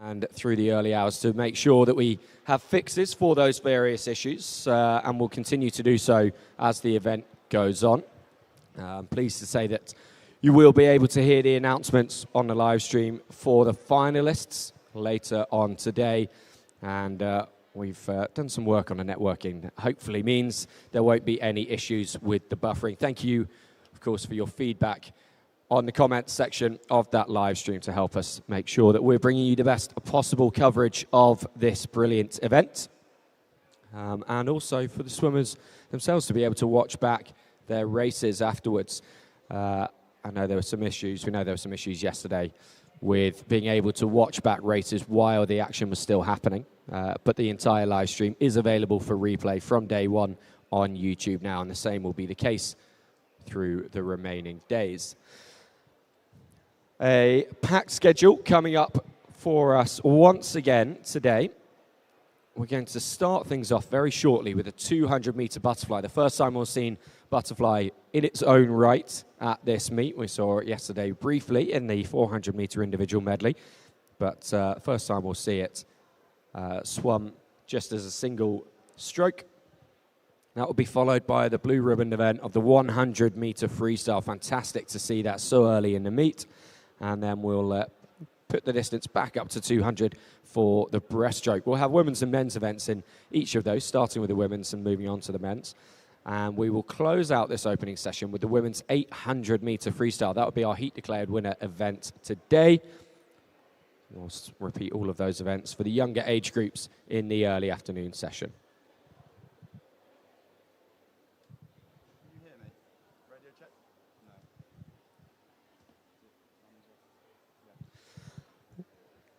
and through the early hours to make sure that we have fixes for those various issues, and we'll continue to do so as the event goes on. I'm pleased to say that you will be able to hear the announcements on the live stream for the finalists later on today, and we've done some work on the networking that hopefully means there won't be any issues with the buffering. Thank you, of course, for your feedback on the comments section of that live stream to help us make sure that we're bringing you the best possible coverage of this brilliant event. And also for the swimmers themselves to be able to watch back their races afterwards. I know there were some issues. We know there were some issues yesterday with being able to watch back races while the action was still happening. But the entire live stream is available for replay from day one on YouTube now, and the same will be the case through the remaining days. A packed schedule coming up for us once again today. We're going to start things off very shortly with a 200-meter butterfly. The first time we've seen butterfly in its own right at this meet. We saw it yesterday briefly in the 400-meter individual medley, but first time we'll see it swum just as a single stroke. That will be followed by the blue ribbon event of the 100-meter freestyle. Fantastic to see that so early in the meet. And then we'll put the distance back up to 200 for the breaststroke. We'll have women's and men's events in each of those, starting with the women's and moving on to the men's. And we will close out this opening session with the women's 800-meter freestyle. That will be our heat declared winner event today. We'll repeat all of those events for the younger age groups in the early afternoon session.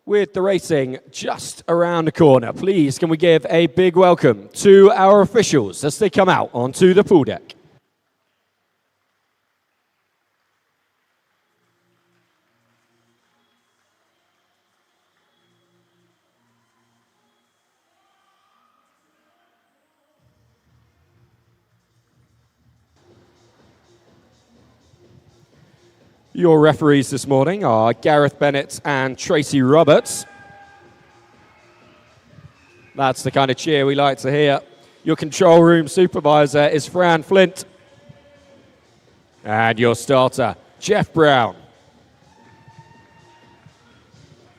With the racing just around the corner, please can we give a big welcome to our officials as they come out onto the pool deck. Your referees this morning are Gareth Bennett and Tracy Roberts. That's the kind of cheer we like to hear. Your control room supervisor is Fran Flint. And your starter, Jeff Brown.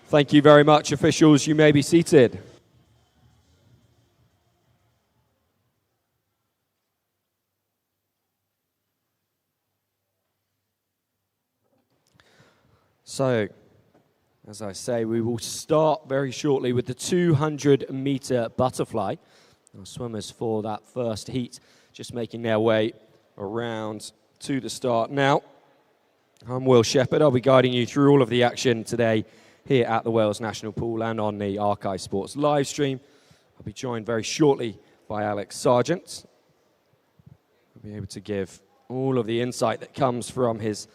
Thank you very much, officials. You may be seated. So, as I say, we will start very shortly with the 200-meter butterfly. Our swimmers for that first heat just making their way around to the start now. I'm Will Shepherd. I'll be guiding you through all of the action today here at the Wales National Pool and on the ARCAE Sports live stream. I'll be joined very shortly by Alex Sargent. I'll be able to give all of the insight that comes from his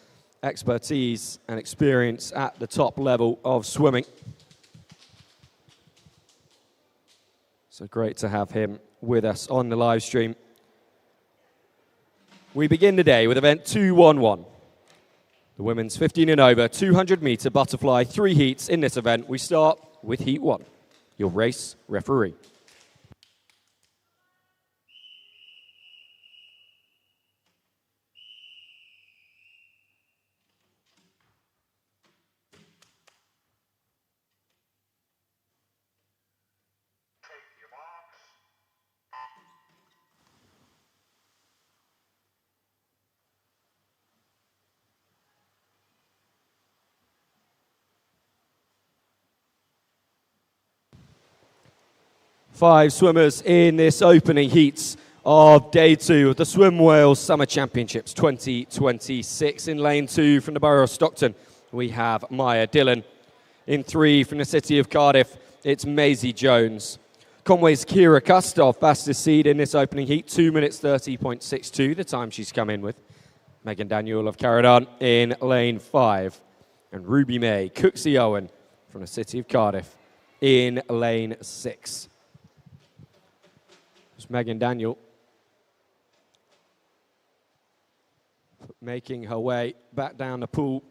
expertise and experience at the top level of swimming. So great to have him with us on the live stream. We begin today with event 211. The women's 15 and over 200-meter butterfly, 3 heats in this event. We start with heat 1. Your race referee. Five swimmers in this opening heats of day 2 of the Swim Wales Summer Championships 2026. In lane 2 from the Borough of Stockton, we have Maya Dillon. In 3 from the City of Cardiff, it's Maisie Jones. Conway's Kira Kustov, fastest seed in this opening heat, 2 minutes 30.62, the time she's come in with. Megan Daniel of Caradon in lane 5. And Ruby May Cooksey Owen from the City of Cardiff in lane 6. Megan Daniel making her way back down the pool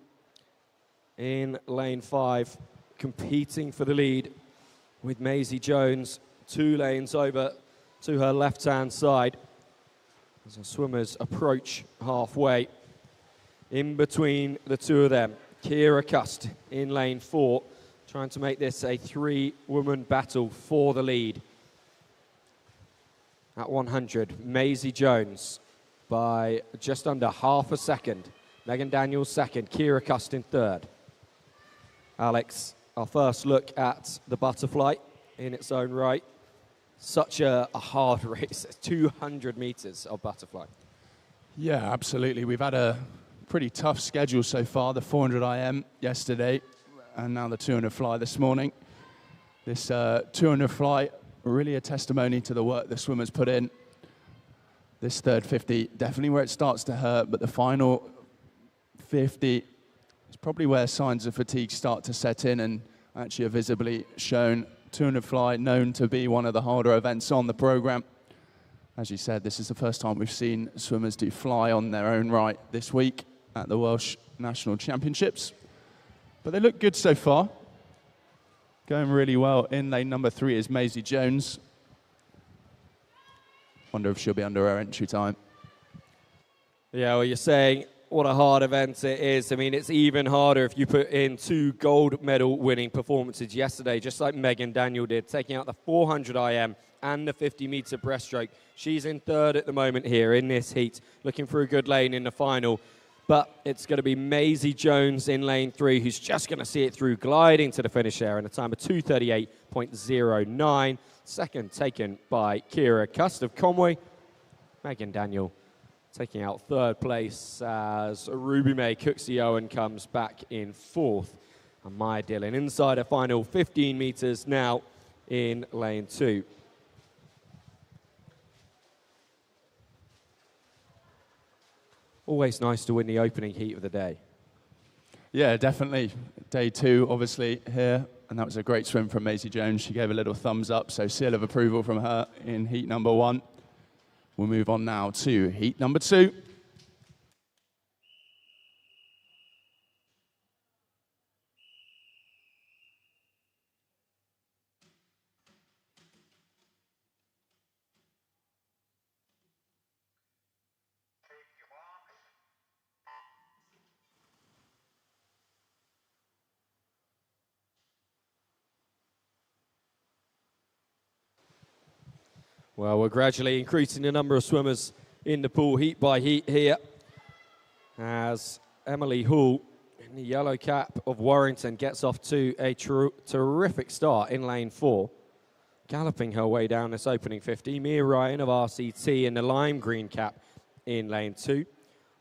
in lane 5. competing for the lead with Maisie Jones 2 lanes over to her left-hand side as the swimmers approach halfway. In between the two of them, Kira Cust in lane 4, trying to make this a 3-woman battle for the lead. At 100, Maisie Jones by just under half a second. Megan Daniels second, Kira Cust in third. Alex, our first look at the butterfly in its own right. Such a hard race, 200 meters of butterfly. Yeah, absolutely. We've had a pretty tough schedule so far. The 400 IM yesterday and now the 200 fly this morning. This 200 fly, really a testimony to the work the swimmers put in. This third 50, definitely where it starts to hurt, but the final 50 is probably where signs of fatigue start to set in and actually are visibly shown. 200 fly, known to be one of the harder events on the program. As you said, this is the first time we've seen swimmers do fly on their own right this week at the Welsh National Championships. But they look good so far. Going really well. In lane number 3 is Maisie Jones. Wonder if she'll be under her entry time. Yeah, well, you're saying what a hard event it is. I mean, it's even harder if you put in 2 gold medal winning performances yesterday, just like Megan Daniel did, taking out the 400 IM and the 50-meter breaststroke. She's in third at the moment here in this heat, looking for a good lane in the final. But it's going to be Maisie Jones in lane 3, who's just going to see it through, gliding to the finish there in a time of 2:38.09. Second taken by Kira Cust of Conway. Megan Daniel taking out third place as Ruby May Cooksey-Owen comes back in fourth. And Maya Dillon inside her final 15 meters now in lane 2. Always nice to win the opening heat of the day. Yeah, definitely. Day 2, obviously, here. And that was a great swim from Maisie Jones. She gave a little thumbs up, so seal of approval from her in heat number 1. We'll move on now to heat number 2. Well, we're gradually increasing the number of swimmers in the pool heat by heat here as Emily Hall in the yellow cap of Warrington gets off to a terrific start in lane 4. Galloping her way down this opening 50, Mia Ryan of RCT in the lime green cap in lane 2.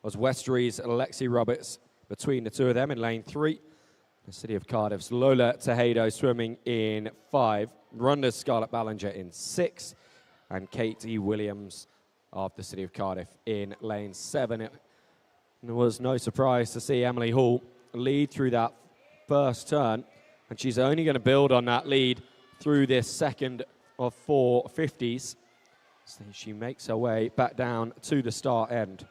Was Westbury's Alexi Roberts between the two of them in lane 3. The City of Cardiff's Lola Tejado swimming in 5. Rhonda's Scarlett Ballinger in 6. And Katie Williams of the City of Cardiff in lane 7. It was no surprise to see Emily Hall lead through that first turn, and she's only going to build on that lead through this second of 4 50s. So she makes her way back down to the start end.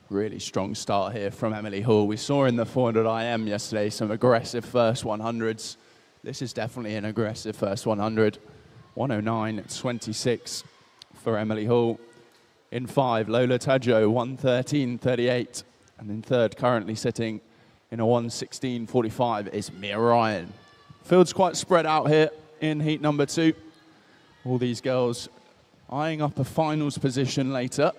Really strong start here from Emily Hall. We saw in the 400 IM yesterday some aggressive first 100s. This is definitely an aggressive first 100. 109.26 for Emily Hall. In 5, Lola Taggio, 113.38. And in third, currently sitting in a 116.45 is Mia Ryan. Field's quite spread out here in heat number 2. All these girls eyeing up a finals position later.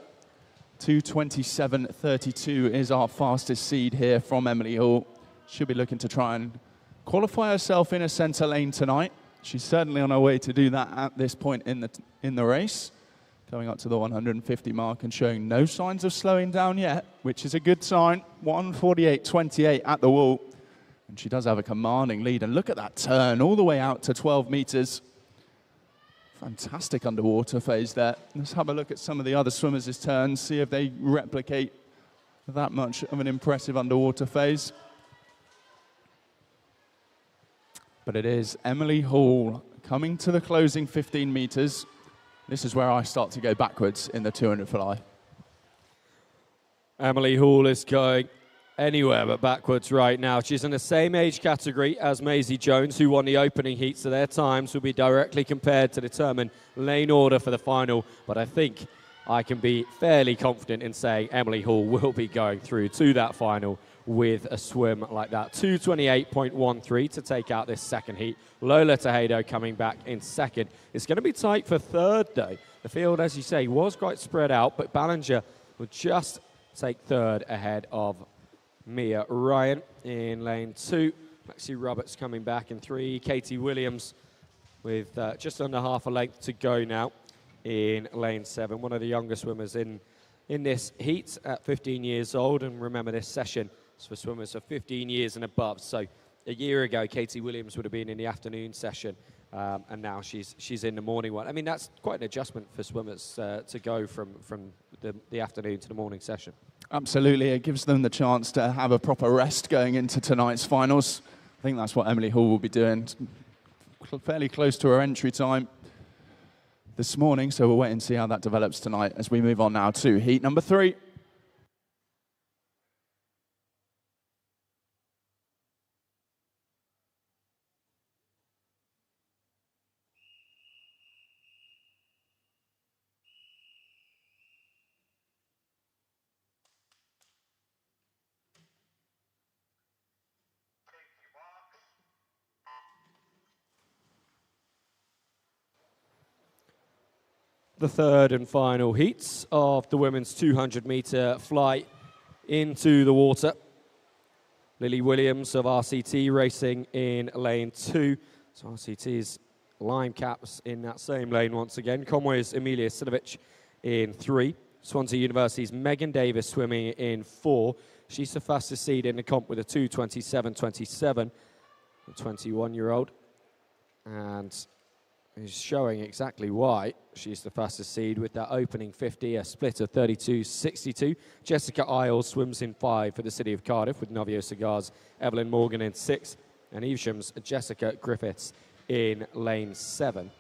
2:27.32 is our fastest seed here from Emily Hall. She'll be looking to try and qualify herself in a centre lane tonight. She's certainly on her way to do that at this point in the race. Going up to the 150 mark and showing no signs of slowing down yet, which is a good sign. 1:48.28 at the wall. And she does have a commanding lead. And look at that turn all the way out to 12 meters. Fantastic underwater phase there. Let's have a look at some of the other swimmers' turns, see if they replicate that much of an impressive underwater phase. But it is Emily Hall coming to the closing 15 meters. This is where I start to go backwards in the 200 fly. Emily Hall is going anywhere but backwards right now. She's in the same age category as Maisie Jones, who won the opening heat, so their times will be directly compared to determine lane order for the final. But I think I can be fairly confident in saying Emily Hall will be going through to that final with a swim like that. 2:28.13 to take out this second heat. Lola Tejado coming back in second. It's going to be tight for third, though. The field, as you say, was quite spread out, but Ballinger will just take third ahead of Mia Ryan in lane 2. Lexi Roberts coming back in 3. Katie Williams with just under half a length to go now in lane 7. One of the younger swimmers in this heat at 15 years old. And remember, this session is for swimmers of 15 years and above. So a year ago, Katie Williams would have been in the afternoon session. And now she's in the morning one. I mean, that's quite an adjustment for swimmers to go from the afternoon to the morning session. Absolutely. It gives them the chance to have a proper rest going into tonight's finals. I think that's what Emily Hall will be doing. Fairly close to her entry time this morning, so we'll wait and see how that develops tonight as we move on now to heat number 3. The third and final heats of the women's 200-metre fly into the water. Lily Williams of RCT racing in lane 2. So RCT's lime caps in that same lane once again. Conway's Emilia Sinovic in 3. Swansea University's Megan Davis swimming in 4. She's the fastest seed in the comp with a 2:27.27, the 21-year-old. And is showing exactly why she's the fastest seed with that opening 50, a split of 32.62. Jessica Isles swims in 5 for the City of Cardiff with Novio Cigars, Evelyn Morgan in 6, and Evesham's Jessica Griffiths in lane 7.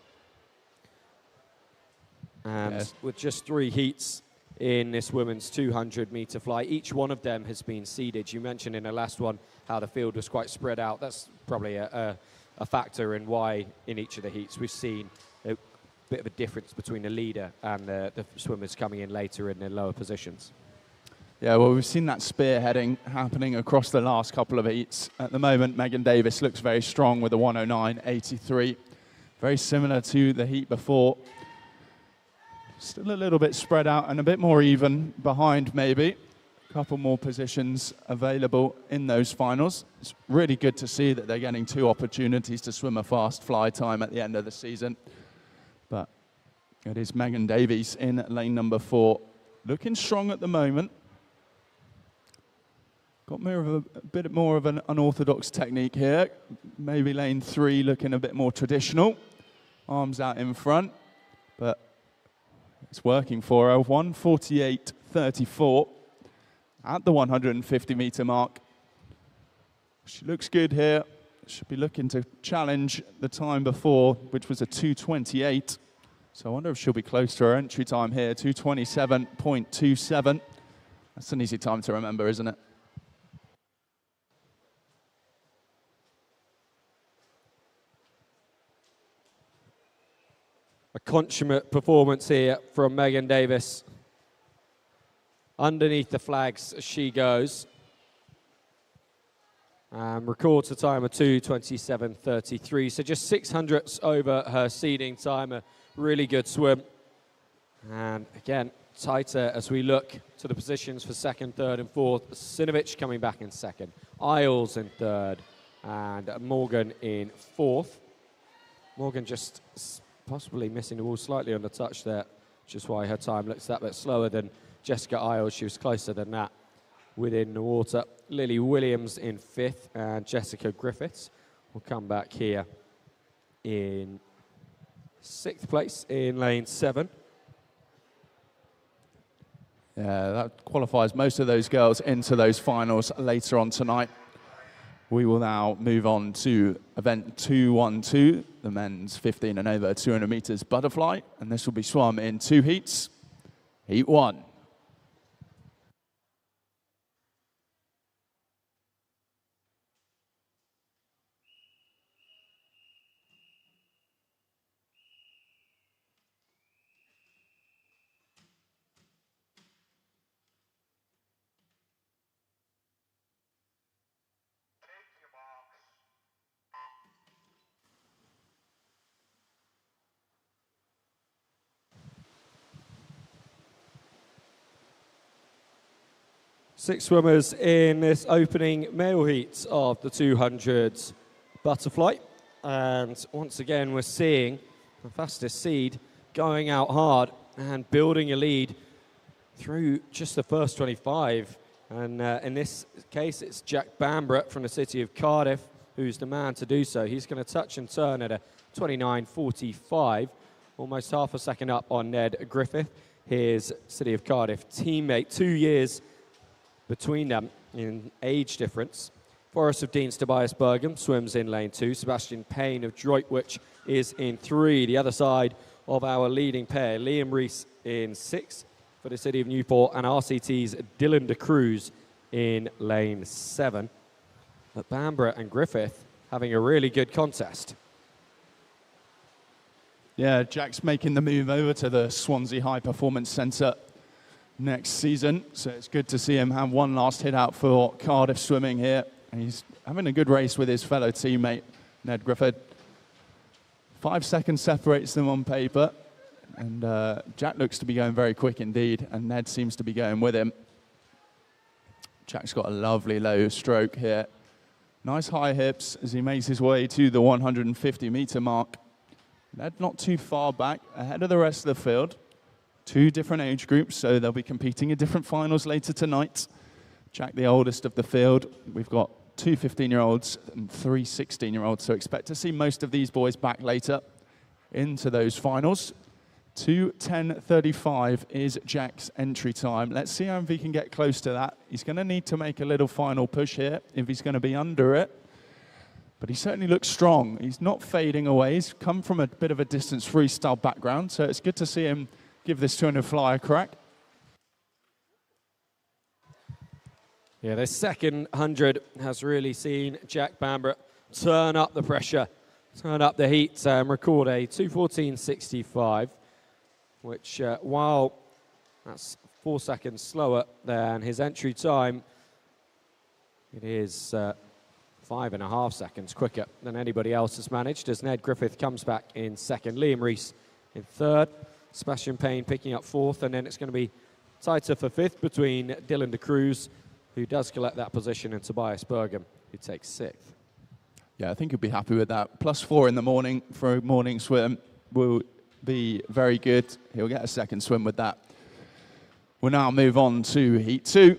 And with just 3 heats in this women's 200-metre fly, each one of them has been seeded. You mentioned in the last one how the field was quite spread out. That's probably a factor in why in each of the heats we've seen a bit of a difference between the leader and the swimmers coming in later in their lower positions. Yeah, well, we've seen that spearheading happening across the last couple of heats. At the moment, Megan Davis looks very strong with a 109.83. Very similar to the heat before. Still a little bit spread out and a bit more even behind maybe. A couple more positions available in those finals. It's really good to see that they're getting 2 opportunities to swim a fast fly time at the end of the season. But it is Megan Davies in lane number 4. Looking strong at the moment. Got a bit more of an unorthodox technique here. Maybe lane 3 looking a bit more traditional. Arms out in front. But it's working for her. 1:48.34. At the 150-metre mark. She looks good here. Should be looking to challenge the time before, which was a 2:28. So I wonder if she'll be close to her entry time here, 2:27.27. That's an easy time to remember, isn't it? A consummate performance here from Megan Davis. Underneath the flags she goes. Records a time of 2:27.33. So just 600ths over her seeding time. A really good swim. And again, tighter as we look to the positions for second, third and fourth. Sinovic coming back in second. Isles in third. And Morgan in fourth. Morgan just possibly missing the ball slightly on the touch there, which is why her time looks that bit slower than Jessica Isles. She was closer than that within the water. Lily Williams in 5th and Jessica Griffiths will come back here in 6th place in lane 7. Yeah, that qualifies most of those girls into those finals later on tonight. We will now move on to event 212, the men's 15 and over 200 meters butterfly, and this will be swum in 2 heats. Heat 1. 6 swimmers in this opening male heat of the 200 butterfly. And once again, we're seeing the fastest seed going out hard and building a lead through just the first 25. And in this case, it's Jack Bambrett from the city of Cardiff who's the man to do so. He's going to touch and turn at a 29.45, almost half a second up on Ned Griffith, his city of Cardiff teammate. 2 years between them in age difference. Forrest of Dean's Tobias Bergam swims in lane 2. Sebastian Payne of Droitwich is in 3. The other side of our leading pair, Liam Rees in 6 for the city of Newport, and RCT's Dylan de Cruz in lane 7. But Bambrett and Griffith having a really good contest. Yeah, Jack's making the move over to the Swansea High Performance Centre next season, so it's good to see him have one last hit out for Cardiff Swimming here. And he's having a good race with his fellow teammate, Ned Griffith. 5 seconds separates them on paper, and Jack looks to be going very quick indeed, and Ned seems to be going with him. Jack's got a lovely low stroke here. Nice high hips as he makes his way to the 150-metre mark. Ned not too far back, ahead of the rest of the field. 2 different age groups, so they'll be competing in different finals later tonight. Jack, the oldest of the field. We've got 2 15-year-olds and 3 16-year-olds, so expect to see most of these boys back later into those finals. 2:10.35 is Jack's entry time. Let's see if he can get close to that. He's going to need to make a little final push here if he's going to be under it. But he certainly looks strong. He's not fading away. He's come from a bit of a distance freestyle background, so it's good to see him give this 200 fly a crack. Yeah, this second 100 has really seen Jack Bambrett turn up the pressure, turn up the heat, and record a 2:14.65, which while that's 4 seconds slower than his entry time, it is 5.5 seconds quicker than anybody else has managed, as Ned Griffith comes back in second, Liam Rees in third, Sebastian Payne picking up fourth, and then it's going to be tighter for fifth between Dylan de Cruz, who does collect that position, and Tobias Bergam, who takes sixth. Yeah, I think he'll be happy with that. +4 in the morning for a morning swim will be very good. He'll get a second swim with that. We'll now move on to Heat 2.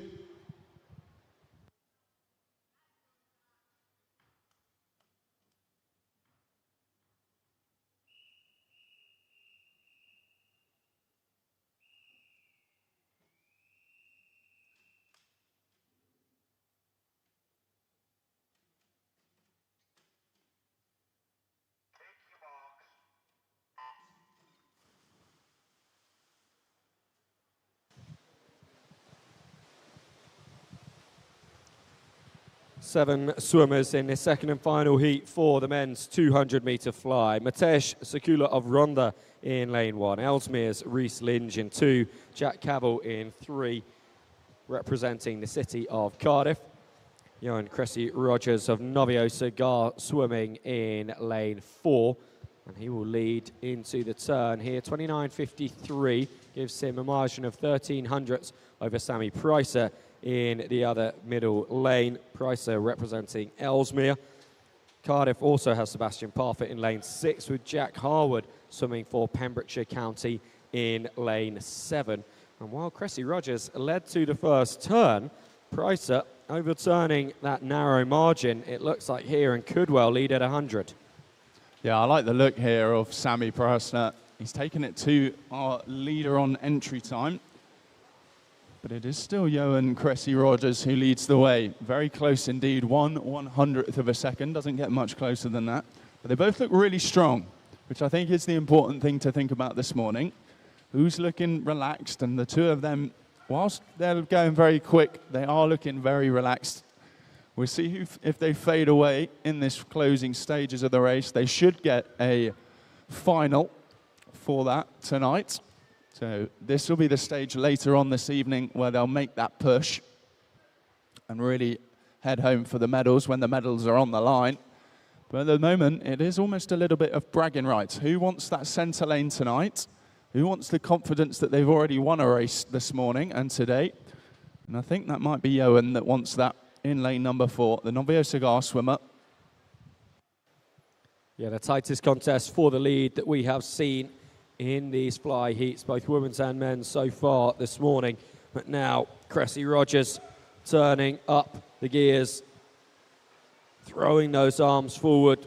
Seven swimmers in this second and final heat for the men's 200-metre fly. Matej Sekula of Ronda in lane 1. Ellesmere's Reese Linge in 2. Jack Cavill in 3, representing the city of Cardiff. Johan Cressy Rogers of Novio Cigar swimming in lane 4. And he will lead into the turn here. 29.53 gives him a margin of 13 hundredths over Sammy Pricer in the other middle lane. Pricer representing Ellesmere. Cardiff also has Sebastian Parfitt in lane 6, with Jack Harwood swimming for Pembrokeshire County in lane 7. And while Cressy Rogers led to the first turn, Pricer overturning that narrow margin, it looks like here, and could well lead at 100. Yeah, I like the look here of Sammy Pricer. He's taken it to our leader on entry time. But it is still Johan Cressy Rogers who leads the way. Very close indeed, 1/100th of a second. Doesn't get much closer than that. But they both look really strong, which I think is the important thing to think about this morning. Who's looking relaxed? And the two of them, whilst they're going very quick, they are looking very relaxed. We'll see if they fade away in this closing stages of the race. They should get a final for that tonight. So this will be the stage later on this evening where they'll make that push and really head home for the medals when the medals are on the line. But at the moment, it is almost a little bit of bragging rights. Who wants that centre lane tonight? Who wants the confidence that they've already won a race this morning and today? And I think that might be Johan that wants that in lane number 4, the Novio Cigar swimmer. Yeah, the tightest contest for the lead that we have seen in these fly heats, both women's and men's so far this morning. But now Cressy Rogers turning up the gears, throwing those arms forward,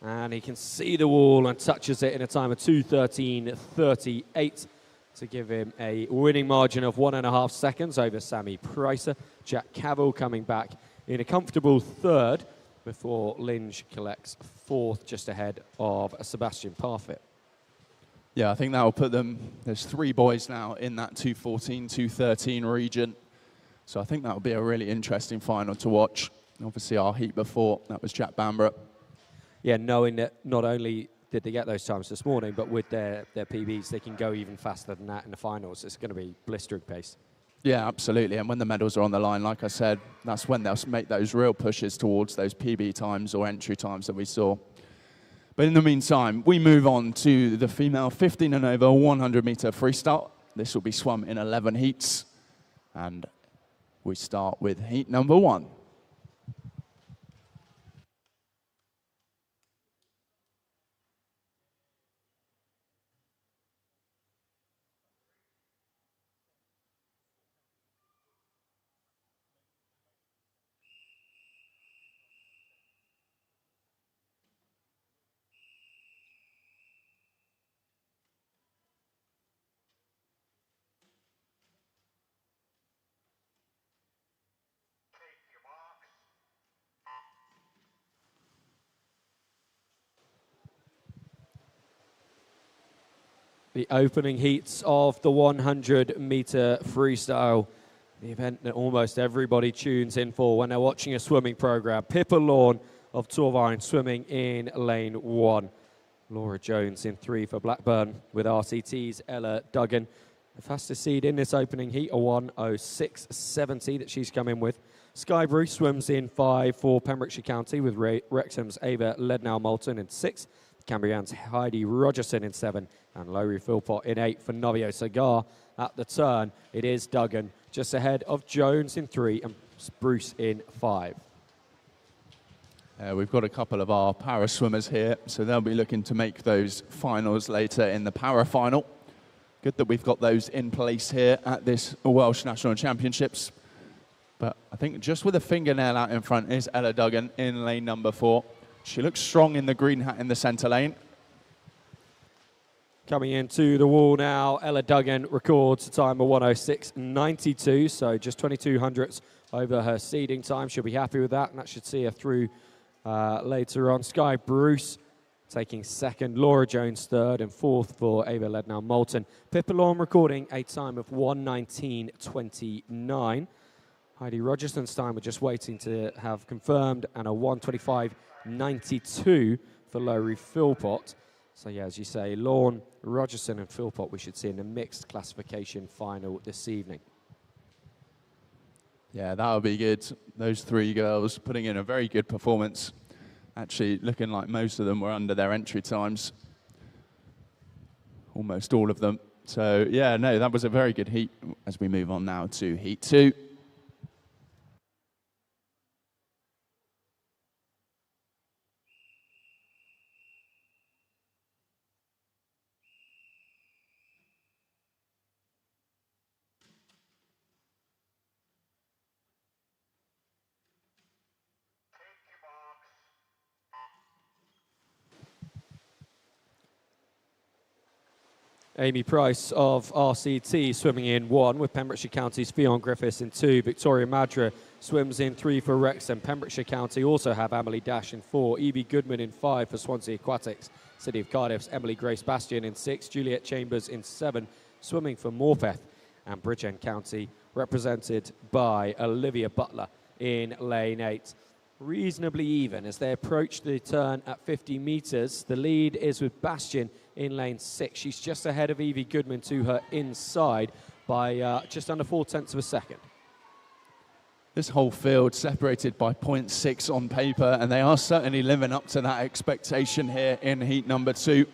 and he can see the wall and touches it in a time of 2:13.38 to give him a winning margin of 1.5 seconds over Sammy Pricer. Jack Cavill coming back in a comfortable third before Linge collects fourth, just ahead of Sebastian Parfit. Yeah, I think that will put them, there's 3 boys now in that 2:14, 2:13 region. So I think that will be a really interesting final to watch. Obviously our heat before, that was Jack Bamborough. Yeah, knowing that not only did they get those times this morning, but with their PBs, they can go even faster than that in the finals. It's going to be blistering pace. Yeah, absolutely. And when the medals are on the line, like I said, that's when they'll make those real pushes towards those PB times or entry times that we saw. But in the meantime, we move on to the female 15 and over 100 meter freestyle. This will be swum in 11 heats. And we start with heat number 1. The opening heats of the 100 meter freestyle, the event that almost everybody tunes in for when they're watching a swimming program. Pippa Lawn of Torvine swimming in lane 1. Laura Jones in 3 for Blackburn with RCT's Ella Duggan. The fastest seed in this opening heat, a 1:06.70 that she's come in with. Sky Bruce swims in 5 for Pembrokeshire County with Wrexham's Ava Lednow-Moulton in 6. Cambrian's Heidi Rogerson in 7, and Lowry Philpott in 8 for Novio Cigar. At the turn, it is Duggan just ahead of Jones in 3 and Bruce in 5. We've got a couple of our para swimmers here, so they'll be looking to make those finals later in the para final. Good that we've got those in place here at this Welsh National Championships. But I think just with a fingernail out in front is Ella Duggan in lane number 4. She looks strong in the green hat in the centre lane. Coming into the wall now, Ella Duggan records a time of 1:06.92, so just 22 hundredths over her seeding time. She'll be happy with that, and that should see her through later on. Sky Bruce taking 2nd, Laura Jones 3rd, and 4th for Ava Lednow-Moulton. Pippa Lawn recording a time of 1:19.29. Heidi Rogerson's time, we're just waiting to have confirmed, and a 1:25.92 for Lowry Philpott. So yeah, as you say, Lawn, Rogerson and Philpott we should see in the mixed classification final this evening. Yeah, that'll be good. Those 3 girls putting in a very good performance. Actually looking like most of them were under their entry times. Almost all of them. So yeah, no, that was a very good heat as we move on now to heat 2. Amy Price of RCT swimming in 1 with Pembrokeshire County's Fionn Griffiths in 2. Victoria Madra swims in 3 for Wrexham. Pembrokeshire County also have Amelie Dash in 4. Evie Goodman in 5 for Swansea Aquatics. City of Cardiff's Emily Grace Bastian in 6. Juliet Chambers in 7, swimming for Morpeth. And Bridgend County represented by Olivia Butler in lane 8. Reasonably even as they approach the turn at 50 metres. The lead is with Bastian in lane 6. She's just ahead of Evie Goodman to her inside by just under 0.4 of a second. This whole field separated by 0.6 on paper, and they are certainly living up to that expectation here in heat number 2.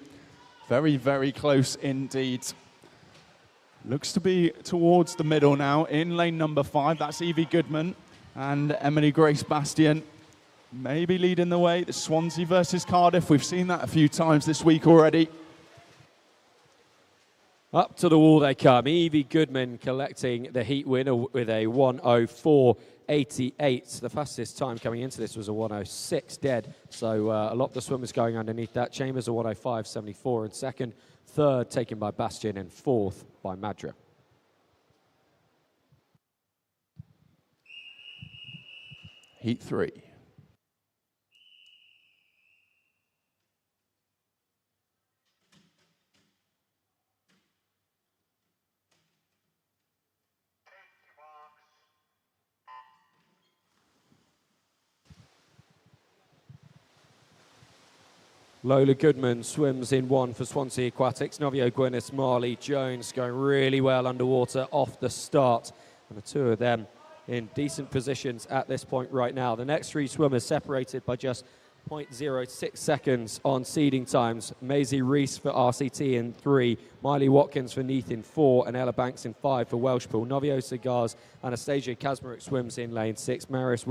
Very, very close indeed. Looks to be towards the middle now in lane number 5. That's Evie Goodman and Emily Grace Bastian. Maybe leading the way. The Swansea versus Cardiff. We've seen that a few times this week already. Up to the wall they come. Evie Goodman collecting the heat winner with a 1:04.88. The fastest time coming into this was a 1:06 dead. So a lot of the swimmers going underneath that. Chambers a 1:05.74 in second. Third taken by Bastian and fourth by Madra. Heat 3. Lola Goodman swims in 1 for Swansea Aquatics. Novio Gwyneth, Marley Jones going really well underwater off the start. And the two of them in decent positions at this point right now. The next 3 swimmers separated by just 0.06 seconds on seeding times. Maisie Reese for RCT in 3, Miley Watkins for Neath in 4, and Ella Banks in 5 for Welshpool. Novio Cigars, Anastasia Kazmarek swims in lane 6. Maris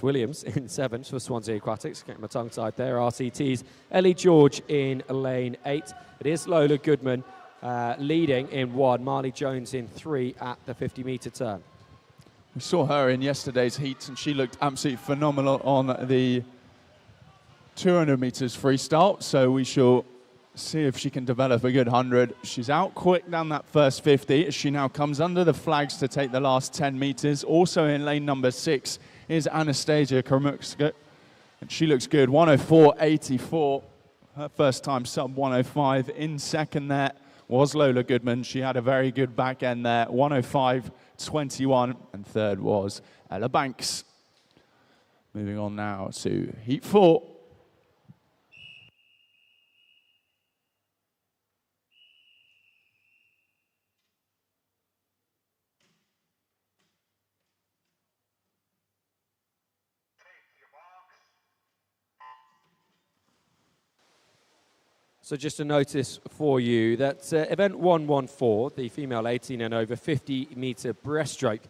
Williams in 7th for Swansea Aquatics. Getting my tongue tied there. RCT's Ellie George in lane 8. It is Lola Goodman leading in 1. Marley Jones in 3 at the 50-metre turn. We saw her in yesterday's heats, and she looked absolutely phenomenal on the 200 metres freestyle. So we shall see if she can develop a good 100. She's out quick down that first 50 as she now comes under the flags to take the last 10 metres. Also in lane number 6 is Anastasia Kromukska, and she looks good. 1:04.84. Her first time sub 1:05. In second there was Lola Goodman. She had a very good back end there. 1:05.21. And third was Ella Banks. Moving on now to Heat 4. So just a notice for you that event 114, the female 18 and over 50-metre breaststroke,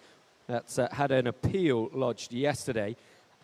that had an appeal lodged yesterday.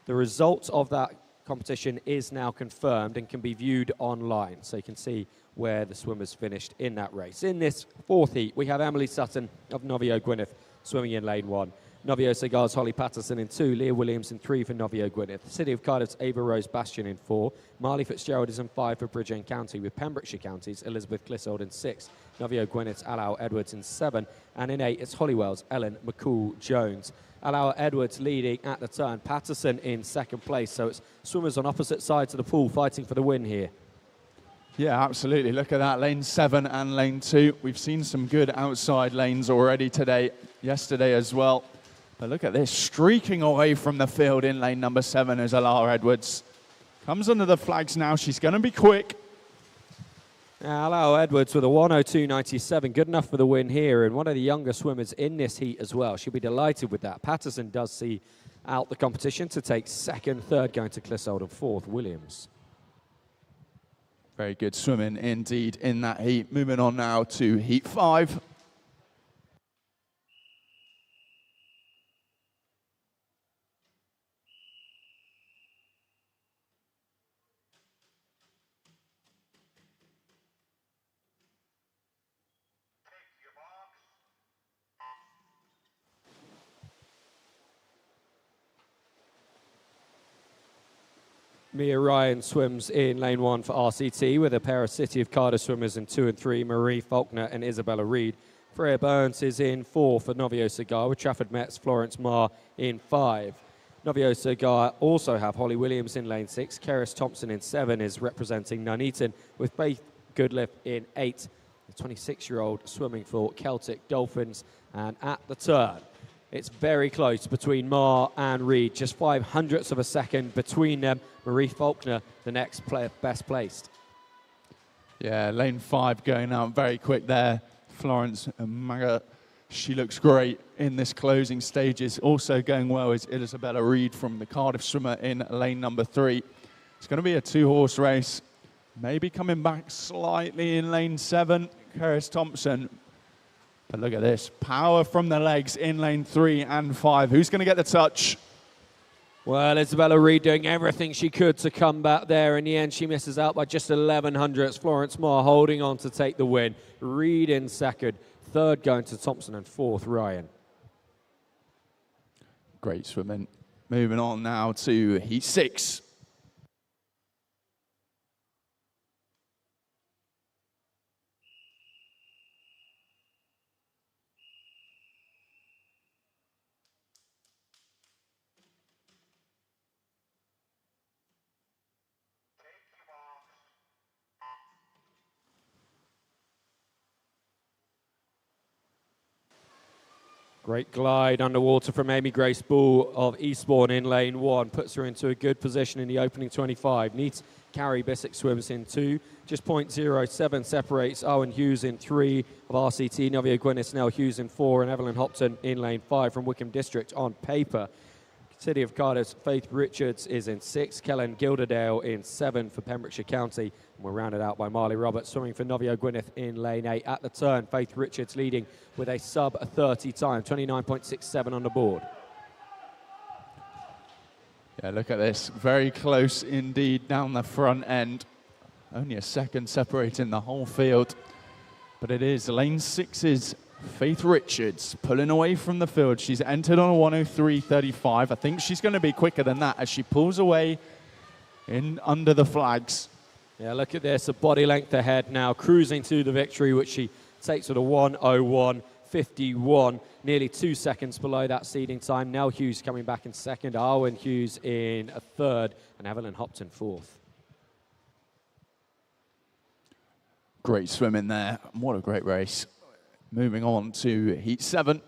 The result of that competition is now confirmed and can be viewed online, so you can see where the swimmers finished in that race. In this 4th heat, we have Emily Sutton of Novio Gwyneth swimming in lane 1. Novio Cigars, Holly Patterson in 2, Leah Williams in 3 for Novio Gwyneth. City of Cardiff's Ava Rose Bastian in 4, Marley Fitzgerald is in 5 for Bridgend County, with Pembrokeshire County's Elizabeth Clissold in 6, Novio Gwyneth's Alau Edwards in 7, and in 8 it's Hollywell's Ellen McCool-Jones. Alau Edwards leading at the turn, Patterson in 2nd place, so it's swimmers on opposite sides of the pool fighting for the win here. Yeah, absolutely. Look at that, lane 7 and lane 2. We've seen some good outside lanes already today, yesterday as well. But look at this, streaking away from the field in lane number 7 is Alara Edwards. Comes under the flags now, she's going to be quick. Alau Edwards with a 1:02.97, good enough for the win here, and one of the younger swimmers in this heat as well. She'll be delighted with that. Patterson does see out the competition to take 2nd, 3rd going to Clissold, and 4th Williams. Very good swimming indeed in that heat. Moving on now to heat 5. Mia Ryan swims in lane 1 for RCT with a pair of City of Cardiff swimmers in 2 and 3, Marie Faulkner and Isabella Reed. Freya Burns is in 4 for Novio Cigar with Trafford Met's Florence Marr in 5. Novio Cigar also have Holly Williams in lane 6. Keris Thompson in 7 is representing Nuneaton with Faith Goodliff in 8. The 26-year-old swimming for Celtic Dolphins. And at the turn, it's very close between Marr and Reed, just 0.05 of a second between them. Marie Faulkner, the next player best placed. Yeah, lane 5 going out very quick there. Florence Maga, she looks great in this closing stages. Also going well is Isabella Reed from the Cardiff swimmer in lane number 3. It's going to be a 2-horse race. Maybe coming back slightly in lane 7. Karis Thompson. But look at this. Power from the legs in lane 3 and 5. Who's going to get the touch? Well, Isabella Reid doing everything she could to come back there. In the end, she misses out by just 1100. Florence Moore holding on to take the win. Reid in second. Third going to Thompson, and fourth, Ryan. Great swimming. Moving on now to heat 6. Great glide underwater from Amy Grace Bull of Eastbourne in lane 1. Puts her into a good position in the opening 25. Needs Carrie Bissick swims in 2. Just 0.07 separates Owen Hughes in 3 of RCT. Novia Gwyneth Snell Hughes in 4. And Evelyn Hopton in lane 5 from Wickham District on paper. City of Cardiff's Faith Richards is in 6. Kellen Gilderdale in 7 for Pembrokeshire County. And we're rounded out by Marley Roberts swimming for Novia Gwyneth in lane 8. At the turn, Faith Richards leading with a sub-30 time, 29.67 on the board. Yeah, look at this. Very close indeed down the front end. Only a second separating the whole field. But it is lane 6's Faith Richards pulling away from the field. She's entered on a 1:03.35. I think she's going to be quicker than that as she pulls away in under the flags. Yeah, look at this, a body length ahead now, cruising to the victory, which she takes with a 1:01.51, nearly 2 seconds below that seeding time. Nell Hughes coming back in second, Arwen Hughes in a third, and Evelyn Hopton fourth. Great swimming there. What a great race. Moving on to heat 7.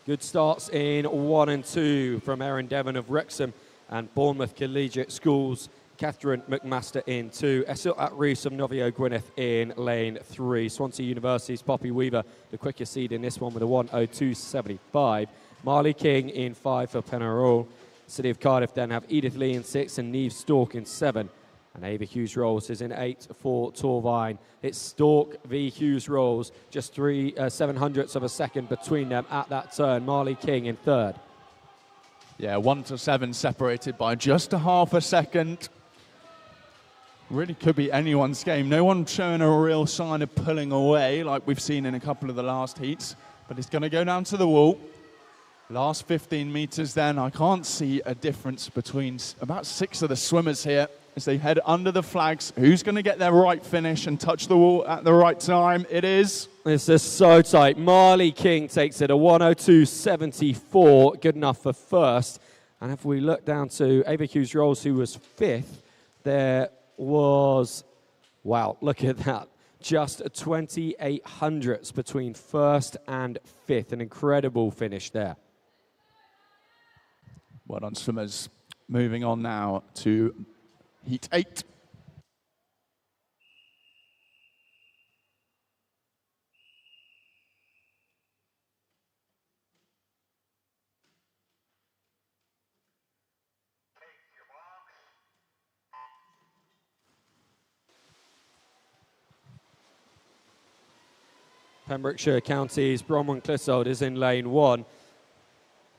Good starts in 1 and 2 from Erin Devon of Wrexham and Bournemouth Collegiate Schools. Catherine McMaster in 2. Esil At-Rees of Novia Gwyneth in lane 3. Swansea University's Poppy Weaver, the quickest seed in this one with a 1:02.75. Marley King in 5 for Penarol. City of Cardiff then have Edith Lee in 6 and Neve Stork in 7. And Ava Hughes Rolls is in 8 for Torvine. It's Stork v Hughes Rolls, just 700ths of a second between them at that turn. Marley King in third. Yeah, 1 to 7 separated by just a half a second. Really could be anyone's game. No one showing a real sign of pulling away like we've seen in a couple of the last heats. But it's going to go down to the wall. Last 15 meters then. I can't see a difference between about 6 of the swimmers here as they head under the flags. Who's going to get their right finish and touch the wall at the right time? It is. This is so tight. Marley King takes it a 1:02.74. Good enough for first. And if we look down to Ava Hughes Rolls, who was 5th, there was, wow, look at that. Just 2800ths between first and 5th. An incredible finish there. Well done, swimmers. Moving on now to heat 8. Pembrokeshire County's Bronwyn Clissold is in lane 1.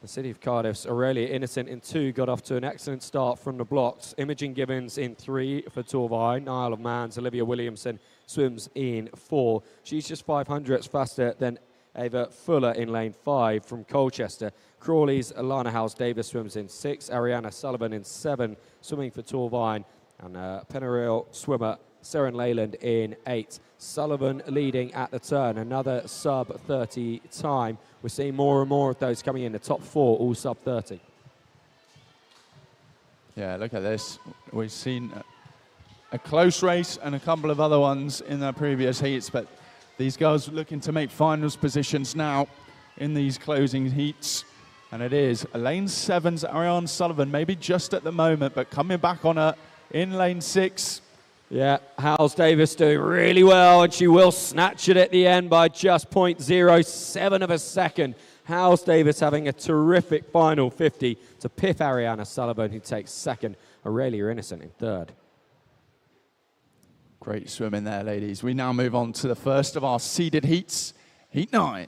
The City of Cardiff's Aurelia Innocent in 2 got off to an excellent start from the blocks. Imogen Gibbons in 3 for Torvine. Isle of Man's Olivia Williamson swims in 4. She's just 500ths faster than Ava Fuller in lane 5 from Colchester. Crawley's Alana House Davis swims in 6. Ariana Sullivan in 7 swimming for Torvine. And Penaril swimmer Seren Leyland in 8. Sullivan leading at the turn, another sub-30 time. We're seeing more and more of those coming in. The top 4, all sub-30. Yeah, look at this. We've seen a close race and a couple of other ones in the previous heats, but these girls looking to make finals positions now in these closing heats. And it is lane 7's Ariane Sullivan, maybe just at the moment, but coming back on her in lane 6. Yeah, Howells Davis doing really well, and she will snatch it at the end by just 0.07 of a second. Howells Davis having a terrific final 50 to piff Ariana Sullivan, who takes second. Aurelia Innocent in third. Great swimming there, ladies. We now move on to the first of our seeded heats, Heat 9.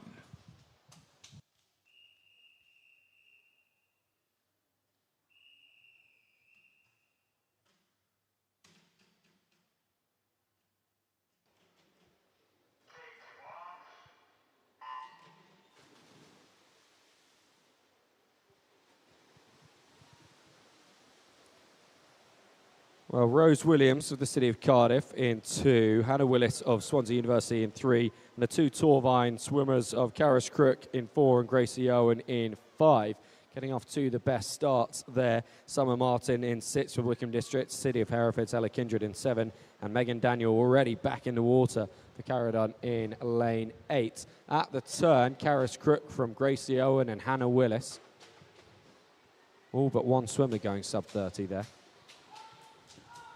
Well, Rose Williams of the City of Cardiff in 2, Hannah Willis of Swansea University in 3, and the 2 Torvine swimmers of Carisbrook in 4 and Gracie Owen in 5. Getting off to the best starts there. Summer Martin in 6 for Wickham District, City of Hereford's Ella Kindred in 7, and Megan Daniel already back in the water for Caradon in lane 8. At the turn, Carisbrook from Gracie Owen and Hannah Willis. All but one swimmer going sub 30 there.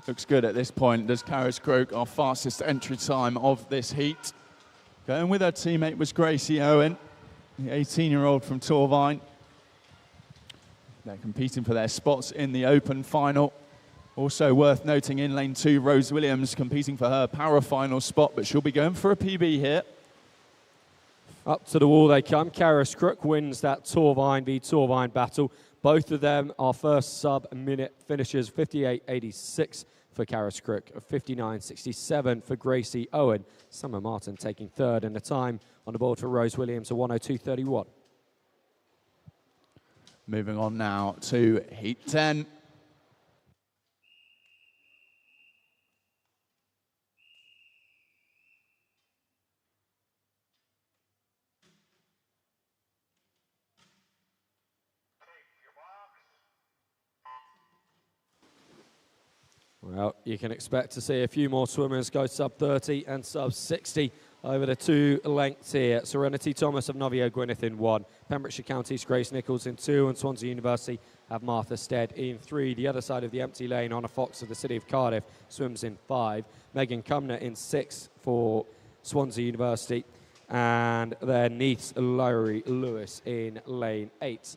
Looks good at this point. Does Carisbrook, our fastest entry time of this heat. Going with her teammate was Gracie Owen, the 18-year-old from Torvine. They're competing for their spots in the open final. Also worth noting in lane 2, Rose Williams competing for her para final spot, but she'll be going for a PB here. Up to the wall they come. Carisbrook wins that Torvine v Torvine battle. Both of them are first sub-minute finishers, 58.86 for Carisbrook, 59.67 for Gracie Owen. Summer Martin taking third, and the time on the board for Rose Williams, a 1:02.31. Moving on now to Heat 10. Well, you can expect to see a few more swimmers go sub 30 and sub 60 over the 2 lengths here. Serenity Thomas of Novio Gwyneth in 1, Pembrokeshire County's Grace Nichols in 2, and Swansea University have Martha Stead in 3. The other side of the empty lane, Honor Fox of the City of Cardiff swims in 5. Megan Cumner in 6 for Swansea University, and then Neath Lowry Lewis in lane 8.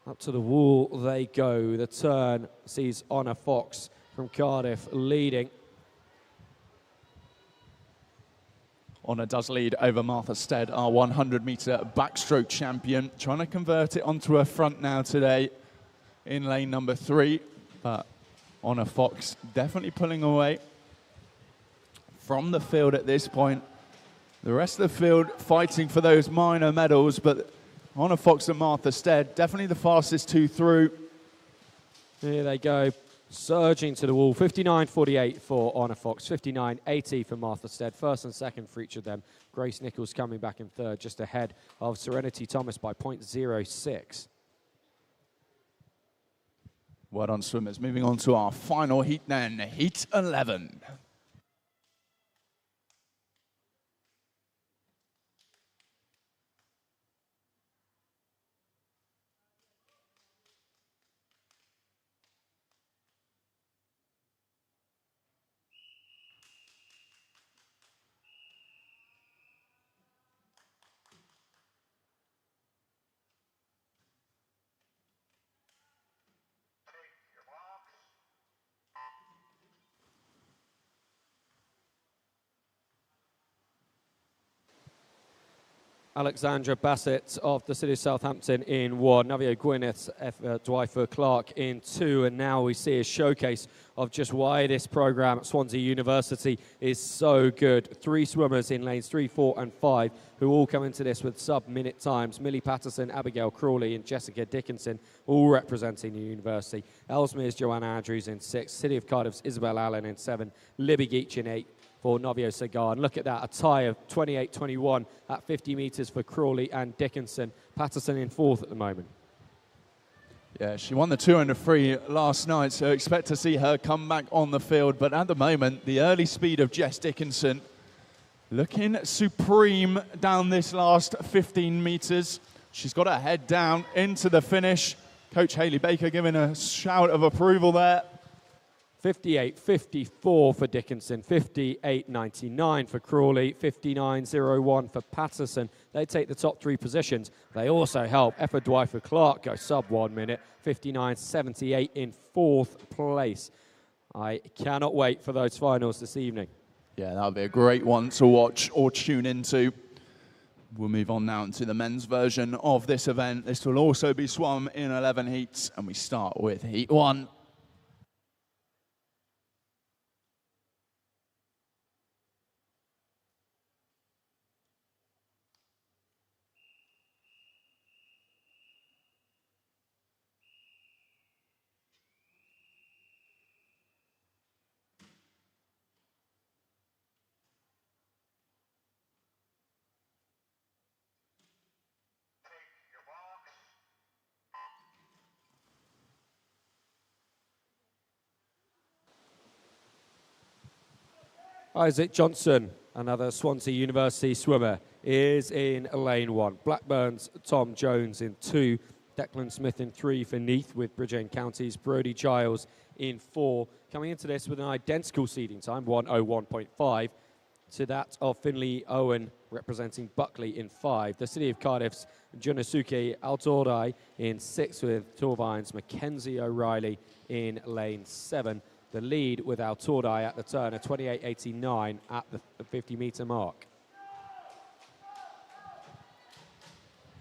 Up to the wall they go. The turn sees Honor Fox from Cardiff leading. Honor does lead over Martha Stead, our 100-metre backstroke champion. Trying to convert it onto her front now today in lane number 3. But Honor Fox definitely pulling away from the field at this point. The rest of the field fighting for those minor medals, but Honor Fox and Martha Stead definitely the fastest 2 through. Here they go, surging to the wall. 59.48 for Honor Fox, 59.80 for Martha Stead. First and second for each of them. Grace Nichols coming back in third, just ahead of Serenity Thomas by 0.06. Well done, swimmers. Moving on to our final heat then, Heat 11. Alexandra Bassett of the City of Southampton in 1, Navio Gwyneth, Dwight Clark in 2, and now we see a showcase of just why this program at Swansea University is so good. 3 swimmers in lanes 3, 4 and 5 who all come into this with sub-minute times. Millie Patterson, Abigail Crawley and Jessica Dickinson all representing the university. Ellesmere's Joanna Andrews in 6, City of Cardiff's Isabel Allen in 7, Libby Geach in 8, for Novio Cigar. And look at that, a tie of 28-21 at 50 metres for Crawley and Dickinson. Patterson in 4th at the moment. Yeah, she won the 200 free last night, so expect to see her come back on the field. But at the moment, the early speed of Jess Dickinson looking supreme down this last 15 metres. She's got her head down into the finish. Coach Hayley Baker giving a shout of approval there. 58.54 for Dickinson, 58.99 for Crawley, 59.01 for Patterson. They take the top three positions. They also help Effa Dwight-Clark go sub 1 minute, 59.78 in fourth place. I cannot wait for those finals this evening. Yeah, that'll be a great one to watch or tune into. We'll move on now to the men's version of this event. This will also be swum in 11 heats, and we start with heat 1. Isaac Johnson, another Swansea University swimmer, is in lane 1. Blackburn's Tom Jones in 2. Declan Smith in 3 for Neath with Bridgend County's Brodie Giles in 4. Coming into this with an identical seeding time, 1:01.5, to that of Finley Owen representing Buckley in 5. The City of Cardiff's Junisuke Altordai in 6 with Torvine's Mackenzie O'Reilly in lane 7. The lead with Altordai at the turn at 28.89 at the 50-metre mark.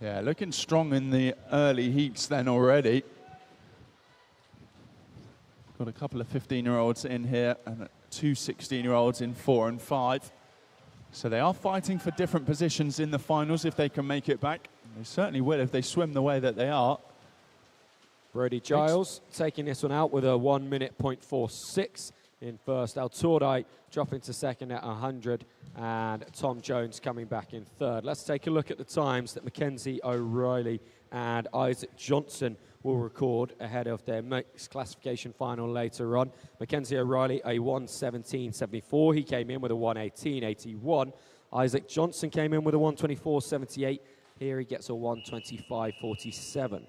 Yeah, looking strong in the early heats then already. Got a couple of 15-year-olds in here and 2 16-year-olds in 4 and 5. So they are fighting for different positions in the finals if they can make it back. They certainly will if they swim the way that they are. Brodie Giles taking this one out with a 1 minute .46 in first. Altordai dropping to second at 100, and Tom Jones coming back in third. Let's take a look at the times that Mackenzie O'Reilly and Isaac Johnson will record ahead of their mixed classification final later on. Mackenzie O'Reilly, a 1:17.74. He came in with a 1:18.81. Isaac Johnson came in with a 1:24.78. Here he gets a 1:25.47.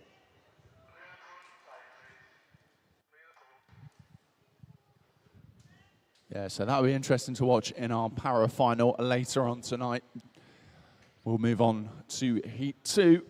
Yeah, so that'll be interesting to watch in our para final later on tonight. We'll move on to heat 2.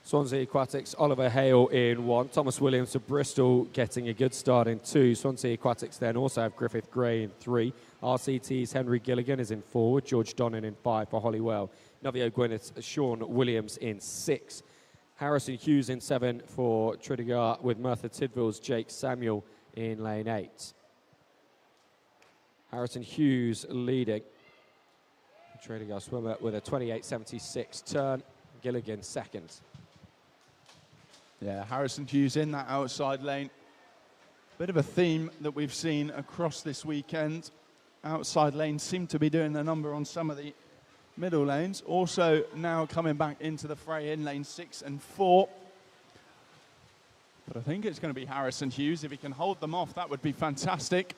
Swansea Aquatics, Oliver Hale in 1. Thomas Williams of Bristol getting a good start in 2. Swansea Aquatics then also have Griffith Gray in 3. RCT's Henry Gilligan is in 4. George Donnan in 5 for Hollywell. Novio Gwyneth's Sean Williams in 6. Harrison Hughes in 7 for Tridigar with Merthyr Tydfil's Jake Samuel in lane 8. Harrison Hughes leading. Tridigar swimmer with a 28.76 turn. Gilligan second. Yeah, Harrison Hughes in that outside lane. Bit of a theme that we've seen across this weekend. Outside lanes seem to be doing the number on some of the middle lanes. Also now coming back into the fray in lane 6 and 4. But I think it's going to be Harrison Hughes. If he can hold them off, that would be fantastic.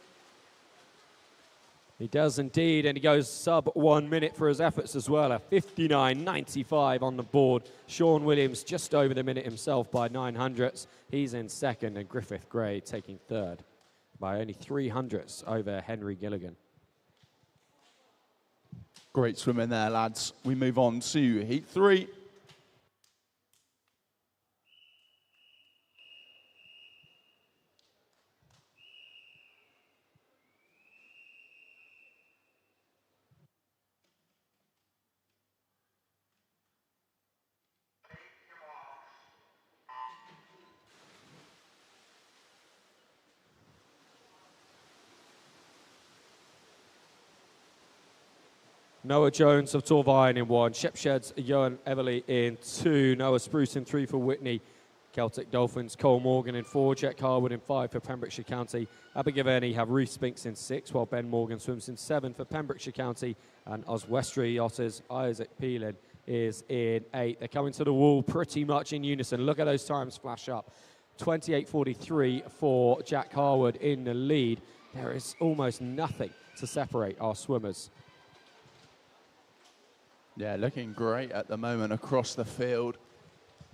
He does indeed, and he goes sub 1 minute for his efforts as well. A 59.95 on the board. Sean Williams just over the minute himself by 900ths. He's in second, and Griffith Gray taking third by only 300ths over Henry Gilligan. Great swimming there, lads. We move on to heat 3. Noah Jones of Torvine in 1. Shepshed's Johan Everly in 2. Noah Spruce in 3 for Whitney. Celtic Dolphins, Cole Morgan in 4. Jack Harwood in 5 for Pembrokeshire County. Abergavenny have Reece Spinks in 6, while Ben Morgan swims in 7 for Pembrokeshire County. And Oswestry Otters, Isaac Peelan is in 8. They're coming to the wall pretty much in unison. Look at those times flash up. 28.43 for Jack Harwood in the lead. There is almost nothing to separate our swimmers. Yeah, looking great at the moment across the field.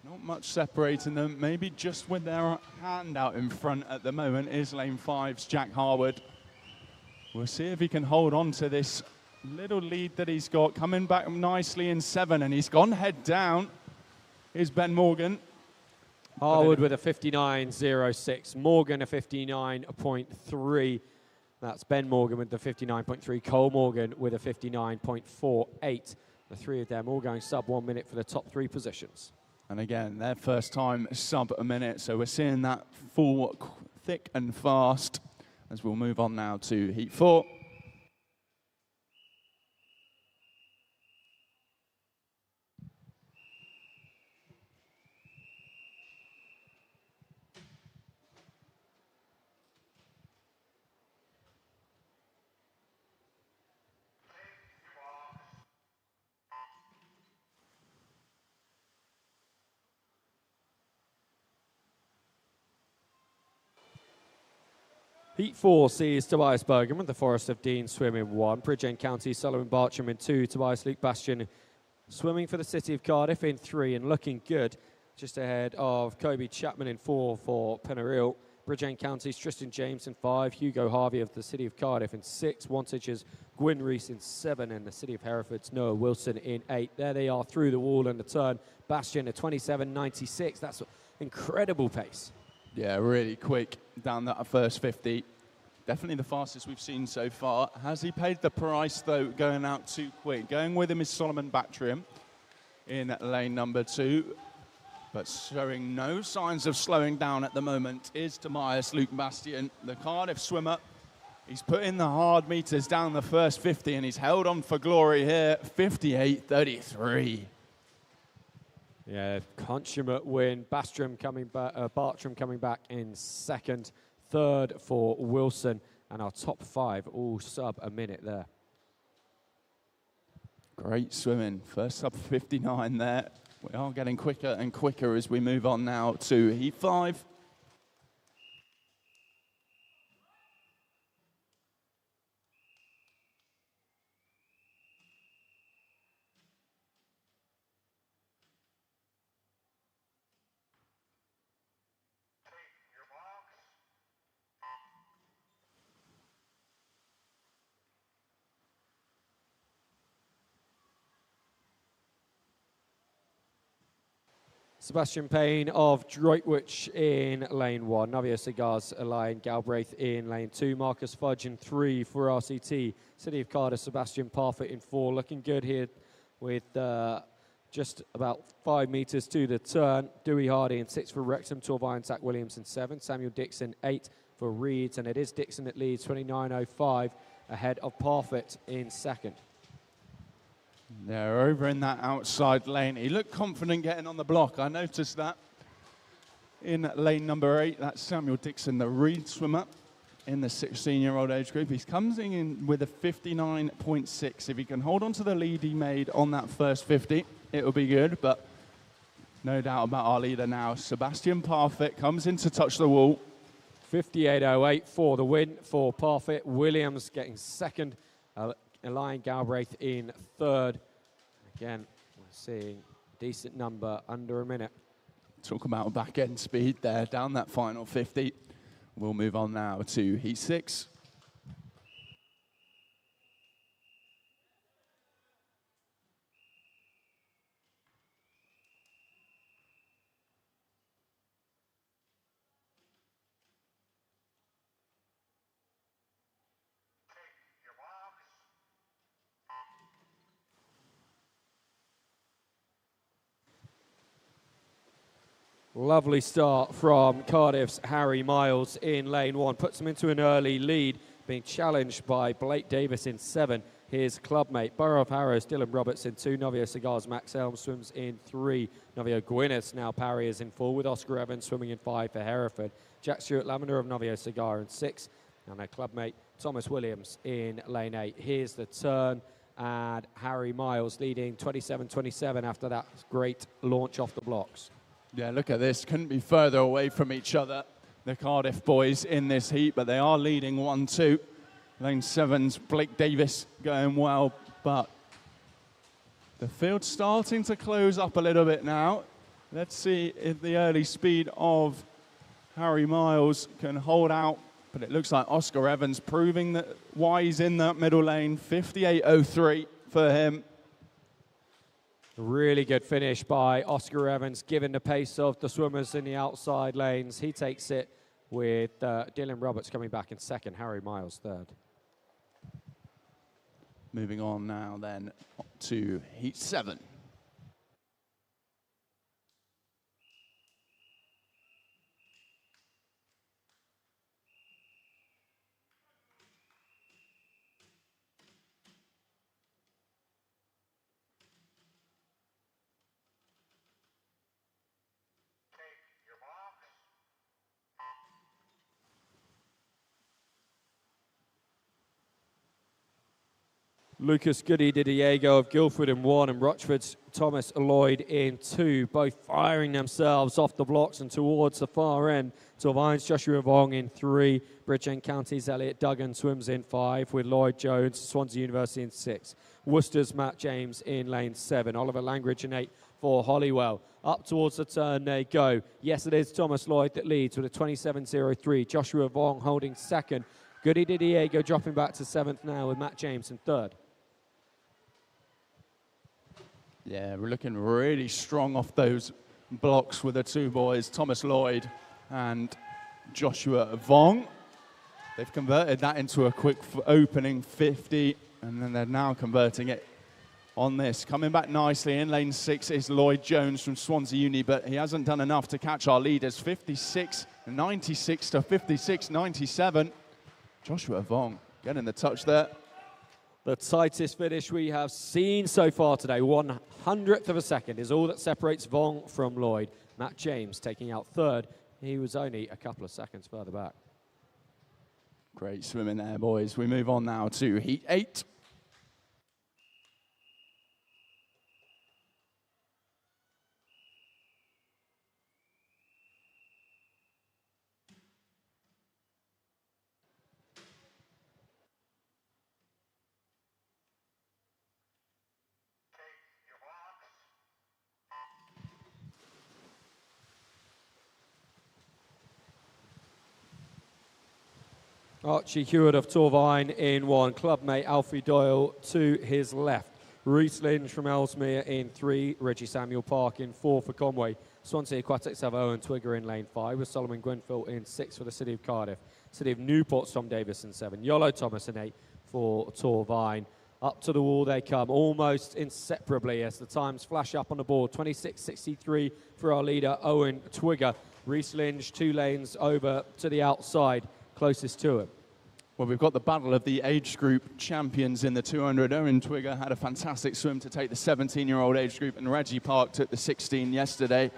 Not much separating them, maybe just with their hand out in front at the moment is lane 5's Jack Harwood. We'll see if he can hold on to this little lead that he's got. Coming back nicely in 7, and he's gone head down. Here's Ben Morgan. Harwood with a 59.06, Morgan a 59.3. That's Ben Morgan with the 59.3, Cole Morgan with a 59.48. The three of them all going sub 1 minute for the top 3 positions. And again, their first time sub a minute, so we're seeing that full, thick and fast as we'll move on now to heat 4. Heat 4 sees Tobias Bergen with the Forest of Dean swim in 1. Bridgend County, Sullivan Bartram in 2. Tobias Luke Bastian swimming for the City of Cardiff in 3 and looking good. Just ahead of Kobe Chapman in 4 for Penaril. Bridgend County's Tristan James in 5. Hugo Harvey of the City of Cardiff in 6. Wantage's Gwyn Rees in 7. And the City of Hereford's Noah Wilson in 8. There they are through the wall and the turn. Bastian at 27.96. That's incredible pace. Yeah, really quick down that first 50. Definitely the fastest we've seen so far. Has he paid the price, though, going out too quick? Going with him is Solomon Bactrium in lane number 2. But showing no signs of slowing down at the moment is Tobias Luke Bastian, the Cardiff swimmer. He's put in the hard meters down the first 50, and he's held on for glory here, 58.33. Yeah, consummate win. Bartram coming back in 2nd, 3rd for Wilson, and our top 5 all sub a minute there. Great swimming. First sub 59 there. We are getting quicker and quicker as we move on now to heat 5. Sebastian Payne of Droitwich in lane 1. Navio Cigars, Elian Galbraith in lane 2. Marcus Fudge in 3 for RCT. City of Cardiff, Sebastian Parfitt in 4. Looking good here with just about 5 meters to the turn. Dewey Hardy in 6 for Wrexham. Torvine Zach Williams in 7. Samuel Dixon 8 for Reeds. And it is Dixon that leads, 29.05 ahead of Parfitt in 2nd. They're over in that outside lane. He looked confident getting on the block. I noticed that. In lane number 8, that's Samuel Dixon, the Reed swimmer in the 16-year-old age group. He comes in with a 59.6. If he can hold on to the lead he made on that first 50, it'll be good. But no doubt about our leader now. Sebastian Parfitt comes in to touch the wall. 58.08 for the win for Parfitt. Williams getting 2nd. Elian Galbraith in 3rd. Again, we're seeing a decent number under a minute. Talk about back end speed there down that final 50. We'll move on now to heat 6. Lovely start from Cardiff's Harry Miles in lane 1. Puts them into an early lead, being challenged by Blake Davis in 7. his clubmate. Borough of Harrows, Dylan Roberts in 2. Novio Cigars, Max Elm swims in 3. Novio Gwyneth now Parry is in 4, with Oscar Evans swimming in 5 for Hereford. Jack Stewart Lavender of Novio Cigar in 6. And their clubmate Thomas Williams in lane 8. Here's the turn, and Harry Miles leading 27-27 after that great launch off the blocks. Yeah, look at this. Couldn't be further away from each other, the Cardiff boys in this heat, but they are leading 1-2. Lane 7's Blake Davis going well, but the field's starting to close up a little bit now. Let's see if the early speed of Harry Miles can hold out, but it looks like Oscar Evans proving that why he's in that middle lane. 58.03 for him. Really good finish by Oscar Evans, given the pace of the swimmers in the outside lanes. He takes it with Dylan Roberts coming back in 2nd, Harry Miles 3rd. Moving on now then to heat 7. Lucas Goody de Diego of Guildford in 1, and Rochford's Thomas Lloyd in 2, both firing themselves off the blocks and towards the far end. Torvine's Joshua Vong in 3, Bridgend County's Elliot Duggan swims in 5, with Lloyd Jones, Swansea University in 6. Worcester's Matt James in lane 7, Oliver Langridge in 8 for Hollywell. Up towards the turn they go. Yes, it is Thomas Lloyd that leads with a 27.03. Joshua Vong holding 2nd. Goody de Diego dropping back to 7th now, with Matt James in 3rd. Yeah, we're looking really strong off those blocks with the two boys, Thomas Lloyd and Joshua Vong. They've converted that into a quick opening 50, and then they're now converting it on this. Coming back nicely in lane 6 is Lloyd Jones from Swansea Uni, but he hasn't done enough to catch our leaders. 56.96 to 56.97. Joshua Vong getting the touch there. The tightest finish we have seen so far today. 100th of a second is all that separates Vong from Lloyd. Matt James taking out 3rd. He was only a couple of seconds further back. Great swimming there, boys. We move on now to heat 8. Archie Hewitt of Torvine in 1. Clubmate Alfie Doyle to his left. Reese Lynch from Ellesmere in 3. Reggie Samuel Park in 4 for Conway. Swansea Aquatics have Owen Twigger in lane 5, with Solomon Grenfell in 6 for the City of Cardiff. City of Newport's Tom Davis in 7. Yolo Thomas in 8 for Torvine. Up to the wall they come, almost inseparably as the times flash up on the board. 26.63 for our leader, Owen Twigger. Reese Lynch 2 lanes over to the outside, closest to him. Well, we've got the battle of the age group champions in the 200. Owen Twigger had a fantastic swim to take the 17-year-old age group, and Reggie Park took the 16 yesterday.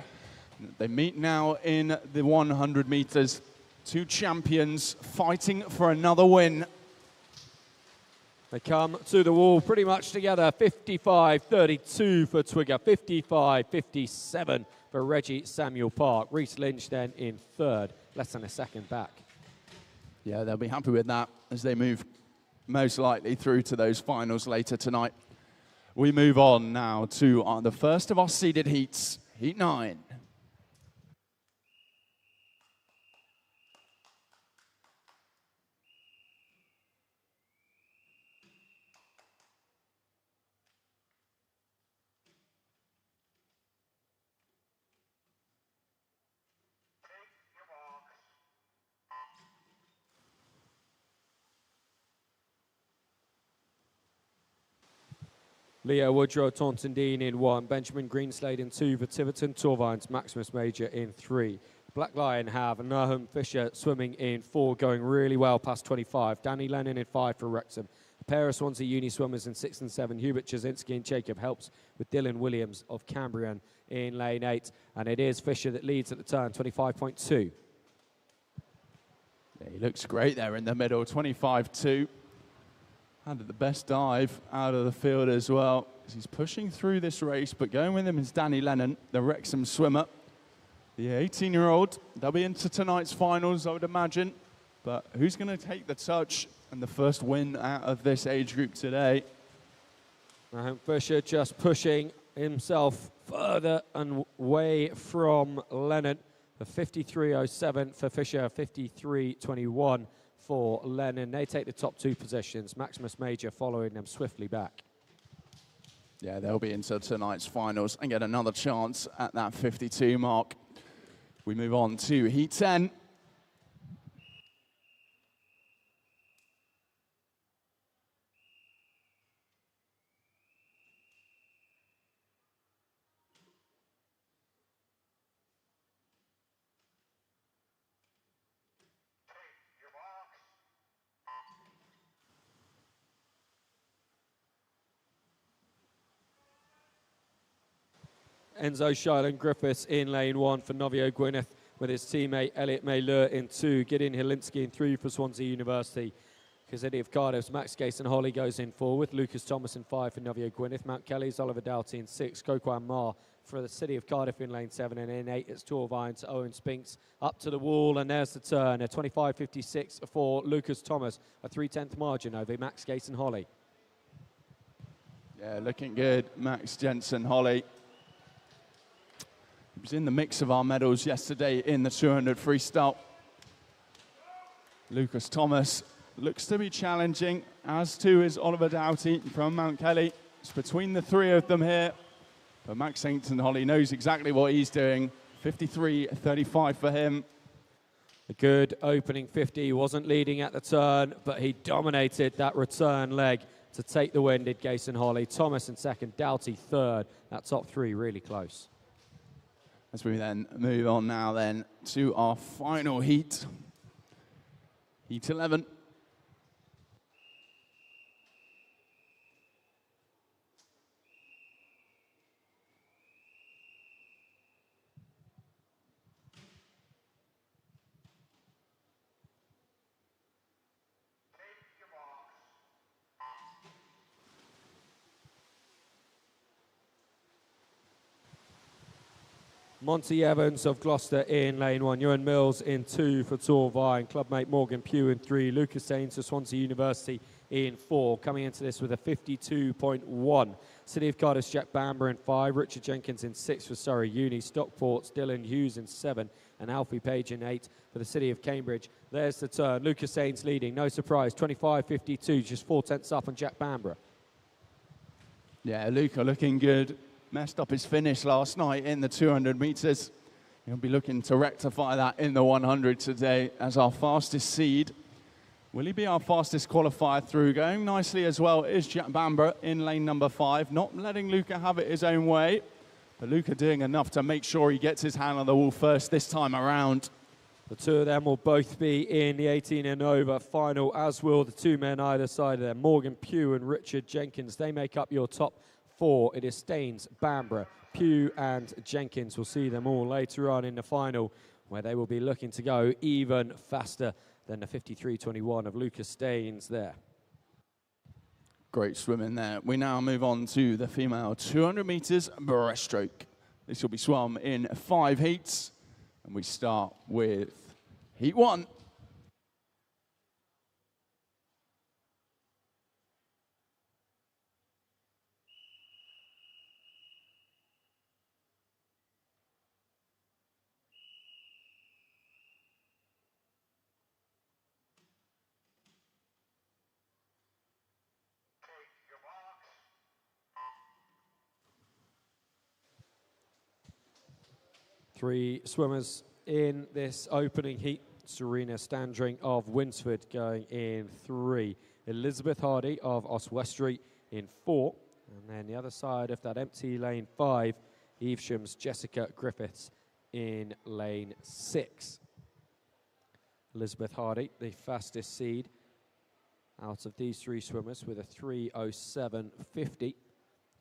They meet now in the 100 meters. 2 champions fighting for another win. They come to the wall pretty much together. 55.32 for Twigger, 55.57 for Reggie Samuel Park. Reese Lynch then in 3rd, less than a second back. Yeah, they'll be happy with that as they move most likely through to those finals later tonight. We move on now to the first of our seeded heats, Heat 9. Leo Woodrow Taunton Dean in 1, Benjamin Greenslade in 2 for Tiverton, Torvine's Maximus Major in 3. Black Lion have Nahum Fisher swimming in 4, going really well past 25. Danny Lennon in 5 for Wrexham. pair of Swansea Uni swimmers in 6 and 7, Hubert Jasinski and Jacob Helps with Dylan Williams of Cambrian in lane 8. And it is Fisher that leads at the turn, 25.2. Yeah, he looks great there in the middle, 25.2. Had the best dive out of the field as well. He's pushing through this race, but going with him is Danny Lennon, the Wrexham swimmer. The 18-year-old, they'll be into tonight's finals, I would imagine. But who's going to take the touch and the first win out of this age group today? Fisher just pushing himself further and away from Lennon. The 53.07 for Fisher, 53.21 for Lennon. They take the top 2 positions. Maximus Major following them swiftly back. Yeah, they'll be into tonight's finals and get another chance at that 52 mark. We move on to Heat 10. Enzo Shilan Griffiths in lane 1 for Novio Gwyneth with his teammate Elliot Mayleur in 2. Gideon Helinski in 3 for Swansea University. City of Cardiff's Max Gason Holly goes in 4 with Lucas Thomas in 5 for Novio Gwyneth. Mount Kelly's Oliver Doughty in 6. Kokwan Ma for the City of Cardiff in lane 7. And in 8 it's Torvines, Owen Spinks up to the wall. And there's the turn. A 25.56 for Lucas Thomas. A 3/10 margin over Max Gason Holly. Yeah, looking good, Max Jensen Holly. He was in the mix of our medals yesterday in the 200 freestyle. Lucas Thomas looks to be challenging, as too is Oliver Doughty from Mount Kelly. It's between the 3 of them here. But Max Jensen Holly knows exactly what he's doing. 53.35 for him. A good opening 50. He wasn't leading at the turn, but he dominated that return leg to take the win, did Gason Holly. Thomas in 2nd, Doughty 3rd. That top 3 really close. As we then move on now then to our final heat. Heat 11. Monty Evans of Gloucester in lane 1. Ewan Mills in 2 for Torvine. Clubmate Morgan Pugh in 3. Lucas Sains for Swansea University in 4. Coming into this with a 52.1. City of Cardiff's Jack Bamber in 5. Richard Jenkins in 6 for Surrey Uni. Stockport's Dylan Hughes in 7. And Alfie Page in 8 for the City of Cambridge. There's the turn. Lucas Sains leading. No surprise. 25.52. Just 4/10 up on Jack Bamber. Yeah, Luca looking good. Messed up his finish last night in the 200 metres. He'll be looking to rectify that in the 100 today as our fastest seed. Will he be our fastest qualifier through? Going nicely as well is Jack Bamber in lane number 5, not letting Luca have it his own way. But Luca doing enough to make sure he gets his hand on the wall first this time around. The 2 of them will both be in the 18 and over final, as will the 2 men either side of them. Morgan Pugh and Richard Jenkins, they make up your top 4. It is Staines, Bamber, Pugh and Jenkins. We'll see them all later on in the final, where they will be looking to go even faster than the 53.21 of Lucas Staines there. Great swimming there. We now move on to the female 200 metres breaststroke. This will be swum in 5 heats, and we start with heat 1. Three swimmers in this opening heat. Serena Standring of Winsford going in 3. Elizabeth Hardy of Oswestry in 4. And then the other side of that empty lane 5, Evesham's Jessica Griffiths in lane 6. Elizabeth Hardy, the fastest seed, out of these three swimmers with a 3:07.50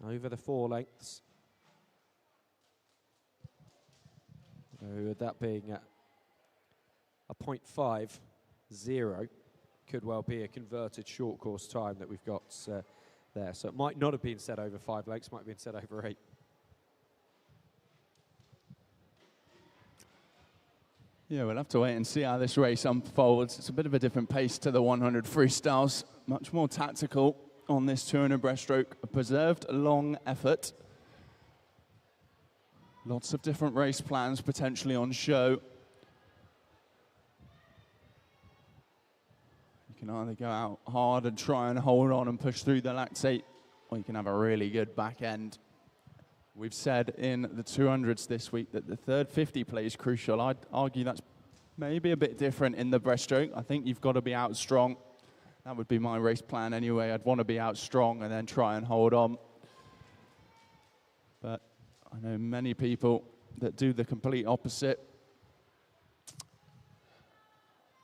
over the 4 lengths. So that being a 0.50, could well be a converted short course time that we've got there. So it might not have been set over 5 lengths, might have been set over 8. Yeah, we'll have to wait and see how this race unfolds. It's a bit of a different pace to the 100 freestyles, much more tactical on this 200 breaststroke, a preserved long effort. Lots of different race plans potentially on show. You can either go out hard and try and hold on and push through the lactate, or you can have a really good back end. We've said in the 200s this week that the third 50 play is crucial. I'd argue that's maybe a bit different in the breaststroke. I think you've got to be out strong. That would be my race plan anyway. I'd want to be out strong and then try and hold on. But I know many people that do the complete opposite.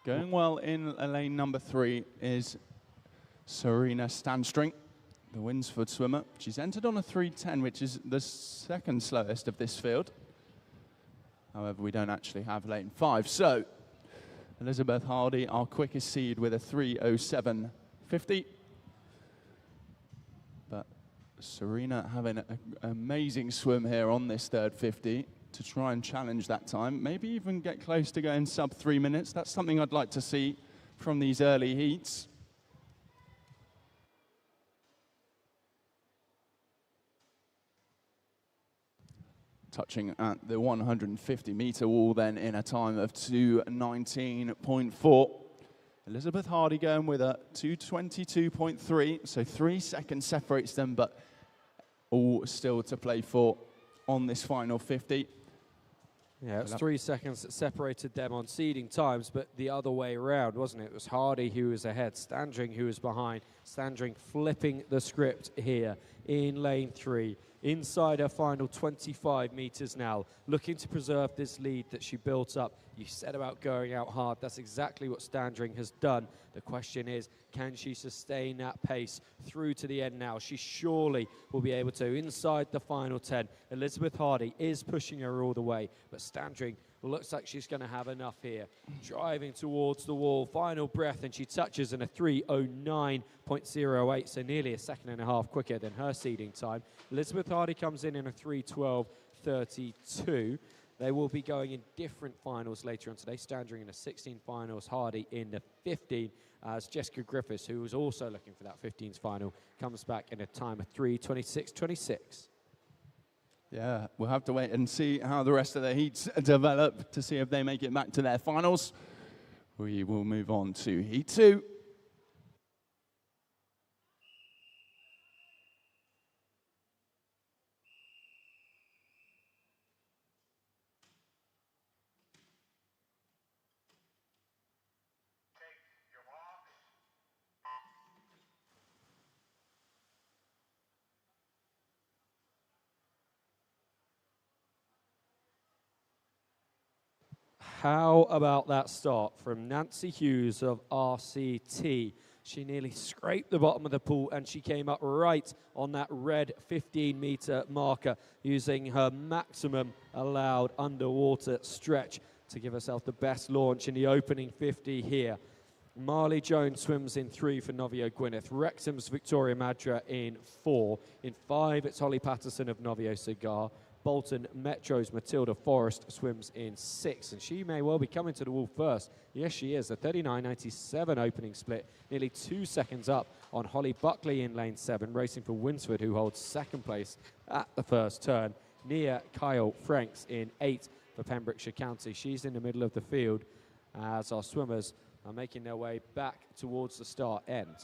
Going well in lane number 3 is Serena Stanstring, the Winsford swimmer. She's entered on a 3:10, which is the second slowest of this field. However, we don't actually have lane 5. So, Elizabeth Hardy, our quickest seed, with a 3:07.50. But Serena having an amazing swim here on this third 50 to try and challenge that time. Maybe even get close to going sub 3 minutes. That's something I'd like to see from these early heats. Touching at the 150-meter wall then in a time of 2:19.4. Elizabeth Hardy going with a 2:22.3, so 3 seconds separates them, but all still to play for on this final 50. Yeah, it was 3 seconds that separated them on seeding times, but the other way around, wasn't it? It was Hardy who was ahead, Standring who was behind. Standring flipping the script here in lane 3. Inside her final 25 meters now, looking to preserve this lead that she built up. You said about going out hard. That's exactly what Standring has done. The question is, can she sustain that pace through to the end now? She surely will be able to. Inside the final 10, Elizabeth Hardy is pushing her all the way, but Standring looks like she's going to have enough here. Driving towards the wall, final breath, and she touches in a 3:09.08, so nearly a second and a half quicker than her seeding time. Elizabeth Hardy comes in a 3:12.32. They will be going in different finals later on today. Standring in the 16 finals, Hardy in the 15, as Jessica Griffiths, who was also looking for that 15s final, comes back in a time of 3:26.26. Yeah, we'll have to wait and see how the rest of the heats develop to see if they make it back to their finals. We will move on to Heat 2. How about that start from Nancy Hughes of RCT? She nearly scraped the bottom of the pool and she came up right on that red 15-meter marker using her maximum allowed underwater stretch to give herself the best launch in the opening 50 here. Marley Jones swims in 3 for Novio Gwyneth. Wrexham's Victoria Madra in 4. In 5, it's Holly Patterson of Novio Cigar. Bolton Metro's Matilda Forrest swims in 6, and she may well be coming to the wall first. Yes, she is. A 39.97 opening split, nearly 2 seconds up on Holly Buckley in lane 7, racing for Winsford, who holds second place at the first turn. Nia Kyle Franks in 8 for Pembrokeshire County. She's in the middle of the field as our swimmers are making their way back towards the start end.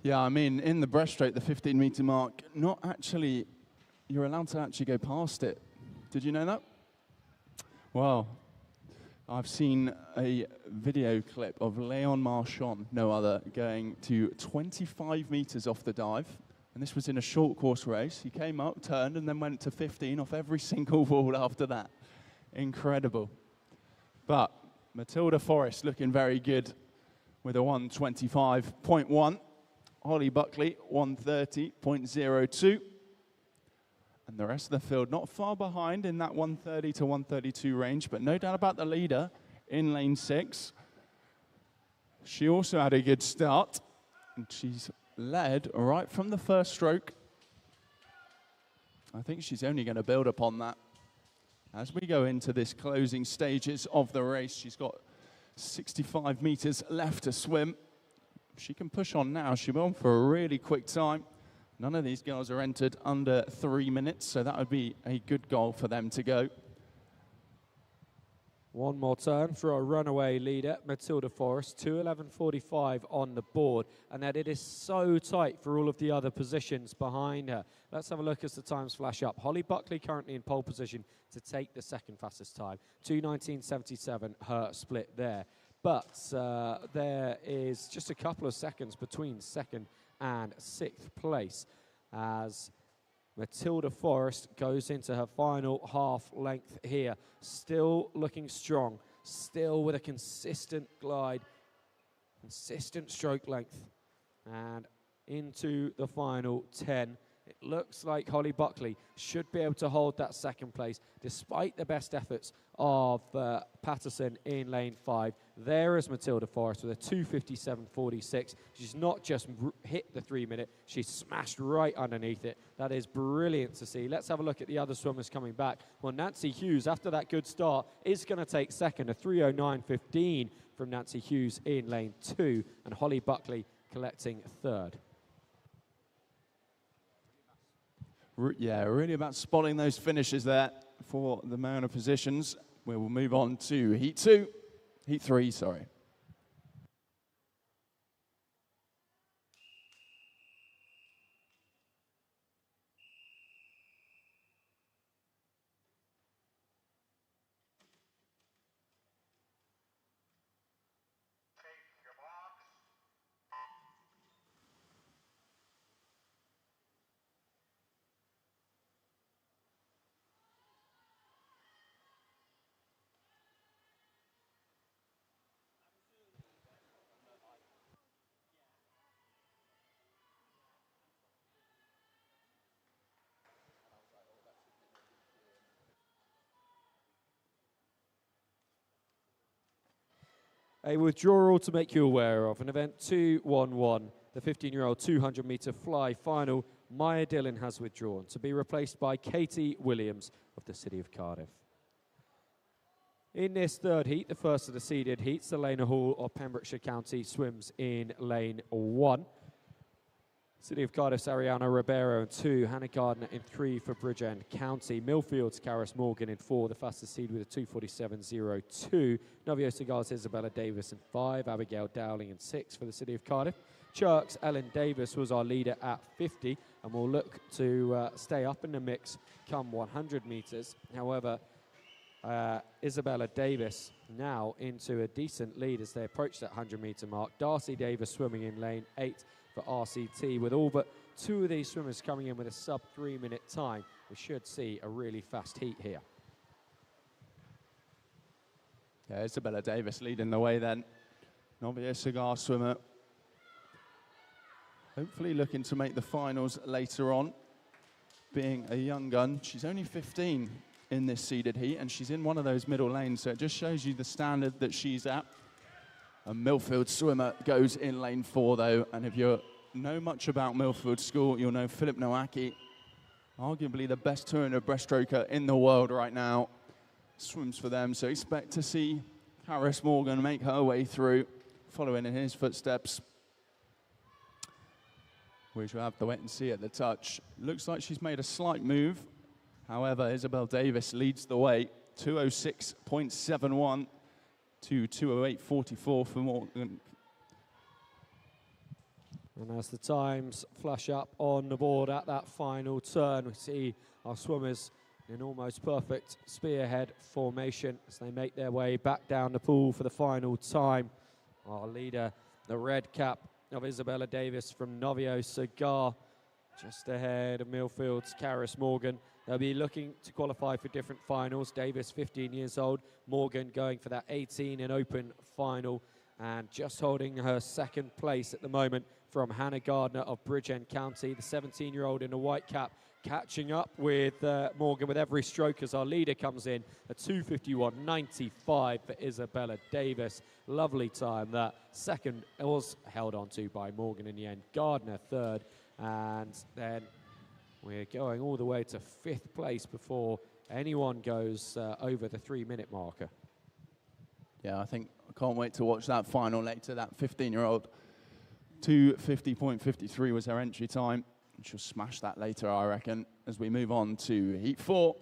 Yeah, I mean, in the breaststroke, the 15-meter mark, not actually... You're allowed to actually go past it. Did you know that? Well, I've seen a video clip of Leon Marchand, no other, going to 25 meters off the dive. And this was in a short course race. He came up, turned, and then went to 15 off every single wall after that. Incredible. But Matilda Forrest looking very good with a 125.1. Holly Buckley, 130.02. And the rest of the field not far behind in that 130 to 132 range, but no doubt about the leader in lane 6. She also had a good start, and she's led right from the first stroke. I think she's only going to build upon that. As we go into this closing stages of the race, she's got 65 meters left to swim. If she can push on now, she'll be on for a really quick time. None of these girls are entered under 3 minutes, so that would be a good goal for them to go. One more turn for a runaway leader, Matilda Forrest, 2:11.45 on the board, and that it is so tight for all of the other positions behind her. Let's have a look as the times flash up. Holly Buckley currently in pole position to take the second fastest time, 2:19.77 her split there. But there is just a couple of seconds between second and 6th place as Matilda Forrest goes into her final half length here. Still looking strong, still with a consistent glide, consistent stroke length. And into the final 10. It looks like Holly Buckley should be able to hold that second place despite the best efforts of Patterson in lane 5. There is Matilda Forrest with a 2:57.46. She's not just hit the 3 minute, she's smashed right underneath it. That is brilliant to see. Let's have a look at the other swimmers coming back. Well, Nancy Hughes, after that good start, is going to take second, a 3:09.15 from Nancy Hughes in lane 2, and Holly Buckley collecting third. Yeah, really about spotting those finishes there for the male positions. We will move on to Heat 3, sorry. A withdrawal to make you aware of. An event 2:11, the 15-year-old 200-meter fly final. Maya Dillon has withdrawn to be replaced by Katie Williams of the City of Cardiff. In this third heat, the first of the seeded heats, Elena Hall of Pembrokeshire County swims in lane 1. City of Cardiff's Ariana Ribeiro in 2, Hannah Gardner in 3 for Bridgend County. Millfield's Karis Morgan in 4, the fastest seed with a 2:47.02. Novio Segal's Isabella Davis in 5, Abigail Dowling in 6 for the City of Cardiff. Chirk's Ellen Davis was our leader at 50 and will look to stay up in the mix come 100 metres. However, Isabella Davis now into a decent lead as they approach that 100-metre mark. Darcy Davis swimming in lane 8 for RCT. With all but 2 of these swimmers coming in with a sub-3 minute time, we should see a really fast heat here. Yeah, Isabella Davis leading the way then. Novio Segal swimmer. Hopefully looking to make the finals later on. Being a young gun, she's only 15 in this seeded heat, and she's in one of those middle lanes, so it just shows you the standard that she's at. A Millfield swimmer goes in lane 4 though, and if you know much about Millfield School, you'll know Philip Nowacki, arguably the best 200 breaststroker in the world right now, swims for them, so expect to see Karis Morgan make her way through, following in his footsteps. We shall have to wait and see at the touch. Looks like she's made a slight move. However, Isabel Davis leads the way, 2:06.71 to 2:08.44 for Morgan. And as the times flash up on the board at that final turn, we see our swimmers in almost perfect spearhead formation as they make their way back down the pool for the final time. Our leader, the red cap of Isabella Davis from Novio Segal, just ahead of Millfield's Karis Morgan. They'll be looking to qualify for different finals. Davis, 15 years old. Morgan going for that 18 and open final. And just holding her second place at the moment from Hannah Gardner of Bridgend County, the 17-year-old in a white cap, catching up with Morgan with every stroke as our leader comes in. A 2:51.95 for Isabella Davis. Lovely time. That second was held on to by Morgan in the end. Gardner third. And then we're going all the way to fifth place before anyone goes over the 3-minute marker. Yeah, I can't wait to watch that final later. That 15-year-old, 2:50.53 was her entry time. She'll smash that later, I reckon, as we move on to Heat 4.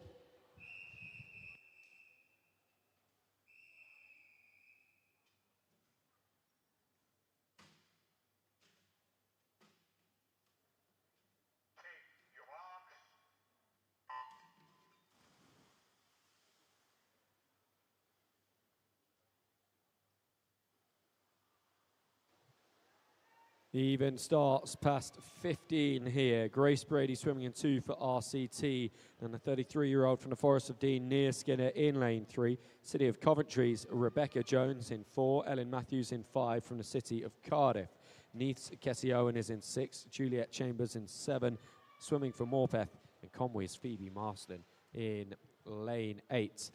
Even starts past 15 here. Grace Brady swimming in 2 for RCT. And the 33-year-old from the Forest of Dean, Nia Skinner in lane 3. City of Coventry's Rebecca Jones in 4. Ellen Matthews in 5 from the City of Cardiff. Neath's Kessie Owen is in 6. Juliet Chambers in 7. Swimming for Morpeth. And Conway's Phoebe Marsden in lane 8.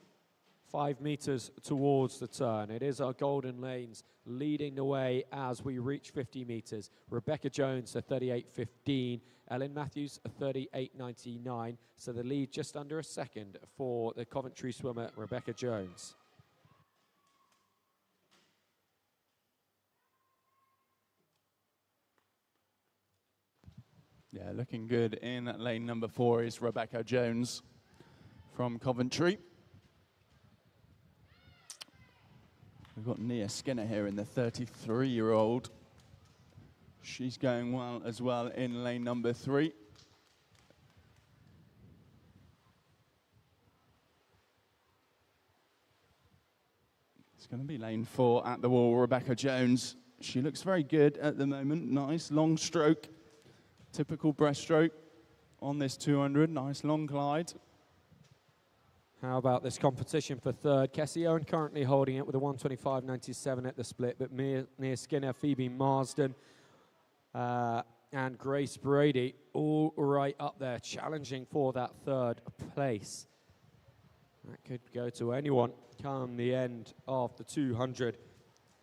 5 metres towards the turn. It is our golden lanes leading the way as we reach 50 metres. Rebecca Jones, a 38.15. Ellen Matthews, a 38.99. So the lead just under a second for the Coventry swimmer, Rebecca Jones. Yeah, looking good in lane number 4 is Rebecca Jones from Coventry. We've got Nia Skinner here in the 33-year-old. She's going well as well in lane number 3. It's going to be lane 4 at the wall, Rebecca Jones. She looks very good at the moment. Nice long stroke, typical breaststroke on this 200. Nice long glide. How about this competition for third? Kessie Owen currently holding it with a 125.97 at the split, but Nia Skinner, Phoebe Marsden, and Grace Brady all right up there, challenging for that third place. That could go to anyone come the end of the 200,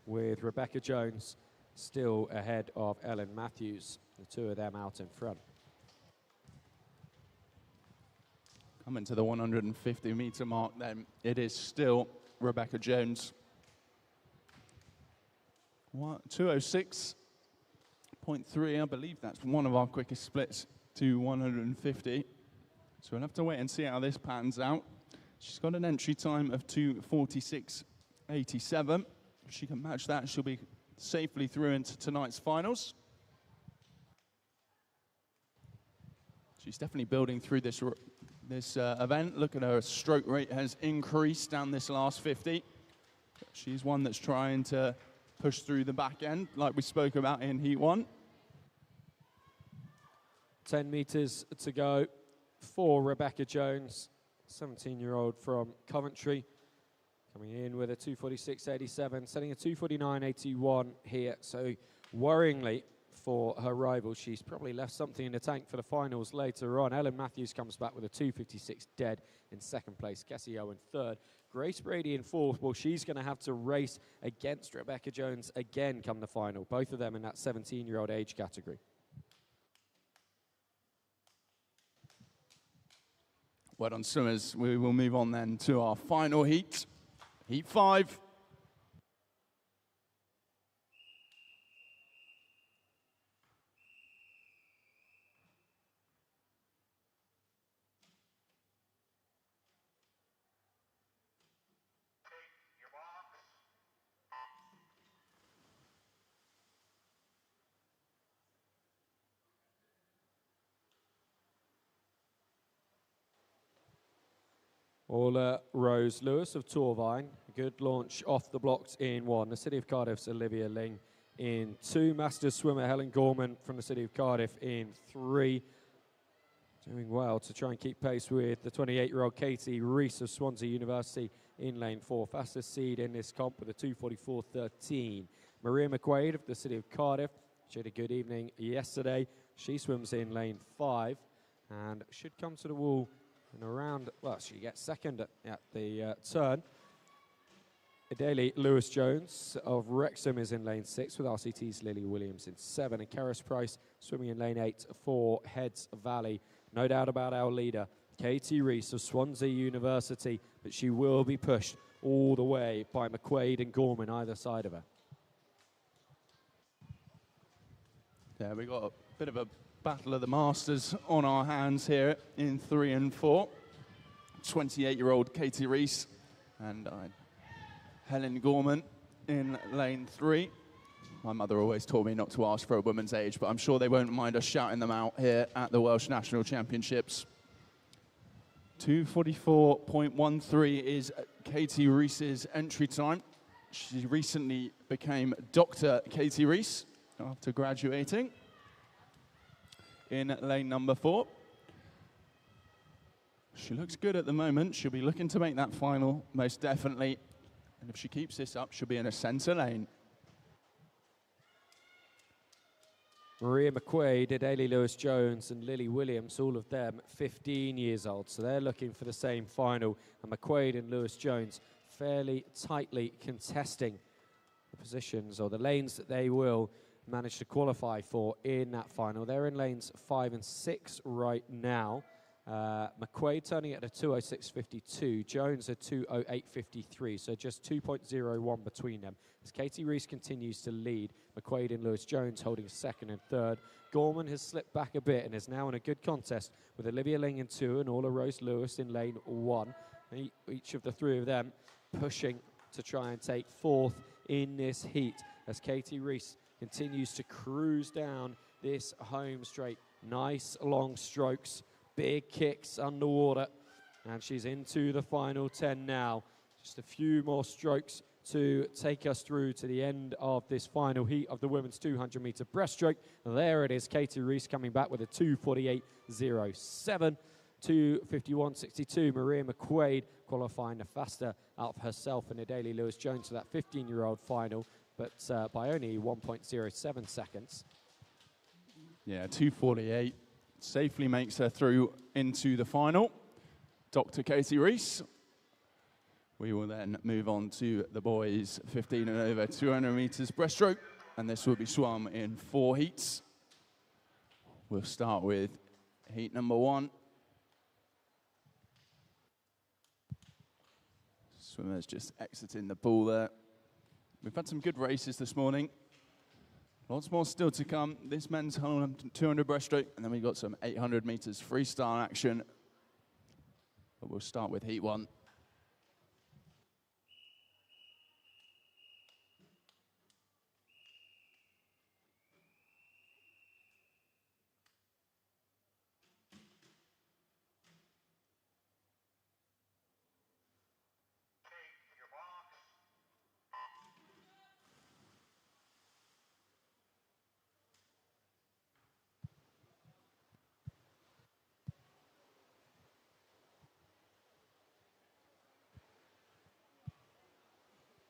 with Rebecca Jones still ahead of Ellen Matthews, the two of them out in front. Coming to the 150-metre mark then, it is still Rebecca Jones. 2:06.3, I believe that's one of our quickest splits to 150. So we'll have to wait and see how this pans out. She's got an entry time of 2:46.87. If she can match that, she'll be safely through into tonight's finals. She's definitely building through this event. Look at her stroke rate has increased down this last 50. She's one that's trying to push through the back end, like we spoke about in Heat 1. 10 metres to go for Rebecca Jones, 17-year-old from Coventry, coming in with a 2:46.87, setting a 2:49.81 here. So worryingly for her rival, she's probably left something in the tank for the finals later on. Ellen Matthews comes back with a 2:56 dead in second place. Kessie Owen third. Grace Brady in fourth. Well, she's going to have to race against Rebecca Jones again come the final. Both of them in that 17-year-old age category. Well done, swimmers. We will move on then to our final heat, Heat 5. Orla Rose Lewis of Torvine. Good launch off the blocks in 1. The City of Cardiff's Olivia Ling in 2. Masters swimmer Helen Gorman from the City of Cardiff in 3. Doing well to try and keep pace with the 28-year-old Katie Rees of Swansea University in lane 4. Fastest seed in this comp with a 2:44.13. Maria McQuaid of the City of Cardiff. She had a good evening yesterday. She swims in lane 5 and should come to the wall in around, well, she gets second at the turn. Adele Lewis-Jones of Wrexham is in lane 6 with RCT's Lily Williams in 7. And Karis Price swimming in lane 8 for Heads Valley. No doubt about our leader, Katie Rees of Swansea University, but she will be pushed all the way by McQuaid and Gorman either side of her. Yeah, we got a bit of a battle of the masters on our hands here in 3 and 4. 28-year-old Katie Rees and Helen Gorman in lane 3. My mother always told me not to ask for a woman's age, but I'm sure they won't mind us shouting them out here at the Welsh National Championships. 2:44.13 is Katie Rees's entry time. She recently became Dr. Katie Rees after graduating in lane number 4. She looks good at the moment. She'll be looking to make that final, most definitely. And if she keeps this up, she'll be in a centre lane. Maria McQuaid, Adele Lewis-Jones and Lily Williams, all of them 15 years old. So they're looking for the same final. And McQuaid and Lewis-Jones fairly tightly contesting the positions or the lanes that they will manage to qualify for in that final. They're in lanes 5 and 6 right now. McQuaid turning at a 2:06.52, Jones a 2:08.53, so just 2.01 between them. As Katie Rees continues to lead, McQuaid and Lewis-Jones holding second and third. Gorman has slipped back a bit and is now in a good contest with Olivia Ling in 2 and Orla Rose Lewis in lane 1. Each of the 3 of them pushing to try and take 4th in this heat as Katie Rees continues to cruise down this home straight. Nice long strokes. Big kicks underwater, and she's into the final 10 now. Just a few more strokes to take us through to the end of this final heat of the women's 200-metre breaststroke. There it is, Katie Rees coming back with a 2:48.07. 2:51.62, Maria McQuaid qualifying the faster out of herself and Adele Lewis-Jones for that 15-year-old final, but by only 1.07 seconds. Yeah, 2:48. Safely makes her through into the final. Dr. Katie Rees. We will then move on to the boys 15 and over 200 metres breaststroke, and this will be swum in 4 heats. We'll start with heat number 1. Swimmers just exiting the pool there. We've had some good races this morning. Lots more still to come. This men's 200 breaststroke, and then we've got some 800 metres freestyle action. But we'll start with heat 1.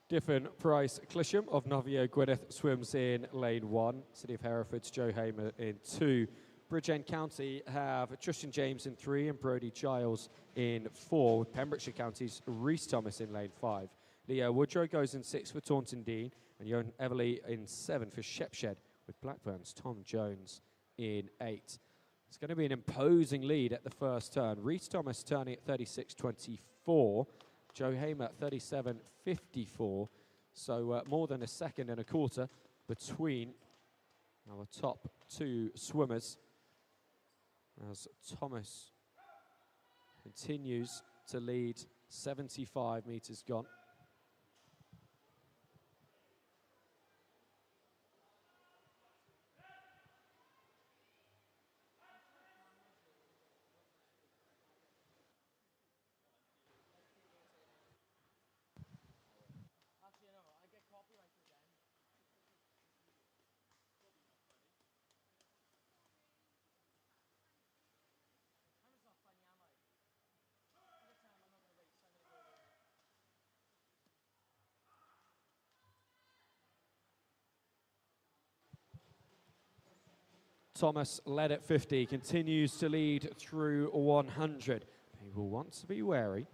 Different Price Clisham of Novio Gwynedd swims in lane 1. City of Hereford's Joe Hamer in 2. Bridgend County have Tristan James in 3 and Brodie Giles in 4, with Pembrokeshire County's Rhys Thomas in lane 5. Leo Woodrow goes in 6 for Taunton Dean, and Johan Everly in 7 for Shepshed, with Blackburn's Tom Jones in 8. It's going to be an imposing lead at the first turn. Rhys Thomas turning at 36.24. Joe Hamer at 37.54, so more than a second and a quarter between our top 2 swimmers as Thomas continues to lead. 75 metres gone. Thomas led at 50, continues to lead through 100. He will want to be wary.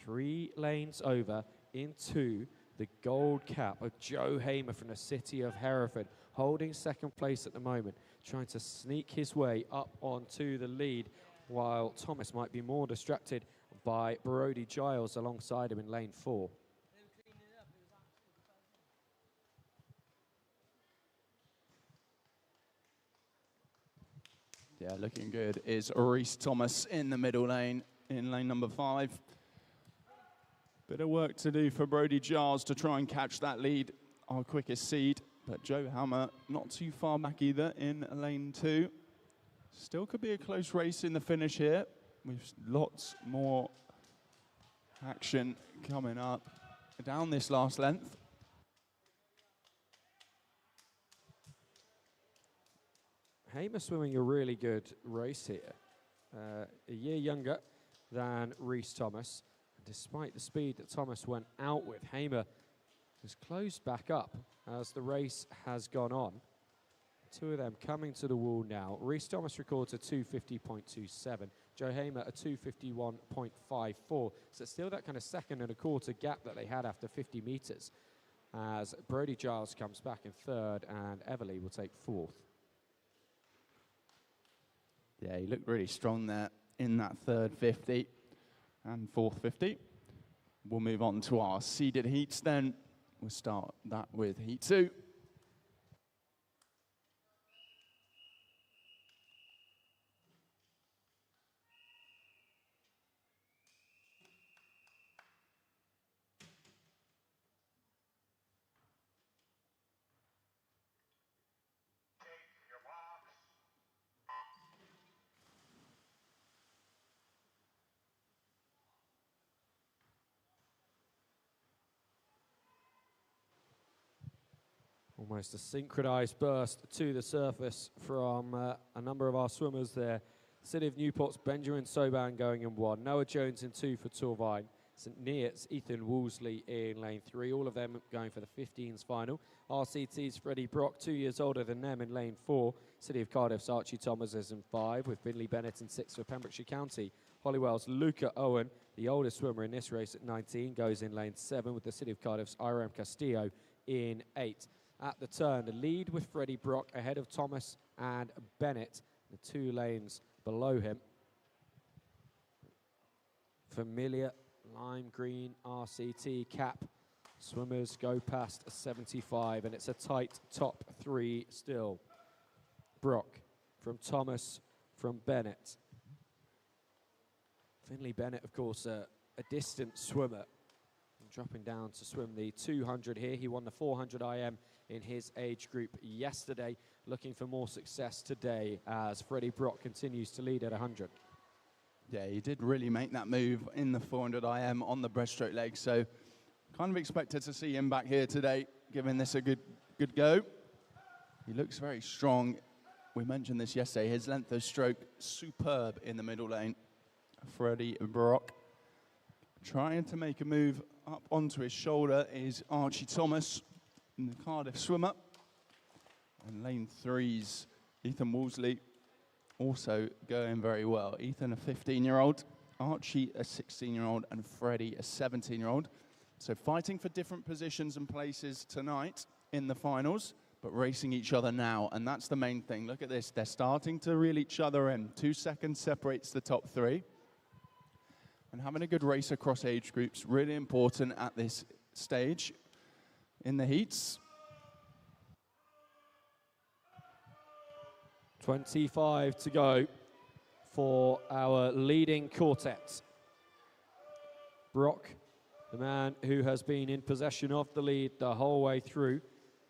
3 lanes over into the gold cap of Joe Hamer from the city of Hereford, holding second place at the moment, trying to sneak his way up onto the lead, while Thomas might be more distracted by Brody Giles alongside him in lane 4. Yeah, looking good is Rhys Thomas in the middle lane, in lane number 5. Bit of work to do for Brody Giles to try and catch that lead, our quickest seed. But Joe Hammer not too far back either in lane 2. Still could be a close race in the finish here, with lots more action coming up down this last length. Hamer swimming a really good race here. A year younger than Rhys Thomas. And despite the speed that Thomas went out with, Hamer has closed back up as the race has gone on. 2 of them coming to the wall now. Rhys Thomas records a 250.27. Joe Hamer a 251.54. So still that kind of second and a quarter gap that they had after 50 metres, as Brody Giles comes back in 3rd and Everly will take 4th. Yeah, he looked really strong there in that 3rd 50 and 4th 50. We'll move on to our seeded heats then. We'll start that with heat 2. Almost a synchronised burst to the surface from a number of our swimmers there. City of Newport's Benjamin Soban going in 1. Noah Jones in 2 for Torvine. St Neots, Ethan Woolsey in lane 3. All of them going for the 15s final. RCT's Freddie Brock, 2 years older than them, in lane 4. City of Cardiff's Archie Thomas is in 5, with Finley Bennett in 6 for Pembrokeshire County. Hollywell's Luca Owen, the oldest swimmer in this race at 19, goes in lane 7, with the City of Cardiff's Iram Castillo in 8. At the turn, the lead with Freddie Brock ahead of Thomas and Bennett, the 2 lanes below him. Familiar lime green RCT cap. Swimmers go past 75, and it's a tight top 3 still. Brock from Thomas, from Bennett. Finley Bennett, of course, a distant swimmer. Dropping down to swim the 200 here. He won the 400 IM in his age group yesterday. Looking for more success today as Freddie Brock continues to lead at 100. Yeah, he did really make that move in the 400 IM on the breaststroke leg, so kind of expected to see him back here today, giving this a good go. He looks very strong. We mentioned this yesterday. His length of stroke, superb in the middle lane. Freddie Brock. Trying to make a move up onto his shoulder is Archie Thomas, the Cardiff swimmer. And lane 3's Ethan Woolsey, also going very well. Ethan, a 15-year-old, Archie, a 16-year-old, and Freddie, a 17-year-old. So fighting for different positions and places tonight in the finals, but racing each other now, and that's the main thing. Look at this, they're starting to reel each other in. 2 seconds separates the top 3. And having a good race across age groups, really important at this stage in the heats. 25 to go for our leading quartet. Brock, the man who has been in possession of the lead the whole way through,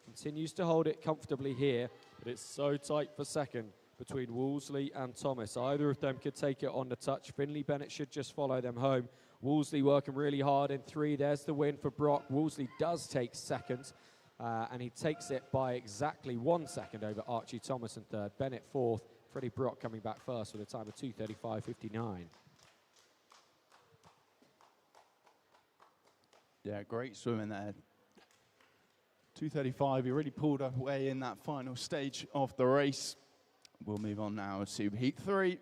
continues to hold it comfortably here, but it's so tight for second between Woolsey and Thomas. Either of them could take it on the touch. Finley Bennett should just follow them home. Woolsey working really hard in 3. There's the win for Brock. Woolsey does take second, and he takes it by exactly 1 second over Archie Thomas in 3rd. Bennett 4th. Freddie Brock coming back first with a time of 2:35.59. Yeah, great swimming there. 2:35, he really pulled away in that final stage of the race. We'll move on now to heat 3.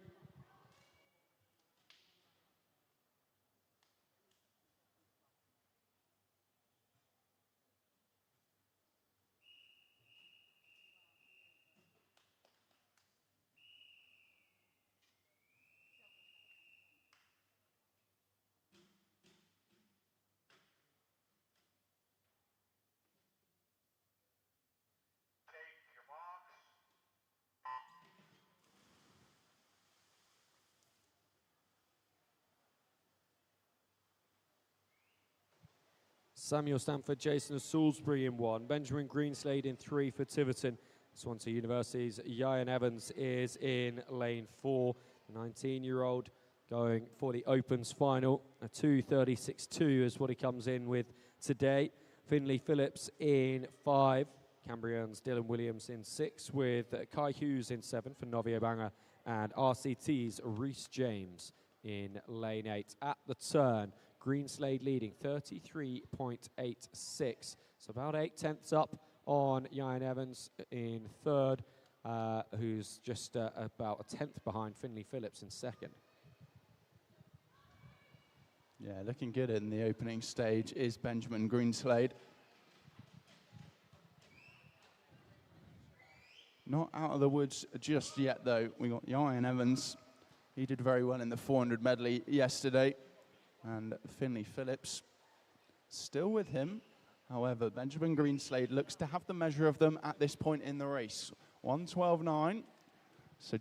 Samuel Stanford, Jason of Salisbury in 1. Benjamin Greenslade in 3 for Tiverton. Swansea University's Ian Evans is in lane 4. 19-year-old going for the Opens final. A 2:36.2 is what he comes in with today. Finley Phillips in 5. Cambrian's Dylan Williams in 6, with Kai Hughes in 7 for Novia Banga, and RCT's Reece James in lane 8. At the turn, Greenslade leading 33.86, so about 8 tenths up on Ian Evans in 3rd, who's just about a 10th behind Finley Phillips in 2nd. Yeah, looking good in the opening stage is Benjamin Greenslade. Not out of the woods just yet, though. We got Ian Evans. He did very well in the 400 medley yesterday. And Finley Phillips still with him. However, Benjamin Greenslade looks to have the measure of them at this point in the race. 1:12.9. So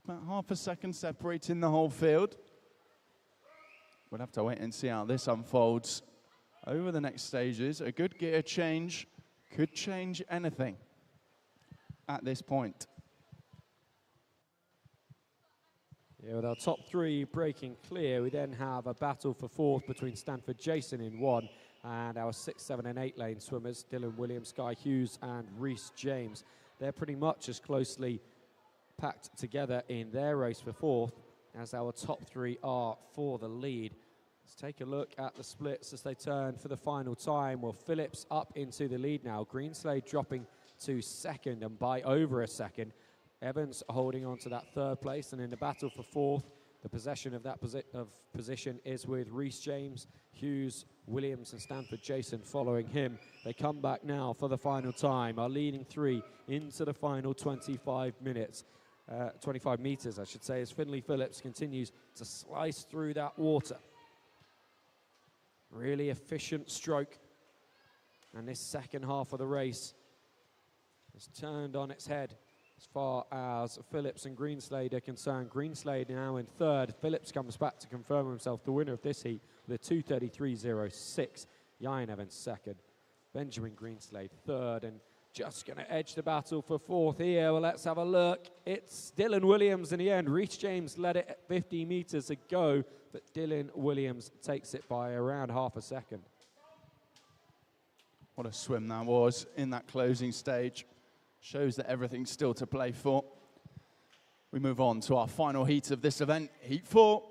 about half a second separating the whole field. We'll have to wait and see how this unfolds over the next stages. A good gear change could change anything at this point. Yeah, with our top 3 breaking clear, we then have a battle for 4th between Stanford Jason in 1 and our 6, 7 and 8 lane swimmers, Dylan Williams, Guy Hughes and Reece James. They're pretty much as closely packed together in their race for 4th as our top 3 are for the lead. Let's take a look at the splits as they turn for the final time. Well, Phillips up into the lead now. Greenslade dropping to 2nd and by over a second. Evans holding on to that 3rd place, and in the battle for 4th, the possession of that position is with Reece James, Hughes, Williams and Stanford Jason following him. They come back now for the final time, our leading 3 into the final 25 minutes. 25 metres, I should say, as Finley Phillips continues to slice through that water. Really efficient stroke. And this second half of the race has turned on its head as far as Phillips and Greenslade are concerned. Greenslade now in 3rd. Phillips comes back to confirm himself the winner of this heat with a 2:33.06. Ian Evans 2nd. Benjamin Greenslade 3rd, and just going to edge the battle for 4th here. Well, let's have a look. It's Dylan Williams in the end. Reece James led it at 50 metres ago, but Dylan Williams takes it by around half a second. What a swim that was in that closing stage. Shows that everything's still to play for. We move on to our final heat of this event, Heat 4.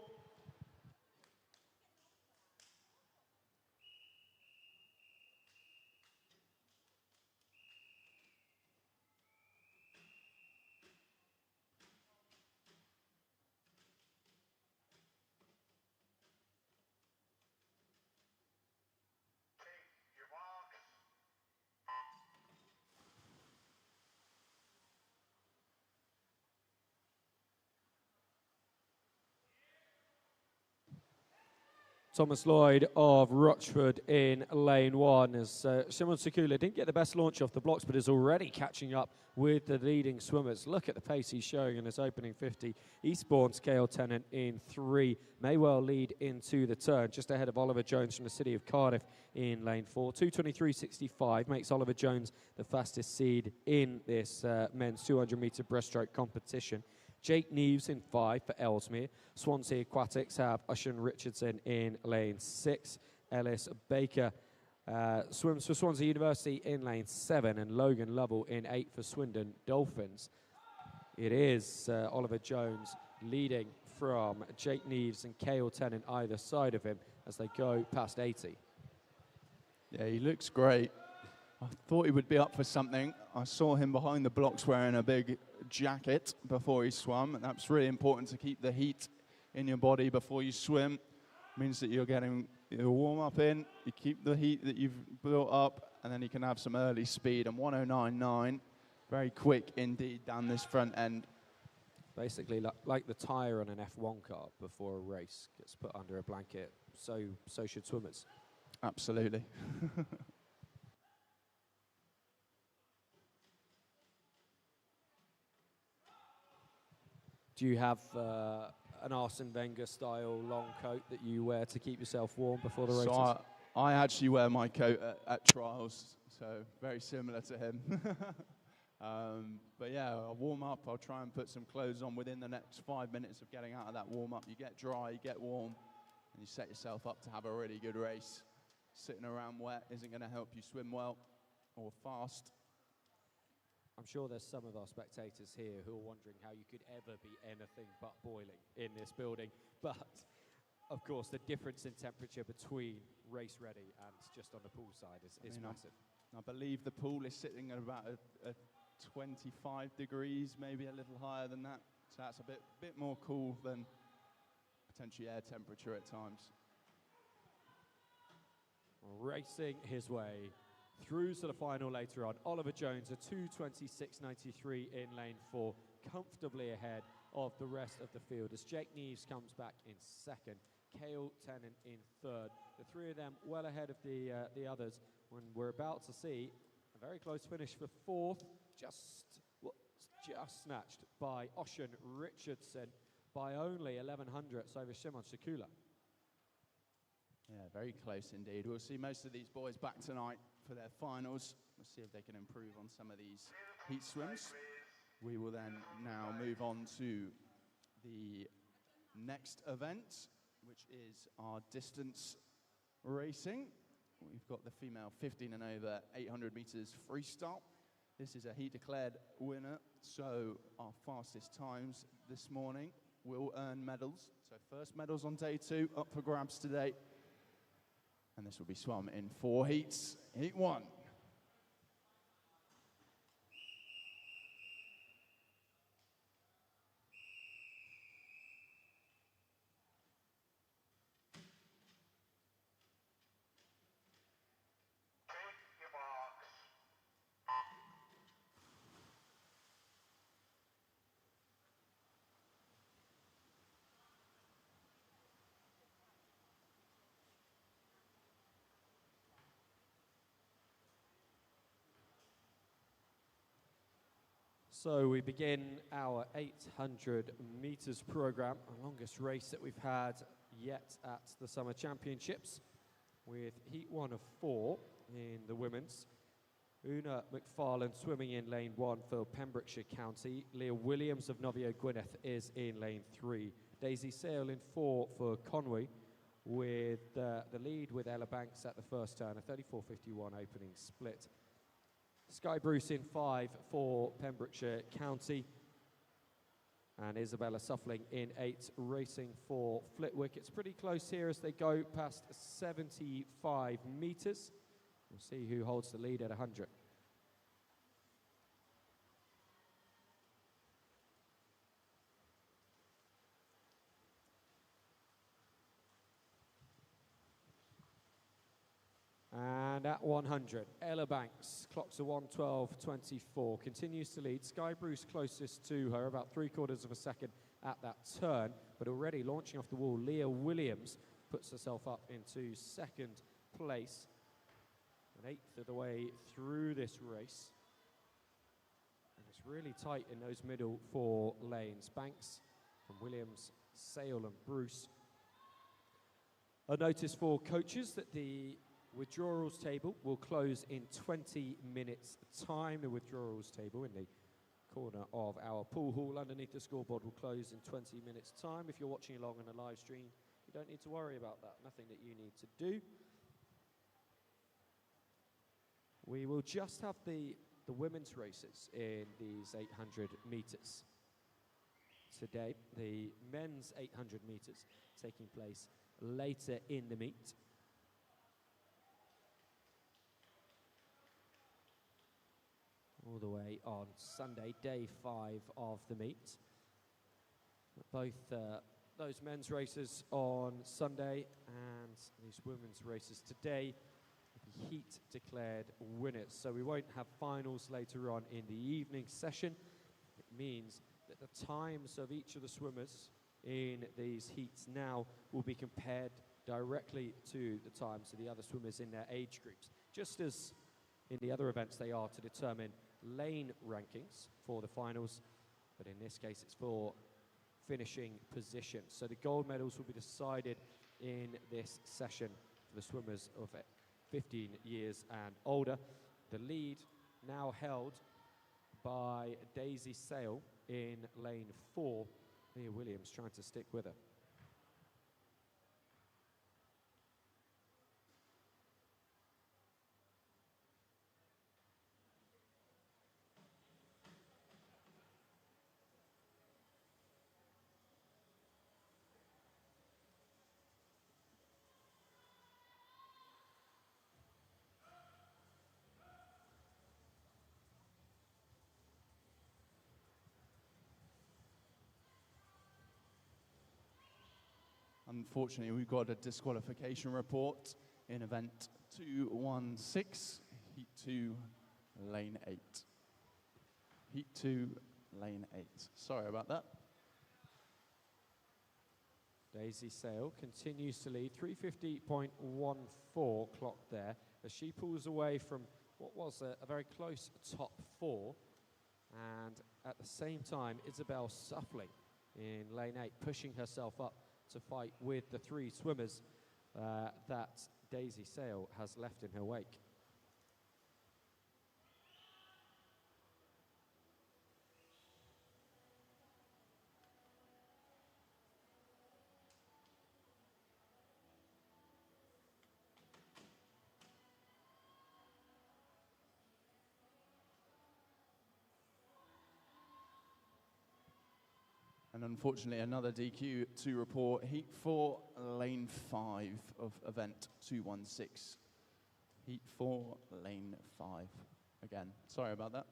Thomas Lloyd of Rochford in lane 1 as Shimon Sakula didn't get the best launch off the blocks, but is already catching up with the leading swimmers. Look at the pace he's showing in his opening 50. Eastbourne's Cale Tennant in 3 may well lead into the turn, just ahead of Oliver Jones from the city of Cardiff in lane 4. 2:23.65 makes Oliver Jones the fastest seed in this men's 200-metre breaststroke competition. Jake Neves in 5 for Ellesmere. Swansea Aquatics have Ushan Richardson in lane 6. Ellis Baker swims for Swansea University in lane 7, and Logan Lovell in 8 for Swindon Dolphins. It is Oliver Jones leading from Jake Neves and Cale Tennant either side of him as they go past 80. Yeah, he looks great. I thought he would be up for something. I saw him behind the blocks wearing a big jacket before he swam, and that's really important to keep the heat in your body before you swim. Means that you're getting your warm-up in, you keep the heat that you've built up, and then you can have some early speed. And 109.9, very quick indeed down this front end. Basically, like the tyre on an F1 car before a race gets put under a blanket, so should swimmers. Absolutely. Do you have an Arsene Wenger-style long coat that you wear to keep yourself warm before the races? So I actually wear my coat at trials, so very similar to him. But yeah, I'll warm up. I'll try and put some clothes on within the next 5 minutes of getting out of that warm-up. You get dry, you get warm, and you set yourself up to have a really good race. Sitting around wet isn't going to help you swim well or fast. I'm sure there's some of our spectators here who are wondering how you could ever be anything but boiling in this building. But, of course, the difference in temperature between race ready and just on the pool side is massive. I believe the pool is sitting at about a 25 degrees, maybe a little higher than that. So that's a bit more cool than potentially air temperature at times. Racing his way through to the final later on. Oliver Jones, a 2:26.93 in lane 4, comfortably ahead of the rest of the field as Jake Neves comes back in second, Cale Tennant in third. The three of them well ahead of the others when we're about to see a very close finish for fourth, just snatched by Ocean Richardson by only 11 hundredths over Shimon Shakula. Yeah, very close indeed. We'll see most of these boys back tonight for their finals. We'll see if they can improve on some of these heat swims. We will then now move on to the next event, which is our distance racing. We've got the female 15 and over 800 meters freestyle. This is a heat declared winner, so our fastest times this morning will earn medals. So first medals on day 2 up for grabs today. And this will be swum in 4 heats. Heat 1. So we begin our 800 meters program, our longest race that we've had yet at the Summer Championships, with heat 1 of 4 in the women's. Una McFarlane swimming in lane 1 for Pembrokeshire County. Leah Williams of Novio Gwynedd is in lane 3. Daisy Sale in 4 for Conwy, with the lead with Ella Banks at the first turn, a 34.51 opening split. Sky Bruce in 5 for Pembrokeshire County. And Isabella Suffling in 8, racing for Flitwick. It's pretty close here as they go past 75 metres. We'll see who holds the lead at 100. And at 100, Ella Banks clocks a 1:12.24, continues to lead. Sky Bruce closest to her, about 3/4 of a second at that turn, but already launching off the wall, Leah Williams puts herself up into second place, an 1/8 of the way through this race. And it's really tight in those middle 4 lanes. Banks from Williams, Sale and Bruce. A notice for coaches that the withdrawals table will close in 20 minutes time. The withdrawals table in the corner of our pool hall underneath the scoreboard will close in 20 minutes time. If you're watching along on a live stream, you don't need to worry about that. Nothing that you need to do. We will just have the women's races in these 800 meters today. The men's 800 meters taking place later in the meet. all the way on Sunday, day 5 of the meet. Both those men's races on Sunday and these women's races today, the heat declared winners. So we won't have finals later on in the evening session. It means that the times of each of the swimmers in these heats now will be compared directly to the times of the other swimmers in their age groups, just as in the other events they are to determine lane rankings for the finals, but in this case it's for finishing position. So the gold medals will be decided in this session for the swimmers of 15 years and older. The lead now held by Daisy Sale in lane 4. Leah Williams trying to stick with her. Unfortunately, we've got a disqualification report in event 216, heat 2, lane 8. Heat 2, lane 8. Sorry about that. Daisy Sale continues to lead, 350.14 clock there, as she pulls away from what was a very close top 4. And at the same time, Isabel Suffling in lane 8, pushing herself up to fight with the 3 swimmers that Daisy Sale has left in her wake. And unfortunately, another DQ to report. Heat 4, lane 5 of event 216. Heat 4, lane 5. Again, sorry about that.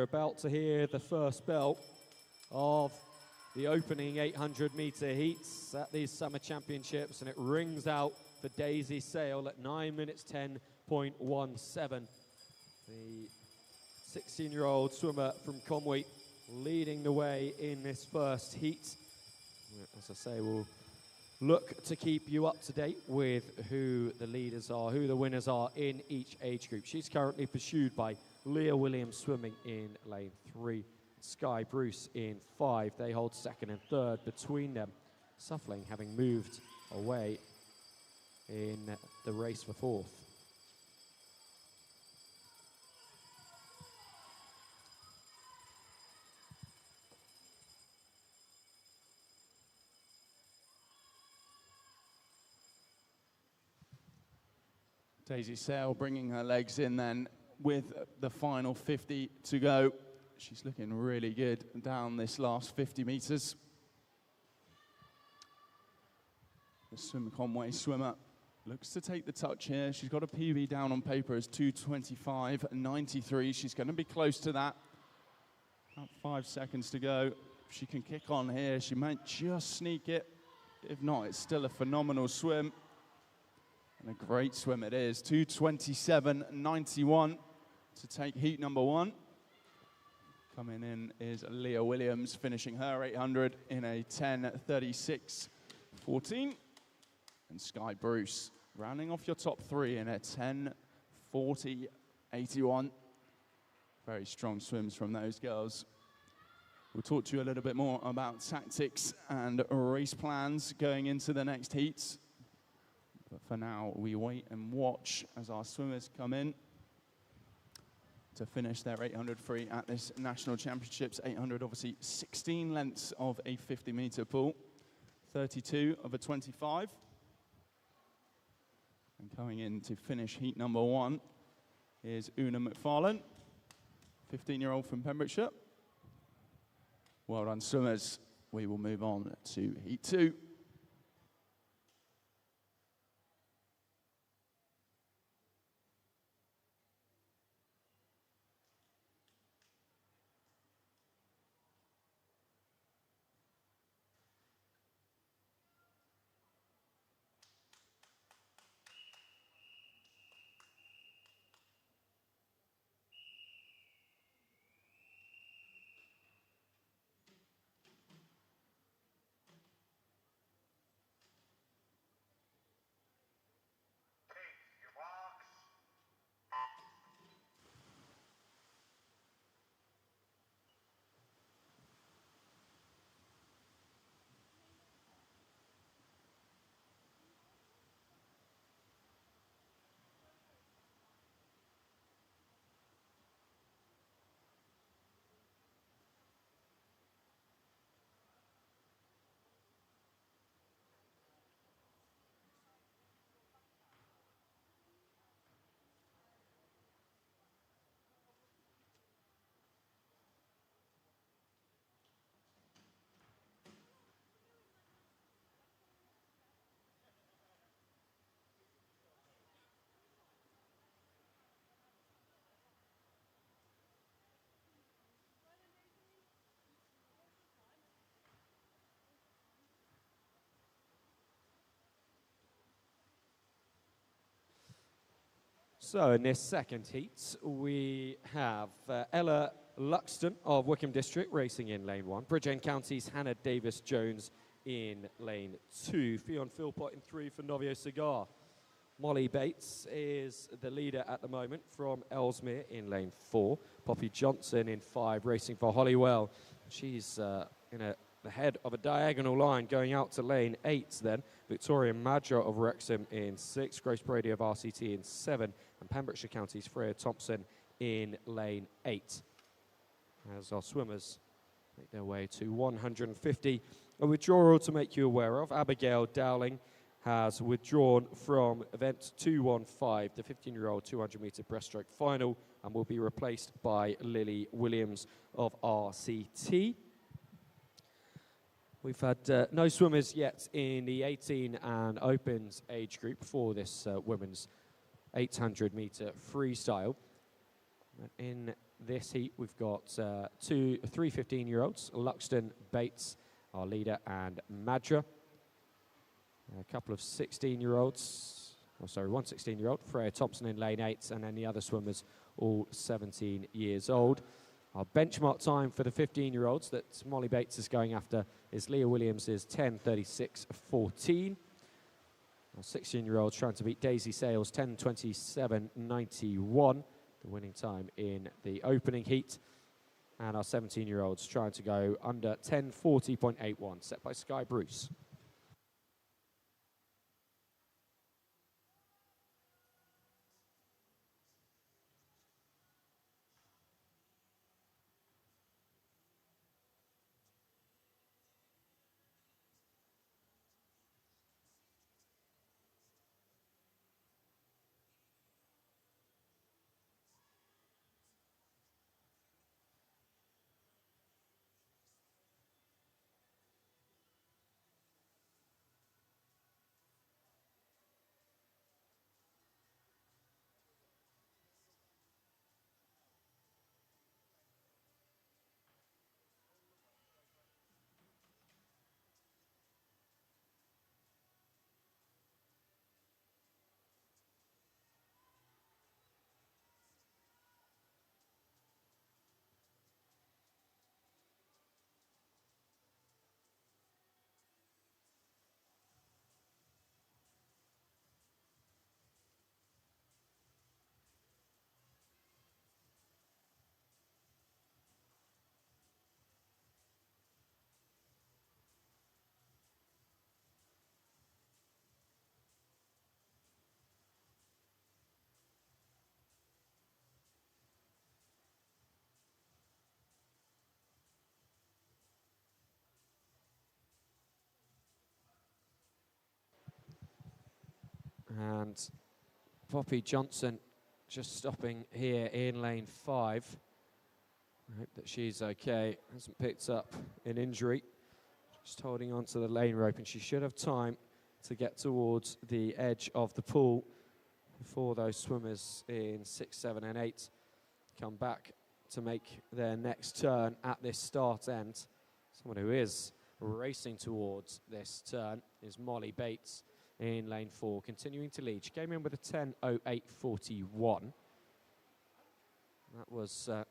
about to hear the first bell of the opening 800-meter heats at these Summer Championships, and it rings out for Daisy Sale at 9 minutes 10.17. The 16-year-old swimmer from Conwy leading the way in this first heat. As I say, we'll look to keep you up to date with who the leaders are, who the winners are in each age group. She's currently pursued by Leah Williams swimming in lane 3, Sky Bruce in 5. They hold second and third between them. Suffling having moved away in the race for fourth. Daisy Sale bringing her legs in then with the final 50 to go. She's looking really good down this last 50 metres. The Conwy swimmer looks to take the touch here. She's got a PB down on paper as 2:25.93. She's going to be close to that. About 5 seconds to go. If she can kick on here, she might just sneak it. If not, it's still a phenomenal swim. And a great swim it is. 2:27.91 to take heat number 1. Coming in is Leah Williams, finishing her 800 in a 10:36.14. And Sky Bruce rounding off your top 3 in a 10:40.81. Very strong swims from those girls. We'll talk to you a little bit more about tactics and race plans going into the next heats. But for now, we wait and watch as our swimmers come in to finish their 800 free at this National Championships. 800, obviously 16 lengths of a 50-meter pool, 32 of a 25. And coming in to finish heat number 1 is Una McFarlane, 15-year-old from Pembrokeshire. Well done, swimmers. We will move on to heat 2. So in this second heat, we have Ella Luxton of Wickham District racing in lane 1. Bridgend County's Hannah Davis-Jones in lane 2. Fionn Philpott in 3 for Novio Cigar. Molly Bates is the leader at the moment from Ellesmere in lane 4. Poppy Johnson in 5 racing for Hollywell. She's in the head of a diagonal line going out to lane 8 then. Victoria Madger of Wrexham in 6. Grace Brady of RCT in 7. And Pembrokeshire County's Freya Thompson in lane 8. As our swimmers make their way to 150. A withdrawal to make you aware of. Abigail Dowling has withdrawn from event 215, the 15-year-old 200-metre breaststroke final, and will be replaced by Lily Williams of RCT. We've had no swimmers yet in the 18 and opens age group for this women's 800-metre freestyle. In this heat, we've got three 15-year-olds, Luxton, Bates, our leader, and Madra. A couple of 16-year-olds, one 16-year-old, Freya Thompson in lane 8, and then the other swimmers all 17 years old. Our benchmark time for the 15-year-olds that Molly Bates is going after is Leah Williams' 10:36.14. Our 16-year-olds trying to beat Daisy Sales 10:27.91, the winning time in the opening heat. And our 17-year-olds trying to go under 10:40.81, set by Sky Bruce. And Poppy Johnson just stopping here in lane 5. I hope that she's okay. Hasn't picked up an injury. Just holding on to the lane rope, and she should have time to get towards the edge of the pool before those swimmers in 6, 7, and 8 come back to make their next turn at this start end. Someone who is racing towards this turn is Molly Bates in lane 4, continuing to lead. She came in with a 10:08.41. That was a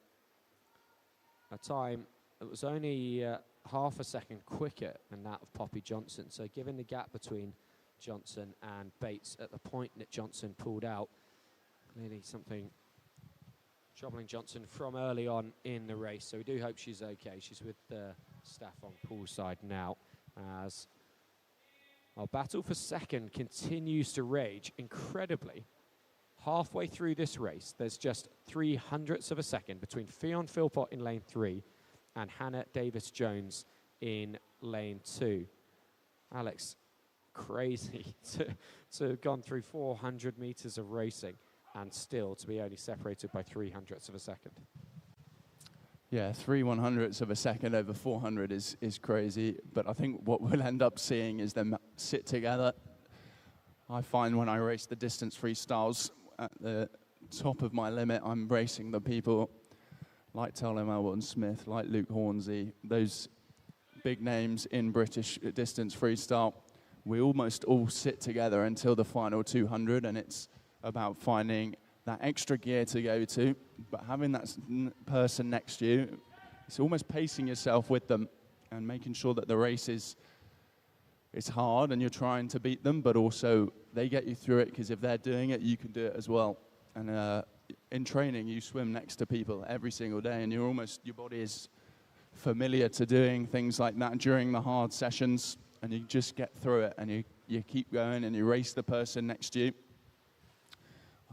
time that was only half a second quicker than that of Poppy Johnson. So given the gap between Johnson and Bates at the point that Johnson pulled out, clearly something troubling Johnson from early on in the race. So we do hope she's okay. She's with the staff on poolside now, as our battle for second continues to rage. Incredibly, halfway through this race, there's just 0.03 of a second between Fionn Philpott in lane 3 and Hannah Davis-Jones in lane 2. Alex, crazy to have gone through 400 metres of racing and still to be only separated by 0.03 of a second. Yeah, 3/100ths of a second over 400 is crazy, but I think what we'll end up seeing is them sit together. I find when I race the distance freestyles at the top of my limit, I'm racing the people like Tolly Melbourne-Smith, like Luke Hornsey, those big names in British distance freestyle. We almost all sit together until the final 200, and it's about finding that extra gear to go to, but having that person next to you, it's almost pacing yourself with them and making sure that the race is hard and you're trying to beat them, but also they get you through it, because if they're doing it, you can do it as well. And in training, you swim next to people every single day, and your body is familiar to doing things like that during the hard sessions, and you just get through it, and you keep going and you race the person next to you.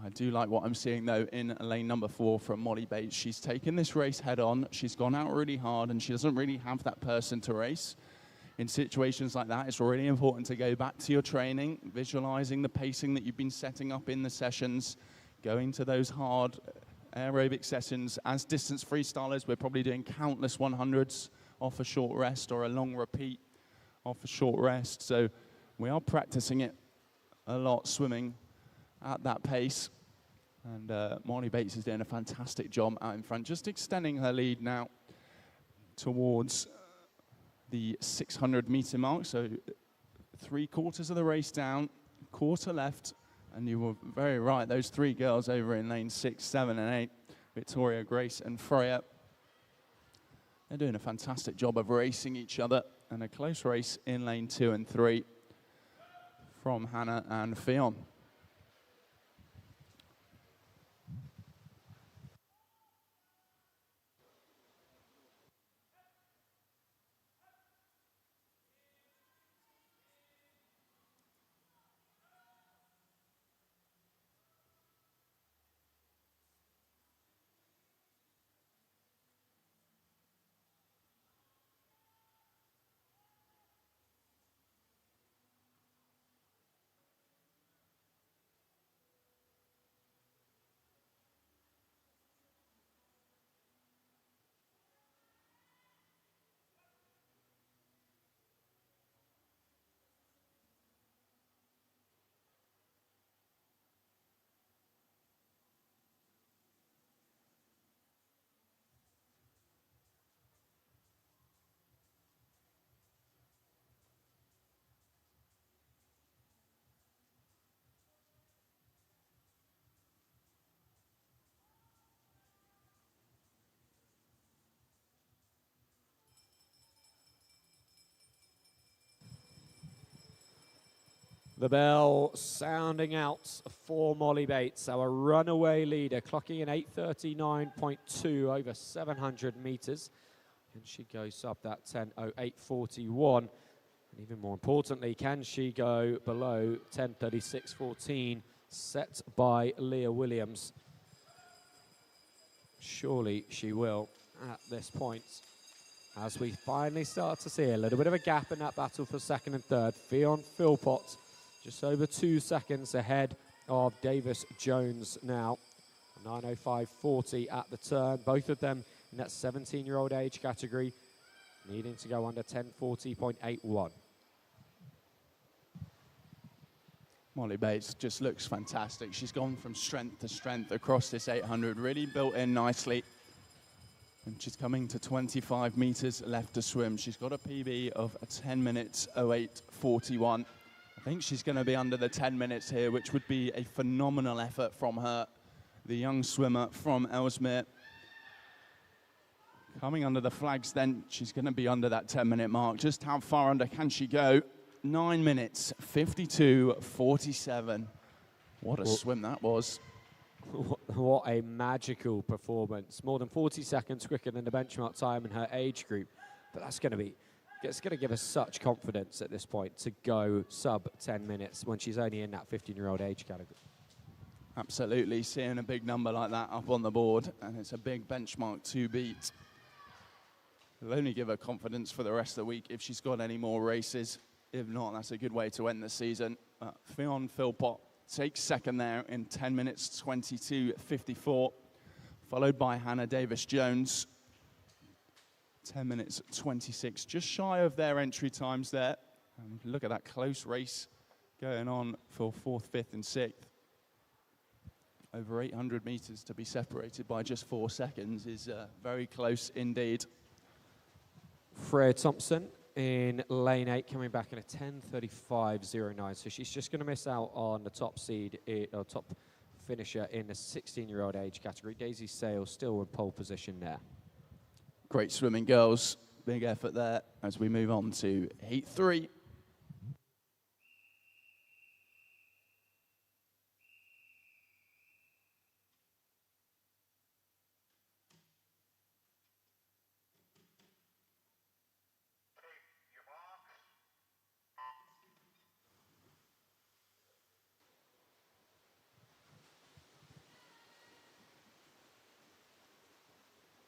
I do like what I'm seeing, though, in lane number 4 from Molly Bates. She's taken this race head on. She's gone out really hard, and she doesn't really have that person to race. In situations like that, it's really important to go back to your training, visualizing the pacing that you've been setting up in the sessions, going to those hard aerobic sessions. As distance freestylers, we're probably doing countless 100s off a short rest, or a long repeat off a short rest. So we are practicing it a lot, swimming at that pace. And Molly Bates is doing a fantastic job out in front, just extending her lead now towards the 600-meter mark. So 3/4 of the race down, quarter left. And you were very right, those three girls over in lane 6, 7, and 8, Victoria, Grace, and Freya, they're doing a fantastic job of racing each other. And a close race in lane 2 and 3 from Hannah and Fionn. The bell sounding out for Molly Bates, our runaway leader, clocking in 8:39.2 over 700 metres. Can she go sub that 10:08.41? And even more importantly, can she go below 10:36.14 set by Leah Williams? Surely she will at this point. As we finally start to see a little bit of a gap in that battle for second and third. Fionn Philpott just over 2 seconds ahead of Davis Jones now. 9:05.40 at the turn. Both of them in that 17-year-old age category, needing to go under 10:40.81. Molly Bates just looks fantastic. She's gone from strength to strength across this 800, really built in nicely. And she's coming to 25 meters left to swim. She's got a PB of 10 minutes 08.41. I think she's going to be under the 10 minutes here, which would be a phenomenal effort from her, the young swimmer from Ellesmere. Coming under the flags then, she's going to be under that 10-minute mark. Just how far under can she go? 9 minutes, 52.47. What a swim that was. What a magical performance. More than 40 seconds quicker than the benchmark time in her age group. But that's going to be, it's going to give us such confidence at this point to go sub 10 minutes when she's only in that 15-year-old age category. Absolutely, seeing a big number like that up on the board, and it's a big benchmark to beat. It'll only give her confidence for the rest of the week if she's got any more races. If not, that's a good way to end the season. Fionn Philpott takes second there in 10 minutes 22.54, followed by Hannah Davis-Jones. 10 minutes 26, just shy of their entry times there. And look at that close race going on for 4th, 5th, and 6th. Over 800 meters to be separated by just 4 seconds is very close indeed. Freya Thompson in lane 8 coming back in a 10:35.09, so she's just going to miss out on the top seed or top finisher in the 16-year-old age category. Daisy Sale still in pole position there. Great swimming, girls. Big effort there as we move on to heat 3.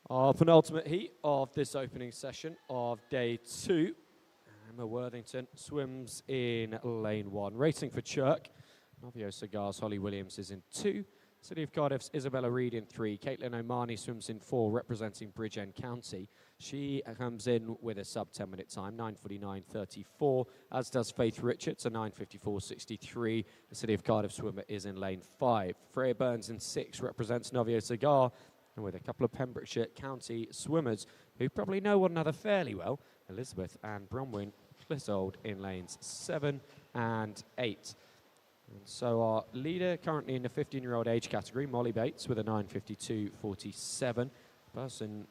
Our penultimate heat of this opening session of day 2. Emma Worthington swims in lane 1. Racing for Chirk, Novio Cigars, Holly Williams is in 2. City of Cardiff's Isabella Reid in 3. Caitlin O'Mahony swims in 4, representing Bridgend County. She comes in with a sub 10-minute time, 9:49.34, as does Faith Richards, a 9:54.63. The City of Cardiff swimmer is in lane 5. Freya Burns in 6 represents Novio Cigar, and with a couple of Pembrokeshire County swimmers who probably know one another fairly well, Elizabeth and Bronwyn Clissold in lanes 7 and 8. And so our leader currently in the 15-year-old age category, Molly Bates, with a 9:52.47.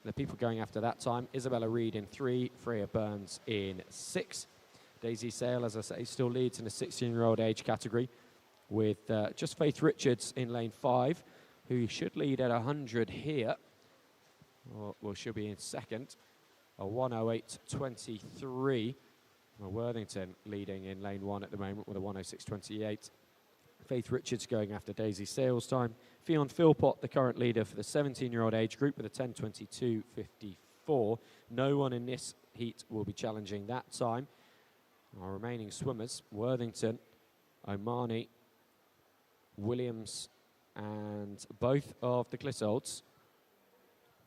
The people going after that time, Isabella Reid in 3, Freya Burns in 6. Daisy Sale, as I say, still leads in the 16-year-old age category with just Faith Richards in lane 5, who should lead at 100 here, or well, she'll be in second, a 1:08.23. Worthington leading in lane 1 at the moment with a 1:06.28. Faith Richards going after Daisy Sale's time. Fionn Philpott, the current leader for the 17-year-old age group, with a 10:22.54. No one in this heat will be challenging that time. Our remaining swimmers, Worthington, Omani, Williams, and both of the Clissolds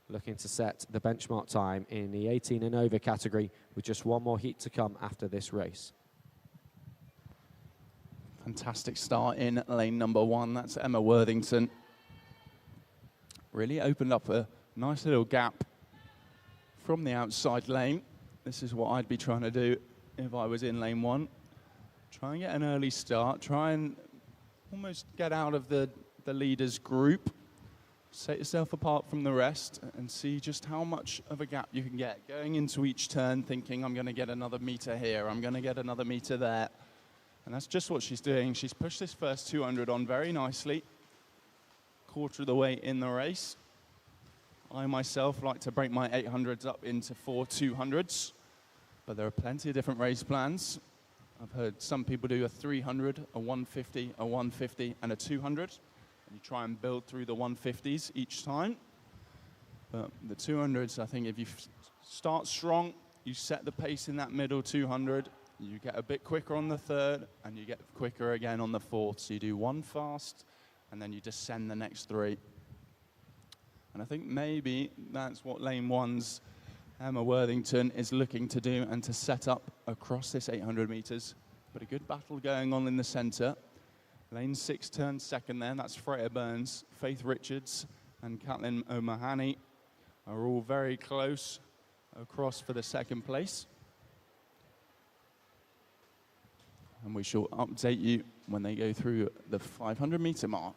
looking to set the benchmark time in the 18 and over category, with just one more heat to come after this race. Fantastic start in lane number 1. That's Emma Worthington. Really opened up a nice little gap from the outside lane. This is what I'd be trying to do if I was in lane 1. Try and get an early start. Try and almost get out of the leaders group. Set yourself apart from the rest and see just how much of a gap you can get. Going into each turn thinking, I'm going to get another meter here, I'm going to get another meter there. And that's just what she's doing. She's pushed this first 200 on very nicely. Quarter of the way in the race. I myself like to break my 800s up into 4 200s, but there are plenty of different race plans. I've heard some people do a 300, a 150, a 150, and a 200. And you try and build through the 150s each time. But the 200s, I think if you start strong, you set the pace in that middle 200, you get a bit quicker on the third, and you get quicker again on the fourth. So you do one fast, and then you descend the next 3. And I think maybe that's what lane 1's Emma Worthington is looking to do and to set up across this 800 meters. But a good battle going on in the center. Lane 6 turns second there. That's Freya Burns, Faith Richards, and Caitlin O'Mahony are all very close across for the second place. And we shall update you when they go through the 500 meter mark.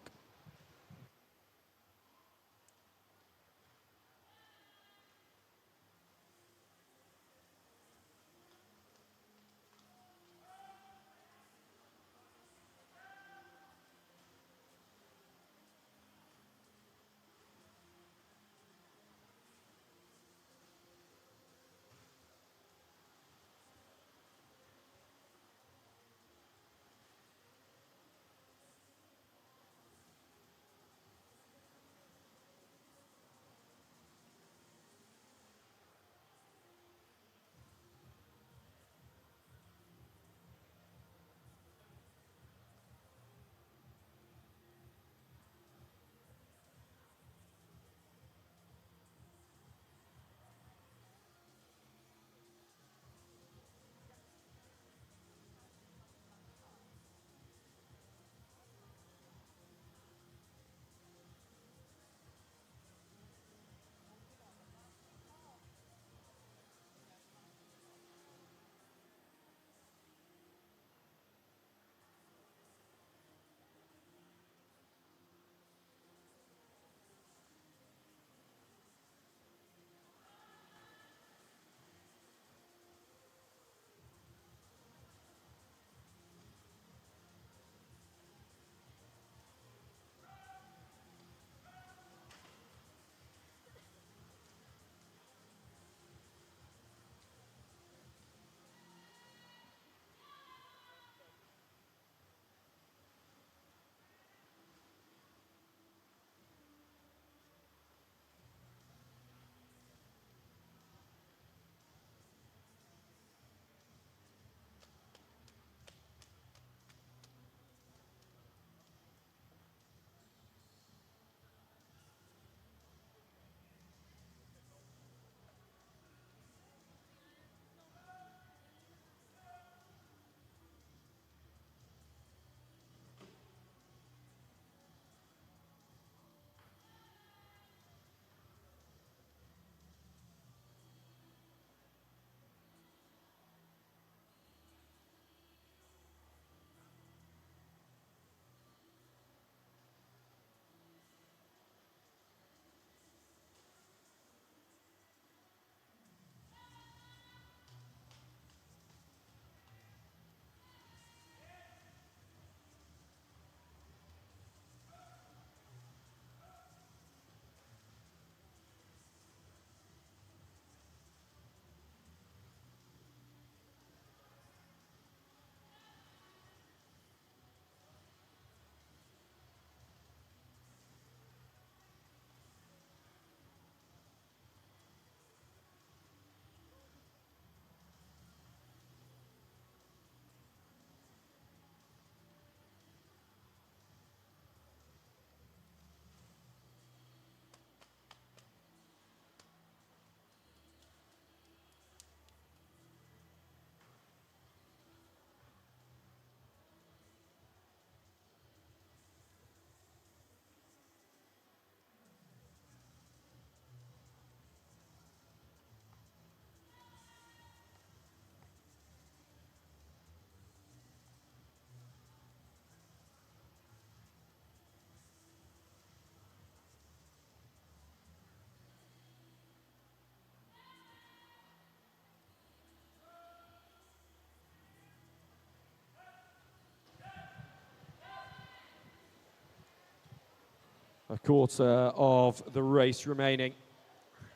A quarter of the race remaining.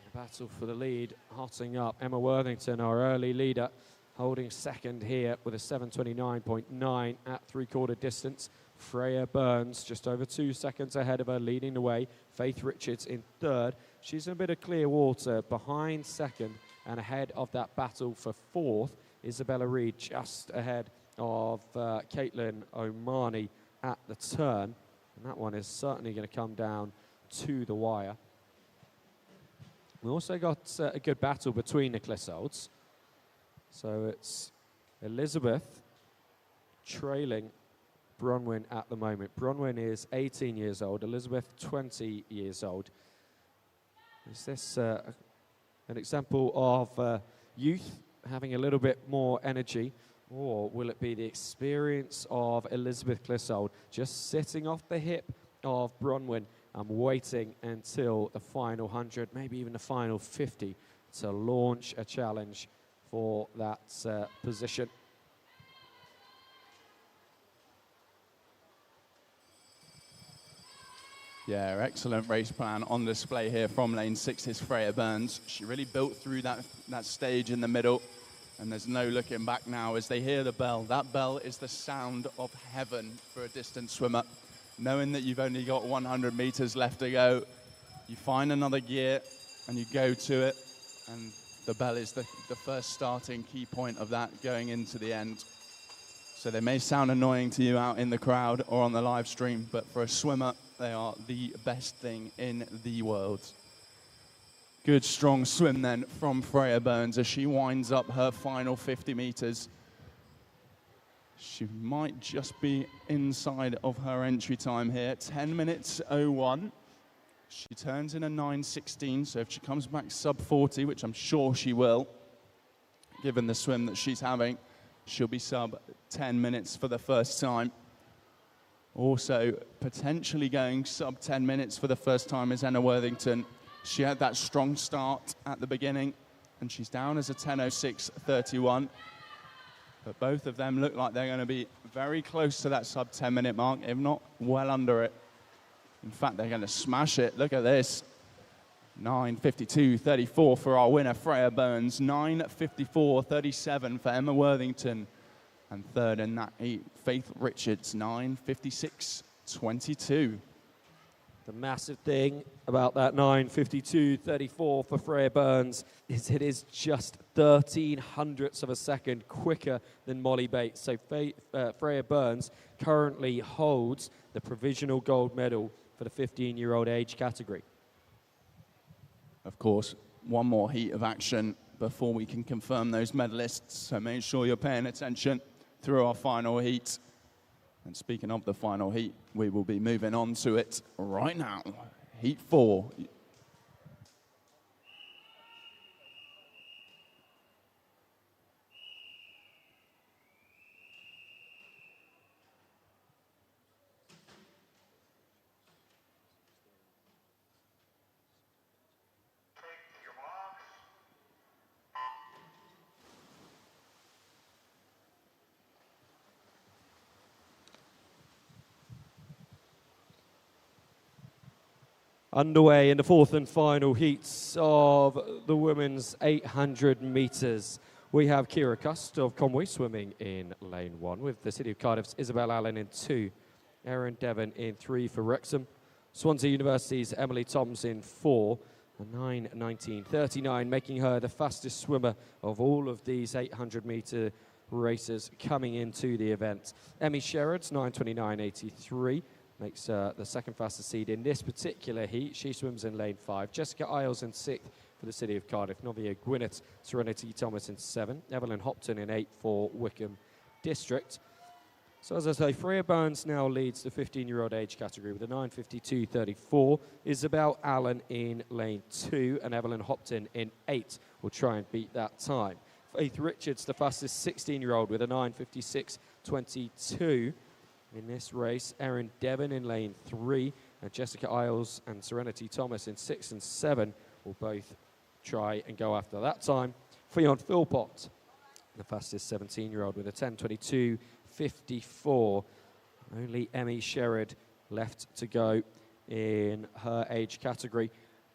The battle for the lead hotting up. Emma Worthington, our early leader, holding second here with a 7:29.9 at three-quarter distance. Freya Burns just over 2 seconds ahead of her, leading the way. Faith Richards in third. She's in a bit of clear water behind second, and ahead of that battle for fourth. Isabella Reid just ahead of Caitlin Omani at the turn. And that one is certainly going to come down to the wire. We also got a good battle between the Clissolds. So it's Elizabeth trailing Bronwyn at the moment. Bronwyn is 18 years old, Elizabeth 20 years old. Is this an example of youth having a little bit more energy, or will it be the experience of Elizabeth Clissold just sitting off the hip of Bronwyn and waiting until the final 100, maybe even the final 50, to launch a challenge for that position? Yeah, excellent race plan on display here from lane 6's Freya Burns. She really built through that stage in the middle, and there's no looking back now as they hear the bell. That bell is the sound of heaven for a distance swimmer. Knowing that you've only got 100 meters left to go, you find another gear and you go to it, and the bell is the first starting key point of that going into the end. So they may sound annoying to you out in the crowd or on the live stream, but for a swimmer, they are the best thing in the world. Good, strong swim then from Freya Burns as she winds up her final 50 meters. She might just be inside of her entry time here. 10 minutes 01. She turns in a 9:16, so if she comes back sub 40, which I'm sure she will, given the swim that she's having, she'll be sub 10 minutes for the first time. Also, potentially going sub 10 minutes for the first time is Emma Worthington. She had that strong start at the beginning, and she's down as a 10:06.31. But both of them look like they're going to be very close to that sub 10 minute mark, if not well under it. In fact, they're going to smash it. Look at this. 9:52.34 for our winner, Freya Burns. 9:54.37 for Emma Worthington. And third in that heat, Faith Richards, 9:56.22. The massive thing about that 9:52.34 for Freya Burns is it is just 13 hundredths of a second quicker than Molly Bates. So Freya Burns currently holds the provisional gold medal for the 15-year-old age category. Of course, one more heat of action before we can confirm those medalists, so make sure you're paying attention through our final heat. And speaking of the final heat, we will be moving on to it right now. Heat 4. Underway in the fourth and final heats of the women's 800 metres. We have Kira Cust of Conway swimming in lane 1 with the City of Cardiff's Isabel Allen in 2, Erin Devon in 3 for Wrexham, Swansea University's Emily Toms in 4, and 9:19.39, making her the fastest swimmer of all of these 800-metre racers coming into the event. Emmy Sherrod's 9:29.83. Makes the second fastest seed in this particular heat. She swims in lane 5. Jessica Isles in 6th for the City of Cardiff. Novia Gwinnett, Serenity Thomas in 7. Evelyn Hopton in 8 for Wickham District. So as I say, Freya Burns now leads the 15-year-old age category with a 9:52.34. Isabel Allen in lane 2 and Evelyn Hopton in 8 will try and beat that time. Faith Richards, the fastest 16-year-old with a 9:56.22. In this race, Erin Devon in lane 3 and Jessica Isles and Serenity Thomas in 6 and 7 will both try and go after that time. Fionn Philpott, the fastest 17-year-old with a 10:22.54. Only Emmy Sherrod left to go in her age category.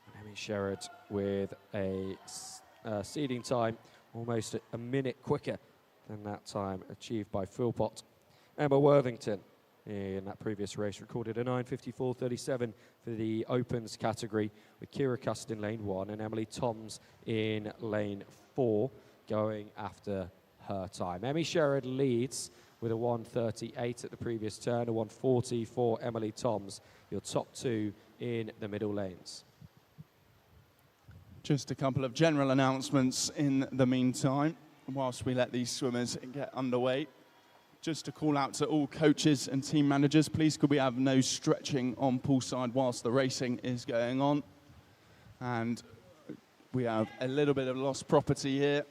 And Emmy Sherrod with a seeding time almost a minute quicker than that time achieved by Philpott. Emma Worthington in that previous race recorded a 9:54.37 for the Opens category, with Kira Cust in lane 1 and Emily Toms in lane 4 going after her time. Emmy Sherrod leads with a 1:38 at the previous turn, a 1:40 for Emily Toms, your top two in the middle lanes. Just a couple of general announcements in the meantime, whilst we let these swimmers get underway. Just to call out to all coaches and team managers, please could we have no stretching on poolside whilst the racing is going on. And we have a little bit of lost property here.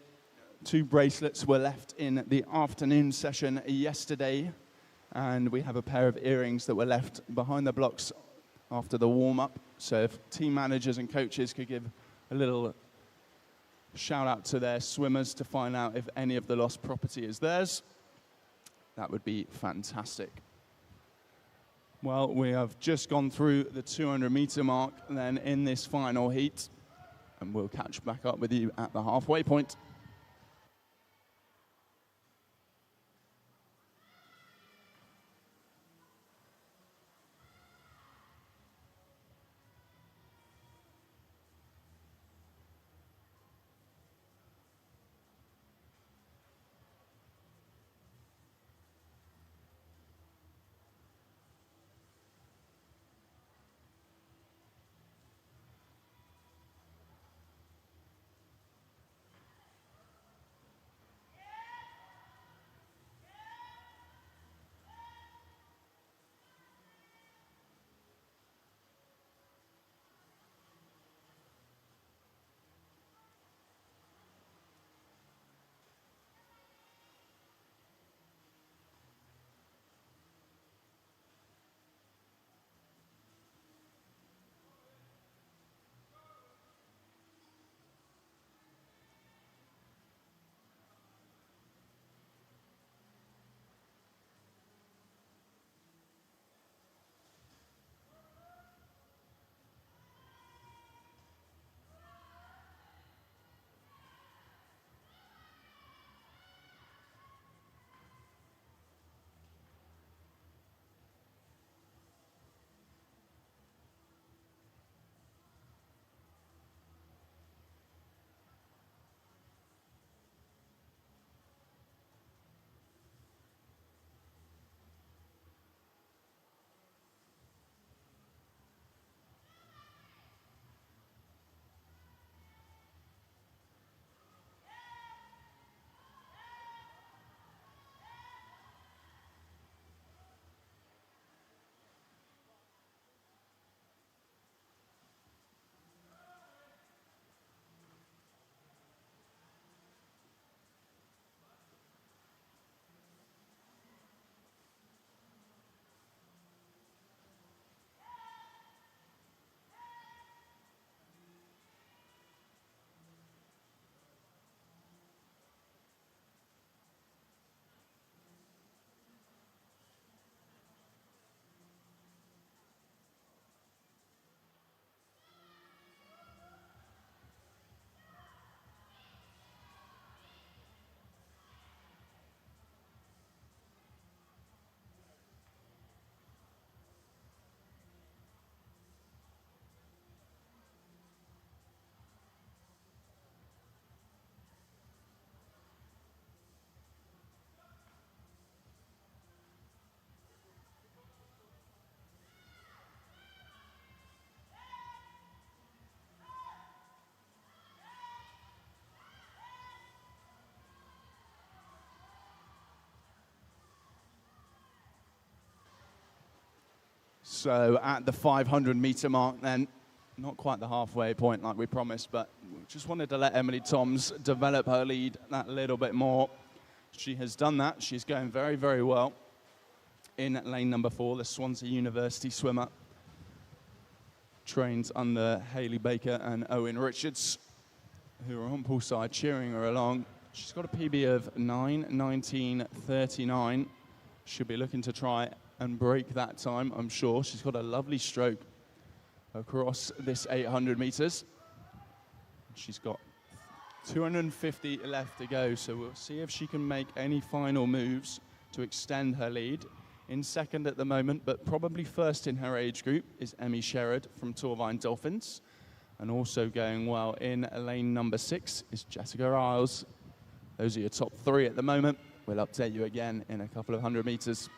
2 bracelets were left in the afternoon session yesterday, and we have a pair of earrings that were left behind the blocks after the warm-up. So if team managers and coaches could give a little shout out to their swimmers to find out if any of the lost property is theirs, that would be fantastic. Well, we have just gone through the 200-meter mark then in this final heat, and we'll catch back up with you at the halfway point. So at the 500-meter mark then, not quite the halfway point like we promised, but just wanted to let Emily Toms develop her lead that little bit more. She has done that. She's going very, very well in lane number 4, the Swansea University swimmer. Trains under Hayley Baker and Owen Richards, who are on poolside cheering her along. She's got a PB of 9:19.39. She'll be looking to try and break that time, I'm sure. She's got a lovely stroke across this 800 meters. She's got 250 left to go, so we'll see if she can make any final moves to extend her lead. In second at the moment, but probably first in her age group, is Emmy Sherrod from Torvine Dolphins. And also going well in lane number 6 is Jessica Isles. Those are your top 3 at the moment. We'll update you again in a couple of 100 meters.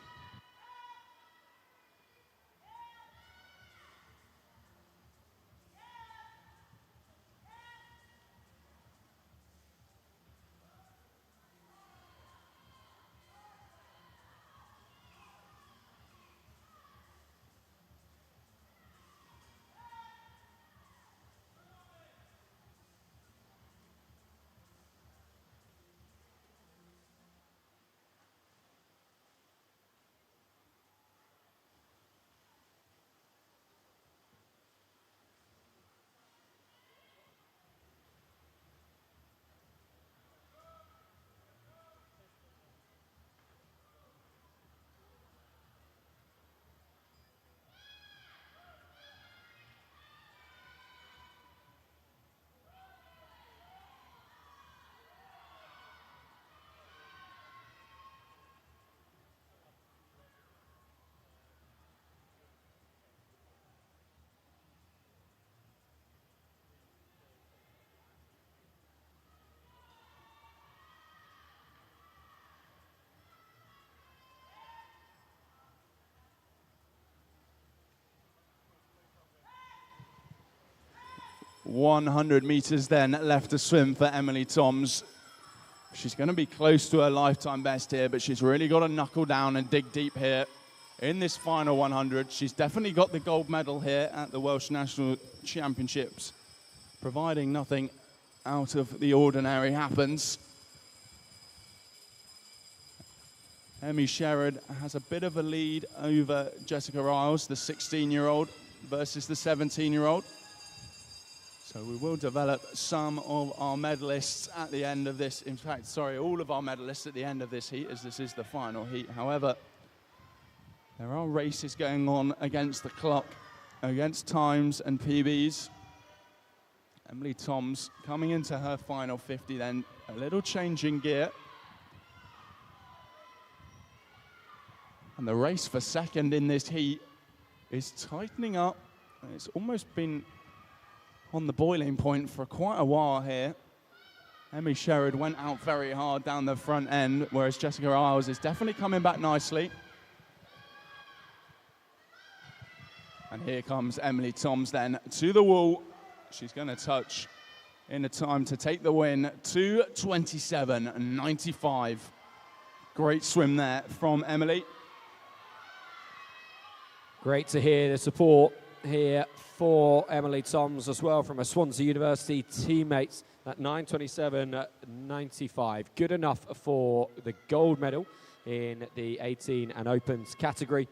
"100 meters then left to swim for Emily Toms. She's going to be close to her lifetime best here, but she's really got to knuckle down and dig deep here in this final 100. She's definitely got the gold medal here at the Welsh National Championships, providing nothing out of the ordinary happens. Emmy Sherrod has a bit of a lead over Jessica Isles, the 16-year-old versus the 17-year-old. So we will develop some of our medalists at the end of this. In fact, sorry, all of our medalists at the end of this heat, as this is the final heat. However, there are races going on against the clock, against times and PBs. Emily Toms coming into her final 50 then, a little change in gear. And the race for second in this heat is tightening up. It's almost been on the boiling point for quite a while here. Emmy Sherrod went out very hard down the front end, whereas Jessica Isles is definitely coming back nicely. And here comes Emily Toms then to the wall. She's going to touch in a time to take the win, 2:27.95. Great swim there from Emily. Great to hear the support here for Emily Toms as well from her Swansea University teammates at 9:27.95. Good enough for the gold medal in the 18 and opens category.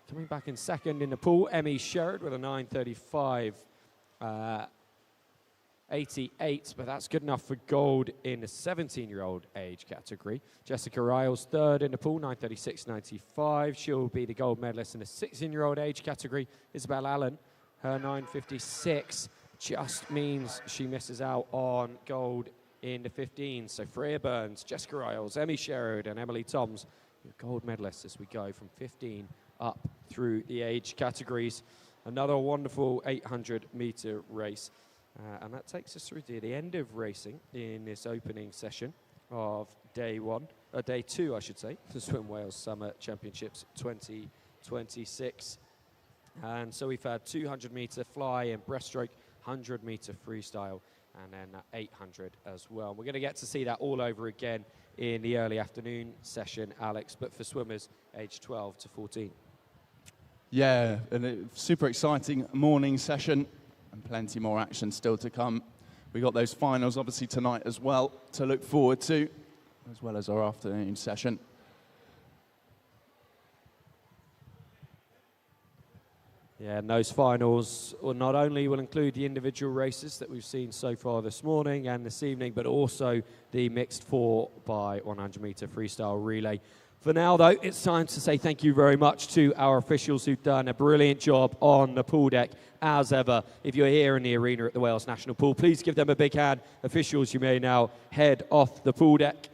Coming back in second in the pool, Emmy Sherrod with a 9:35.88, but that's good enough for gold in the 17-year-old age category. Jessica Isles third in the pool, 9:36.95. She'll be the gold medalist in the 16-year-old age category. Isabel Allen, her 9:56 just means she misses out on gold in the 15. So Freya Burns, Jessica Isles, Emmy Sherrod and Emily Toms, your gold medalists as we go from 15 up through the age categories. Another wonderful 800-meter race. And that takes us through to the end of racing in this opening session of day 2, I should say, the Swim Wales Summer Championships 2026. And so we've had 200-meter fly and breaststroke, 100-meter freestyle, and then 800 as well. We're going to get to see that all over again in the early afternoon session, Alex, but for swimmers aged 12 to 14. Yeah, a super exciting morning session and plenty more action still to come. We got those finals obviously tonight as well to look forward to, as well as our afternoon session. Yeah, and those finals will not only will include the individual races that we've seen so far this morning and this evening, but also the mixed 4x100 meter freestyle relay For now, though, it's time to say thank you very much to our officials who've done a brilliant job on the pool deck, as ever. If you're here in the arena at the Wales National Pool, please give them a big hand. Officials, you may now head off the pool deck.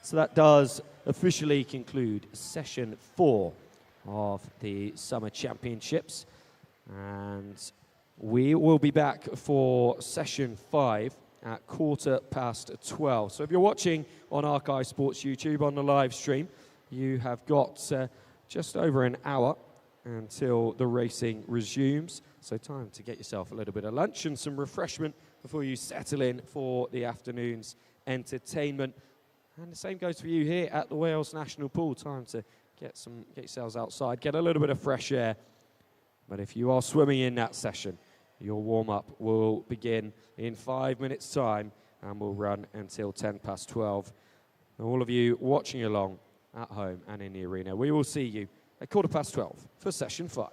So that does officially conclude session 4 of the Summer Championships. And we will be back for session 5 at 12:15. So if you're watching on ARCAE Sports YouTube on the live stream, you have got just over an hour until the racing resumes. So time to get yourself a little bit of lunch and some refreshment before you settle in for the afternoon's entertainment. And the same goes for you here at the Wales National Pool. Time to get yourselves outside, get a little bit of fresh air. But if you are swimming in that session, your warm-up will begin in 5 minutes' time and will run until 12:10. All of you watching along at home and in the arena, we will see you at 12:15 for session 5.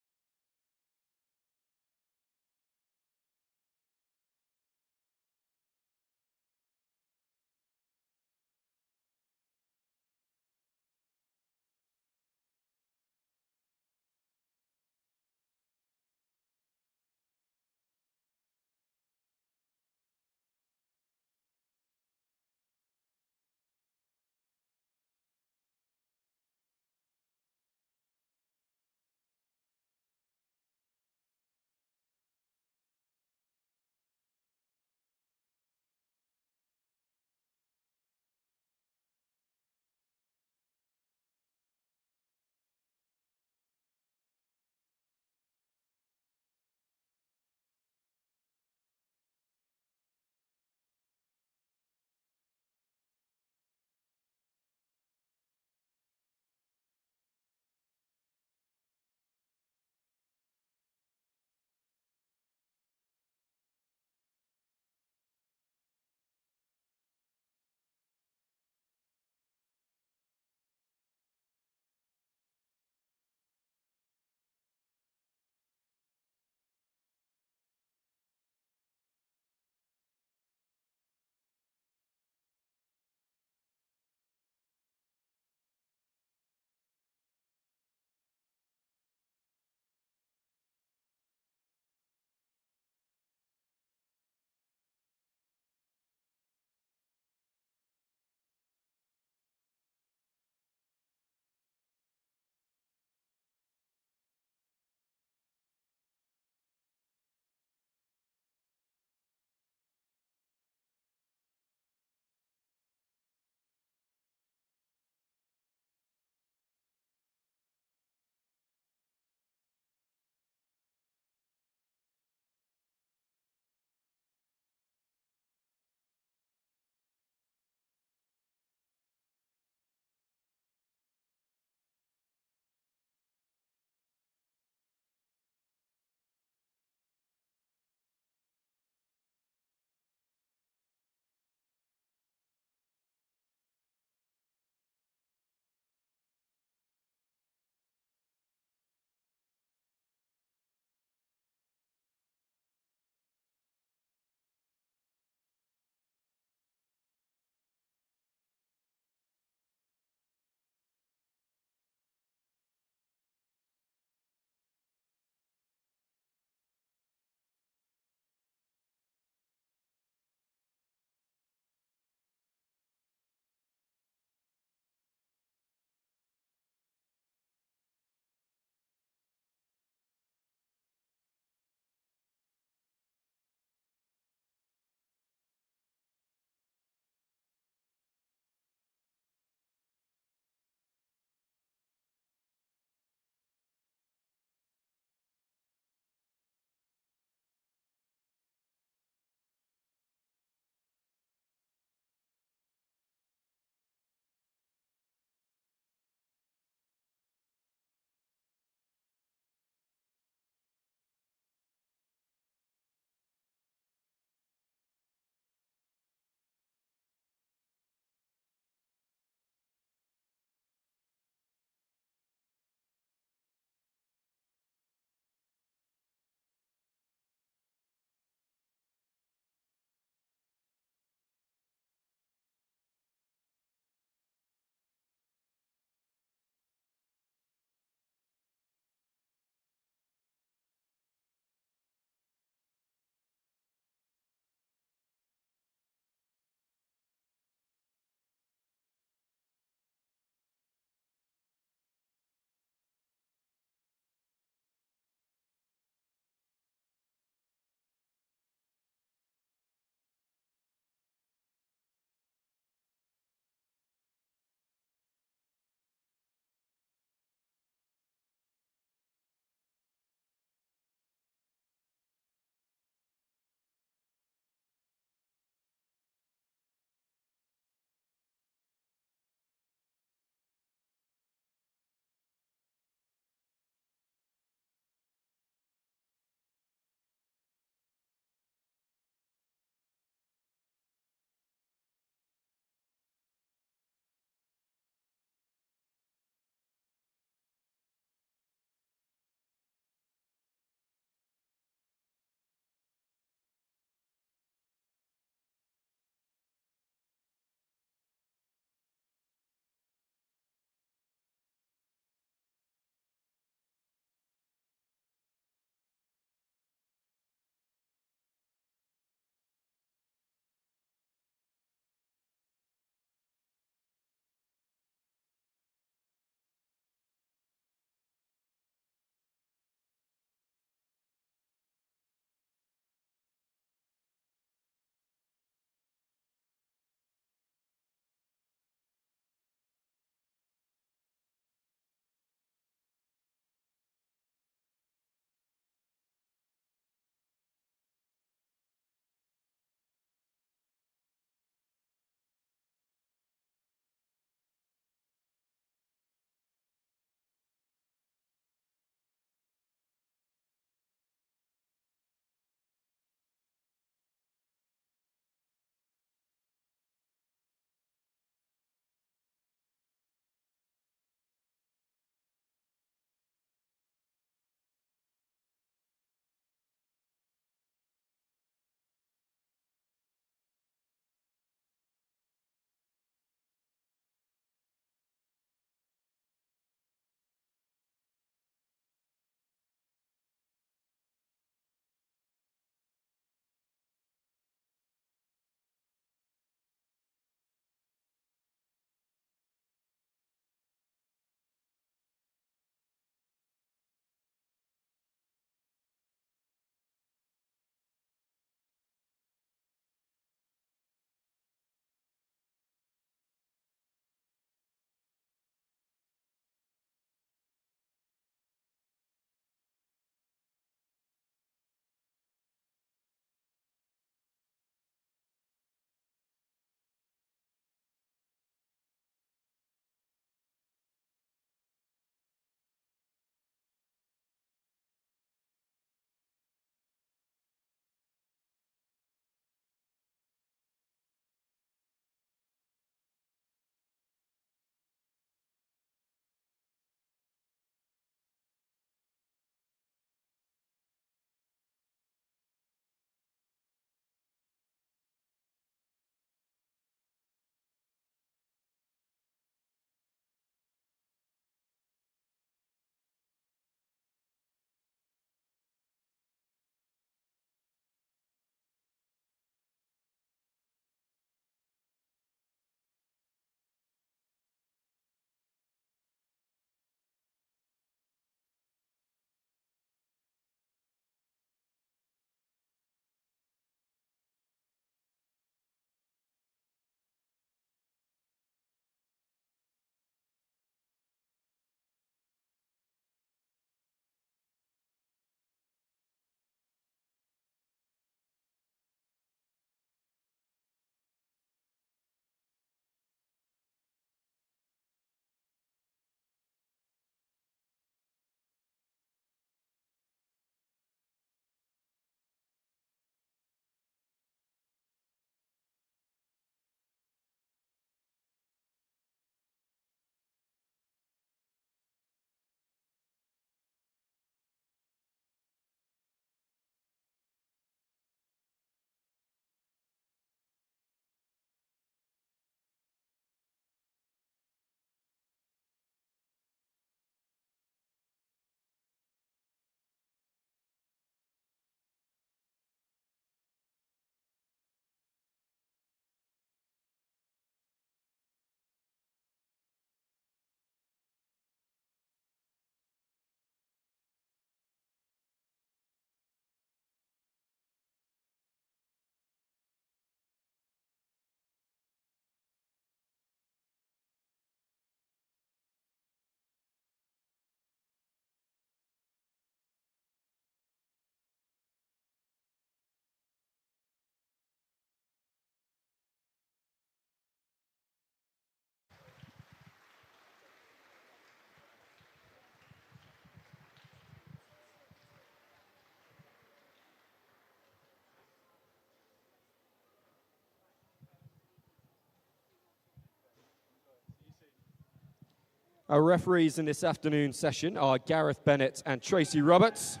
Our referees in this afternoon session are Gareth Bennett and Tracy Roberts.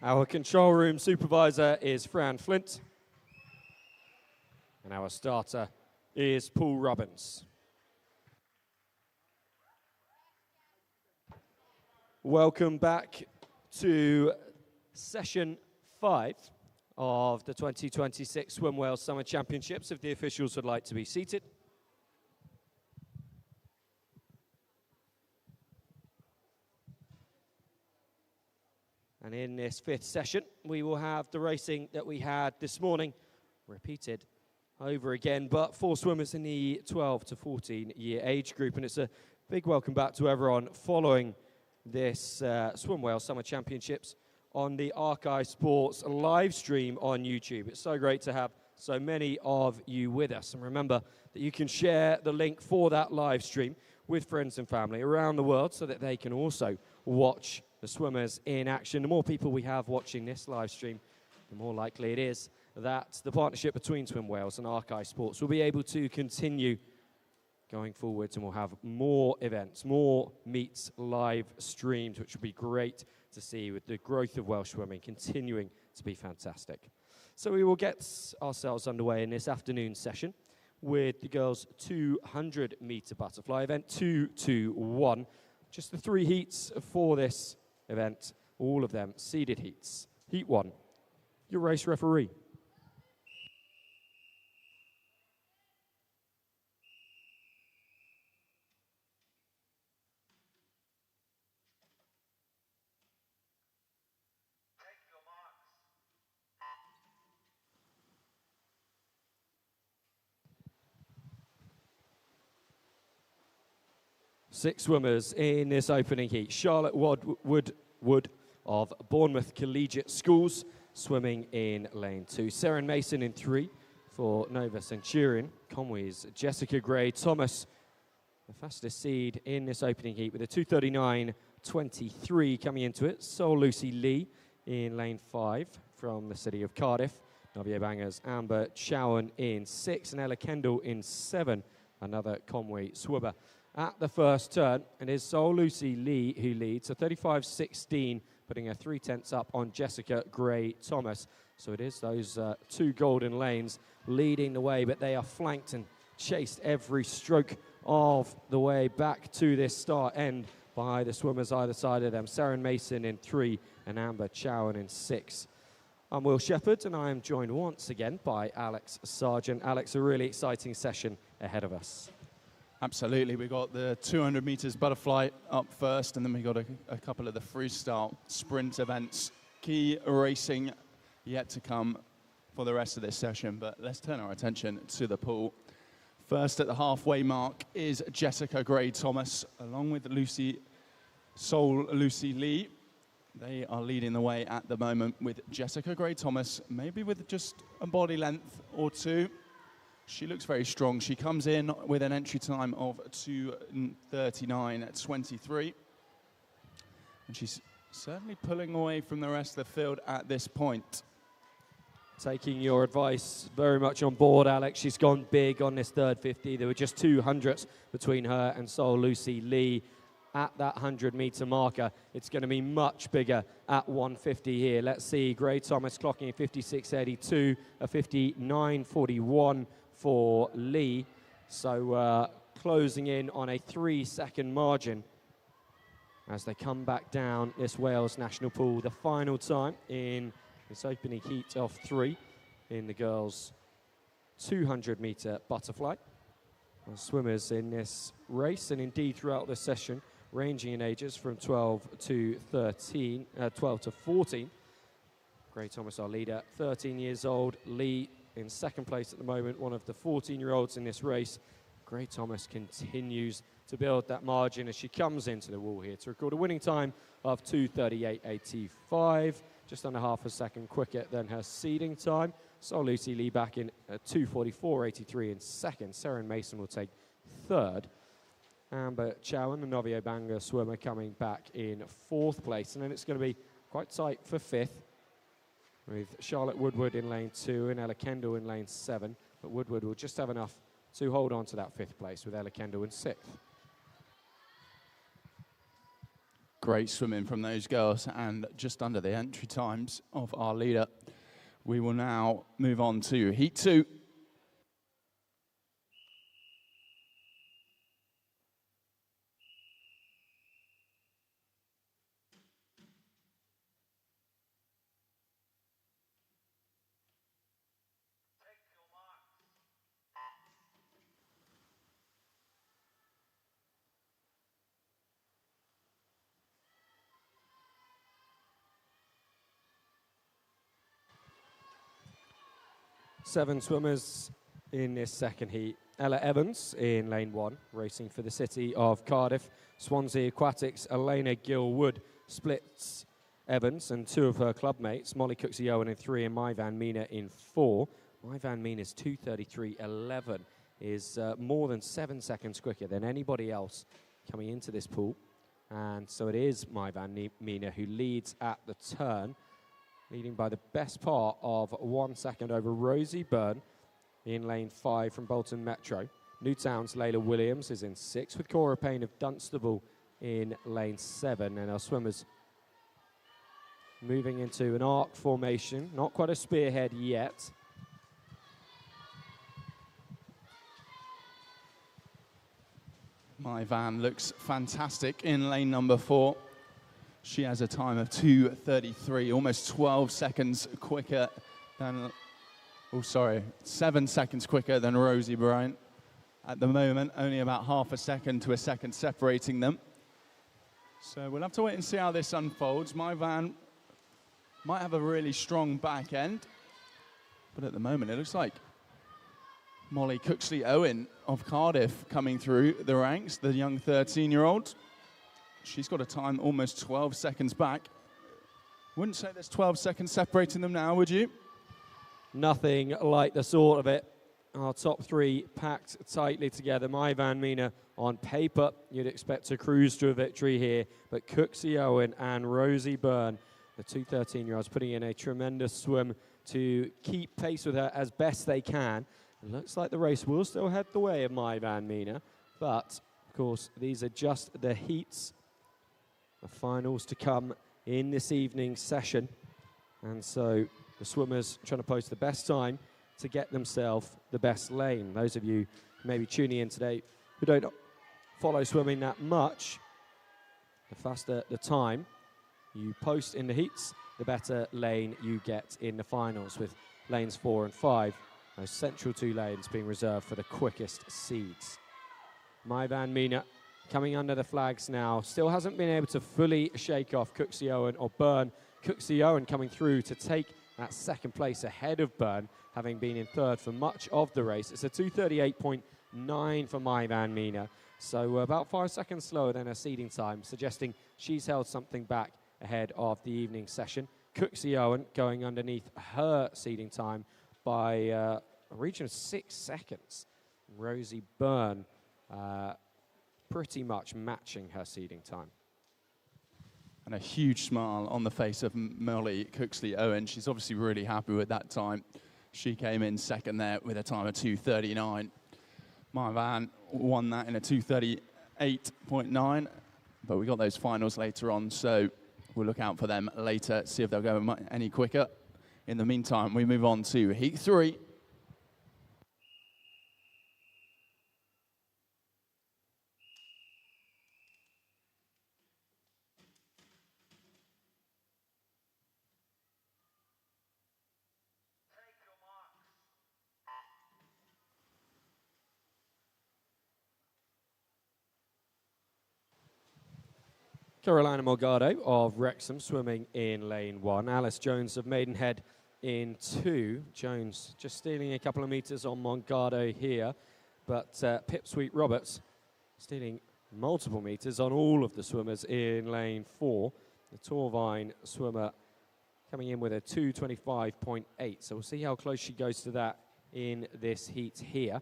Our control room supervisor is Fran Flint. And our starter is Paul Robbins. Welcome back to session 5 of the 2026 Swim Wales Summer Championships. If the officials would like to be seated. And in this 5th session, we will have the racing that we had this morning repeated over again, but for swimmers in the 12 to 14 year age group. And it's a big welcome back to everyone following this Swim Wales Summer Championships on the ARCAE Sports live stream on YouTube. It's so great to have so many of you with us. And remember that you can share the link for that live stream with friends and family around the world so that they can also watch the swimmers in action. The more people we have watching this live stream, the more likely it is that the partnership between Swim Wales and ARCAE Sports will be able to continue going forwards, and we'll have more events, more meets, live streams, which will be great to see with the growth of Welsh swimming continuing to be fantastic. So we will get ourselves underway in this afternoon session with the girls' 200 metre butterfly event, 2-2-1. Just the 3 heats for this event, all of them seeded heats. Heat 1, your race referee. Six swimmers in this opening heat. Charlotte Wood of Bournemouth Collegiate Schools swimming in lane 2. Seren Mason in 3 for Nova Centurion. Conway's Jessica Gray-Thomas, the fastest seed in this opening heat with a 2:39.23 coming into it. Sol Lucy Lee in lane 5 from the city of Cardiff. Navia Bangers Amber Chowan in 6 and Ella Kendall in 7. Another Conway swimmer. At the first turn, it is Sol Lucy Lee who leads, so 35.16, putting her 3/10 up on Jessica Gray-Thomas. So it is those 2 golden lanes leading the way, but they are flanked and chased every stroke of the way back to this start end by the swimmers either side of them. Seren Mason in 3 and Amber Chowan in 6. I'm Will Shepherd, and I am joined once again by Alex Sargent. Alex, a really exciting session ahead of us. Absolutely. We got the 200 meters butterfly up first, and then we got a couple of the freestyle sprint events. Key racing yet to come for the rest of this session, but let's turn our attention to the pool. First at the halfway mark is Jessica Gray-Thomas, along with Sol Lucy Lee. They are leading the way at the moment with Jessica Gray-Thomas, maybe with just a body length or 2. She looks very strong. She comes in with an entry time of 2:39.23. And she's certainly pulling away from the rest of the field at this point. Taking your advice very much on board, Alex. She's gone big on this third 50. There were just 200s between her and Sol Lucy Lee at that 100-metre marker. It's going to be much bigger at 150 here. Let's see, Gray-Thomas clocking 56.82, a 59.41 for Lee. So closing in on a 3-second margin as they come back down this Wales national pool. The final time in this opening heat of 3 in the girls' 200-metre butterfly. The swimmers in this race, and indeed throughout the session, ranging in ages from 12 to 14. Gray-Thomas, our leader, 13 years old. Lee in second place at the moment, one of the 14-year-olds in this race. Gray-Thomas continues to build that margin as she comes into the wall here to record a winning time of 2:38.85, just under half a second quicker than her seeding time. Sol Lucy Lee back in 2:44.83 in second. Seren Mason will take third. Amber Chowan, the Novio Bangor swimmer, coming back in 4th place. And then it's going to be quite tight for 5th, with Charlotte Woodward in lane 2 and Ella Kendall in lane 7. But Woodward will just have enough to hold on to that 5th place, with Ella Kendall in 6th. Great swimming from those girls, and just under the entry times of our leader. We will now move on to Heat 2. Seven swimmers in this second heat. Ella Evans in lane 1, racing for the city of Cardiff. Swansea Aquatics, Elena Gilwood splits Evans and 2 of her club mates. Molly Cooksey-Owen in 3 and Mai Van Mina in 4. Mai Van Mina's 2:33.11 is more than 7 seconds quicker than anybody else coming into this pool. And so it is Mai Van Mina who leads at the turn, leading by the best part of 1 second over Rosie Byrne in lane 5 from Bolton Metro. Newtown's Layla Williams is in 6, with Cora Payne of Dunstable in lane 7. And our swimmers moving into an arc formation, not quite a spearhead yet. Mai Van looks fantastic in lane number 4. She has a time of 2:33, almost 12 seconds quicker than, 7 seconds quicker than Rosie Bryant. At the moment, only about half a second to a second separating them. So we'll have to wait and see how this unfolds. Mai Van might have a really strong back end, but at the moment it looks like Molly Cooksey-Owen of Cardiff coming through the ranks, the young 13-year-old. She's got a time almost 12 seconds back. Wouldn't say there's 12 seconds separating them now, would you? Nothing like the sort of it. Our top 3 packed tightly together. Mai Van Mina, on paper, you'd expect to cruise to a victory here. But Cooksey-Owen and Rosie Byrne, the 2 13-year-olds, putting in a tremendous swim to keep pace with her as best they can. It looks like the race will still head the way of Mai Van Mina. But, of course, these are just the heats. The finals to come in this evening's session. And so the swimmers trying to post the best time to get themselves the best lane. Those of you maybe tuning in today who don't follow swimming that much, the faster the time you post in the heats, the better lane you get in the finals, with lanes 4 and 5, those central 2 lanes being reserved for the quickest seeds. Mai Van Mina coming under the flags now, still hasn't been able to fully shake off Cooksey-Owen or Byrne. Cooksey-Owen coming through to take that 2nd place ahead of Byrne, having been in 3rd for much of the race. It's a 2:38.9 for Mai Van Mina, so about 5 seconds slower than her seeding time, suggesting she's held something back ahead of the evening session. Cooksey-Owen going underneath her seeding time by a region of 6 seconds. Rosie Byrne pretty much matching her seeding time. And a huge smile on the face of Molly Cooksey-Owen. She's obviously really happy with that time. She came in 2nd there with a time of 2:39. Mai Van won that in a 2:38.9, but we got those finals later on, so we'll look out for them later, see if they'll go any quicker. In the meantime, we move on to Heat 3. Carolina Morgado of Wrexham swimming in lane 1. Alice Jones of Maidenhead in 2. Jones just stealing a couple of metres on Morgado here, but Pipsweet Roberts stealing multiple metres on all of the swimmers in lane 4. The Torvine swimmer coming in with a 2:25.8, so we'll see how close she goes to that in this heat here.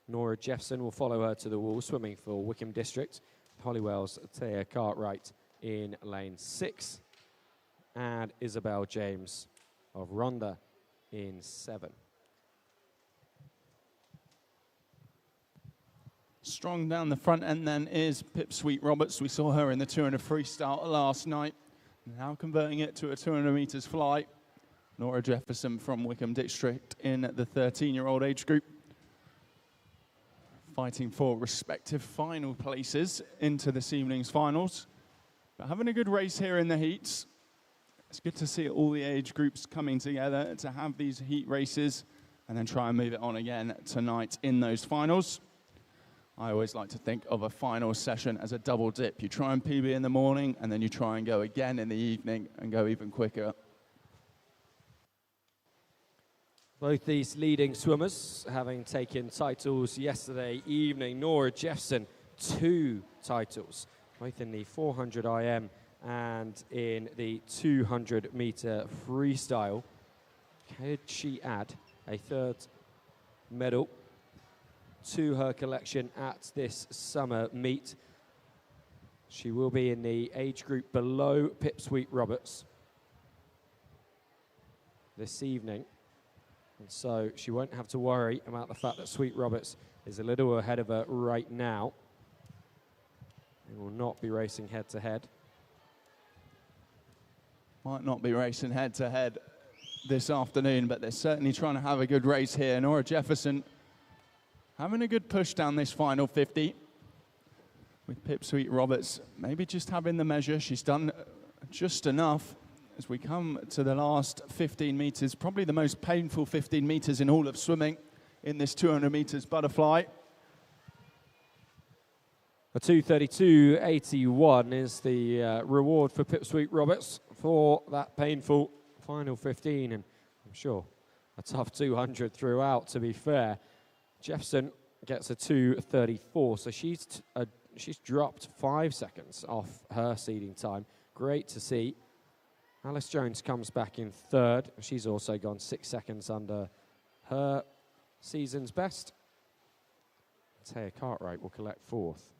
Nora Jeffson will follow her to the wall, swimming for Wickham District. Hollywell's Taya Cartwright in lane 6, and Isabel James of Rhondda in 7. Strong down the front end then is Pipswheat Roberts. We saw her in the 200 freestyle last night. Now converting it to a 200 meters fly. Nora Jefferson from Wickham District in the 13-year-old age group. Fighting for respective final places into this evening's finals. But having a good race here in the heats. It's good to see all the age groups coming together to have these heat races and then try and move it on again tonight in those finals. I always like to think of a final session as a double dip. You try and PB in the morning and then you try and go again in the evening and go even quicker. Both these leading swimmers having taken titles yesterday evening. Nora Jeffson, 2 titles, both in the 400 IM and in the 200 meter freestyle. Could she add a 3rd medal to her collection at this summer meet? She will be in the age group below Pipswheat Roberts this evening. And so she won't have to worry about the fact that Sweet Roberts is a little ahead of her right now. They will not be racing head to head. Might not be racing head to head this afternoon, but they're certainly trying to have a good race here. Nora Jefferson having a good push down this final 50. With Pipswheat Roberts maybe just having the measure. She's done just enough. As we come to the last 15 meters, probably the most painful 15 meters in all of swimming in this 200 meters butterfly. A 2:32.81 is the reward for Pipswheat Roberts for that painful final 15, and I'm sure a tough 200 throughout, to be fair. Jefferson gets a 2:34, so she's dropped 5 seconds off her seeding time. Great to see. Alice Jones comes back in 3rd. She's also gone 6 seconds under her season's best. Taya Cartwright will collect 4th.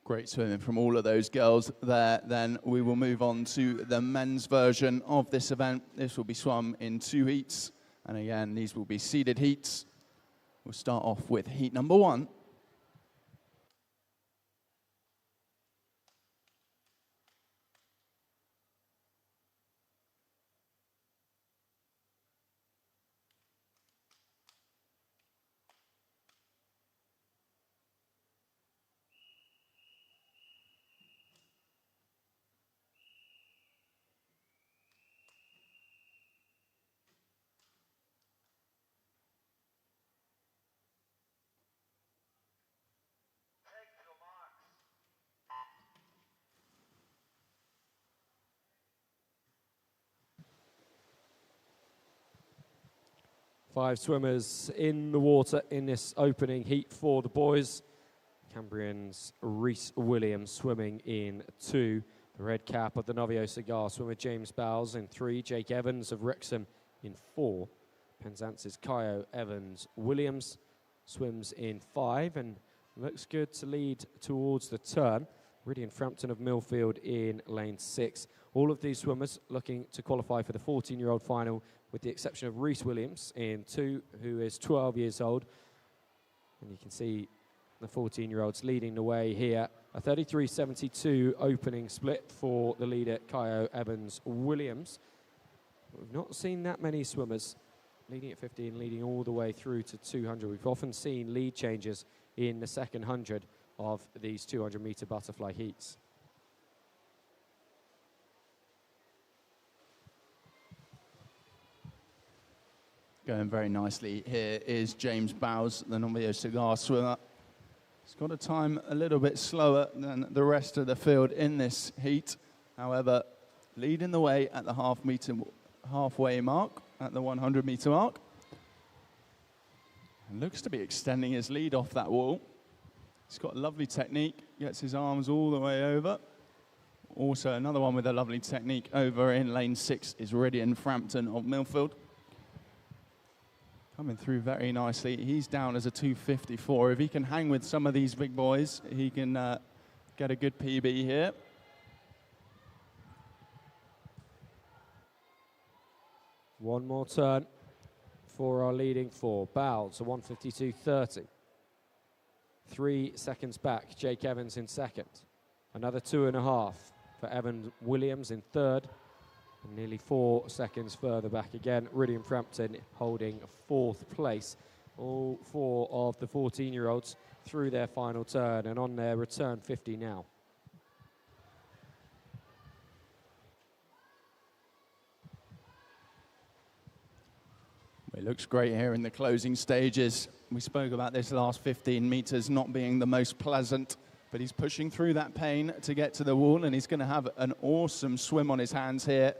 Great swimming from all of those girls there. Then we will move on to the men's version of this event. This will be swum in 2 heats. And again, these will be seeded heats. We'll start off with heat number 1. Five swimmers in the water in this opening heat for the boys. Cambrian's Reese Williams swimming in 2. The red cap of the Novio Cigar swimmer James Bowles in 3. Jake Evans of Wrexham in 4. Penzance's Kyo Evans Williams swims in 5 and looks good to lead towards the turn. Ridian Frampton of Millfield in lane 6. All of these swimmers looking to qualify for the 14-year-old final, with the exception of Reese Williams in 2, who is 12 years old. And you can see the 14-year-olds leading the way here. A 33.72 opening split for the leader, Kyo Evans Williams. We've not seen that many swimmers leading at 15, leading all the way through to 200. We've often seen lead changes in the second 100 of these 200-meter butterfly heats. Going very nicely here is James Bowles, the Novio Cigar swimmer. He's got a time a little bit slower than the rest of the field in this heat. However, leading the way at the halfway mark, at the 100-meter mark. And looks to be extending his lead off that wall. He's got a lovely technique, gets his arms all the way over. Also, another one with a lovely technique over in lane 6 is Ridian Frampton of Millfield. Coming through very nicely. He's down as a 2:54. If he can hang with some of these big boys, he can get a good PB here. One more turn for our leading four. Bowles, a 1:52.30. 3 seconds back, Jake Evans in second. Another 2.5 for Evan Williams in third. And nearly 4 seconds further back again, Riddiam Frampton holding fourth place. All four of the 14-year-olds through their final turn and on their return 50 now. It looks great here in the closing stages. We spoke about this last 15 meters not being the most pleasant, but he's pushing through that pain to get to the wall, and he's going to have an awesome swim on his hands here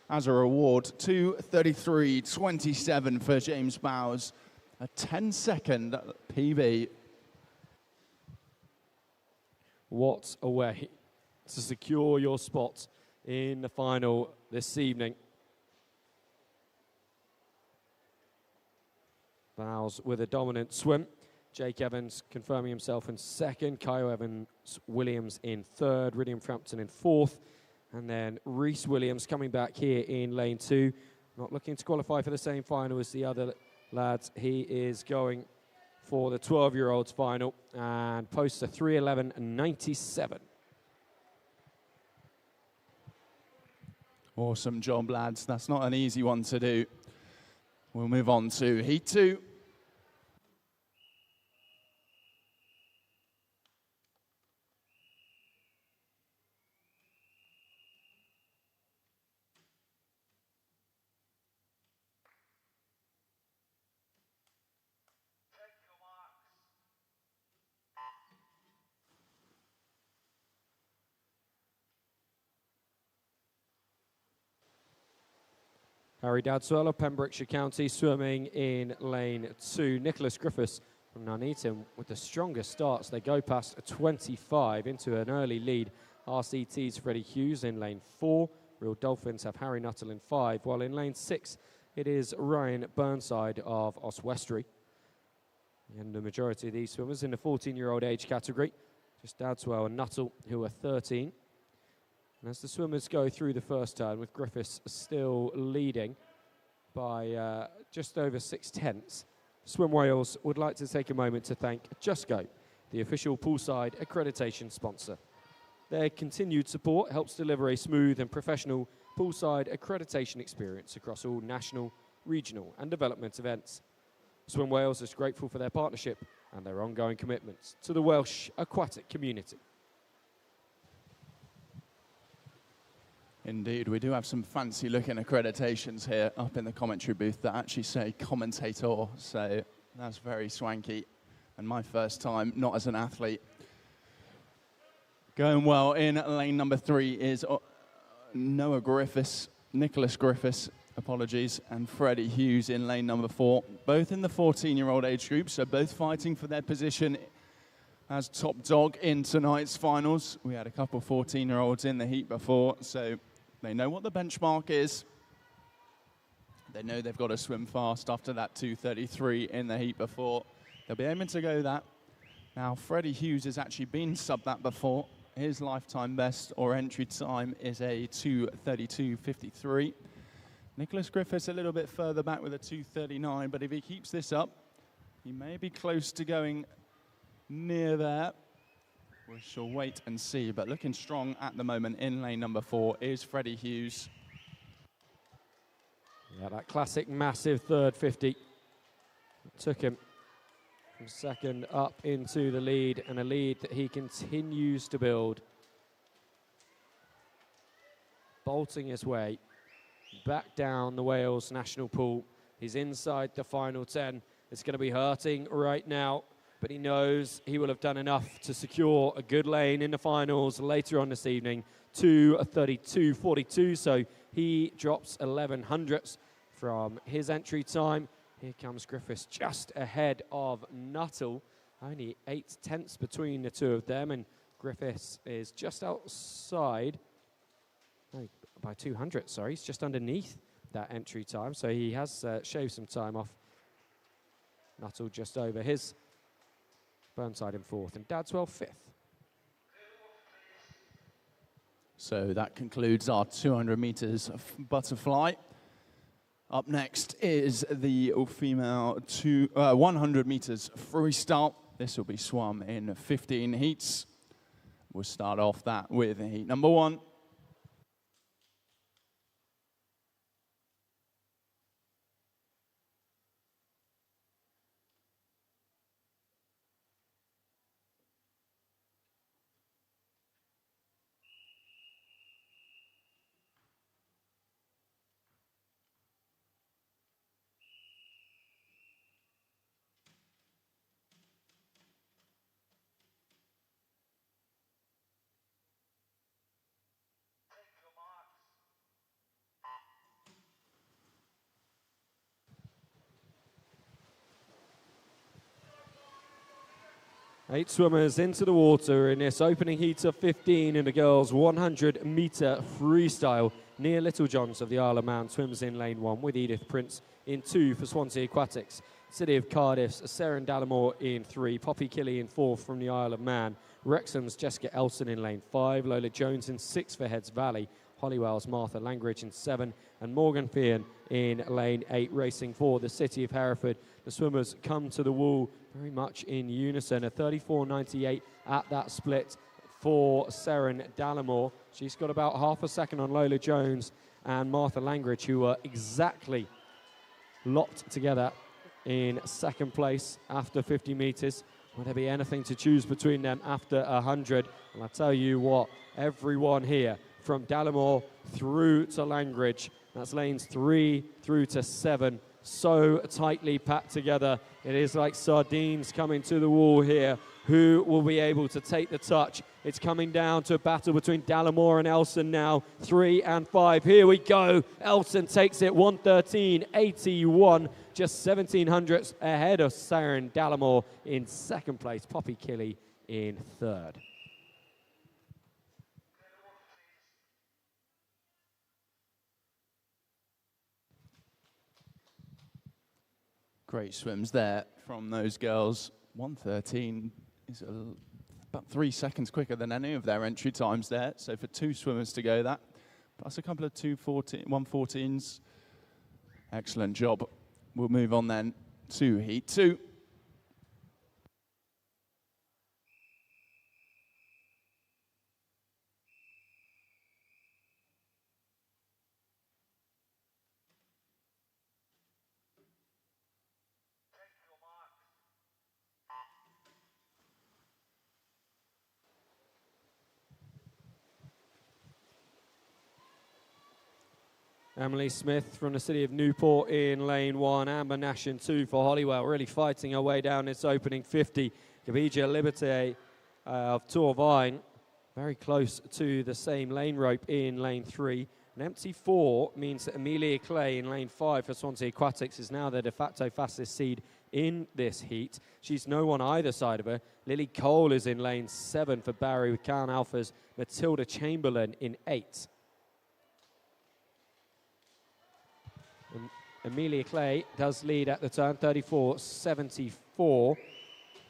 as a reward. 2:33.27 for James Bowles, a 10-second PB. What a way to secure your spot in the final this evening. Bowles with a dominant swim. Jake Evans confirming himself in second. Kyle Evans Williams in third. Riddiam Frampton in fourth. And then Reese Williams coming back here in lane 2. Not looking to qualify for the same final as the other lads. He is going for the 12-year-olds final and posts a 3:11.97. Awesome job, lads. That's not an easy one to do. We'll move on to Heat 2. Harry Dadswell of Pembrokeshire County swimming in lane 2. Nicholas Griffiths from Nuneaton with the strongest starts. They go past a 25 into an early lead. RCT's Freddie Hughes in lane 4. Real Dolphins have Harry Nuttall in 5, while in lane 6 it is Ryan Burnside of Oswestry. And the majority of these swimmers in the 14-year-old age category. Just Dadswell and Nuttall, who are 13. And as the swimmers go through the first turn, with Griffiths still leading by just over 6/10, Swim Wales would like to take a moment to thank Just Go, the official poolside accreditation sponsor. Their continued support helps deliver a smooth and professional poolside accreditation experience across all national, regional and development events. Swim Wales is grateful for their partnership and their ongoing commitments to the Welsh aquatic community. Indeed, we do have some fancy looking accreditations here up in the commentary booth that actually say commentator, so that's very swanky. And my first time, not as an athlete. Going well in lane number 3 is Noah Griffiths, Nicholas Griffiths, apologies, and Freddie Hughes in lane number 4. Both in the 14-year-old age group, so both fighting for their position as top dog in tonight's finals. We had a couple 14-year-olds in the heat before, so they know what the benchmark is. They know they've got to swim fast after that 2:33 in the heat before. They'll be aiming to go that. Now, Freddie Hughes has actually been sub that before. His lifetime best or entry time is a 2:32.53. Nicholas Griffiths a little bit further back with a 2:39, but if he keeps this up, he may be close to going near there. We shall wait and see, but looking strong at the moment in lane number 4 is Freddie Hughes. Yeah, that classic massive third 50 took him from second up into the lead, and a lead that he continues to build. Bolting his way back down the Wales national pool. He's inside the final 10. It's going to be hurting right now, but he knows he will have done enough to secure a good lane in the finals later on this evening to a 32.42. So he drops 11 hundredths from his entry time. Here comes Griffiths just ahead of Nuttall. Only 8/10 between the two of them, and Griffiths is just outside, no, by 200, sorry. He's just underneath that entry time, so he has shaved some time off. Nuttall just over his. Burnside in 4th and Dadswell 5th. So that concludes our 200 meters butterfly. Up next is the female 100 meters freestyle. This will be swum in 15 heats. We'll start off that with heat number 1. Eight swimmers into the water in this opening heat of 15 in the girls' 100-meter freestyle. Nia Littlejohns of the Isle of Man swims in lane 1 with Edith Prince in 2 for Swansea Aquatics. City of Cardiff's Seren Dallimore in 3, Poppy Kelly in 4 from the Isle of Man. Wrexham's Jessica Elson in lane 5, Lola Jones in 6 for Heads Valley. Hollywell's Martha Langridge in 7, and Morgan Feehan in lane 8, racing for the City of Hereford. The swimmers come to the wall very much in unison. A 34.98 at that split for Seren Dallimore. She's got about half a second on Lola Jones and Martha Langridge, who are exactly locked together in second place after 50 metres. Will there be anything to choose between them after 100? And I tell you what, everyone here, from Dallimore through to Langridge, that's lanes 3 through to 7, so tightly packed together. It is like sardines coming to the wall here. Who will be able to take the touch? It's coming down to a battle between Dallimore and Elson now. 3 and 5. Here we go. Elson takes it 1:13.81, just 1700ths ahead of Seren Dallimore in second place. Poppy Kelly in third. Great swims there from those girls. 1:13 is about 3 seconds quicker than any of their entry times there. So for 2 swimmers to go that, plus a couple of 1:14s. Excellent job. We'll move on then to heat 2. Emily Smith from the City of Newport in lane 1. Amber Nash in 2 for Hollywell, really fighting her way down this opening 50. Gavija Liberté of Tourvine, very close to the same lane rope in lane 3. An empty 4 means that Amelia Clay in lane 5 for Swansea Aquatics is now the de facto fastest seed in this heat. She's no one either side of her. Lily Cole is in lane 7 for Barry with Karen Alpha's Matilda Chamberlain in 8. Amelia Clay does lead at the turn, 34.74.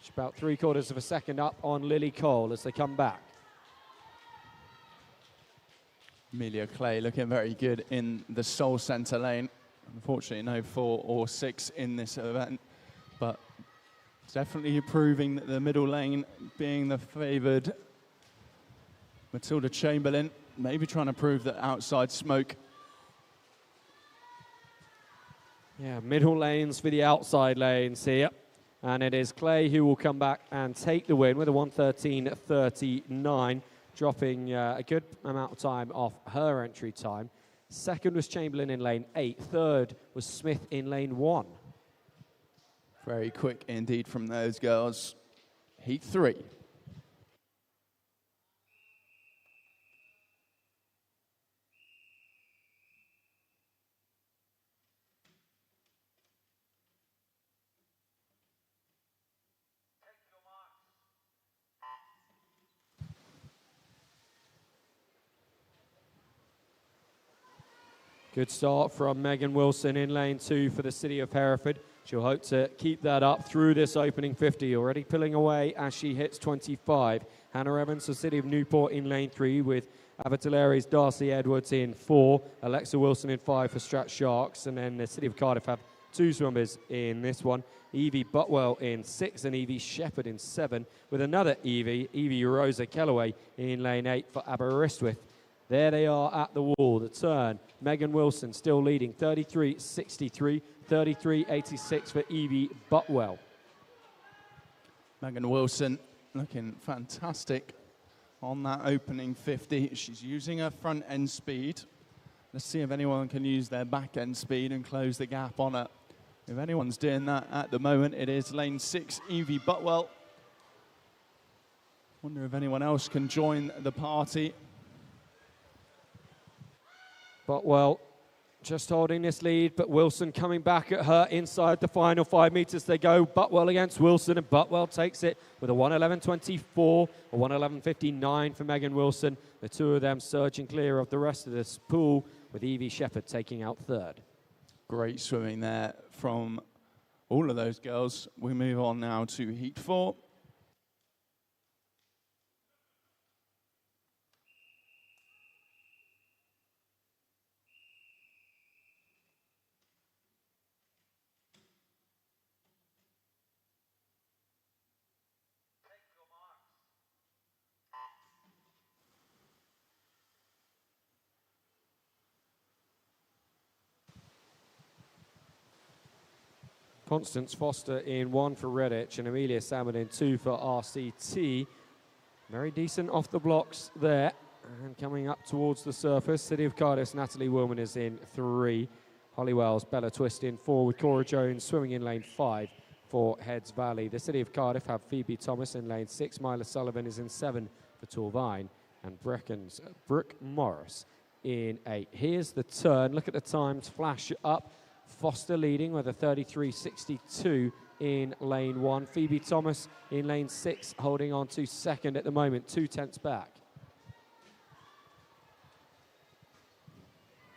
She's about 3/4 of a second up on Lily Cole as they come back. Amelia Clay looking very good in the sole centre lane. Unfortunately, no 4 or 6 in this event, but definitely proving that the middle lane being the favoured. Matilda Chamberlain maybe trying to prove that outside smoke. Yeah, middle lanes for the outside lanes here. And it is Clay who will come back and take the win with a 1:13.39, dropping a good amount of time off her entry time. Second was Chamberlain in lane 8. Third was Smith in lane 1. Very quick indeed from those girls. Heat 3. Good start from Megan Wilson in lane 2 for the City of Hereford. She'll hope to keep that up through this opening 50, already pulling away as she hits 25. Hannah Evans, the City of Newport in lane 3 with Avatalere's Darcy Edwards in 4, Alexa Wilson in 5 for Strat Sharks, and then the City of Cardiff have 2 swimmers in this one. Evie Butwell in 6 and Evie Shepherd in 7, with another Evie Rosa Kellaway in lane 8 for Aberystwyth. There they are at the wall, the turn. Megan Wilson still leading, 33.63, 33.86 for Evie Butwell. Megan Wilson looking fantastic on that opening 50. She's using her front end speed. Let's see if anyone can use their back end speed and close the gap on her. If anyone's doing that at the moment, it is lane 6, Evie Butwell. Wonder if anyone else can join the party. Butwell just holding this lead, but Wilson coming back at her inside the final 5 meters. They go. Butwell against Wilson, and Butwell takes it with a 1:11.24, a 1:11.59 for Megan Wilson. The two of them surging clear of the rest of this pool, with Evie Shepherd taking out third. Great swimming there from all of those girls. We move on now to Heat 4. Constance Foster in 1 for Redditch and Amelia Salmon in 2 for RCT. Very decent off the blocks there. And coming up towards the surface, City of Cardiff's Natalie Willman is in 3. Hollywell's Bella Twist in 4, with Cora Jones swimming in lane 5 for Heads Valley. The City of Cardiff have Phoebe Thomas in lane 6. Myla Sullivan is in 7 for Torvine. And Brecken's Brooke Morris in 8. Here's the turn. Look at the times flash up. Foster leading with a 33.62 in lane 1. Phoebe Thomas in lane 6 holding on to second at the moment, 2/10 back.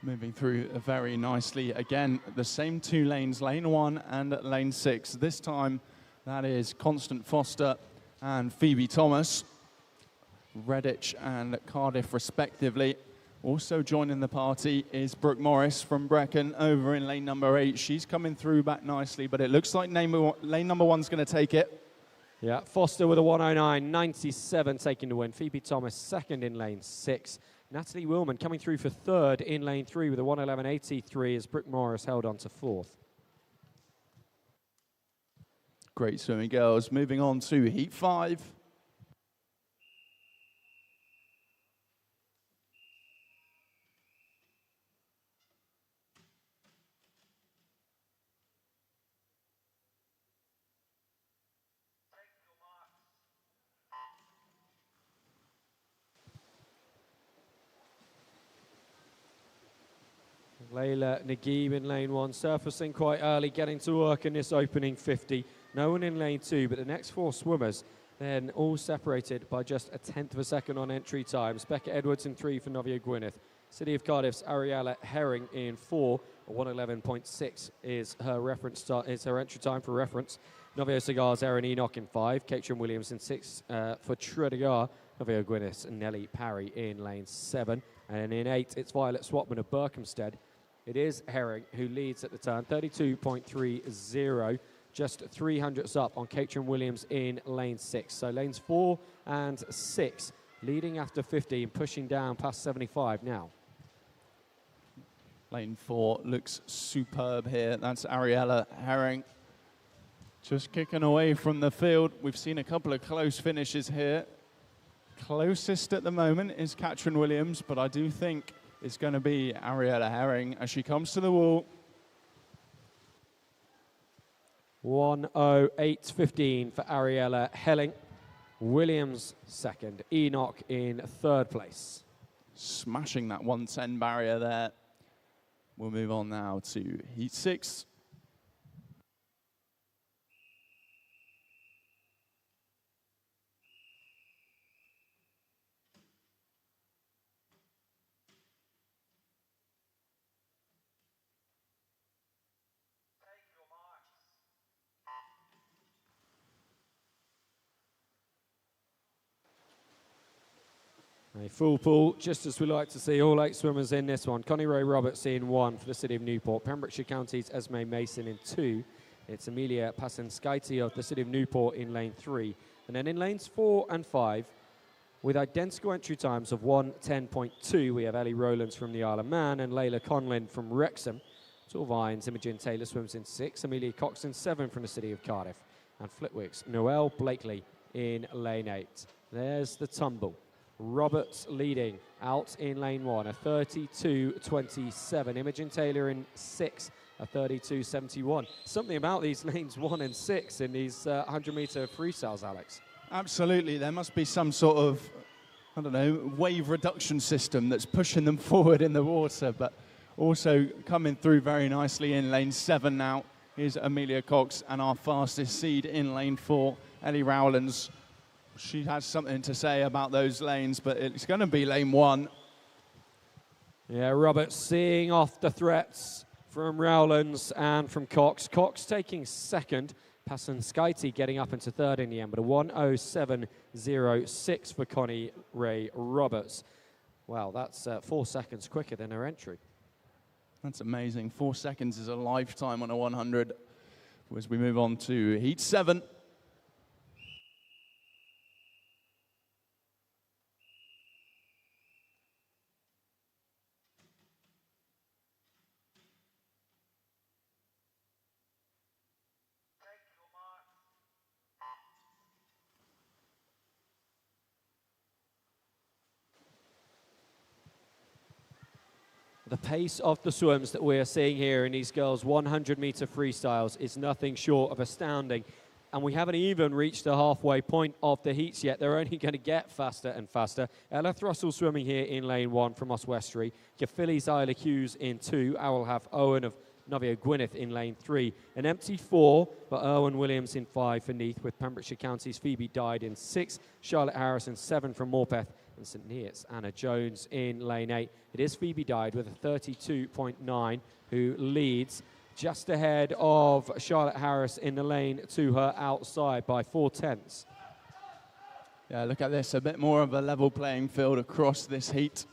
Moving through very nicely. Again, the same 2 lanes, lane 1 and lane 6. This time, that is Constance Foster and Phoebe Thomas. Redditch and Cardiff, respectively. Also joining the party is Brooke Morris from Brecon over in lane number 8. She's coming through back nicely, but it looks like lane number 1's going to take it. Yeah, Foster with a 1:09.97 taking the win. Phoebe Thomas second in lane 6. Natalie Willman coming through for third in lane 3 with a 1:11.83 as Brooke Morris held on to 4th. Great swimming, girls. Moving on to Heat 5. Layla Naguib in lane 1, surfacing quite early, getting to work in this opening 50. No one in lane 2, but the next 4 swimmers then all separated by just a 1/10 of a second on entry times. Becca Edwards in 3 for Novia Gwyneth. City of Cardiff's Ariella Herring in 4. 1:11.6 is her entry time for reference. Novia Cigar's Erin Enoch in 5. Caitrin Williams in 6 for Tredegar. Novia Gwyneth's Nellie Parry in lane 7. And in 8, it's Violet Swatman of Berkhamsted. It is Herring who leads at the turn, 32.30, just 300ths up on Caitrin Williams in lane 6. So lanes 4 and 6 leading after 50 and pushing down past 75 now. Lane 4 looks superb here. That's Ariella Herring. Just kicking away from the field. We've seen a couple of close finishes here. Closest at the moment is Caitrin Williams, but I do think it's going to be Ariella Herring as she comes to the wall. 1:08.15 for Ariella Herring. Williams second. Enoch in third place. Smashing that 1:10 barrier there. We'll move on now to Heat 6. A full pool, just as we like to see. All 8 swimmers in this one. Connie Ray Roberts in 1 for the City of Newport. Pembrokeshire County's Esme Mason in 2. It's Amelia Pasenskaite of the City of Newport in lane 3. And then in lanes 4 and 5, with identical entry times of 1:10.2, we have Ellie Rowlands from the Isle of Man and Layla Conlin from Wrexham. Torvines, Imogen Taylor swims in 6. Amelia Cox in 7 from the City of Cardiff. And Flitwick's Noelle Blakely in lane 8. There's the tumble. Roberts leading out in lane 1, a 32.27. Imogen Taylor in 6, a 32.71. Something about these lanes 1 and 6 in these 100-metre freestyles, Alex. Absolutely. There must be some sort of, I don't know, wave reduction system that's pushing them forward in the water, but also coming through very nicely in lane 7 now. Here's Amelia Cox and our fastest seed in lane 4, Ellie Rowlands. She has something to say about those lanes, but it's going to be lane 1. Yeah, Roberts seeing off the threats from Rowlands and from Cox. Cox taking 2nd. Pasenskaite getting up into 3rd in the end, but a 1:07.06 for Connie Ray Roberts. Well, that's 4 seconds quicker than her entry. That's amazing. 4 seconds is a lifetime on a 100. As we move on to heat 7. The pace of the swims that we're seeing here in these girls' 100-metre freestyles is nothing short of astounding. And we haven't even reached the halfway point of the heats yet. They're only going to get faster and faster. Ella Thrussell swimming here in lane 1 from Oswestry. Gafili's Isla Hughes in 2. I will have Owen of Novio Gwynedd in lane 3. An empty 4, but Erwin Williams in 5 for Neath, with Pembrokeshire County's Phoebe Dyde in 6. Charlotte Harris in 7 from Morpeth. And St Neots, Anna Jones in lane 8. It is Phoebe Dyde with a 32.9 who leads just ahead of Charlotte Harris in the lane to her outside by 4/10. Yeah, look at this, a bit more of a level playing field across this heat.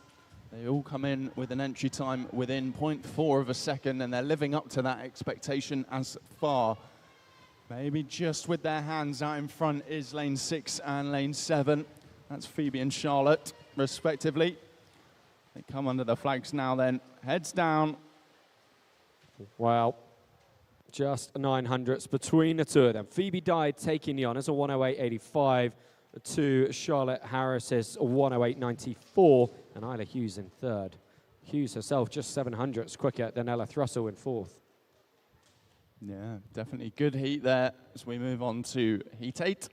They all come in with an entry time within 0.4 of a second, and they're living up to that expectation as far. Maybe just with their hands out in front is lane 6 and lane 7. That's Phoebe and Charlotte, respectively. They come under the flags now then. Heads down. Wow. Just 900s between the two of them. Phoebe Dyde taking the honours, a 108.85 to Charlotte Harris's 108.94, and Isla Hughes in 3rd. Hughes herself just 700s quicker than Ella Thrussell in 4th. Yeah, definitely good heat there as we move on to heat 8.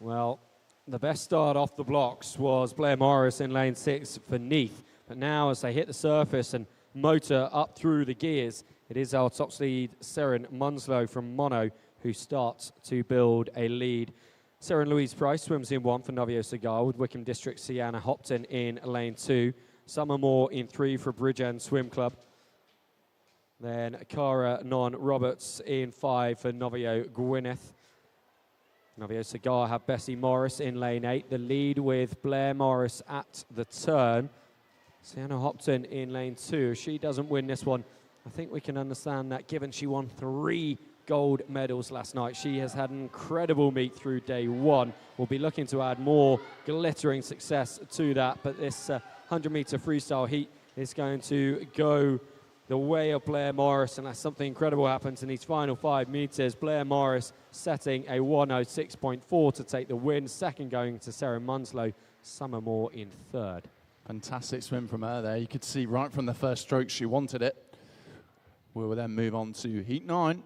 Well, the best start off the blocks was Blair Morris in lane 6 for Neath. But now as they hit the surface and motor up through the gears, it is our top speed, Seren Munslow from Mono, who starts to build a lead. Seren Louise Price swims in 1 for Novio Cigar, with Wickham District Sienna Hopton in lane 2. Summer Moore in 3 for Bridgend Swim Club. Then Cara Non-Roberts in 5 for Novio Gwynedd. Novio Cigar have Bessie Morris in lane 8. The lead with Blair Morris at the turn. Sienna Hopton in lane 2. If she doesn't win this one, I think we can understand that, given she won 3 gold medals last night. She has had an incredible meet through day 1. We'll be looking to add more glittering success to that, but this 100-metre freestyle heat is going to go the way of Blair Morris, unless something incredible happens in these final 5 metres. Blair Morris setting a 106.4 to take the win. Second going to Sarah Munslow. Summer Moore in 3rd. Fantastic swim from her there. You could see right from the first stroke she wanted it. We will then move on to heat 9.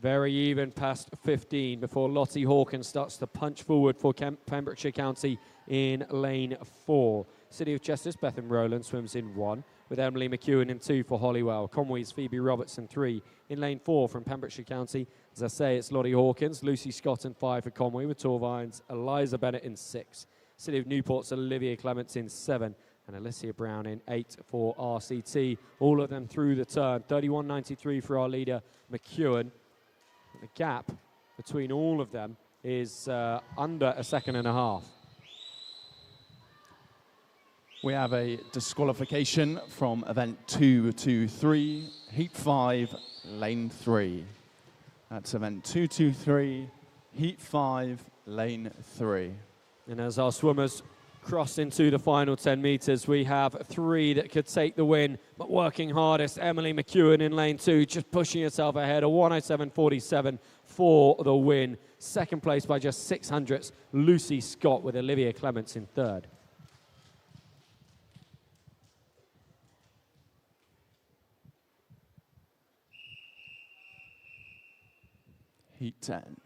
very even past 15 before Lottie Hawkins starts to punch forward for Pembrokeshire County in lane 4. City of Chester's Bethan Rowland swims in 1, with Emily McEwen in 2 for Hollywell. Conway's Phoebe Robertson 3 in lane 4 from Pembrokeshire County. As I say, it's Lottie Hawkins, Lucy Scott in 5 for Conway, with Torvine's Eliza Bennett in 6. City of Newport's Olivia Clements in 7, and Alicia Brown in 8 for RCT. All of them through the turn. 31.93 for our leader, McEwen. The gap between all of them is under a second and a half. We have a disqualification from event 223, heat 5, lane 3. That's event 223, heat 5, lane 3. And as our swimmers cross into the final 10 metres, we have 3 that could take the win, but working hardest, Emily McEwen in lane 2, just pushing herself ahead, a 107.47 for the win. Second place by just 6 hundredths, Lucy Scott, with Olivia Clements in 3rd. Heat 10.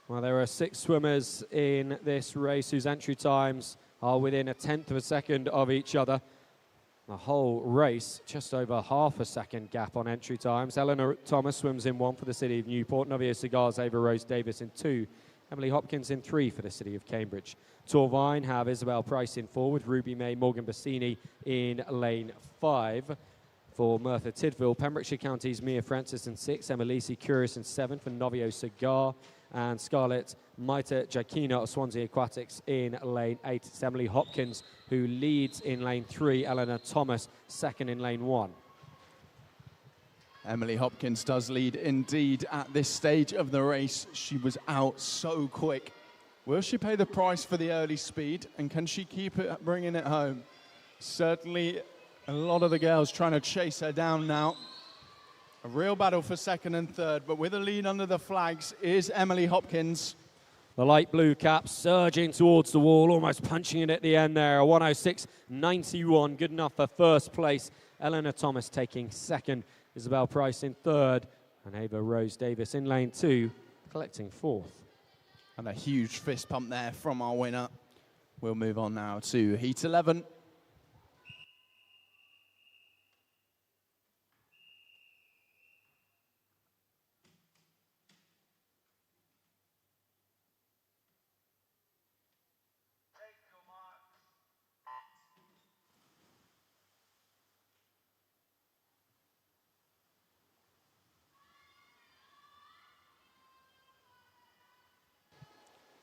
Well, there are 6 swimmers in this race whose entry times are within a tenth of a second of each other. The whole race, just over half a second gap on entry times. Eleanor Thomas swims in 1 for the City of Newport. Novia Cigars, Ava Rose Davis in 2. Emily Hopkins in 3 for the City of Cambridge. Torvine have Isabel Price in 4, with Ruby May Morgan Bassini in lane 5. For Merthyr Tydfil, Pembrokeshire County's Mia Francis in 6. Emilisi Curious in 7 for Novio Cigar. And Scarlett Maita Jakina of Swansea Aquatics in lane 8. It's Emily Hopkins who leads in lane 3. Eleanor Thomas second in lane 1. Emily Hopkins does lead indeed at this stage of the race. She was out so quick. Will she pay the price for the early speed, and can she keep it, bringing it home? Certainly a lot of the girls trying to chase her down now. A real battle for second and third, but with a lead under the flags is Emily Hopkins. The light blue cap surging towards the wall, almost punching it at the end there. A 106.91, good enough for first place. Eleanor Thomas taking second. Isabel Price in 3rd. And Ava Rose Davis in lane 2, collecting 4th. And a huge fist pump there from our winner. We'll move on now to heat 11.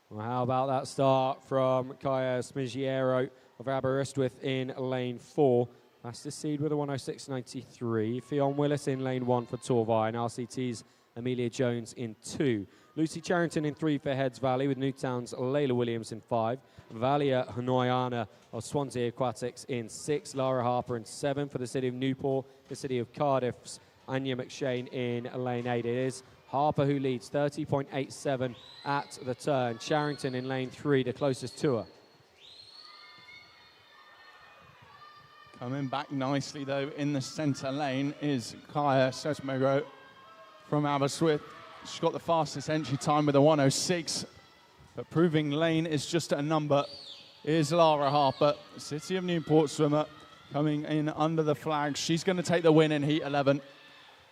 Well, how about that start from Kaya Smigiero of Aberystwyth in lane 4. Fastest seed with a 106.93. Fionn Willis in lane 1 for Torvine. RCT's Amelia Jones in 2. Lucy Charrington in 3 for Heads Valley, with Newtown's Layla Williams in 5. Valia Hanoyana of Swansea Aquatics in 6. Lara Harper in 7 for the City of Newport. The City of Cardiff's Anya McShane in lane 8. It is Harper who leads, 30.87 at the turn. Charrington in lane 3, the closest to her. Coming back nicely, though, in the centre lane is Kaya Sesmero from Aberystwyth. She's got the fastest entry time with a 106, but proving lane is just a number is Lara Harper, City of Newport swimmer, coming in under the flag. She's going to take the win in heat 11.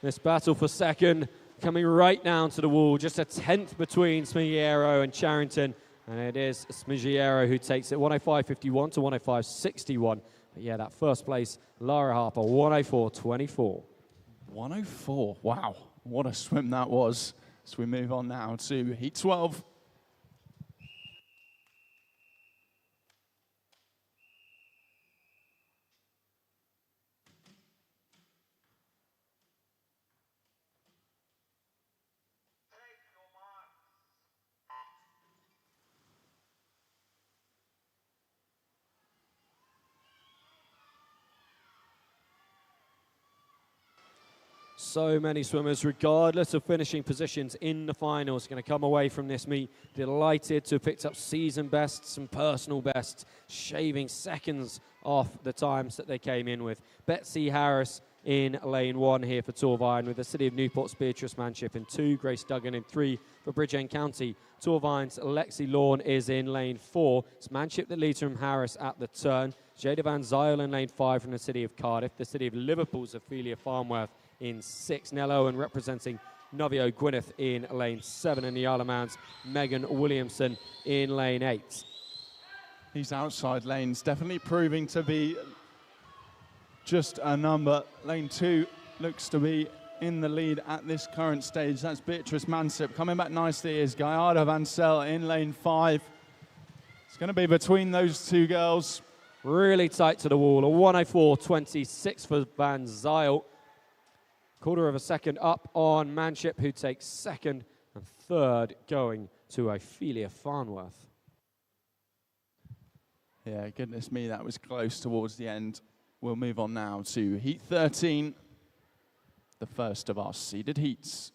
This battle for second coming right down to the wall, just a tenth between Smigiero and Charrington, and it is Smigiero who takes it 105.51 to 105.61. But yeah, that first place, Lara Harper, 104.24. 104, wow, what a swim that was. So we move on now to heat 12. So many swimmers, regardless of finishing positions in the finals, going to come away from this meet delighted to have picked up season bests and personal bests, shaving seconds off the times that they came in with. Betsy Harris in lane 1 here for Torvine, with the City of Newport's Beatrice Manship in 2, Grace Duggan in 3 for Bridgend County. Torvine's Lexi Lawn is in lane 4. It's Manship that leads from Harris at the turn. Jada Van Zyl in lane 5 from the City of Cardiff. The City of Liverpool's Ophelia Farnworth in 6. Nell Owen representing Novio Gwyneth in lane 7. And the Isle of Man's Megan Williamson in lane 8. These outside lanes definitely proving to be just a number. Lane 2 looks to be in the lead at this current stage. That's Beatrice Manship. Coming back nicely is Guyada Van Zyl in lane 5. It's going to be between those two girls. Really tight to the wall. A 104.26 for Van Zyl. Quarter of a second up on Manship, who takes second, and third going to Ophelia Farnworth. Yeah, goodness me, that was close towards the end. We'll move on now to Heat 13, the first of our seeded heats.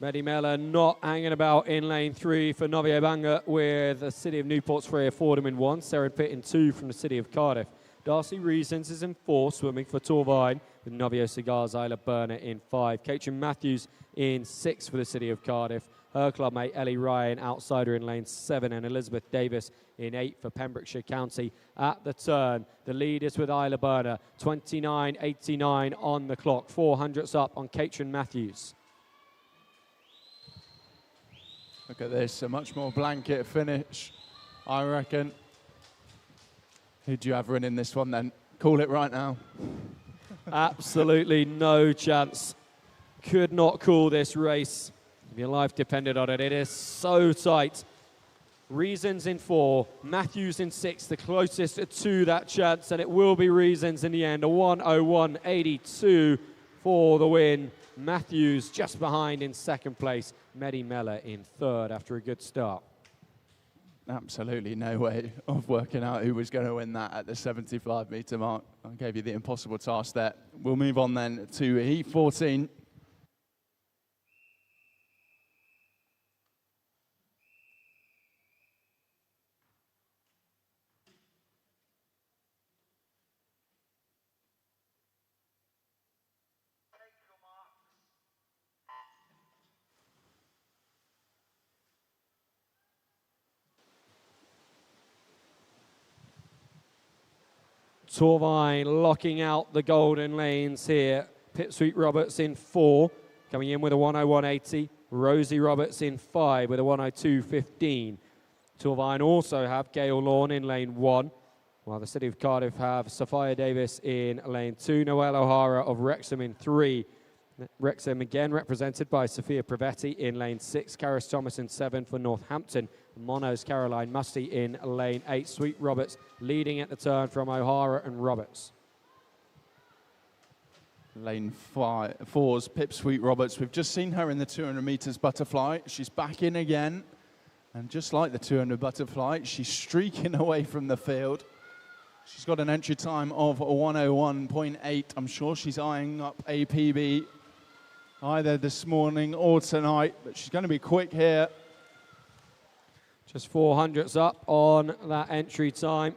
Medi Mella not hanging about in lane 3 for Novio Banga, with the City of Newport's Freya Fordham in 1, Sarah Pitt in 2 from the City of Cardiff. Darcy Reasons is in 4, swimming for Torvine, with Novio Cigars Isla Burner in 5. Katrin Matthews in 6 for the City of Cardiff. Her clubmate Ellie Ryan, outsider, in lane 7, and Elizabeth Davis in 8 for Pembrokeshire County. At the turn, the lead is with Isla Burner, 29.89 on the clock, 400s up on Katrin Matthews. Look at this, a much more blanket finish, I reckon. Who do you have winning this one then? Call it right now. Absolutely no chance. Could not call this race if your life depended on it. It is so tight. Reasons in 4, Matthews in 6, the closest to that chance, and it will be Reasons in the end. A 101.82 for the win. Matthews just behind in second place. Medi Mella in third after a good start. Absolutely no way of working out who was going to win that at the 75-metre mark. I gave you the impossible task there. We'll move on then to Heat 14. Torvine locking out the golden lanes here. Pipswede Roberts in 4, coming in with a 101.80. Rosie Roberts in 5 with a 102.15. Torvine also have Gail Lawn in lane 1, while the City of Cardiff have Sophia Davis in lane 2. Noelle O'Hara of Wrexham in 3. Wrexham again represented by Sophia Prevetti in lane 6. Caris Thomas in 7 for Northampton. Mono's Caroline Musty in lane 8. Sweet Roberts leading at the turn from O'Hara and Roberts. Lane 4's Pipswede Roberts. We've just seen her in the 200 metres butterfly. She's back in again. And just like the 200 butterfly, she's streaking away from the field. She's got an entry time of 101.8. I'm sure she's eyeing up a PB either this morning or tonight, but she's going to be quick here. Just 400s up on that entry time.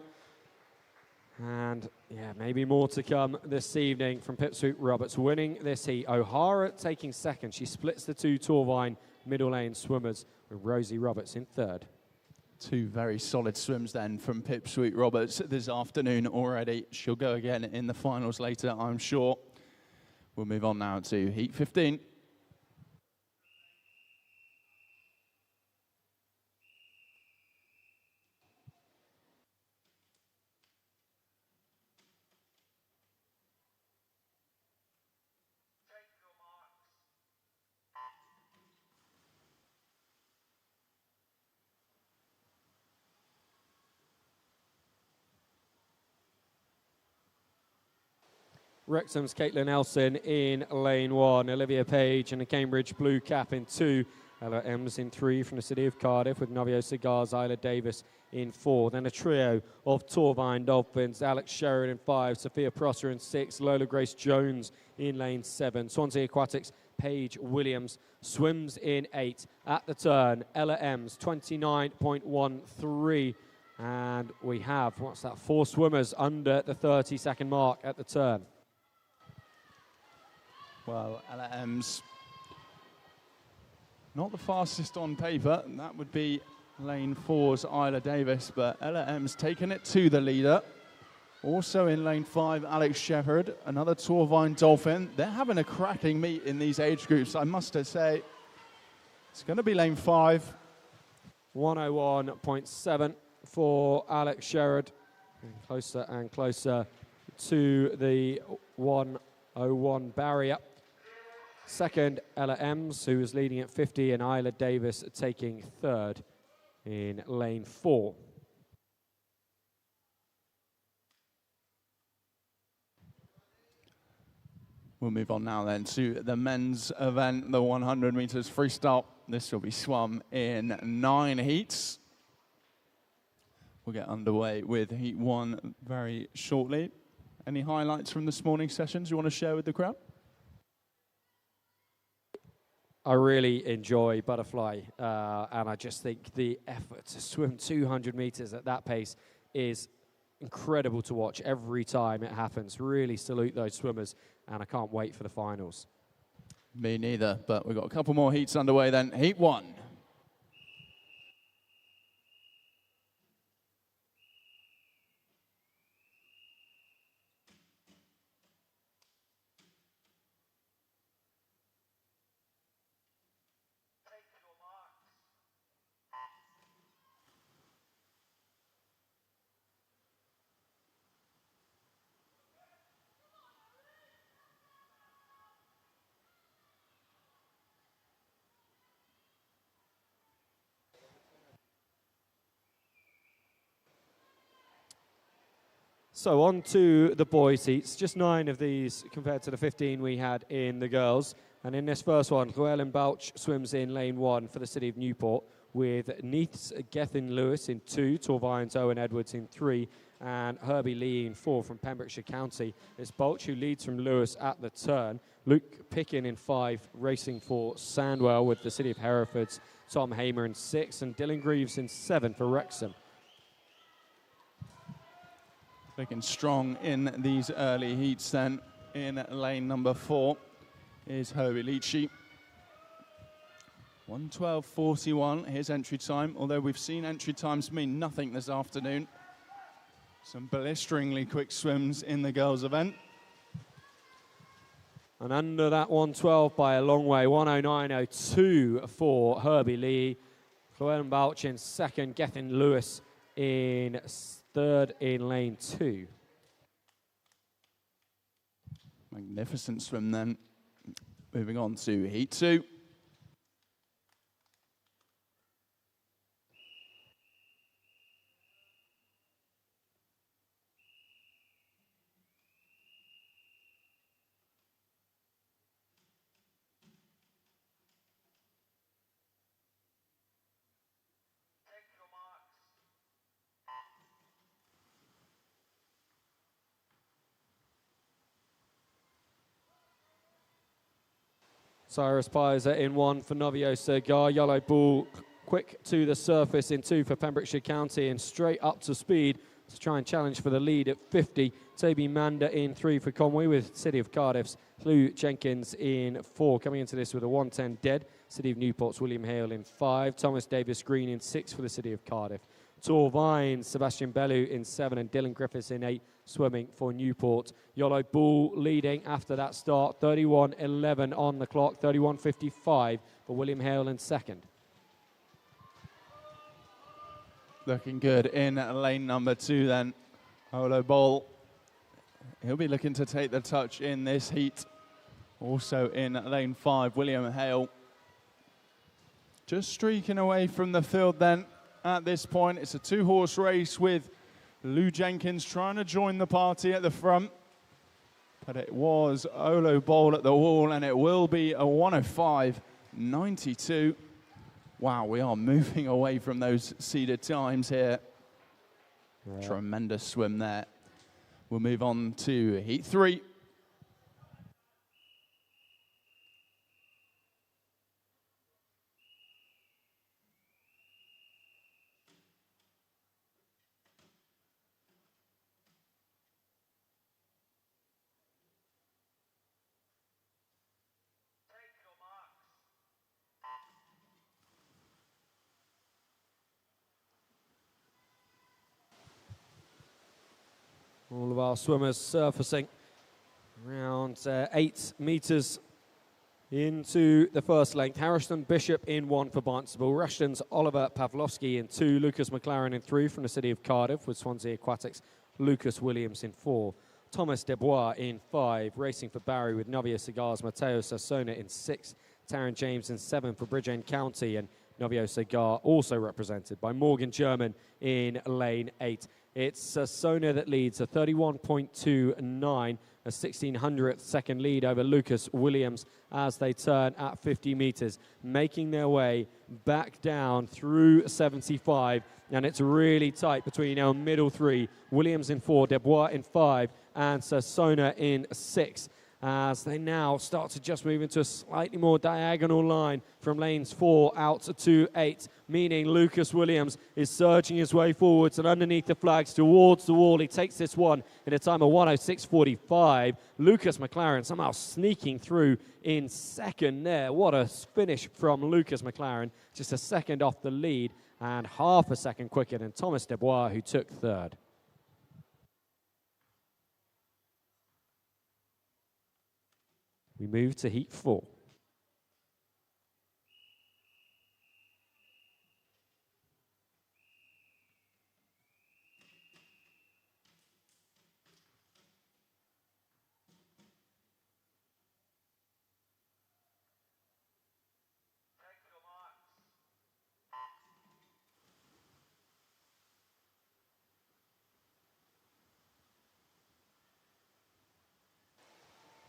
And yeah, maybe more to come this evening from Pipswede Roberts winning this heat. O'Hara taking second. She splits the two Torvine middle lane swimmers, with Rosie Roberts in third. Two very solid swims then from Pipswede Roberts this afternoon already. She'll go again in the finals later, I'm sure. We'll move on now to Heat 15. Wrexham's Caitlin Nelson in lane 1. Olivia Page and a Cambridge Blue Cap in 2. Ella Ems in 3 from the city of Cardiff, with Novio Cigars, Isla Davis in 4. Then a trio of Torvine Dolphins, Alex Sherrod in 5, Sophia Prosser in 6, Lola Grace Jones in lane 7. Swansea Aquatics, Paige Williams swims in 8. At the turn, Ella Ems, 29.13. And we have, 4 swimmers under the 30-second mark at the turn. Well, Ella Ems, not the fastest on paper. That would be lane 4's Isla Davis, but Ella Ems taking it to the leader. Also in lane 5, Alex Shepherd, another Torvine Dolphin. They're having a cracking meet in these age groups, I must say. It's going to be lane 5. 101.7 for Alex Sherrod. Closer and closer to the 101 barrier. Second, Ella Ems, who is leading at 50, and Isla Davis taking third in lane 4. We'll move on now then to the men's event, the 100 meters freestyle. This will be swum in 9 heats. We'll get underway with heat 1 very shortly. Any highlights from this morning's sessions you want to share with the crowd? I really enjoy butterfly, and I just think the effort to swim 200 meters at that pace is incredible to watch every time it happens. Really salute those swimmers, and I can't wait for the finals. Me neither, but we've got a couple more heats underway then. Heat 1. So on to the boys' heats. Just 9 of these compared to the 15 we had in the girls. And in this first one, Llewellyn Balch swims in lane 1 for the city of Newport, with Neith's Gethin Lewis in 2, Torvine's Owen Edwards in 3, and Herbie Lee in 4 from Pembrokeshire County. It's Balch who leads from Lewis at the turn. Luke Pickin in 5, racing for Sandwell, with the city of Hereford's Tom Hamer in 6, and Dylan Greaves in 7 for Wrexham. Looking strong in these early heats then. In lane number 4 is Herbie Leachy. 1:12.41, his entry time, although we've seen entry times mean nothing this afternoon. Some blisteringly quick swims in the girls' event. And under that 1:12 by a long way, 1:09.02 for Herbie Lee. Llewellyn Balch in 2nd, Gethin Lewis in 3rd in lane 2. Magnificent swim then. Moving on to heat 2. Cyrus Pizer in 1 for Novio Cigar. Yellow Bull quick to the surface in 2 for Pembrokeshire County, and straight up to speed to try and challenge for the lead at 50. Toby Manda in 3 for Conway, with City of Cardiff's Lou Jenkins in 4. Coming into this with a 1:10 dead. City of Newport's William Hale in 5. Thomas Davis Green in 6 for the City of Cardiff. Torvine, Sebastian Bellew in 7, and Dylan Griffiths in 8, swimming for Newport. Yellow Bull leading after that start, 31:11 on the clock, 31:55 for William Hale in 2nd. Looking good in lane number 2 then. Olo Ball, he'll be looking to take the touch in this heat. Also in lane 5, William Hale. Just streaking away from the field then. At this point, it's a 2-horse race with Lou Jenkins trying to join the party at the front. But it was Olo Bowl at the wall, and it will be a 105.92. Wow, we are moving away from those seeded times here. Yeah. Tremendous swim there. We'll move on to heat 3. All of our swimmers surfacing around 8 metres into the first length. Harrison Bishop in 1 for Barnstable. Rushton's Oliver Pavlovsky in 2. Lucas McLaren in 3 from the city of Cardiff with Swansea Aquatics. Lucas Williams in 4. Thomas Desbois in 5. Racing for Barry with Novia Cigars. Matteo Sassona in 6. Taryn James in 7 for Bridgend County. And Novio Cigar also represented by Morgan German in lane 8. It's Sassona that leads, a 31.29, a 1600th second lead over Lucas Williams as they turn at 50 metres, making their way back down through 75, and it's really tight between our middle 3, Williams in 4, Desbois in 5, and Sassona in 6. As they now start to just move into a slightly more diagonal line from lanes 4 out to 8, meaning Lucas Williams is surging his way forwards and underneath the flags towards the wall. He takes this one in a time of 106.45. Lucas McLaren somehow sneaking through in second there. What a finish from Lucas McLaren, just a second off the lead and half a second quicker than Thomas Desbois, who took third. We move to heat 4.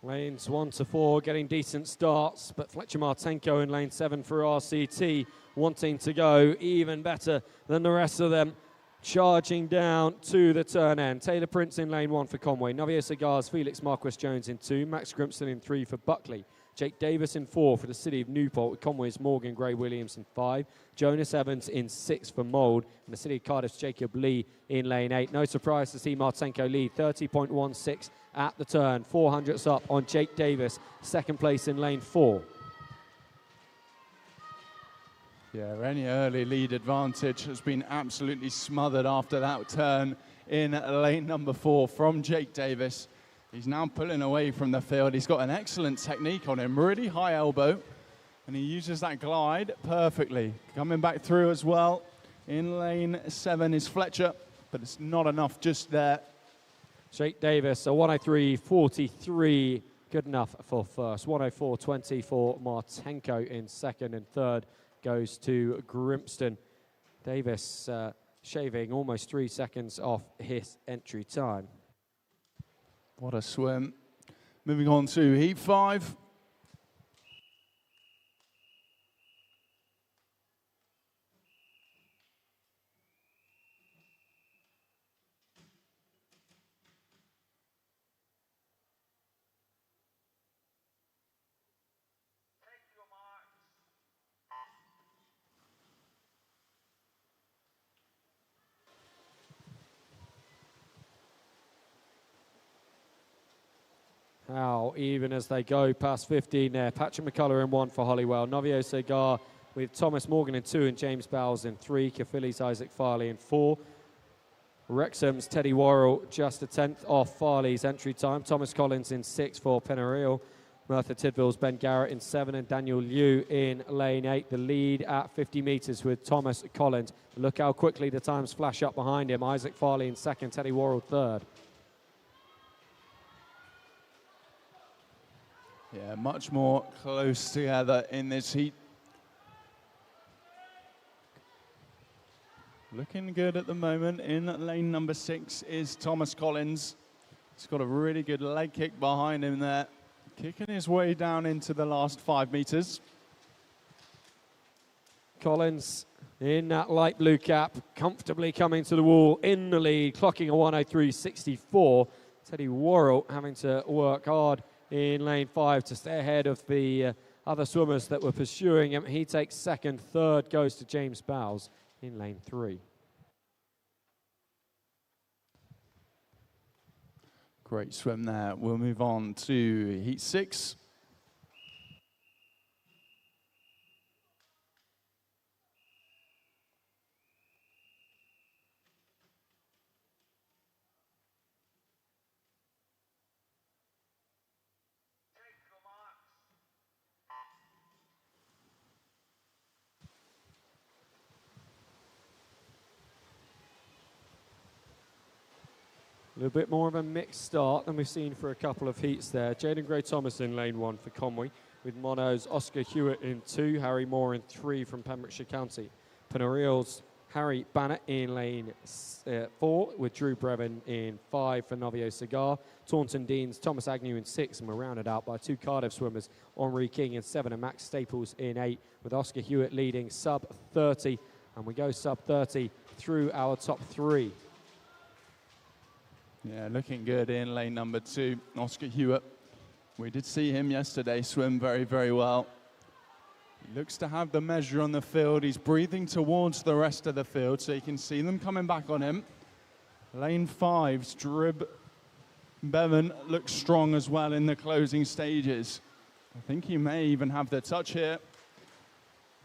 Lanes 1 to 4 getting decent starts, but Fletcher Martenko in lane 7 for RCT wanting to go even better than the rest of them, charging down to the turn end. Taylor Prince in lane 1 for Conway, Novio Cigars, Felix Marquis Jones in 2, Max Grimston in 3 for Buckley, Jake Davis in 4 for the city of Newport with Conway's Morgan Gray Williams in 5, Jonas Evans in 6 for Mould, and the city of Cardiff's Jacob Lee in lane 8. No surprise to see Martenko lead 30.16 at the turn, 400ths up on Jake Davis, second place in lane 4. Yeah, any early lead advantage has been absolutely smothered after that turn in lane number 4 from Jake Davis. He's now pulling away from the field. He's got an excellent technique on him, really high elbow, and he uses that glide perfectly. Coming back through as well. In lane 7 is Fletcher, but it's not enough just there. Jake Davis, a 103.43, good enough for first. 104.20 for Martenko in second, and third goes to Grimston. Davis shaving almost 3 seconds off his entry time. What a swim. Moving on to heat 5. How even as they go past 15 there. Patrick McCullough in 1 for Hollywell. Novio Cigar with Thomas Morgan in 2 and James Bowles in 3. Caerphilly's Isaac Farley in 4. Wrexham's Teddy Worrell just a 10th off Farley's entry time. Thomas Collins in 6 for Penaril. Merthyr Tydfil's Ben Garrett in 7 and Daniel Liu in lane 8. The lead at 50 metres with Thomas Collins. Look how quickly the times flash up behind him. Isaac Farley in 2nd, Teddy Worrell 3rd. Yeah, much more close together in this heat. Looking good at the moment. In lane number 6 is Thomas Collins. He's got a really good leg kick behind him there, kicking his way down into the last 5 meters. Collins in that light blue cap, comfortably coming to the wall in the lead, clocking a 1:03.64. Teddy Worrell having to work hard in lane 5 to stay ahead of the other swimmers that were pursuing him. He takes second, third goes to James Bowles in lane 3. Great swim there. We'll move on to heat 6. A little bit more of a mixed start than we've seen for a couple of heats there. Jaden Gray-Thomas in lane 1 for Conwy, with monos Oscar Hewitt in 2, Harry Moore in 3 from Pembrokeshire County. Penario's Harry Bannett in lane 4, with Drew Brevin in 5 for Novio Cigar. Taunton Dean's Thomas Agnew in 6, and we're rounded out by 2 Cardiff swimmers, Henri King in 7 and Max Staples in 8, with Oscar Hewitt leading sub 30, and we go sub 30 through our top 3. Yeah, looking good in lane number 2, Oscar Hewitt. We did see him yesterday swim very, very well. He looks to have the measure on the field. He's breathing towards the rest of the field, so you can see them coming back on him. Lane 5's Drib Bevan looks strong as well in the closing stages. I think he may even have the touch here.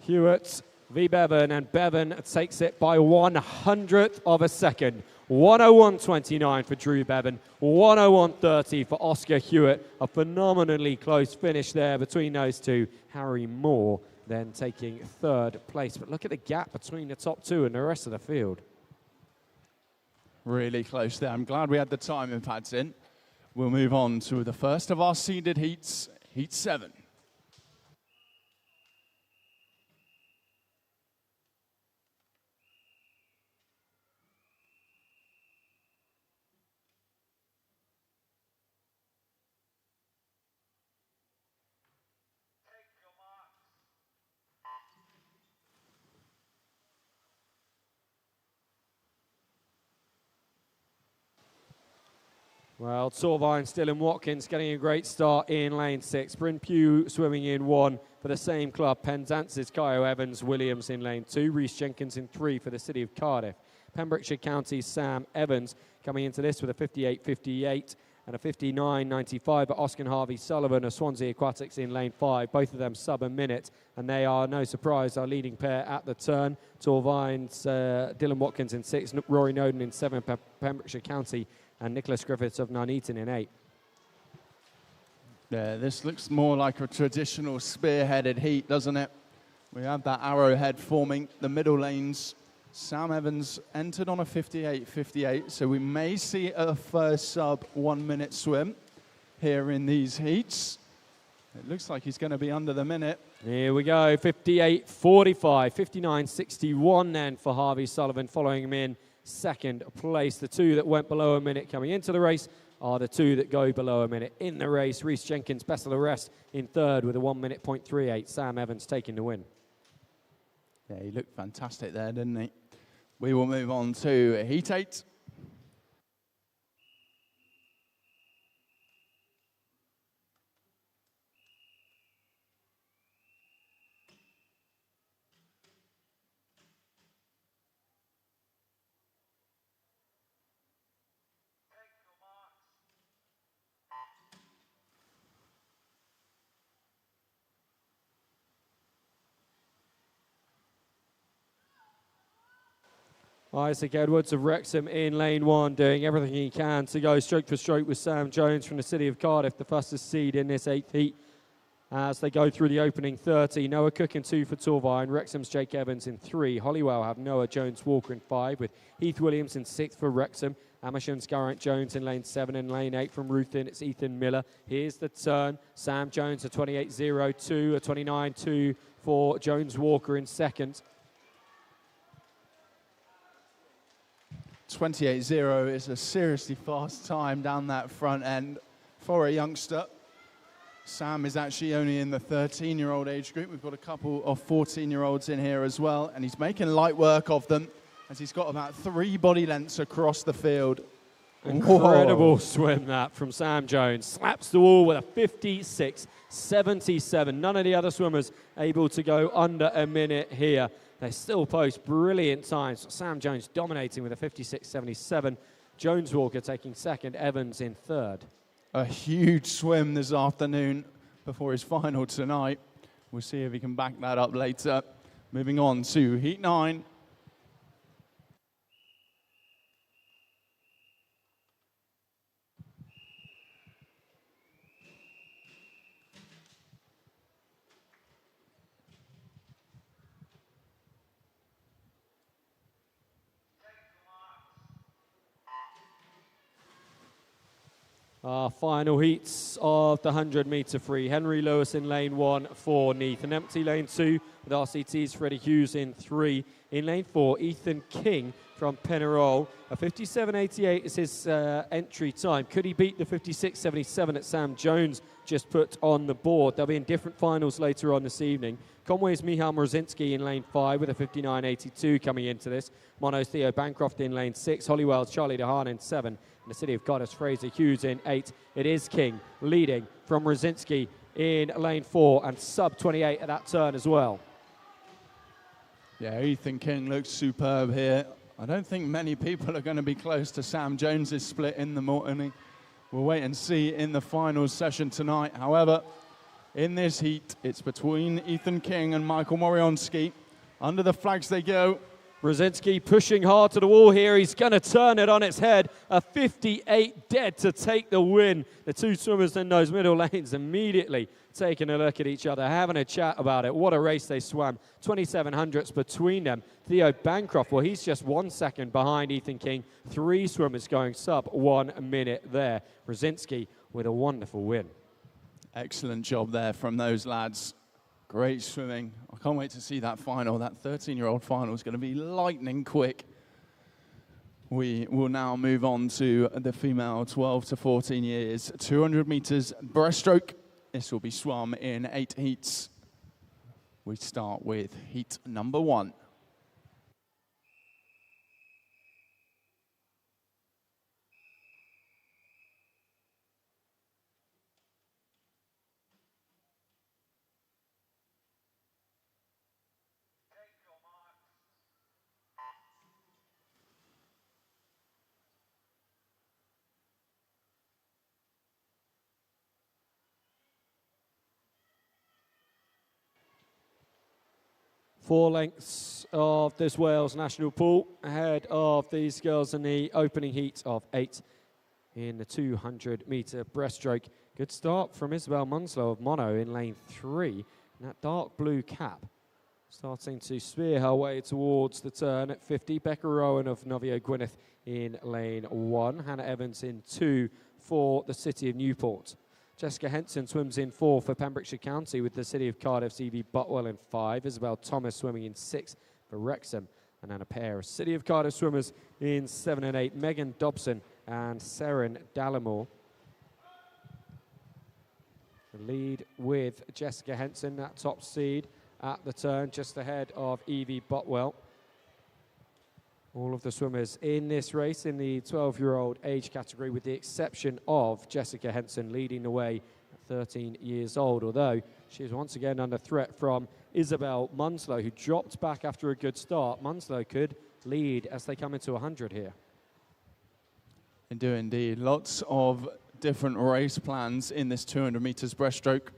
Hewitt v Bevan, and Bevan takes it by 1/100th of a second. 1:01.29 for Drew Bevan, 1:01.30 for Oscar Hewitt. A phenomenally close finish there between those two. Harry Moore then taking third place. But look at the gap between the top 2 and the rest of the field. Really close there. I'm glad we had the timing pads in. We'll move on to the first of our seeded heats, Heat 7. Well, Torvine, Dylan Watkins getting a great start in lane 6. Bryn Pugh swimming in 1 for the same club. Penzance's Kyo Evans Williams in lane 2. Rhys Jenkins in 3 for the City of Cardiff. Pembrokeshire County's Sam Evans coming into this with a 58.58 and a 59.95. But Oscar and Harvey Sullivan of Swansea Aquatics in lane 5. Both of them sub a minute, and they are, no surprise, our leading pair at the turn. Torvine's Dylan Watkins in 6. Rory Noden in 7, Pembrokeshire County, and Nicholas Griffiths of Nuneaton in 8. Yeah, this looks more like a traditional spearheaded heat, doesn't it? We have that arrowhead forming the middle lanes. Sam Evans entered on a 58.58, so we may see a first sub 1 minute swim here in these heats. It looks like he's going to be under the minute. Here we go, 58.45, 59.61 then for Harvey Sullivan, following him in second place. The 2 that went below a minute coming into the race are the 2 that go below a minute in the race. Rhys Jenkins, best of the rest, in third with a 1 minute .38. Sam Evans taking the win. Yeah, he looked fantastic there, didn't he? We will move on to Heat 8. Isaac Edwards of Wrexham in lane 1, doing everything he can to go stroke for stroke with Sam Jones from the City of Cardiff, the fastest seed in this 8th heat, as they go through the opening 30. Noah Cook in 2 for Torvine, Wrexham's Jake Evans in 3. Hollywell have Noah Jones Walker in 5, with Heath Williams in 6th for Wrexham. Amershon's Geraint Jones in lane 7, and lane 8 from Ruthin, it's Ethan Miller. Here's the turn. Sam Jones a 28.02, a 29.2 for Jones Walker in second. 28.0 is a seriously fast time down that front end for a youngster. Sam is actually only in the 13-year-old age group. We've got a couple of 14-year-olds in here as well, and he's making light work of them as he's got about 3 body lengths across the field. Incredible swim that from Sam Jones. Slaps the wall with a 56.77. None of the other swimmers able to go under a minute here. They still post brilliant times. Sam Jones dominating with a 56.77. Jones Walker taking second, Evans in third. A huge swim this afternoon before his final tonight. We'll see if he can back that up later. Moving on to Heat 9. Our final heats of the 100-metre free. Henry Lewis in lane 1 for Neath. An empty lane 2 with RCT's Freddie Hughes in 3. In lane 4, Ethan King from Penarol. A 57.88 is his entry time. Could he beat the 56.77 that Sam Jones just put on the board? They'll be in different finals later on this evening. Conway's Michal Mrozinski in lane 5 with a 59.82 coming into this. Mono's Theo Bancroft in lane 6. Hollywell's Charlie DeHaan in 7. In the City of Goddess, Fraser Hughes in 8. It is King leading from Mrozinski in lane 4 and sub 28 at that turn as well. Yeah, Ethan King looks superb here. I don't think many people are going to be close to Sam Jones's split in the morning. We'll wait and see in the final session tonight. However, in this heat, it's between Ethan King and Michael Morionski. Under the flags they go. Mrozinski pushing hard to the wall here. He's going to turn it on its head. A 58 dead to take the win. The two swimmers in those middle lanes immediately taking a look at each other, having a chat about it. What a race they swam. 2700s between them. Theo Bancroft, well, he's just 1 second behind Ethan King. 3 swimmers going sub 1 minute there. Mrozinski with a wonderful win. Excellent job there from those lads. Great swimming. I can't wait to see that final. That 13-year-old final is going to be lightning quick. We will now move on to the female 12 to 14 years. 200 meters breaststroke. This will be swum in 8 heats. We start with heat number 1. Four lengths of this Wales national pool ahead of these girls in the opening heat of 8 in the 200-metre breaststroke. Good start from Isabel Munslow of Mono in lane 3. And that dark blue cap starting to spear her way towards the turn at 50. Becca Rowan of Novio Gwyneth in lane 1. Hannah Evans in 2 for the City of Newport. Jessica Henson swims in 4 for Pembrokeshire County with the City of Cardiff's Evie Butwell in 5. Isabel Thomas swimming in 6 for Wrexham. And then a pair of City of Cardiff swimmers in 7 and 8, Megan Dobson and Seren Dallimore. The lead with Jessica Henson, that top seed at the turn, just ahead of Evie Butwell. All of the swimmers in this race in the 12-year-old age category, with the exception of Jessica Henson leading the way at 13 years old, although she is once again under threat from Isabel Munslow, who dropped back after a good start. Munslow could lead as they come into 100 here. They do indeed. Lots of different race plans in this 200 meters breaststroke.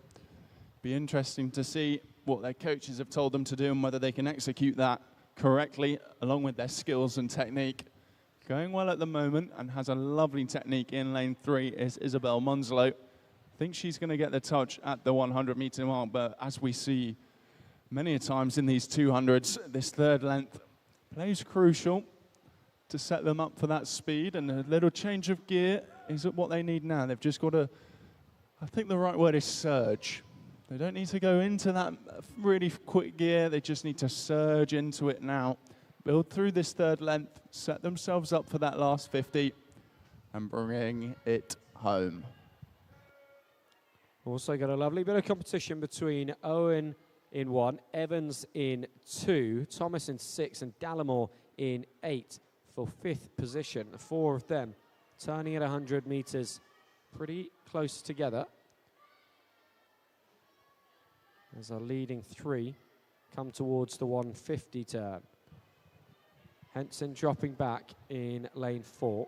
Be interesting to see what their coaches have told them to do and whether they can execute that correctly, along with their skills and technique. Going well at the moment and has a lovely technique in lane 3 is Isabel Munslow. I think she's going to get the touch at the 100-meter mark, but as we see many times in these 200s, this third length plays crucial to set them up for that speed, and a little change of gear is what they need now. They've just got to, I think the right word is surge. They don't need to go into that really quick gear. They just need to surge into it now. build through this third length, set themselves up for that last 50, and bring it home. Also got a lovely bit of competition between Owen in 1, Evans in 2, Thomas in 6, and Dallimore in 8 for 5th position. The 4 of them turning at 100 metres pretty close together, as our leading 3 come towards the 150 turn. Henson dropping back in lane 4,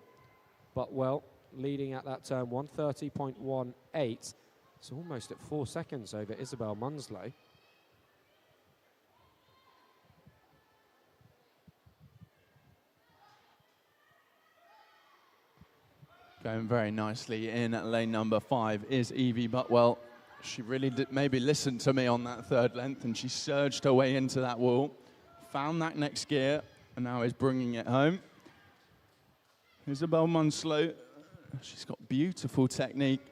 but well, leading at that turn 130.18. It's almost at 4 seconds over Isabel Munslow. Going very nicely in lane number 5 is Evie Butwell. She really did maybe listen to me on that third length, and she surged her way into that wall, found that next gear, and now is bringing it home. Isabel Munslow, she's got beautiful technique,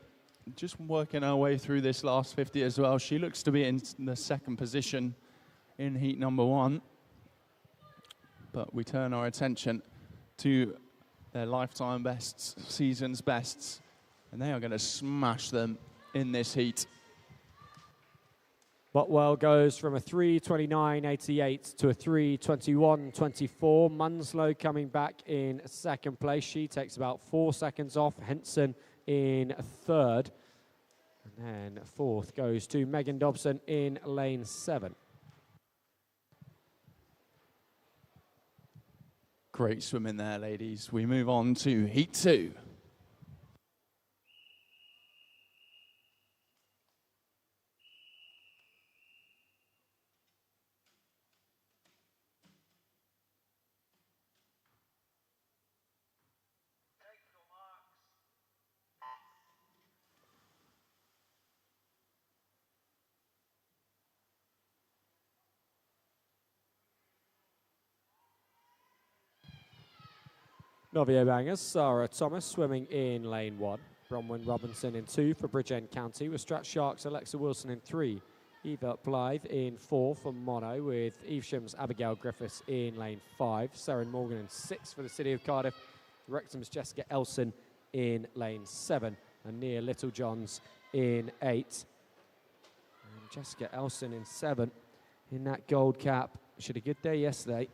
just working her way through this last 50 as well. She looks to be in the 2nd position in heat number 1, but we turn our attention to their lifetime bests, season's bests, and they are going to smash them in this heat. Butwell goes from a 3:29.88 to a 3:21.24. Munslow coming back in 2nd place. She takes about 4 seconds off. Henson in 3rd. And then 4th goes to Megan Dobson in lane 7. Great swim in there, ladies. We move on to heat 2. Novio Bangers, Sarah Thomas swimming in lane 1. Bronwyn Robinson in 2 for Bridgend County, with Strat Sharks Alexa Wilson in 3. Eva Blythe in 4 for Mono, with Evesham's Abigail Griffiths in lane 5. Saren Morgan in 6 for the City of Cardiff. Wrexham's Jessica Elson in lane 7. And Nia Littlejohns in 8. And Jessica Elson in 7 in that gold cap. She had a good day yesterday,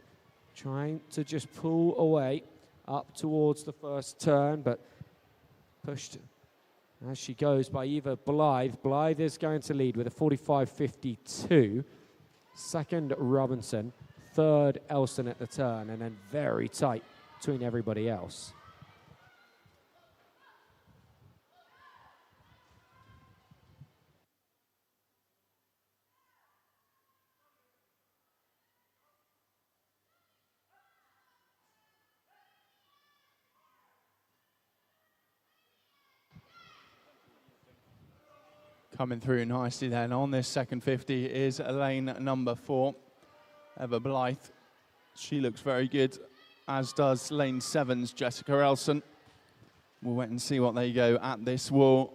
trying to just pull away up towards the first turn, but pushed as she goes by Eva Blythe. Blythe is going to lead with a 45.52. 2nd, Robinson. 3rd, Elson at the turn, and then very tight between everybody else. Coming through nicely then on this 2nd 50 is lane number 4, Eva Blythe. She looks very good, as does lane 7's Jessica Elson. We'll wait and see what they go at this wall.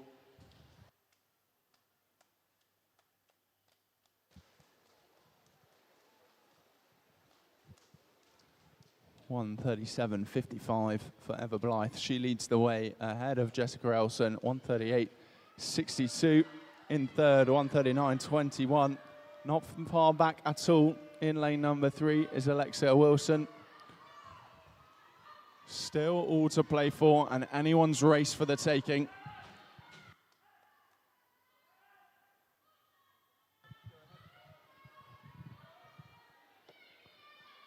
(137.55) for Eva Blythe. She leads the way ahead of Jessica Elson. 138.62. In 3rd, 139.21. Not from far back at all in lane number 3 is Alexa Wilson. Still all to play for, and anyone's race for the taking.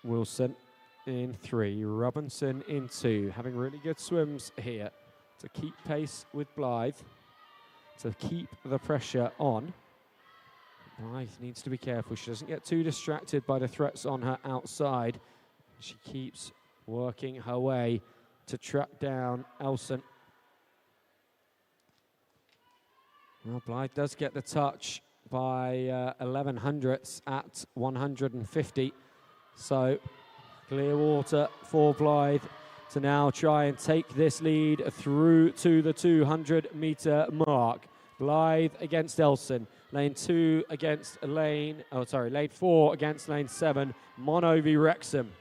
Wilson in 3, Robinson in 2, having really good swims here to keep pace with Blythe, to keep the pressure on. Blythe needs to be careful. She doesn't get too distracted by the threats on her outside. She keeps working her way to track down Elson. Well, Blythe does get the touch by 11 hundredths at 150. So clear water for Blythe to now try and take this lead through to the 200-meter mark. Blythe against Elson. Lane 4 against lane 7. Mono v Wrexham.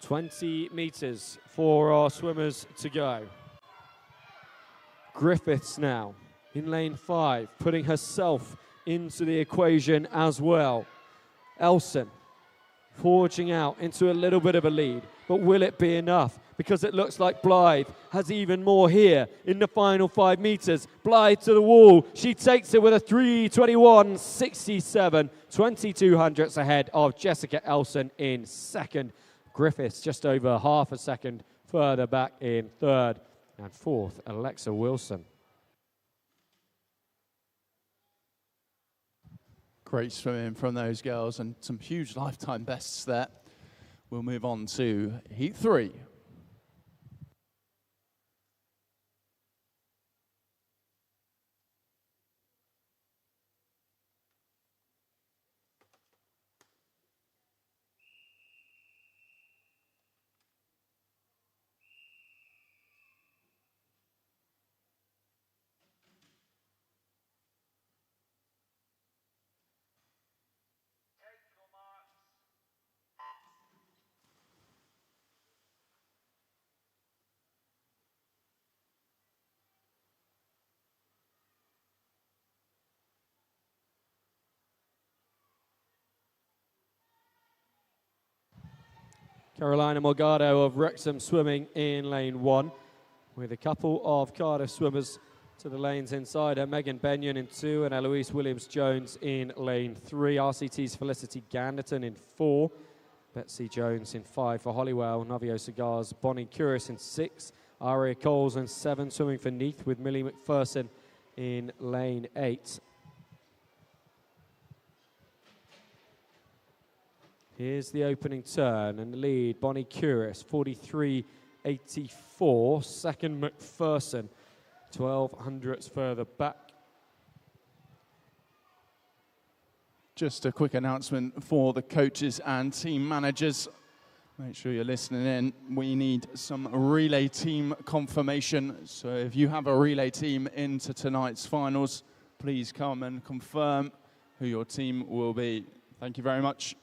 20 metres for our swimmers to go. Griffiths now in lane 5, putting herself into the equation as well. Elson forging out into a little bit of a lead, but will it be enough? Because it looks like Blythe has even more here in the final 5 metres. Blythe to the wall. She takes it with a 3:21.67, 22 hundredths ahead of Jessica Elson in second. Griffiths just over half a second further back in third. And fourth, Alexa Wilson. Great swimming from those girls and some huge lifetime bests there. We'll move on to Heat 3. Carolina Morgado of Wrexham swimming in lane 1, with a couple of Cardiff swimmers to the lanes inside her. Megan Benyon in 2 and Eloise Williams-Jones in lane 3. RCT's Felicity Ganderton in 4. Betsy Jones in 5 for Hollywell. Novio Cigars, Bonnie Curis in 6. Aria Coles in 7, swimming for Neath, with Millie McPherson in lane 8. Here's the opening turn and the lead. Bonnie Curis, 43.84. Second, McPherson, 12 hundredths further back. Just a quick announcement for the coaches and team managers. Make sure you're listening in. We need some relay team confirmation. So if you have a relay team into tonight's finals, please come and confirm who your team will be. Thank you very much.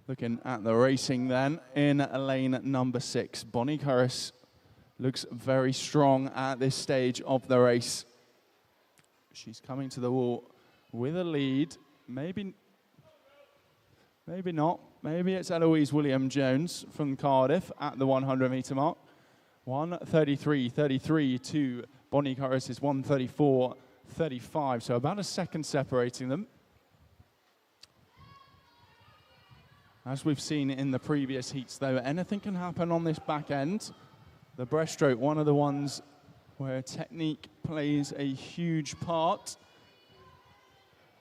Looking at the racing then, in lane number 6, Bonnie Curis looks very strong at this stage of the race. She's coming to the wall with a lead. Maybe not. Maybe it's Eloise Williams-Jones from Cardiff at the 100-metre mark. 1:33.33 to Bonnie Curis' 1:34.35. So about a second separating them. As we've seen in the previous heats, though, anything can happen on this back end. The breaststroke, one of the ones where technique plays a huge part.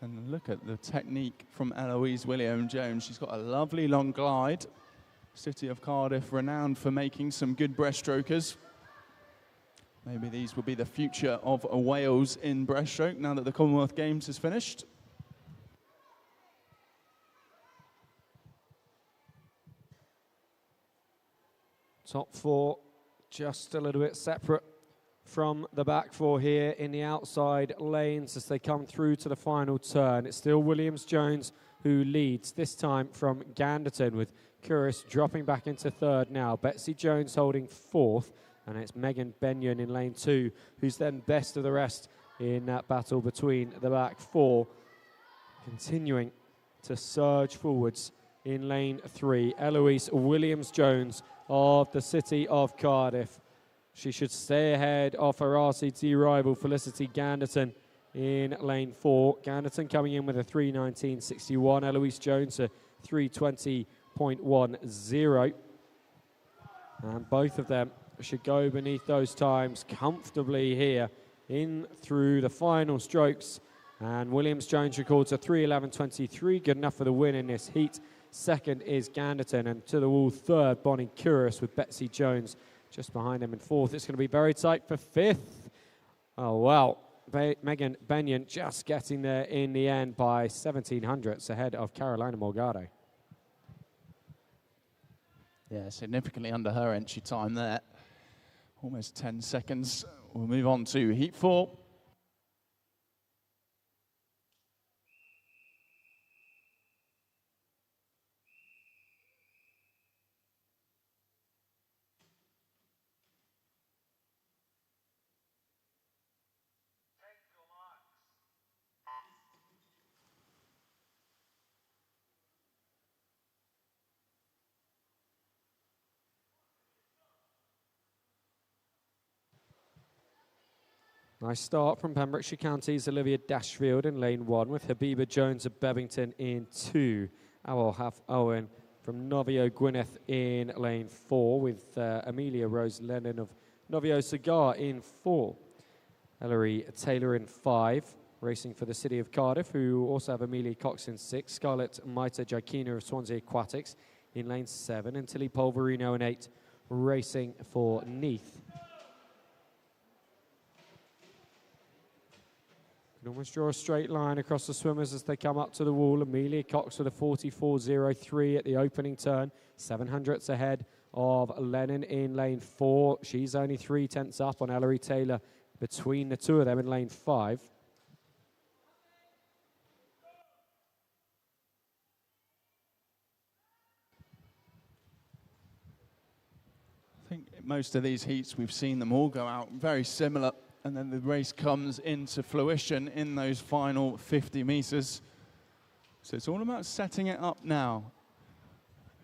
And look at the technique from Eloise Williams-Jones. She's got a lovely long glide. City of Cardiff, renowned for making some good breaststrokers. Maybe these will be the future of Wales in breaststroke now that the Commonwealth Games is finished. Top 4 just a little bit separate from the back 4 here in the outside lanes as they come through to the final turn. It's still Williams-Jones who leads, this time from Ganderton, with Curis dropping back into 3rd now. Betsy Jones holding 4th, and it's Megan Benyon in lane 2, who's then best of the rest in that battle between the back 4. Continuing to surge forwards in lane 3, Eloise Williams-Jones of the City of Cardiff. She should stay ahead of her RCT rival Felicity Ganderton in lane 4. Ganderton coming in with a 3:19.61. Eloise Jones a 3:20.10. And both of them should go beneath those times comfortably here in through the final strokes. And Williams-Jones records a 3:11.23, good enough for the win in this heat. Second is Ganderton, and to the wall 3rd, Bonnie Curis, with Betsy Jones just behind them in 4th. It's going to be very tight for 5th. Oh, wow. Megan Benyon just getting there in the end by 17 hundredths ahead of Carolina Morgado. Yeah, significantly under her entry time there. Almost 10 seconds. We'll move on to Heat 4. Nice start from Pembrokeshire County's Olivia Dashfield in lane 1 with Habiba Jones of Bevington in 2. Our half Owen from Novio Gwyneth in lane 4 with Amelia Rose Lennon of Novio Cigar in 4. Ellery Taylor in 5, racing for the City of Cardiff, who also have Amelia Cox in 6. Scarlett Maita Jakina of Swansea Aquatics in lane 7. And Tilly Polverino in 8, racing for Neath. Can almost draw a straight line across the swimmers as they come up to the wall. Amelia Cox with a 44.03 at the opening turn. 700ths ahead of Lennon in lane 4. She's only 0.3 up on Ellery Taylor between the two of them in lane 5. I think most of these heats, we've seen them all go out very similar, and then the race comes into fruition in those final 50 meters. So it's all about setting it up now.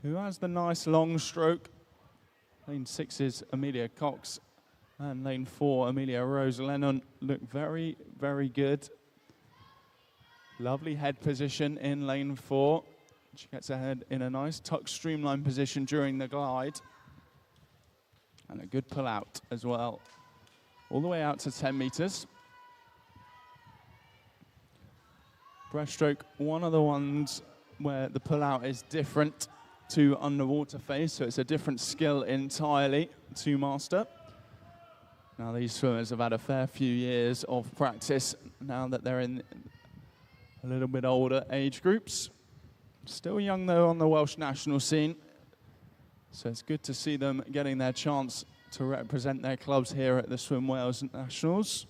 Who has the nice long stroke? Lane 6 is Amelia Cox, and lane 4, Amelia Rose Lennon, look very, very good. Lovely head position in lane 4. She gets ahead in a nice tuck streamline position during the glide. And a good pull out as well. All the way out to 10 meters. Breaststroke, one of the ones where the pull out is different to underwater phase, so it's a different skill entirely to master. Now these swimmers have had a fair few years of practice now that they're in a little bit older age groups. Still young though on the Welsh national scene, so it's good to see them getting their chance to represent their clubs here at the Swim Wales Nationals.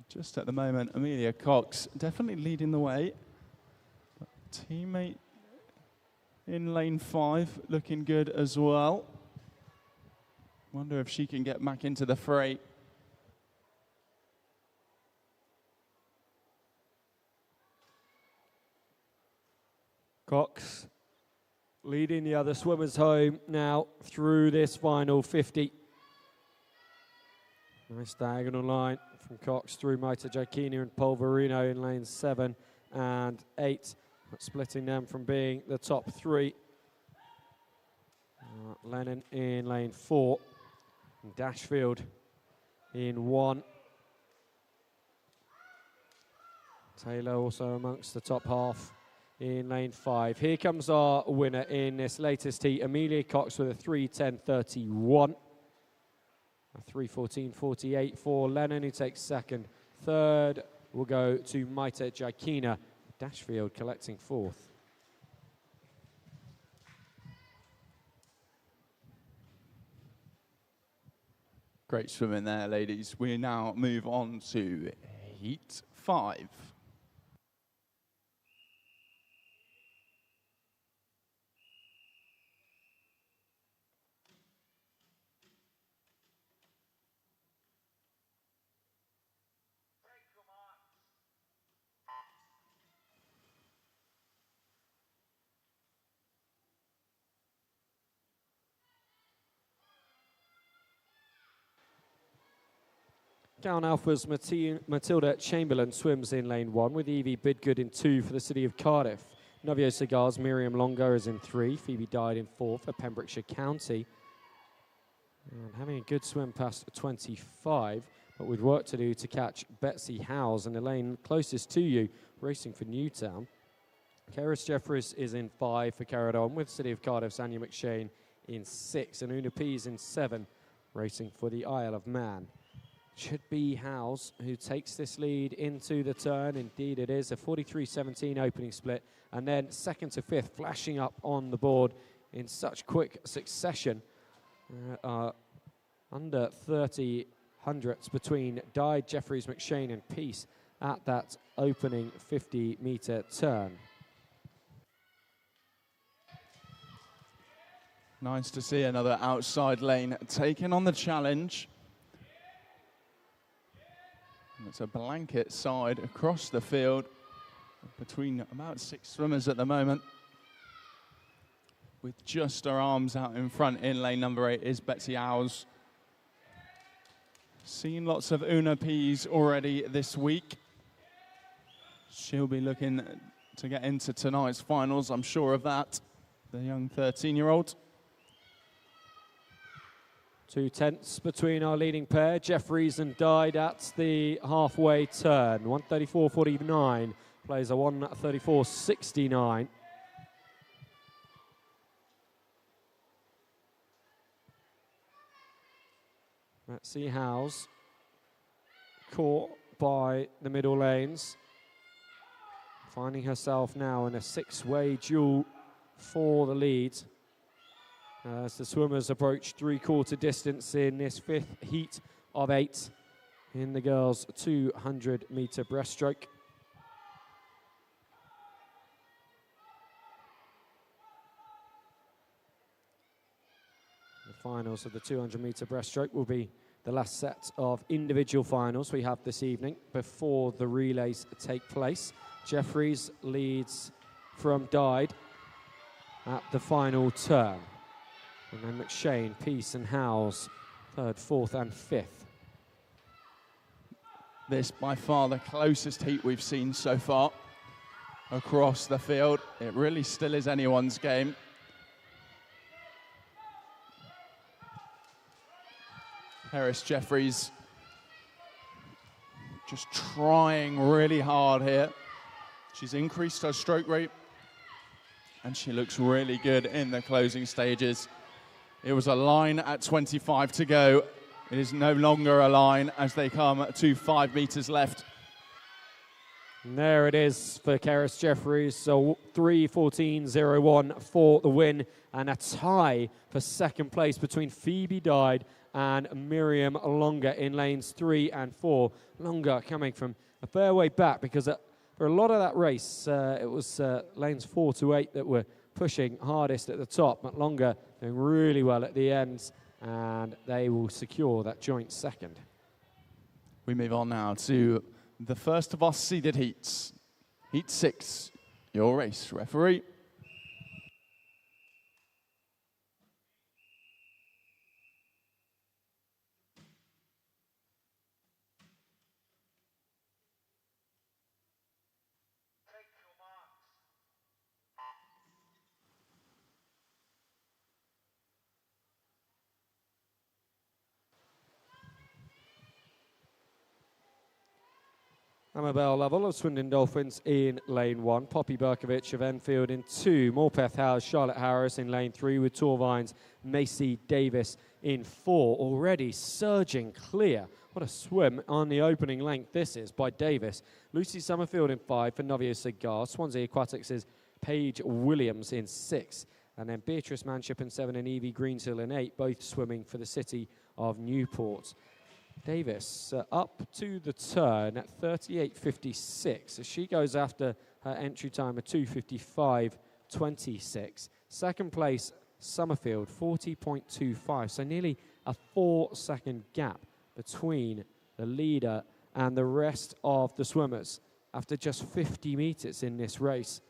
Just at the moment, Amelia Cox definitely leading the way. But teammate in lane 5 looking good as well. Wonder if she can get back into the fray. Cox leading the other swimmers home now through this final 50. Nice diagonal line from Cox through Maita Jakina and Polverino in lanes 7 and 8, splitting them from being the top 3. Lennon in lane 4, and Dashfield in 1. Taylor also amongst the top half in lane 5. Here comes our winner in this latest heat, Amelia Cox with a 3:10.31. A 3:14.48 for Lennon, who takes second. Third will go to Maita Jakina. Dashfield collecting 4th. Great swimming there, ladies. We now move on to heat 5. Down Alpha's Matilda Chamberlain swims in lane 1 with Evie Bidgood in 2 for the City of Cardiff. Novio Cigars Miriam Longo is in 3. Phoebe Died in 4 for Pembrokeshire County. And having a good swim past 25, but with work to do to catch Betsy Howes in the lane closest to you, racing for Newtown. Keris Jeffries is in 5 for Caradon with City of Cardiff's Anya McShane in 6. And Una Pease in 7, racing for the Isle of Man. Should be Howes who takes this lead into the turn. Indeed it is a 43.17 opening split, and then second to 5th flashing up on the board in such quick succession. Under 30 hundredths between Dyed, Jeffries, McShane and Peace at that opening 50-metre turn. Nice to see another outside lane taking on the challenge. It's a blanket side across the field between about 6 swimmers at the moment. with just her arms out in front in lane number 8 is Betsy Howes. Seen lots of Una P's already this week. She'll be looking to get into tonight's finals, I'm sure of that. The young 13-year-old. 2 tenths between our leading pair, Jeffries and Dyed at the halfway turn. 134.49 plays a 134.69. Let's see Howes caught by the middle lanes. Finding herself now in a 6-way duel for the lead. As the swimmers approach 3/4 distance in this 5th heat of 8 in the girls' 200-metre breaststroke. The finals of the 200-metre breaststroke will be the last set of individual finals we have this evening before the relays take place. Jeffries leads from Dyed at the final turn. And then McShane, Peace and Howes, 3rd, 4th and 5th. This by far the closest heat we've seen so far across the field. It really still is anyone's game. Harris Jeffries just trying really hard here. She's increased her stroke rate and she looks really good in the closing stages. It was a line at 25 to go. It is no longer a line as they come to 5 meters left. And there it is for Harris Jeffries. So 3:14.01 for the win and a tie for 2nd place between Phoebe Dyed and Miriam Longer in lanes 3 and 4. Longer coming from a fair way back because for a lot of that race, it was lanes 4 to 8 that were pushing hardest at the top, but Longer doing really well at the ends, and they will secure that joint 2nd. We move on now to the first of our seeded heats. Heat 6, your race referee. Amabel Lovell of Swindon Dolphins in lane 1. Poppy Berkovich of Enfield in 2. Morpeth Howes, Charlotte Harris in lane 3 with Torvines, Macy Davis in 4. Already surging clear. What a swim on the opening length this is by Davis. Lucy Summerfield in 5 for Novio Cigar. Swansea Aquatics' Paige Williams in 6. And then Beatrice Manship in 7 and Evie Greenshill in 8, both swimming for the city of Newport. Davis up to the turn at 38.56 as she goes after her entry time of 2:55.26. 2nd place, Summerfield, 40.25, so nearly a 4-second gap between the leader and the rest of the swimmers after just 50 metres in this race.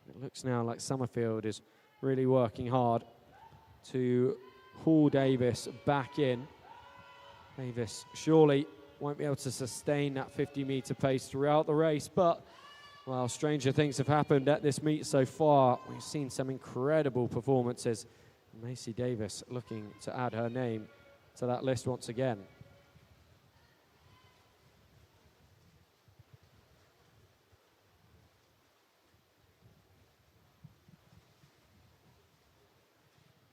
It looks now like Summerfield is really working hard to haul Davis back in. Davis surely won't be able to sustain that 50-metre pace throughout the race, but, well, stranger things have happened at this meet so far. We've seen some incredible performances. Macy Davis looking to add her name to that list once again.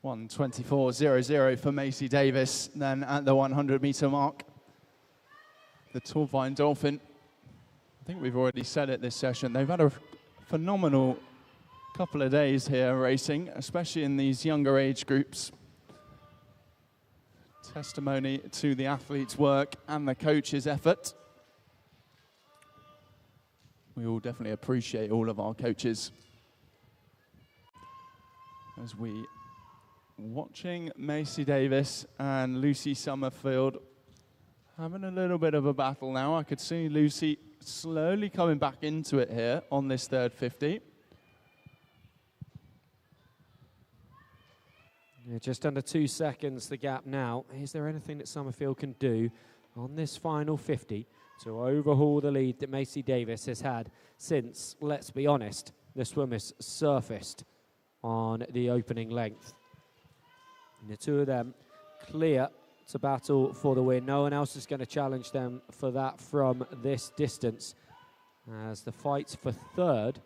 (1:24.00) for Macy Davis. Then at the 100-metre mark, the Torvine Dolphin. I think we've already said it this session. They've had a phenomenal couple of days here racing, especially in these younger age groups. Testimony to the athletes' work and the coaches' effort. We all definitely appreciate all of our coaches. As we watching Macy Davis and Lucy Summerfield having a little bit of a battle now. I could see Lucy slowly coming back into it here on this 3rd 50. Yeah, just under 2 seconds the gap now. Is there anything that Summerfield can do on this final 50 to overhaul the lead that Macy Davis has had since, let's be honest, the swimmers surfaced on the opening length? And the two of them clear to battle for the win. No one else is going to challenge them for that from this distance, as the fight for third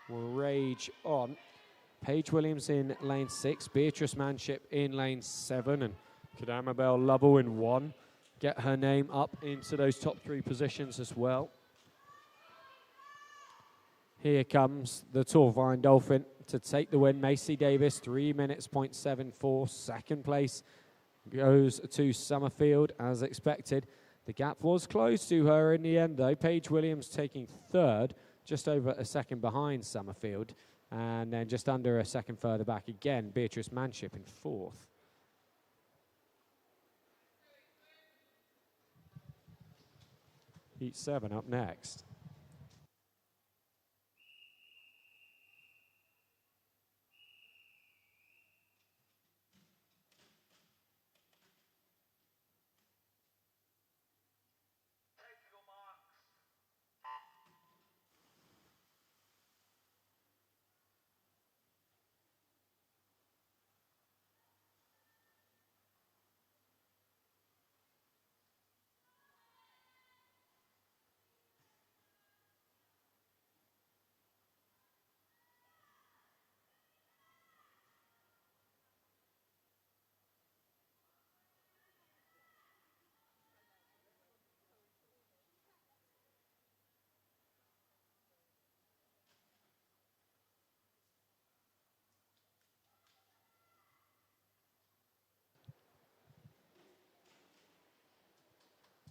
will rage on. Paige Williams in lane 6, Beatrice Manship in lane 7, and could Amabel Lovell in 1 get her name up into those top 3 positions as well? Here comes the Torvine Dolphin to take the win. Macy Davis, 3 minutes, 0.74. Second place goes to Summerfield, as expected. The gap was close to her in the end, though. Paige Williams taking third, just over a second behind Summerfield. And then just under a second further back again, Beatrice Manship in fourth. Heat 7 up next.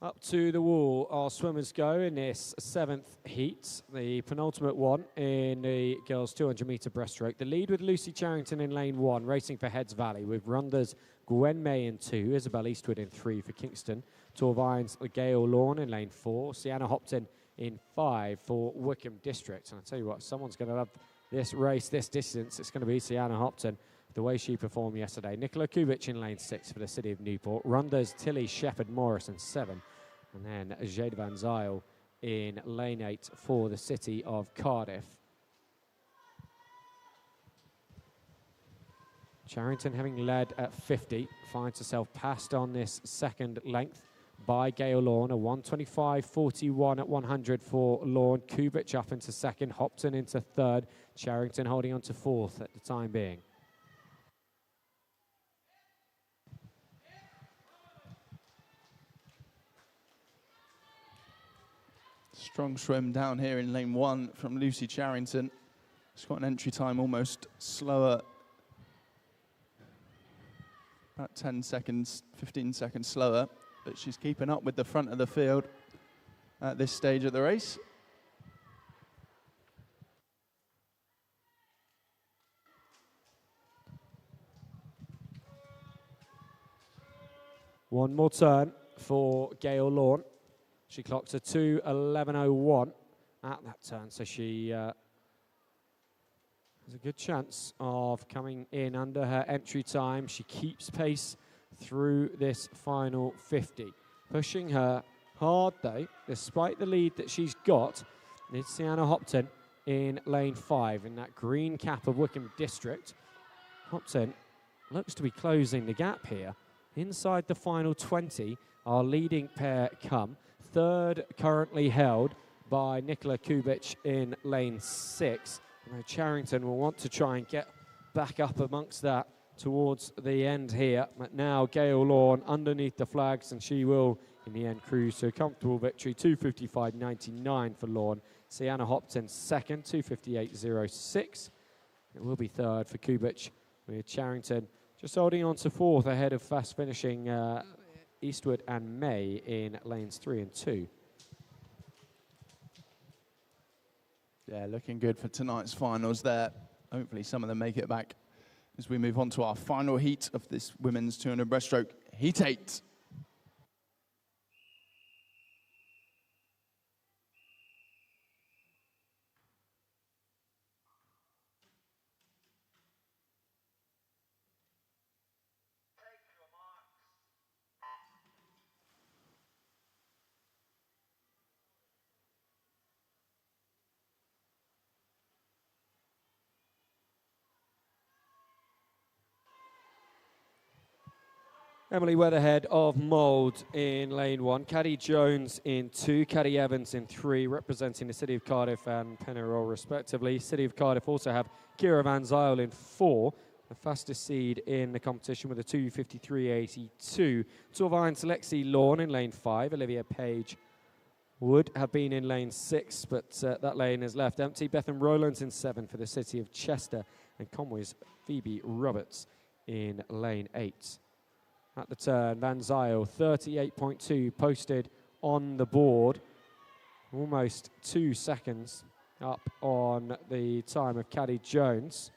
Up to the wall, our swimmers go in this 7th heat, the penultimate one in the girls' 200-metre breaststroke. The lead with Lucy Charrington in lane 1, racing for Heads Valley, with Runda's Gwen May in 2, Isabel Eastwood in 3 for Kingston, Torvine's Gail Lawn in lane 4, Sienna Hopton in 5 for Wickham District. And I tell you what, someone's going to love this race, this distance. It's going to be Sienna Hopton, the way she performed yesterday. Nicola Kubic in lane 6 for the City of Newport. Runda's Tilly Shepherd Morris in 7. And then Jade Van Zyl in lane 8 for the City of Cardiff. Charrington, having led at 50, finds herself passed on this second length by Gail Lawn. A 1:25.41 at 100 for Lawn. Kubic up into second, Hopton into third. Charrington holding on to fourth at the time being. Strong swim down here in lane 1 from Lucy Charrington. She's got an entry time almost slower, about 10 seconds, 15 seconds slower, but she's keeping up with the front of the field at this stage of the race. One more turn for Gail Lawn. She clocks a 2:11.01 at that turn, so she has a good chance of coming in under her entry time. She keeps pace through this final 50. Pushing her hard, though, despite the lead that she's got, is Sienna Hopton in lane 5 in that green cap of Wickham District. Hopton looks to be closing the gap here. Inside the final 20, our leading pair come. Third currently held by Nicola Kubic in lane 6. Charrington will want to try and get back up amongst that towards the end here. But now Gail Lawn underneath the flags, and she will, in the end, cruise to a comfortable victory. 2:55.99 for Lawn. Sienna Hopton second, 2:58.06. It will be third for Kubic, with Charrington just holding on to fourth ahead of fast finishing Eastwood and May in lanes 3 and 2. Yeah, looking good for tonight's finals there. Hopefully some of them make it back as we move on to our final heat of this women's 200 breaststroke, Heat 8. Emily Weatherhead of Mould in lane 1, Caddy Jones in 2, Caddy Evans in 3, representing the City of Cardiff and Penarol respectively. City of Cardiff also have Kira Van Zyl in 4, the fastest seed in the competition with a 2:53.82. Torvine's Lexi Lawn in lane 5, Olivia Page would have been in lane 6, but that lane is left empty. Bethan Rowlands in 7 for the City of Chester, and Conway's Phoebe Roberts in lane 8. At the turn, Van Zyl, 38.2 posted on the board. Almost 2 seconds up on the time of Caddy Jones.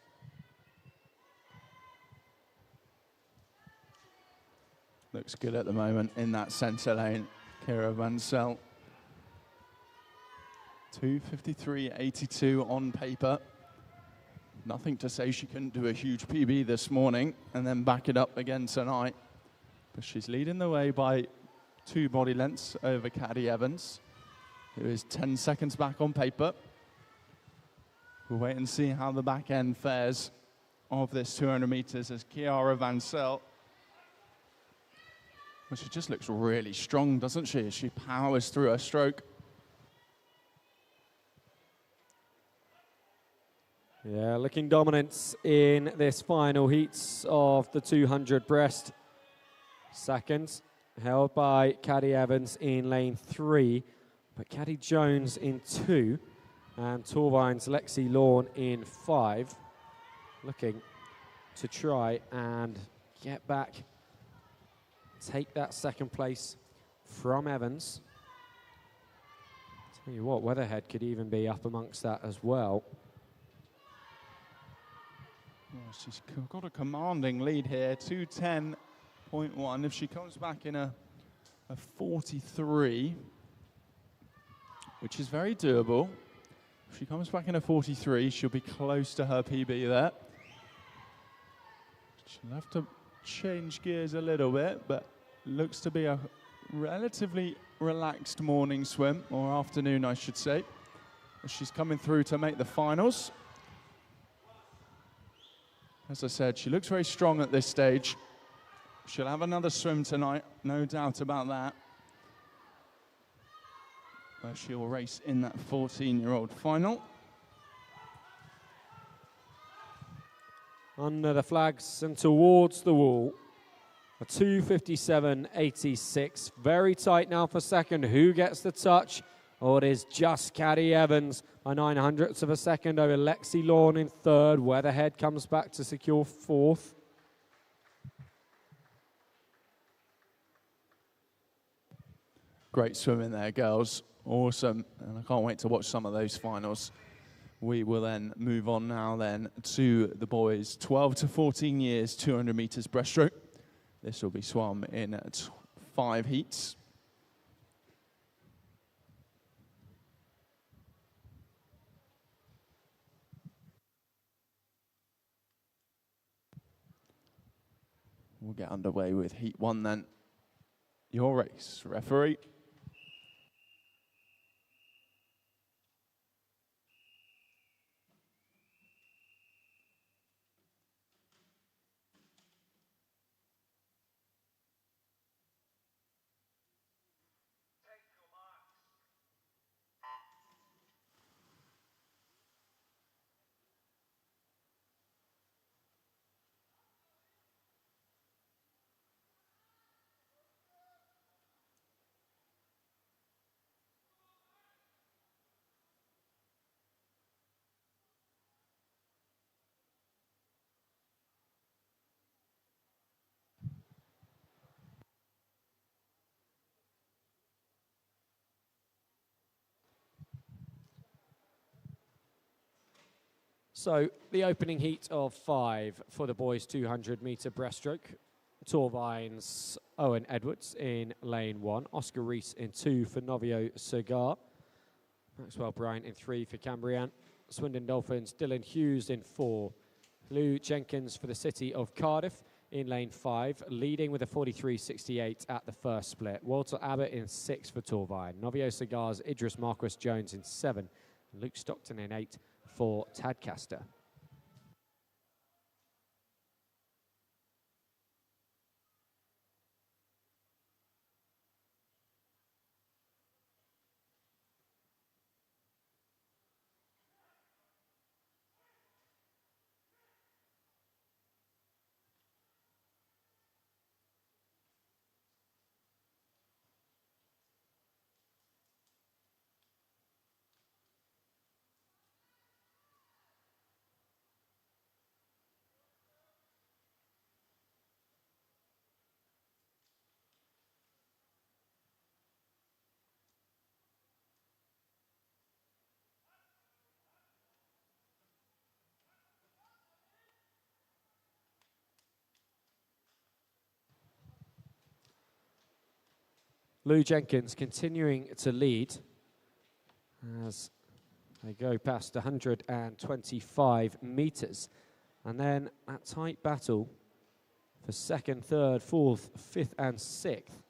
Looks good at the moment in that centre lane, Kira Van Zyl. 2:53.82 on paper. Nothing to say she couldn't do a huge PB this morning and then back it up again tonight. But she's leading the way by 2 body lengths over Caddy Evans, who is 10 seconds back on paper. We'll wait and see how the back end fares of this 200 meters as Kiara Van Zyl. Well, she just looks really strong, doesn't she, as she powers through her stroke. Yeah, looking dominance in this final heats of the 200 breast. Seconds held by Caddy Evans in lane 3, but Caddy Jones in 2, and Torvine's Lexi Lawn in 5. Looking to try and get back, take that second place from Evans. Tell you what, Weatherhead could even be up amongst that as well. Well, she's got a commanding lead here, 2:10.1. If she comes back in a 43, which is very doable. If she comes back in a 43, she'll be close to her PB there. She'll have to change gears a little bit, but looks to be a relatively relaxed morning swim, or afternoon, I should say. She's coming through to make the finals. As I said, she looks very strong at this stage. She'll have another swim tonight, no doubt about that. But she'll race in that 14-year-old final. Under the flags and towards the wall. A 2:57.86. Very tight now for second. Who gets the touch? Oh, it is just Caddy Evans by 900ths of a second over Lexi Lawn in third. Weatherhead comes back to secure fourth. Great swimming there, girls. Awesome. And I can't wait to watch some of those finals. We will then move on now then to the boys 12 to 14 years, 200 meters breaststroke. This will be swum in 5 heats. We'll get underway with heat 1 then. Your race, referee. So the opening heat of 5 for the boys 200 meter breaststroke. Torvine's Owen Edwards in lane 1. Oscar Reese in 2 for Novio Cigar. Maxwell Bryant in 3 for Cambrian. Swindon Dolphins, Dylan Hughes in 4. Lou Jenkins for the City of Cardiff in lane 5, leading with a 43.68 at the first split. Walter Abbott in 6 for Torvine. Novio Cigars, Idris Marquis Jones in 7. Luke Stockton in 8 for Tadcaster. Lou Jenkins continuing to lead as they go past 125 metres. And then that tight battle for second, third, fourth, fifth and sixth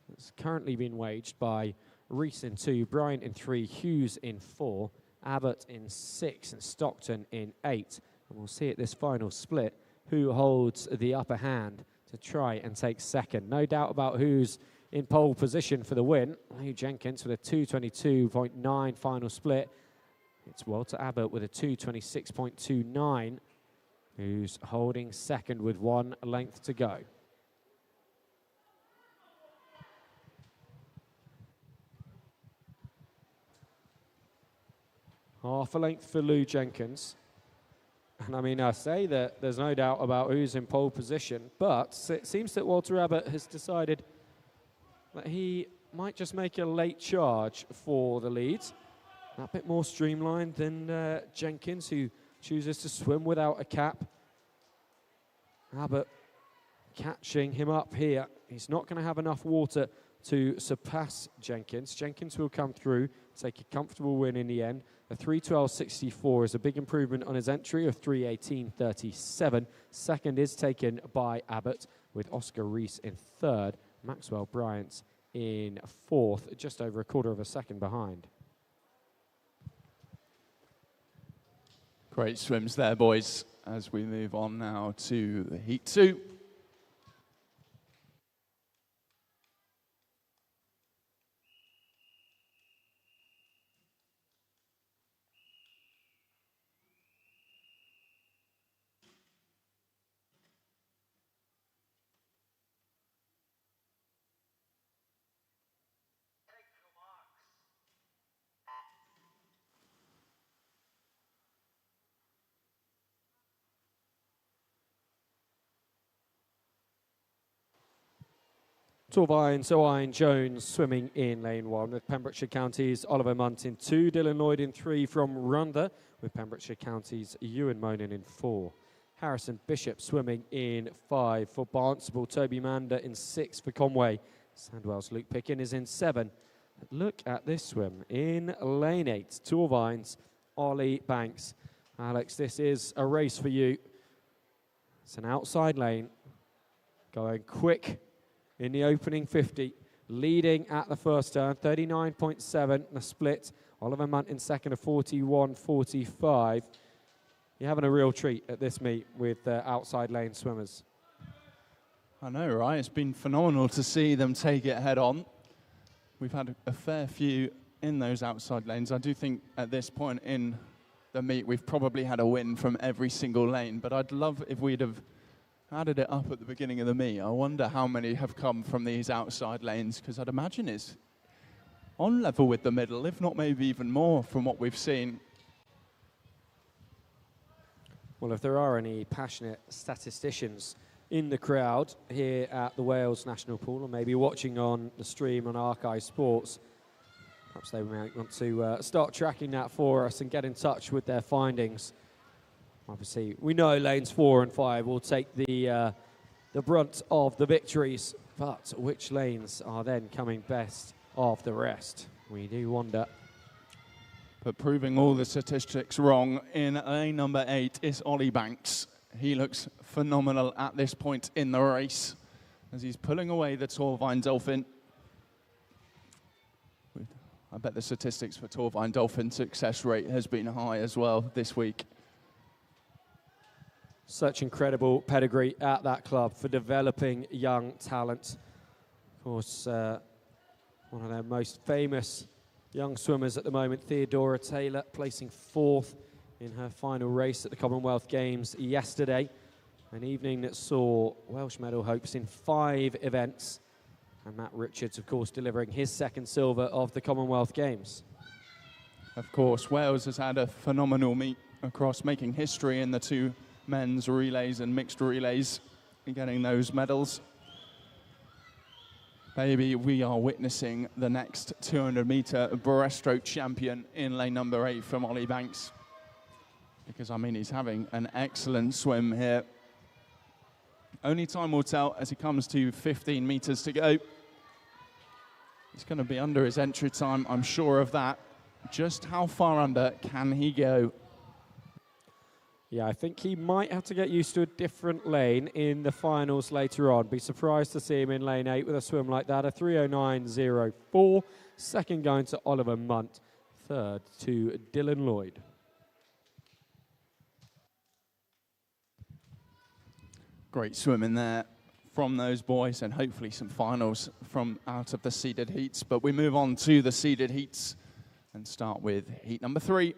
that's currently been waged by Rees in 2, Bryant in 3, Hughes in 4, Abbott in 6 and Stockton in 8. And we'll see at this final split who holds the upper hand to try and take second. No doubt about who's in pole position for the win. Lou Jenkins with a 2:22.9 final split. It's Walter Abbott with a 2:26.29, who's holding second with 1 length to go. Half a length for Lou Jenkins. And I mean, I say that there's no doubt about who's in pole position, but it seems that Walter Abbott has decided that he might just make a late charge for the lead. A bit more streamlined than Jenkins, who chooses to swim without a cap. Abbott catching him up here. He's not going to have enough water to surpass Jenkins. Jenkins will come through, take a comfortable win in the end. A 3:12.64 is a big improvement on his entry of 3:18.37. Second is taken by Abbott, with Oscar Rees in third. Maxwell Bryant in fourth, just over a quarter of a second behind. Great swims there, boys, as we move on now to the Heat 2. Torvine, Zoine, Jones swimming in lane 1 with Pembrokeshire County's Oliver Munt in 2, Dylan Lloyd in 3 from Runda, with Pembrokeshire County's Ewan Monin in 4. Harrison Bishop swimming in 5 for Barnstable, Toby Mander in 6 for Conway. Sandwell's Luke Pickin is in 7. Look at this swim in lane 8, Torvine's Ollie Banks. Alex, this is a race for you. It's an outside lane, going quick in the opening 50, leading at the first turn, 39.7, the split. Oliver Munt in second of 41.45. You're having a real treat at this meet with outside lane swimmers. I know, right? It's been phenomenal to see them take it head on. We've had a fair few in those outside lanes. I do think at this point in the meet, we've probably had a win from every single lane, but I'd love if we'd have added it up at the beginning of the meet. I wonder how many have come from these outside lanes, because I'd imagine it's on level with the middle, if not maybe even more from what we've seen. Well, if there are any passionate statisticians in the crowd here at the Wales National Pool, or maybe watching on the stream on ARCAE Sports, perhaps they might want to start tracking that for us and get in touch with their findings. Obviously, we know lanes 4 and 5 will take the brunt of the victories, but which lanes are then coming best of the rest? We do wonder. But proving all the statistics wrong, in lane number 8 is Ollie Banks. He looks phenomenal at this point in the race as he's pulling away the Torvine Dolphin. I bet the statistics for Torvine Dolphin success rate has been high as well this week. Such incredible pedigree at that club for developing young talent. Of course, one of their most famous young swimmers at the moment, Theodora Taylor, placing 4th in her final race at the Commonwealth Games yesterday. An evening that saw Welsh medal hopes in 5 events. And Matt Richards, of course, delivering his 2nd silver of the Commonwealth Games. Of course, Wales has had a phenomenal meet across, making history in the 2 men's relays and mixed relays, getting those medals. Maybe we are witnessing the next 200-meter breaststroke champion in lane number 8 from Ollie Banks. Because, I mean, he's having an excellent swim here. Only time will tell as he comes to 15 meters to go. He's going to be under his entry time, I'm sure of that. Just how far under can he go? Yeah, I think he might have to get used to a different lane in the finals later on. Be surprised to see him in lane 8 with a swim like that. A 3:09.04. Second going to Oliver Munt. Third to Dylan Lloyd. Great swimming there from those boys, and hopefully some finals from out of the seeded heats. But we move on to the seeded heats and start with heat number 3.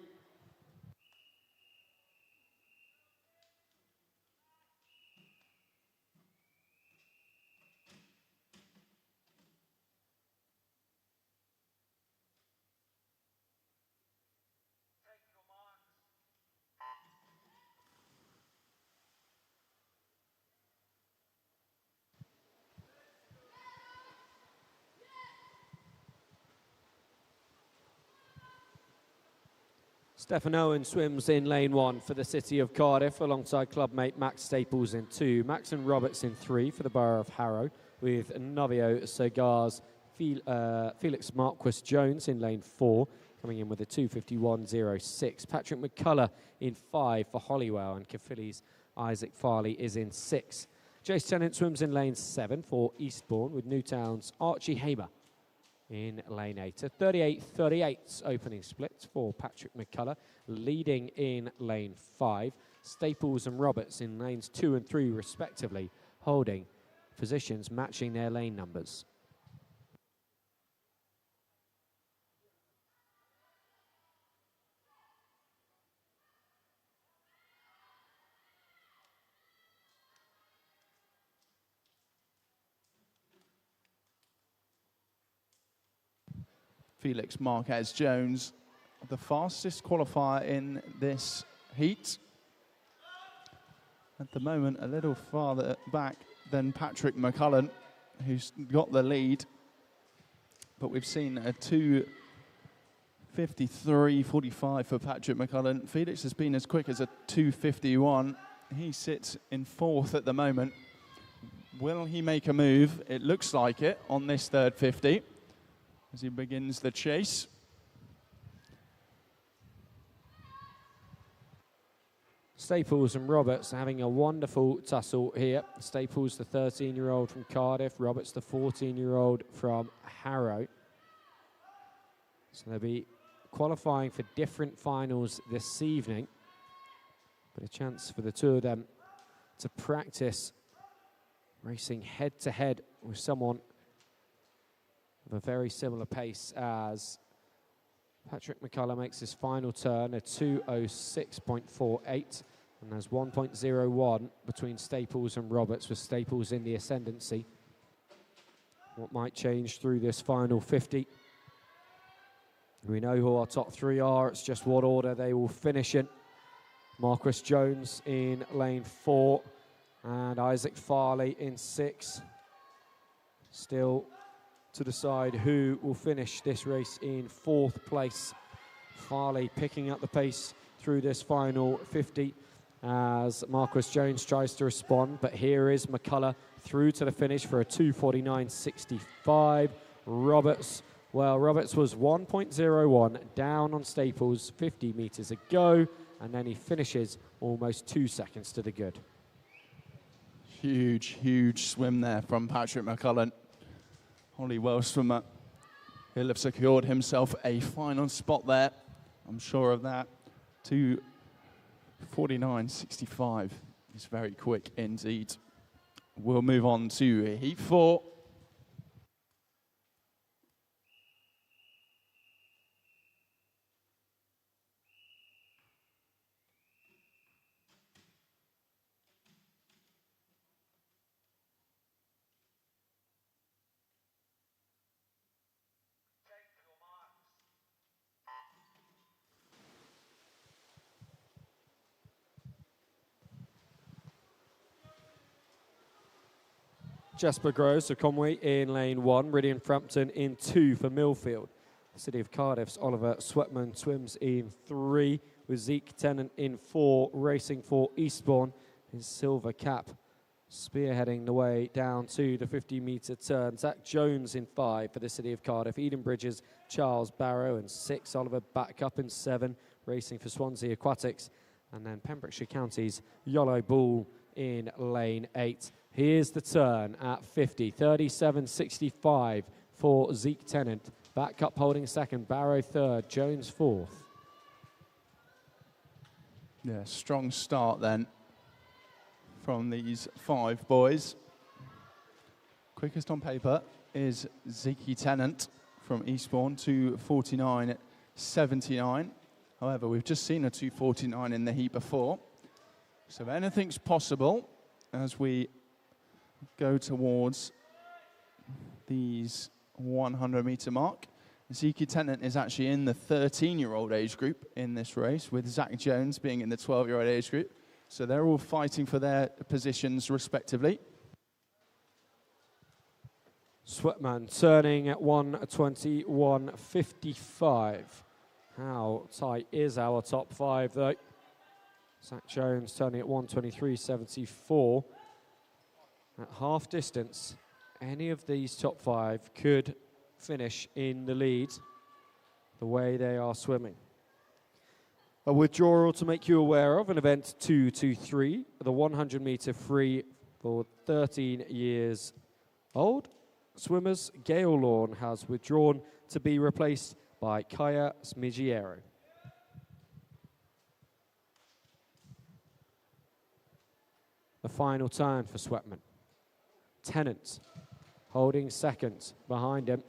Stefan Owen swims in lane 1 for the City of Cardiff alongside clubmate Max Staples in 2, Max and Roberts in 3 for the Borough of Harrow, with Novio Segar's Felix Marquis Jones in lane 4, coming in with a 2:51.06. Patrick McCullough in 5 for Hollywell, and Caerphilly's Isaac Farley is in 6. Jace Tennant swims in lane 7 for Eastbourne, with Newtown's Archie Hamer in lane 8. A 38-38 opening split for Patrick McCullough, leading in lane 5. Staples and Roberts in lanes 2 and 3 respectively, holding positions matching their lane numbers. Felix Marquez Jones, the fastest qualifier in this heat. At the moment, a little farther back than Patrick McCullough, who's got the lead. But we've seen a 2:53.45 for Patrick McCullough. Felix has been as quick as a 2:51. He sits in 4th at the moment. Will he make a move? It looks like it on this third 50 as he begins the chase. Staples and Roberts having a wonderful tussle here. Staples, the 13-year-old from Cardiff. Roberts, the 14-year-old from Harrow. So they'll be qualifying for different finals this evening. But a chance for the two of them to practice racing head-to-head with someone of a very similar pace as Patrick McCullough makes his final turn at 2:06.48, and there's 1.01 between Staples and Roberts, with Staples in the ascendancy. What might change through this final 50? We know who our top 3 are. It's just what order they will finish in. Marquis Jones in lane 4 and Isaac Farley in 6. Still to decide who will finish this race in 4th place. Farley picking up the pace through this final 50 as Marquis Jones tries to respond, but here is McCullough through to the finish for a 2:49.65. Roberts, well, Roberts was 1.01 down on Staples 50 metres ago, and then he finishes almost 2 seconds to the good. Huge swim there from Patrick McCullough. Hollywell swimmer. He'll have secured himself a final spot there. I'm sure of that. 2:49.65 is very quick indeed. We'll move on to heat 4. Jasper Groves of Conway in lane 1, Ridian Frampton in 2 for Millfield. The City of Cardiff's Oliver Sweatman swims in 3, with Zeke Tennant in 4, racing for Eastbourne. His silver cap Spearheading the way down to the 50-metre turn. Zach Jones in 5 for the City of Cardiff. Eden Bridges, Charles Barrow in 6. Oliver back up in 7, racing for Swansea Aquatics. And then Pembrokeshire County's Yellow Bull in lane 8. Here's the turn at 50. 37.65 for Zeke Tennant. Back up holding second. Barrow third. Jones fourth. Yeah, strong start then from these 5 boys. Quickest on paper is Zeke Tennant from Eastbourne, 2:49.79. However, we've just seen a 2:49 in the heat before. So anything's possible as we go towards these 100-metre mark. Zeke Tennant is actually in the 13-year-old age group in this race, with Zach Jones being in the 12-year-old age group. So they're all fighting for their positions respectively. Sweatman turning at 1:21.55. How tight is our top 5 though? Zach Jones turning at 1:23.74. At half distance, any of these top 5 could finish in the lead the way they are swimming. A withdrawal to make you aware of, an event 223, the 100-metre free for 13 years old. Swimmers, Gail Lawn has withdrawn to be replaced by Kaya Smigiero. The final turn for Sweatman. Tennant holding second behind him,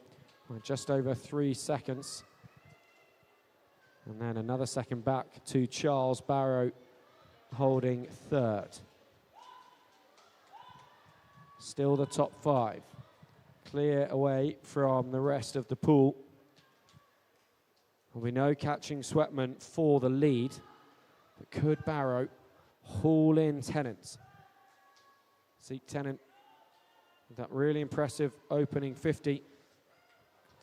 just over 3 seconds. And then another second back to Charles Barrow holding third. Still the top 5. Clear away from the rest of the pool. And we know catching Sweatman for the lead, but could Barrow haul in Tennant? Zeke Tennant, that really impressive opening 50.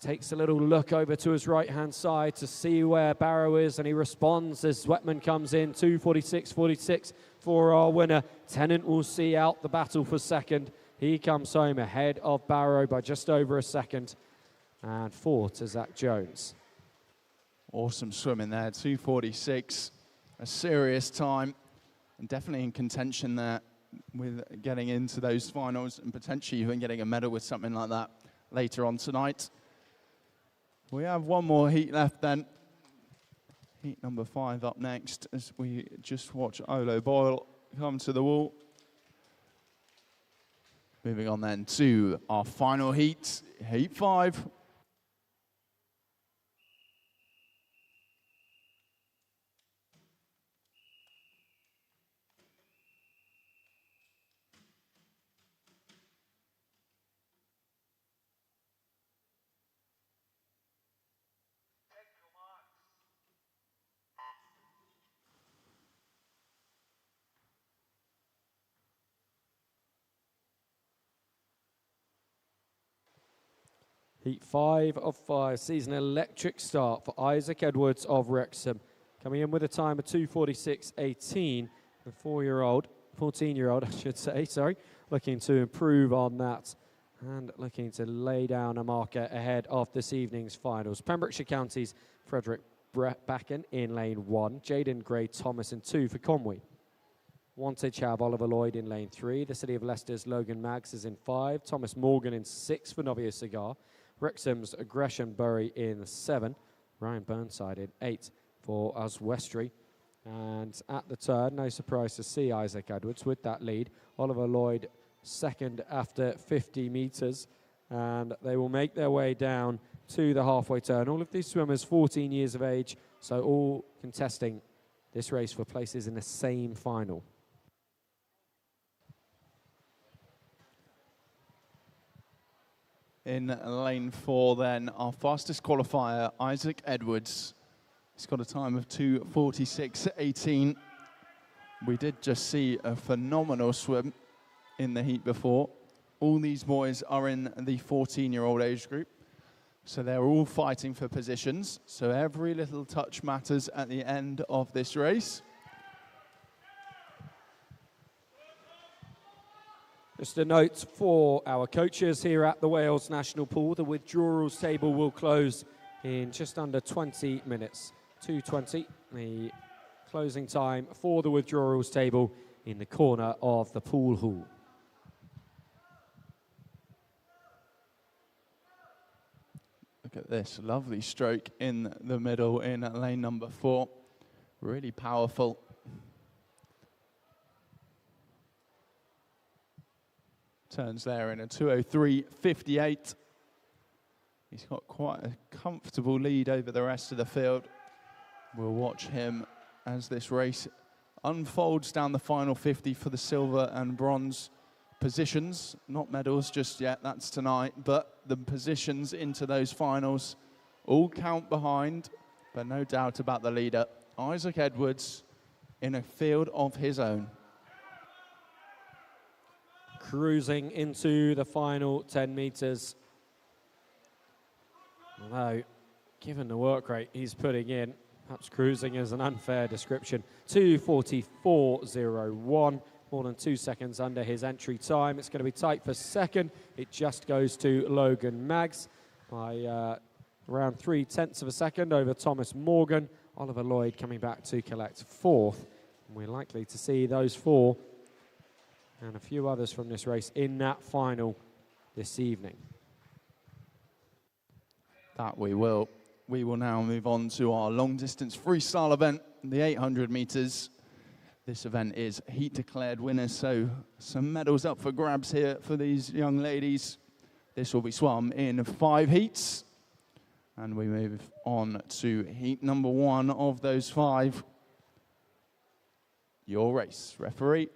Takes a little look over to his right-hand side to see where Barrow is, and he responds as Sweatman comes in. 2:46.46 for our winner. Tennant will see out the battle for second. He comes home ahead of Barrow by just over a second. And 4 to Zach Jones. Awesome swimming there, 2:46. A serious time, and definitely in contention there with getting into those finals and potentially even getting a medal with something like that later on tonight. We have one more heat left then. Heat number 5 up next as we just watch Olo Boyle come to the wall. Moving on then to our final heat, Heat 5. Heat 5 of 5 sees an electric start for Isaac Edwards of Wrexham. Coming in with a time of 2:46.18. The 14-year-old, I should say, looking to improve on that and looking to lay down a marker ahead of this evening's finals. Pembrokeshire County's Frederick Backen in lane 1. Jaden Gray-Thomas in 2 for Conwy. Wantage have Oliver Lloyd in lane 3. The City of Leicester's Logan Maggs is in 5. Thomas Morgan in 6 for Novia Cigar. Wrexham's Gresham Bury in 7. Ryan Burnside in 8 for us Westry. And at the turn, no surprise to see Isaac Edwards with that lead. Oliver Lloyd second after 50 metres. And they will make their way down to the halfway turn. All of these swimmers 14 years of age, so all contesting this race for places in the same final. In lane 4 then, our fastest qualifier, Isaac Edwards. He's got a time of 2:46.18. We did just see a phenomenal swim in the heat before. All these boys are in the 14-year-old age group, so they're all fighting for positions. So every little touch matters at the end of this race. Just a note for our coaches here at the Wales National Pool, the withdrawals table will close in just under 20 minutes. 2:20, the closing time for the withdrawals table in the corner of the pool hall. Look at this, lovely stroke in the middle in lane number 4. Really powerful. Turns there in a 2:03.58. He's got quite a comfortable lead over the rest of the field. We'll watch him as this race unfolds down the final 50 for the silver and bronze positions. Not medals just yet, that's tonight, but the positions into those finals all count behind, but no doubt about the leader, Isaac Edwards, in a field of his own. Cruising into the final 10 metres. Although, given the work rate he's putting in, perhaps cruising is an unfair description. 2:44.01, more than 2 seconds under his entry time. It's going to be tight for second. It just goes to Logan Maggs by around 0.3 of a second over Thomas Morgan. Oliver Lloyd coming back to collect fourth. And we're likely to see those four and a few others from this race in that final this evening. That we will. We will now move on to our long distance freestyle event, the 800 meters. This event is heat declared winners, so some medals up for grabs here for these young ladies. This will be swum in 5 heats. And we move on to heat number 1 of those 5. Your race, referee.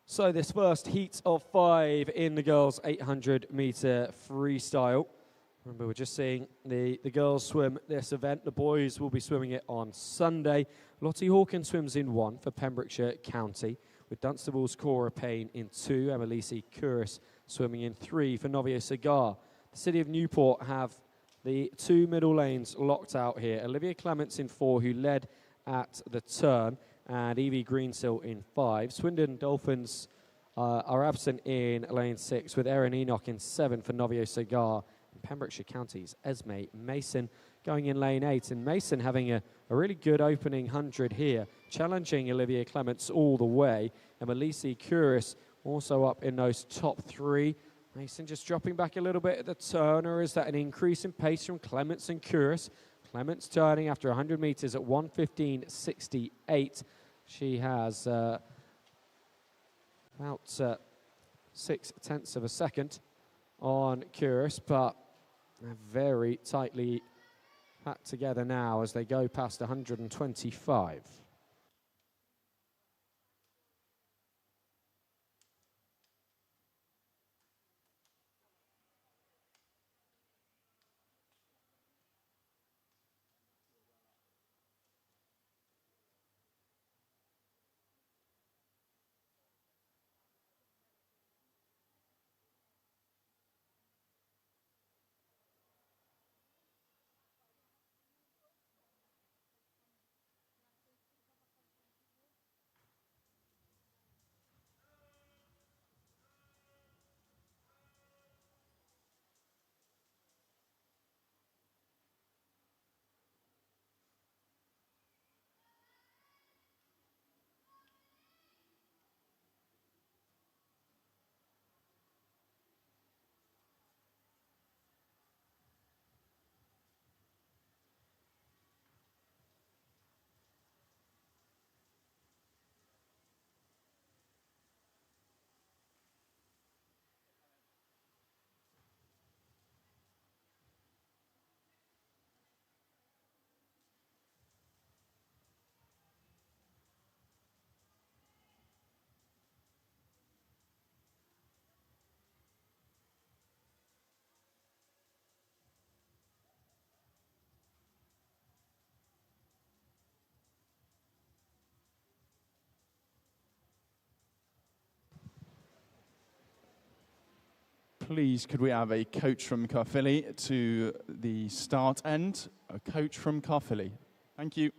So this first heat of 5 in the girls' 800-metre freestyle. Remember, we're just seeing the girls swim this event. The boys will be swimming it on Sunday. Lottie Hawkins swims in 1 for Pembrokeshire County, with Dunstable's Cora Payne in 2, Emilisi Couris swimming in 3 for Novio Cigar. The City of Newport have the 2 middle lanes locked out here. Olivia Clements in 4, who led at the turn, and Evie Greensill in 5. Swindon Dolphins are absent in lane 6, with Erin Enoch in 7 for Novio Cigar. And Pembrokeshire County's Esme Mason going in lane 8, and Mason having a really good opening 100 here, challenging Olivia Clements all the way. And Melisi Couris also up in those top 3. Mason just dropping back a little bit at the turn, or is that an increase in pace from Clements and Couris? Clements turning after 100 metres at 1:15.68. She has about 0.6 of a second on Couris, but they're very tightly packed together now as they go past 125. please could we have a coach from Caerphilly to the start end? A coach from Caerphilly. Thank you.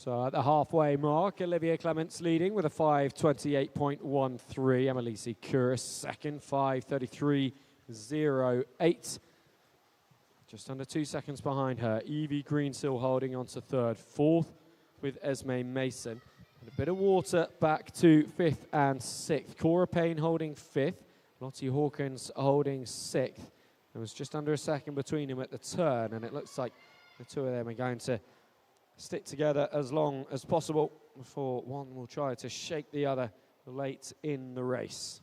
So at the halfway mark, Olivia Clements leading with a 5:28.13. Emelise Couris second, 5:33.08. Just under 2 seconds behind her. Evie Greensill holding on to third. Fourth with Esme Mason. And a bit of water back to fifth and sixth. Cora Payne holding fifth. Lottie Hawkins holding sixth. There was just under a second between them at the turn, and it looks like the two of them are going to stick together as long as possible before one will try to shake the other late in the race.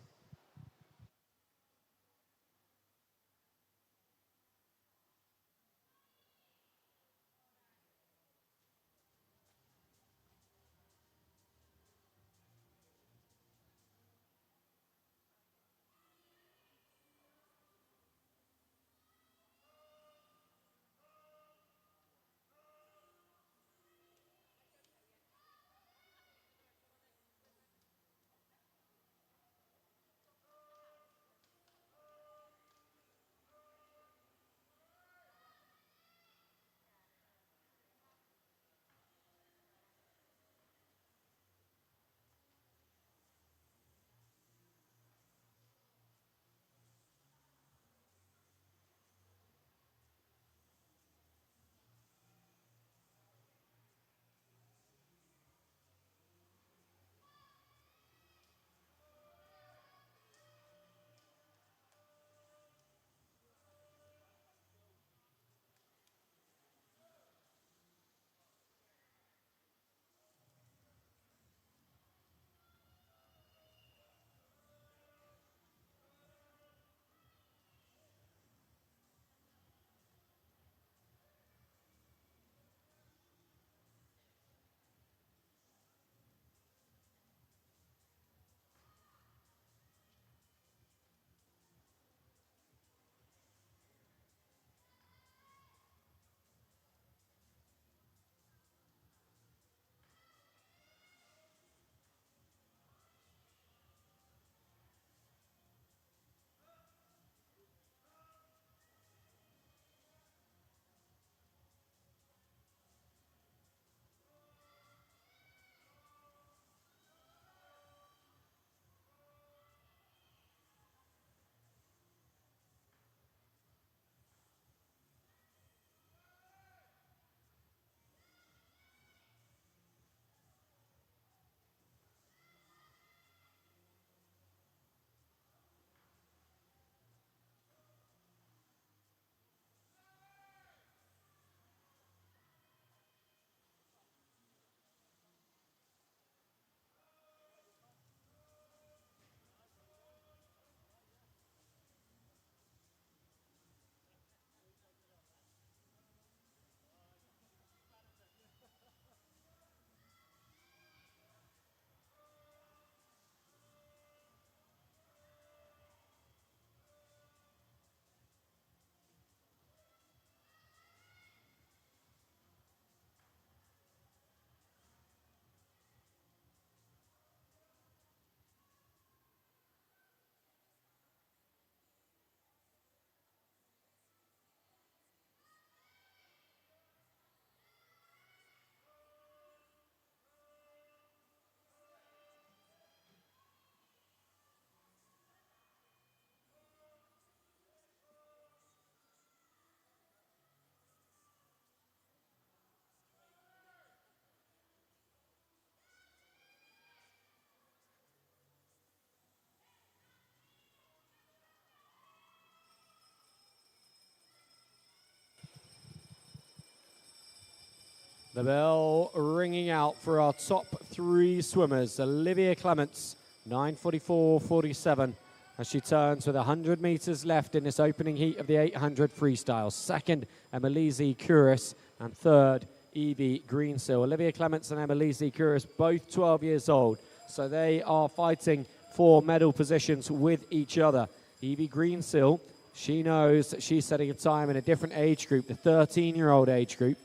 The bell ringing out for our top 3 swimmers. Olivia Clements, 9:44.47, as she turns with 100 metres left in this opening heat of the 800 freestyle. Second, Emelise Couris, and third, Evie Greensill. Olivia Clements and Emelise Couris, both 12 years old, so they are fighting for medal positions with each other. Evie Greensill, she knows that she's setting a time in a different age group, the 13-year-old age group.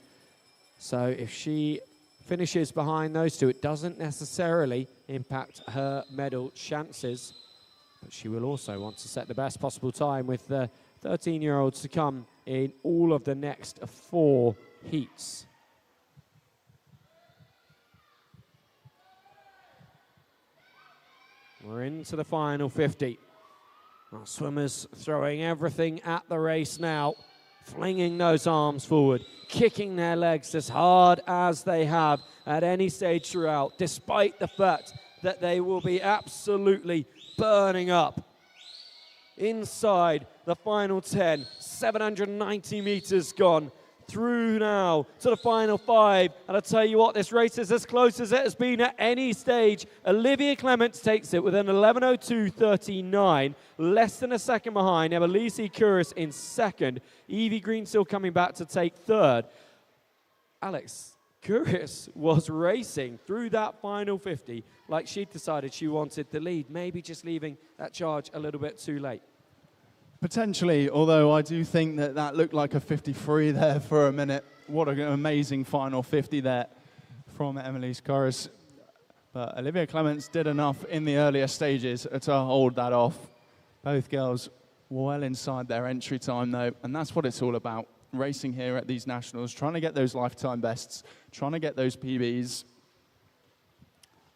So if she finishes behind those two, it doesn't necessarily impact her medal chances. But she will also want to set the best possible time with the 13-year-olds to come in all of the next 4 heats. We're into the final 50. Our swimmers throwing everything at the race now, flinging those arms forward, kicking their legs as hard as they have at any stage throughout, despite the fact that they will be absolutely burning up. Inside the final 10, 790 meters gone. Through now to the final 5, and I'll tell you what, this race is as close as it has been at any stage. Olivia Clements takes it with an 11:02.39, less than a second behind. Emelise Couris in second. Evie Greensill coming back to take third. Alex, Couris was racing through that final 50 like she decided she wanted the lead, maybe just leaving that charge a little bit too late. Potentially, although I do think that that looked like a 53 there for a minute. What an amazing final 50 there from Emelise Couris. But Olivia Clements did enough in the earlier stages to hold that off. Both girls well inside their entry time, though, and that's what it's all about. Racing here at these nationals, trying to get those lifetime bests, trying to get those PBs,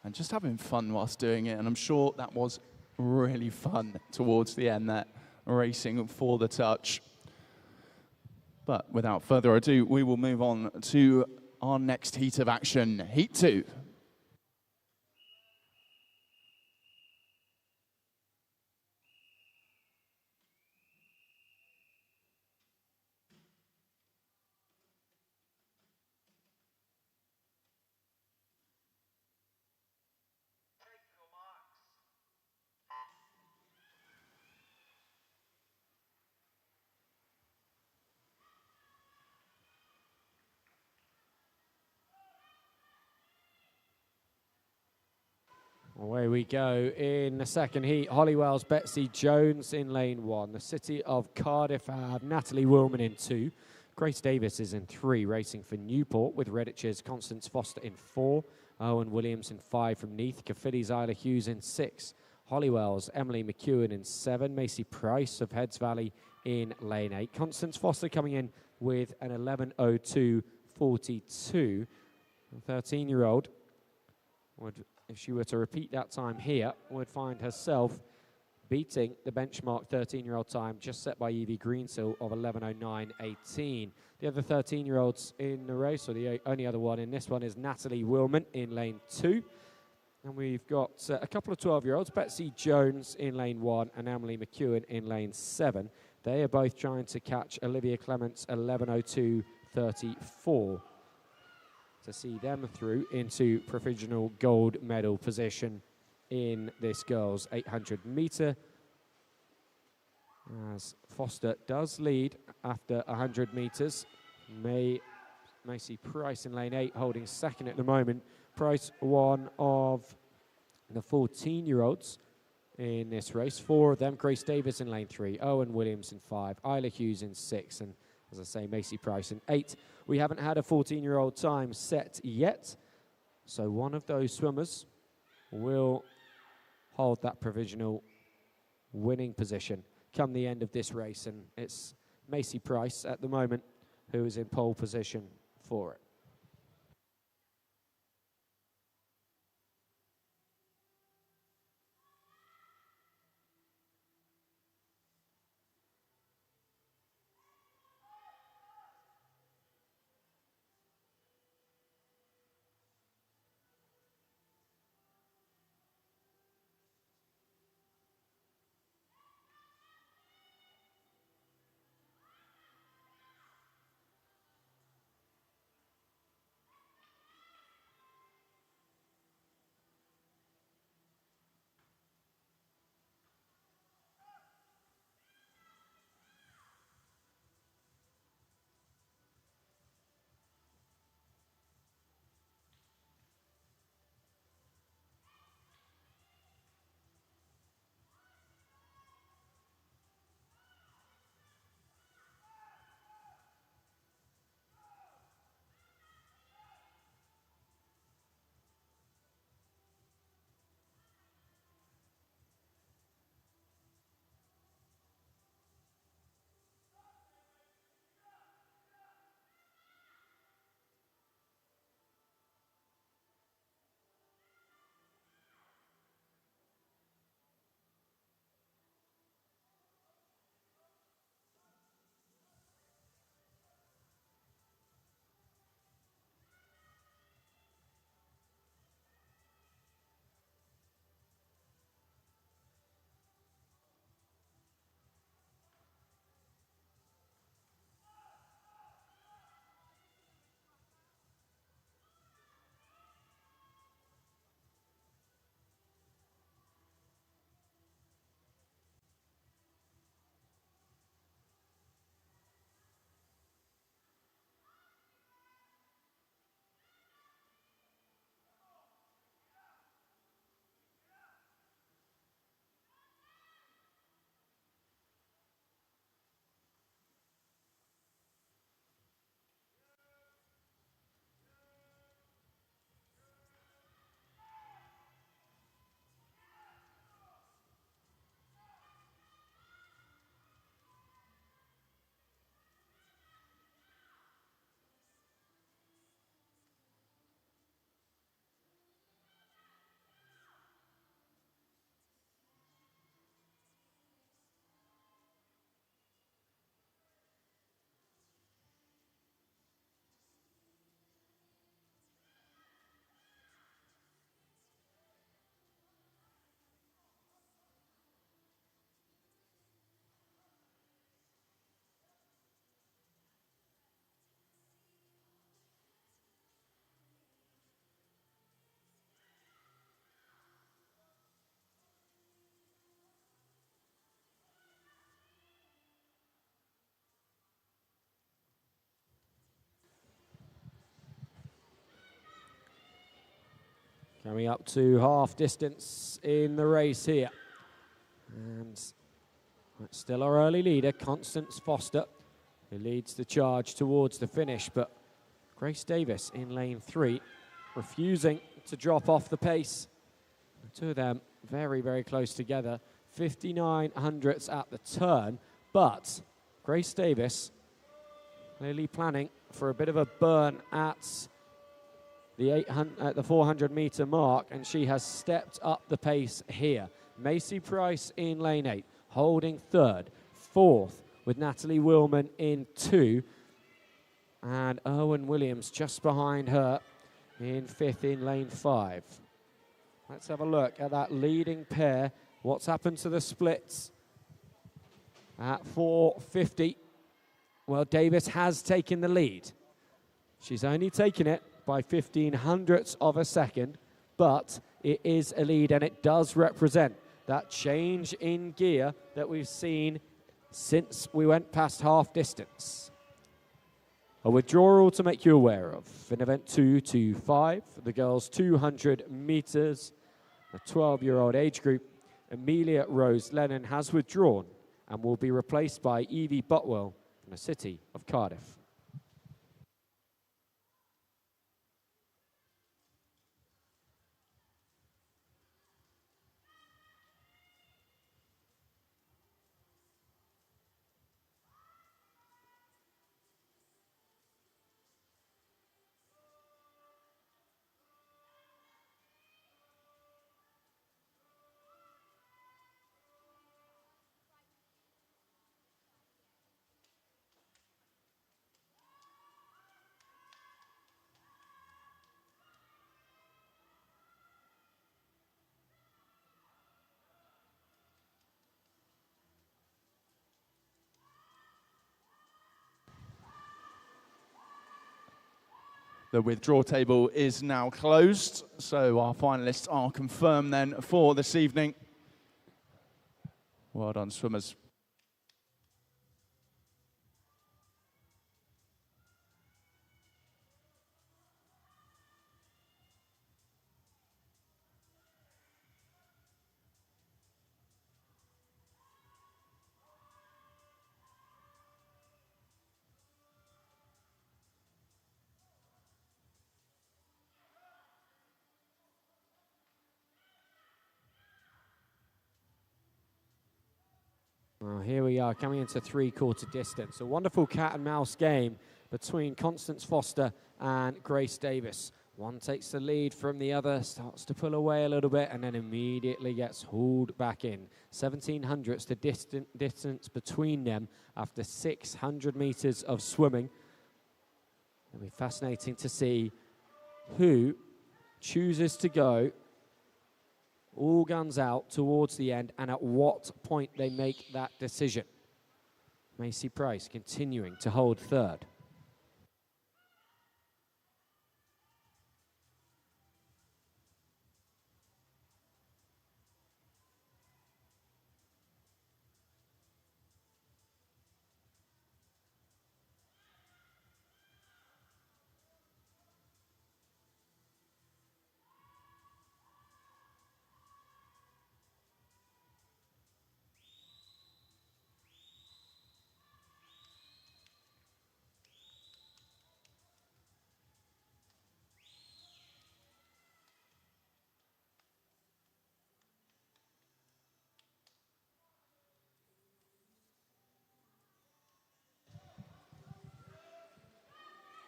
and just having fun whilst doing it. And I'm sure that was really fun towards the end there, racing for the touch. But without further ado, we will move on to our next heat of action, Heat 2. Away we go in the second heat. Hollywell's Betsy Jones in lane 1. The City of Cardiff have Natalie Willman in 2. Grace Davis is in 3, racing for Newport, with Redditch's Constance Foster in 4. Owen Williams in 5 from Neath. Caffiddy's Isla Hughes in 6. Hollywell's Emily McEwen in 7. Macy Price of Heads Valley in lane 8. Constance Foster coming in with an 11:02.42. The 13-year-old would, if she were to repeat that time here, would find herself beating the benchmark 13-year-old time just set by Evie Greensill of 11:09.18. The other 13-year-olds in the race, or the only other one in this one, is Natalie Willman in lane 2. And we've got a couple of 12-year-olds, Betsy Jones in lane 1 and Emily McEwen in lane 7. They are both trying to catch Olivia Clements' 11:02.34 to see them through into provisional gold medal position in this girls' 800 metre. As Foster does lead after 100 metres. Macy Price in lane 8 holding second at the moment. Price, one of the 14-year-olds in this race. 4 of them, Grace Davis in lane 3, Owen Williams in 5, Isla Hughes in 6, and as I say, Macy Price in 8. We haven't had a 14-year-old time set yet, so one of those swimmers will hold that provisional winning position come the end of this race, and it's Macy Price at the moment who is in pole position for it. Coming up to half distance in the race here. And still our early leader, Constance Foster, who leads the charge towards the finish. But Grace Davis in lane 3, refusing to drop off the pace. The two of them very, very close together. 59 hundredths at the turn. But Grace Davis clearly planning for a bit of a burn at the 400 meter mark, and she has stepped up the pace here. Macy Price in lane 8, holding third. Fourth with Natalie Willman in 2, and Erwin Williams just behind her in 5th in lane 5. Let's have a look at that leading pair. What's happened to the splits at 4:50? Well, Davis has taken the lead. She's only taken it by 15 hundredths of a second, but it is a lead, and it does represent that change in gear that we've seen since we went past half distance. A withdrawal to make you aware of. In event 225, the girls 200 meters, a 12-year-old age group, Amelia Rose Lennon has withdrawn and will be replaced by Evie Butwell from the city of Cardiff. The withdrawal table is now closed, so our finalists are confirmed then for this evening. Well done, swimmers. Well, here we are coming into three-quarter distance. A wonderful cat and mouse game between Constance Foster and Grace Davis. One takes the lead from the other, starts to pull away a little bit, and then immediately gets hauled back in. 17 hundredths the distance between them after 600 meters of swimming. It'll be fascinating to see who chooses to go all guns out towards the end, and at what point they make that decision. Macy Price continuing to hold third.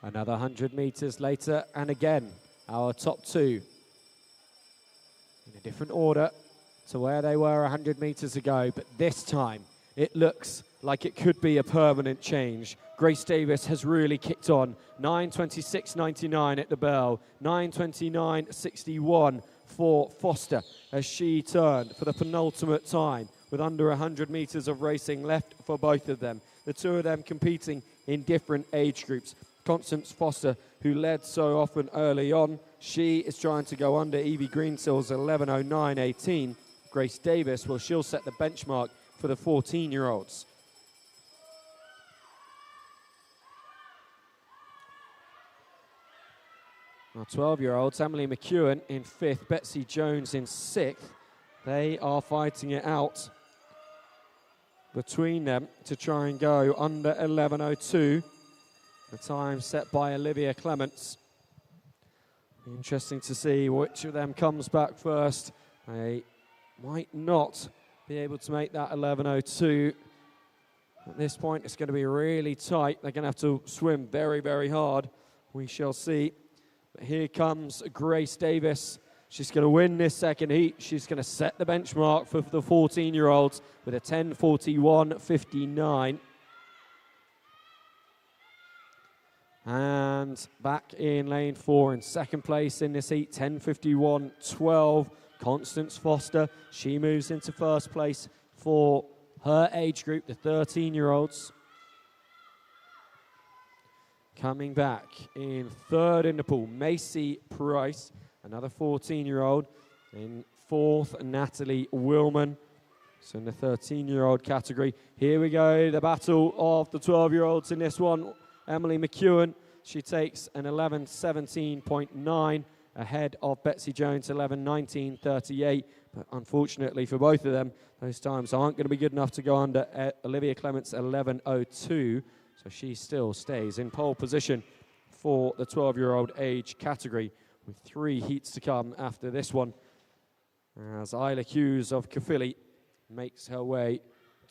Another 100 meters later, and again, our top two in a different order to where they were 100 meters ago, but this time it looks like it could be a permanent change. Grace Davis has really kicked on. 9:26.99 at the bell, 9:29.61 for Foster as she turned for the penultimate time with under 100 meters of racing left for both of them. The two of them competing in different age groups. Constance Foster, who led so often early on, she is trying to go under Evie Greensill's 11:09.18. Grace Davis, well, she'll set the benchmark for the 14-year-olds. Our 12-year-olds, Emily McEwen in 5th, Betsy Jones in 6th. They are fighting it out between them to try and go under 11:02. The time set by Olivia Clements. Interesting to see which of them comes back first. They might not be able to make that 11:02. At this point, it's going to be really tight. They're going to have to swim very, very hard. We shall see. But here comes Grace Davis. She's going to win this second heat. She's going to set the benchmark for the 14-year-olds with a 10:41.59. And back in lane 4 in second place in this heat, 10:51.12. Constance Foster, she moves into first place for her age group, the 13-year-olds. Coming back in third in the pool, Macy Price, another 14-year-old. In fourth, Natalie Willman. So in the 13-year-old category. Here we go, the battle of the 12-year-olds in this one. Emily McEwen, she takes an 11:17.9 ahead of Betsy Jones, 11:19.38. But unfortunately for both of them, those times aren't going to be good enough to go under Olivia Clements' 11:02. So she still stays in pole position for the 12-year-old age category with 3 heats to come after this one. As Isla Hughes of Caerphilly makes her way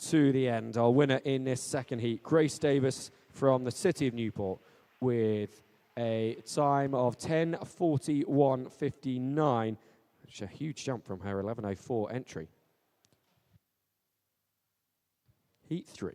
to the end. Our winner in this second heat, Grace Davis from the City of Newport, with a time of 10:41.59, which is a huge jump from her 11:04 entry. Heat 3.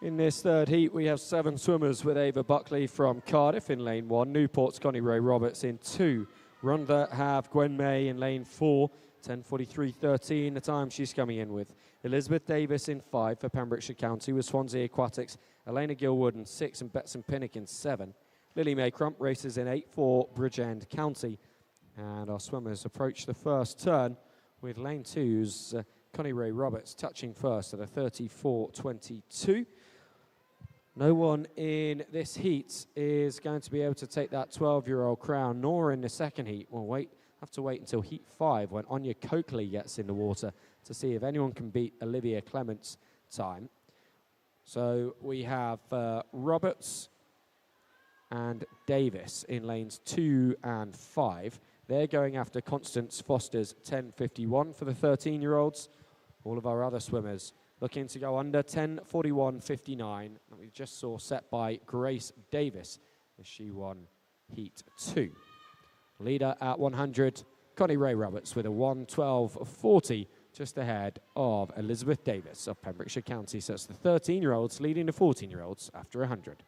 In this third heat, we have 7 swimmers with Ava Buckley from Cardiff in lane 1, Newport's Connie Ray Roberts in 2. Rhondda have Gwen May in lane 4, 10:43.13, the time she's coming in with. Elizabeth Davis in 5 for Pembrokeshire County with Swansea Aquatics, Elena Gilwood in 6 and Betson Pinnock in 7. Lily May Crump races in 8 for Bridgend County. And our swimmers approach the first turn with lane 2's Connie Ray Roberts touching first at a 34.22. No one in this heat is going to be able to take that 12-year-old crown, nor in the second heat. We'll have to wait until heat 5 when Anya Coakley gets in the water to see if anyone can beat Olivia Clements' time. So we have Roberts and Davis in lanes 2 and 5. They're going after Constance Foster's 10:51 for the 13-year-olds. All of our other swimmers looking to go under 10:41.59 that we just saw set by Grace Davis as she won heat 2. Leader at 100, Connie Ray Roberts with a 1:12.40, just ahead of Elizabeth Davis of Pembrokeshire County. So it's the 13-year-olds leading the 14-year-olds after 100.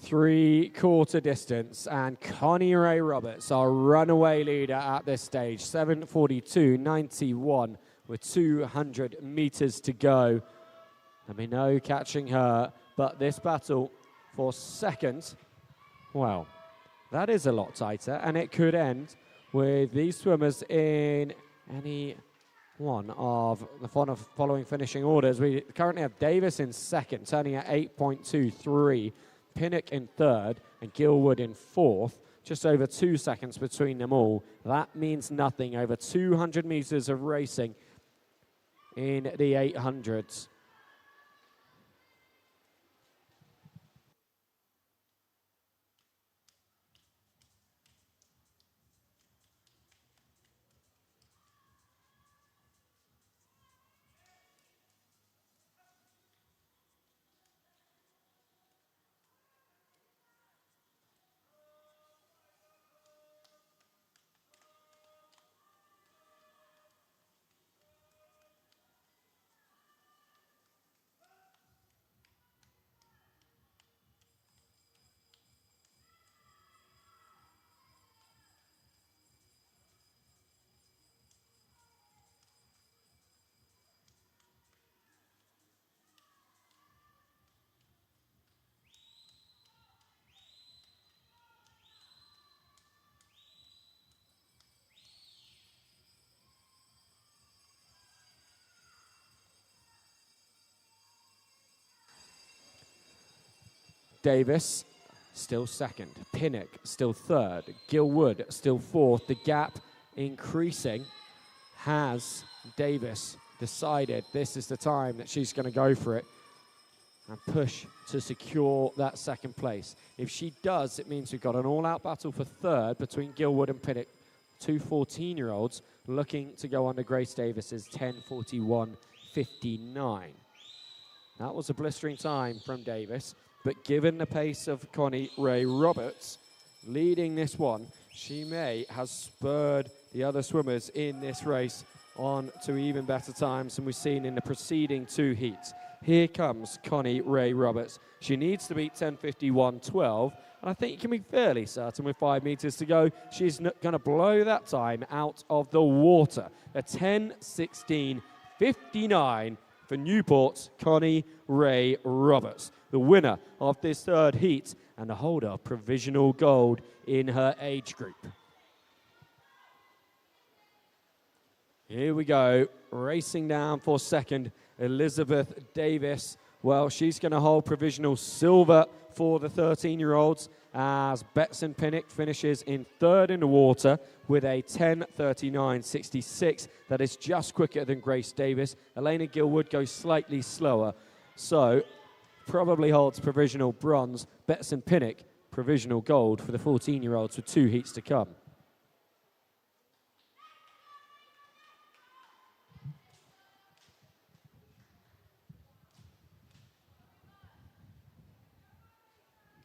three-quarter distance, and Connie Ray Roberts, our runaway leader at this stage, 7:42.91 with 200 meters to go. There'll be no catching her, but this battle for second, well, that is a lot tighter, and it could end with these swimmers in any one of the following finishing orders. We currently have Davis in second, turning at 8.23, Pinnock in third, and Gilwood in fourth. Just over 2 seconds between them all. That means nothing. Over 200 meters of racing in the 800s. Davis still second, Pinnock still third, Gilwood still fourth. The gap increasing. Has Davis decided this is the time that she's going to go for it and push to secure that second place? If she does, it means we've got an all-out battle for third between Gilwood and Pinnock, two 14-year-olds looking to go under Grace Davis's 10:41.59. That was a blistering time from Davis. But given the pace of Connie Ray Roberts leading this one, she may have spurred the other swimmers in this race on to even better times than we've seen in the preceding two heats. Here comes Connie Ray Roberts. She needs to beat 10:51.12, and I think you can be fairly certain with 5 meters to go, she's going to blow that time out of the water. A 10:16.59 for Newport's Connie Ray Roberts, the winner of this third heat and the holder of provisional gold in her age group. Here we go, racing down for second, Elizabeth Davis. Well, she's going to hold provisional silver for the 13-year-olds as Betson Pinnock finishes in third in the water with a 10:39.66. That is just quicker than Grace Davis. Elena Gilwood goes slightly slower, so probably holds provisional bronze. Betson Pinnock, provisional gold for the 14-year-olds with 2 heats to come.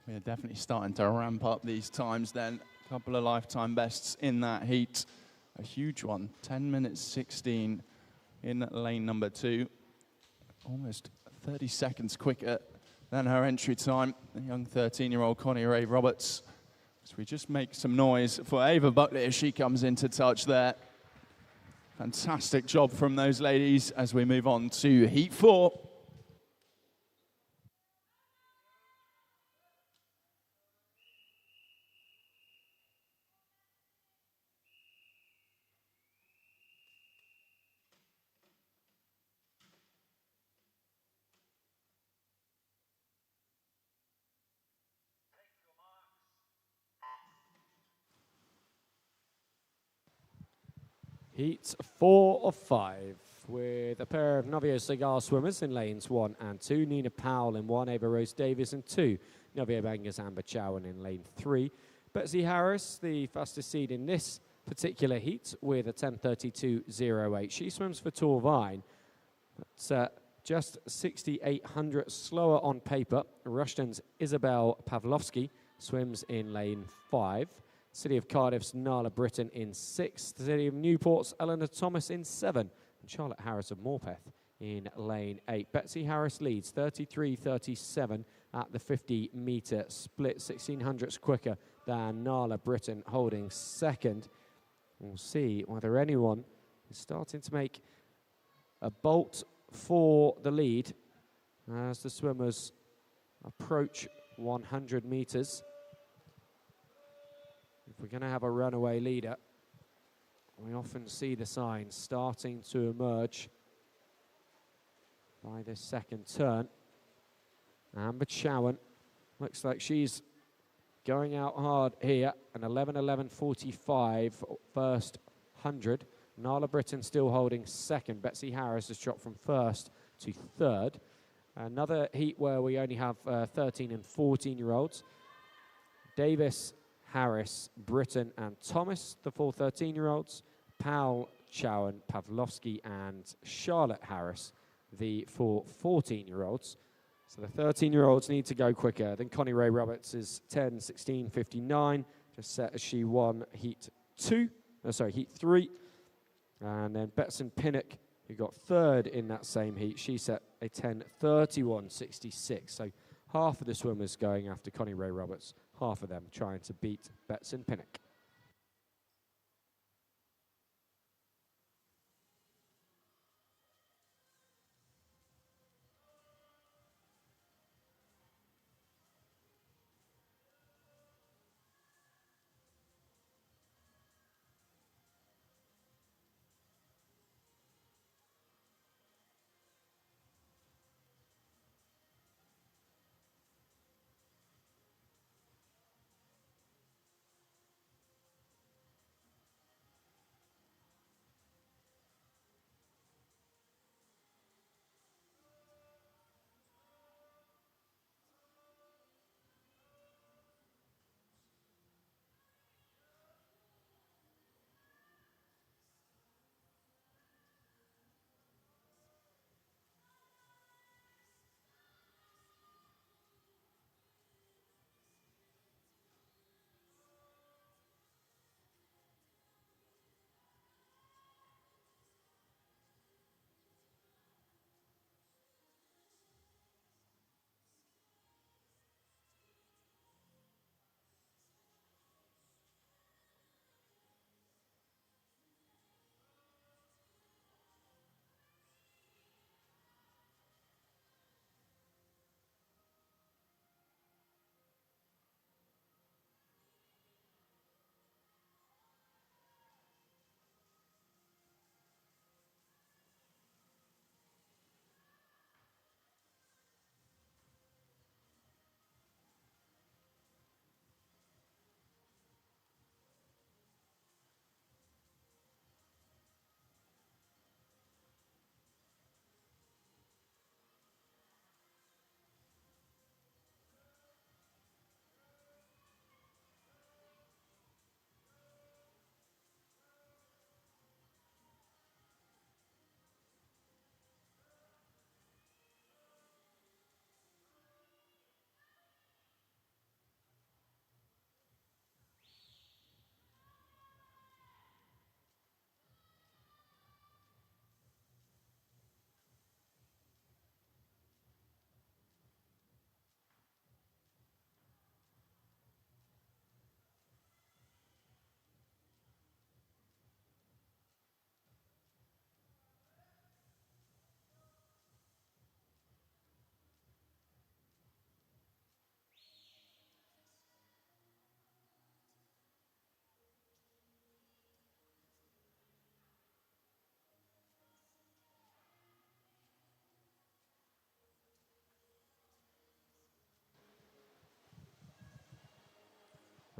We're definitely starting to ramp up these times then. A couple of lifetime bests in that heat. A huge one, 10 minutes 16 in lane number 2. Almost 30 seconds quicker than her entry time. The young 13-year-old Connie Ray Roberts. So we just make some noise for Ava Buckley as she comes into touch there. Fantastic job from those ladies as we move on to heat 4. Heat 4 of 5 with a pair of Novio Cigar swimmers in lanes 1 and 2. Nina Powell in 1, Ava Rose Davis in 2. Novio Bangas, Amber Chowan in lane 3. Betsy Harris, the fastest seed in this particular heat with a 10:32.08. She swims for Torvine. But, just 6,800 slower on paper. Rushton's Isabel Pavlovsky swims in lane 5. City of Cardiff's Nala Britton in 6th. The City of Newport's Eleanor Thomas in 7. And Charlotte Harris of Morpeth in lane 8. Betsy Harris leads 33.37 at the 50-metre split, 1600ths quicker than Nala Britton, holding second. We'll see whether anyone is starting to make a bolt for the lead as the swimmers approach 100 metres. If we're going to have a runaway leader, we often see the signs starting to emerge by this second turn. Amber Chowan looks like she's going out hard here. An 11:11:45 first 100. Nala Britton still holding second. Betsy Harris has dropped from first to third. Another heat where we only have 13 and 14-year-olds. Davis, Harris, Britton and Thomas, the four 13-year-olds. Powell, Chowan, Pavlovsky and Charlotte Harris, the four 14-year-olds. So the 13-year-olds need to go quicker. Then Connie Ray Roberts is 10:16:59, just set as she won heat 3. And then Betson Pinnock, who got third in that same heat, she set a 10:31:66. So half of the swimmers going after Connie Ray Roberts, half of them trying to beat Betson Pinnock.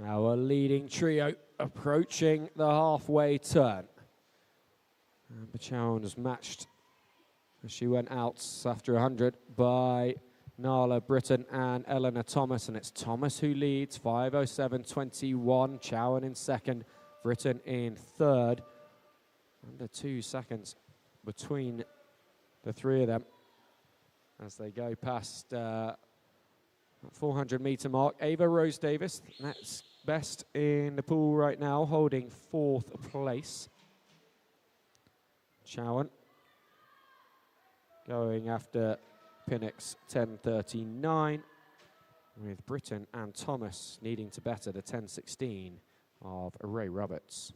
Our leading trio approaching the halfway turn. Amber Chowan was matched as she went out after 100 by Nala Britton and Eleanor Thomas, and it's Thomas who leads, 5:07:21. Chowan in second, Britton in third. Under 2 seconds between the three of them as they go past 400-metre mark. Ava Rose Davis, that's best in the pool right now, holding fourth place. Chowan going after Pinnock's 10:39. with Britton and Thomas needing to better the 10.16 of Ray Roberts.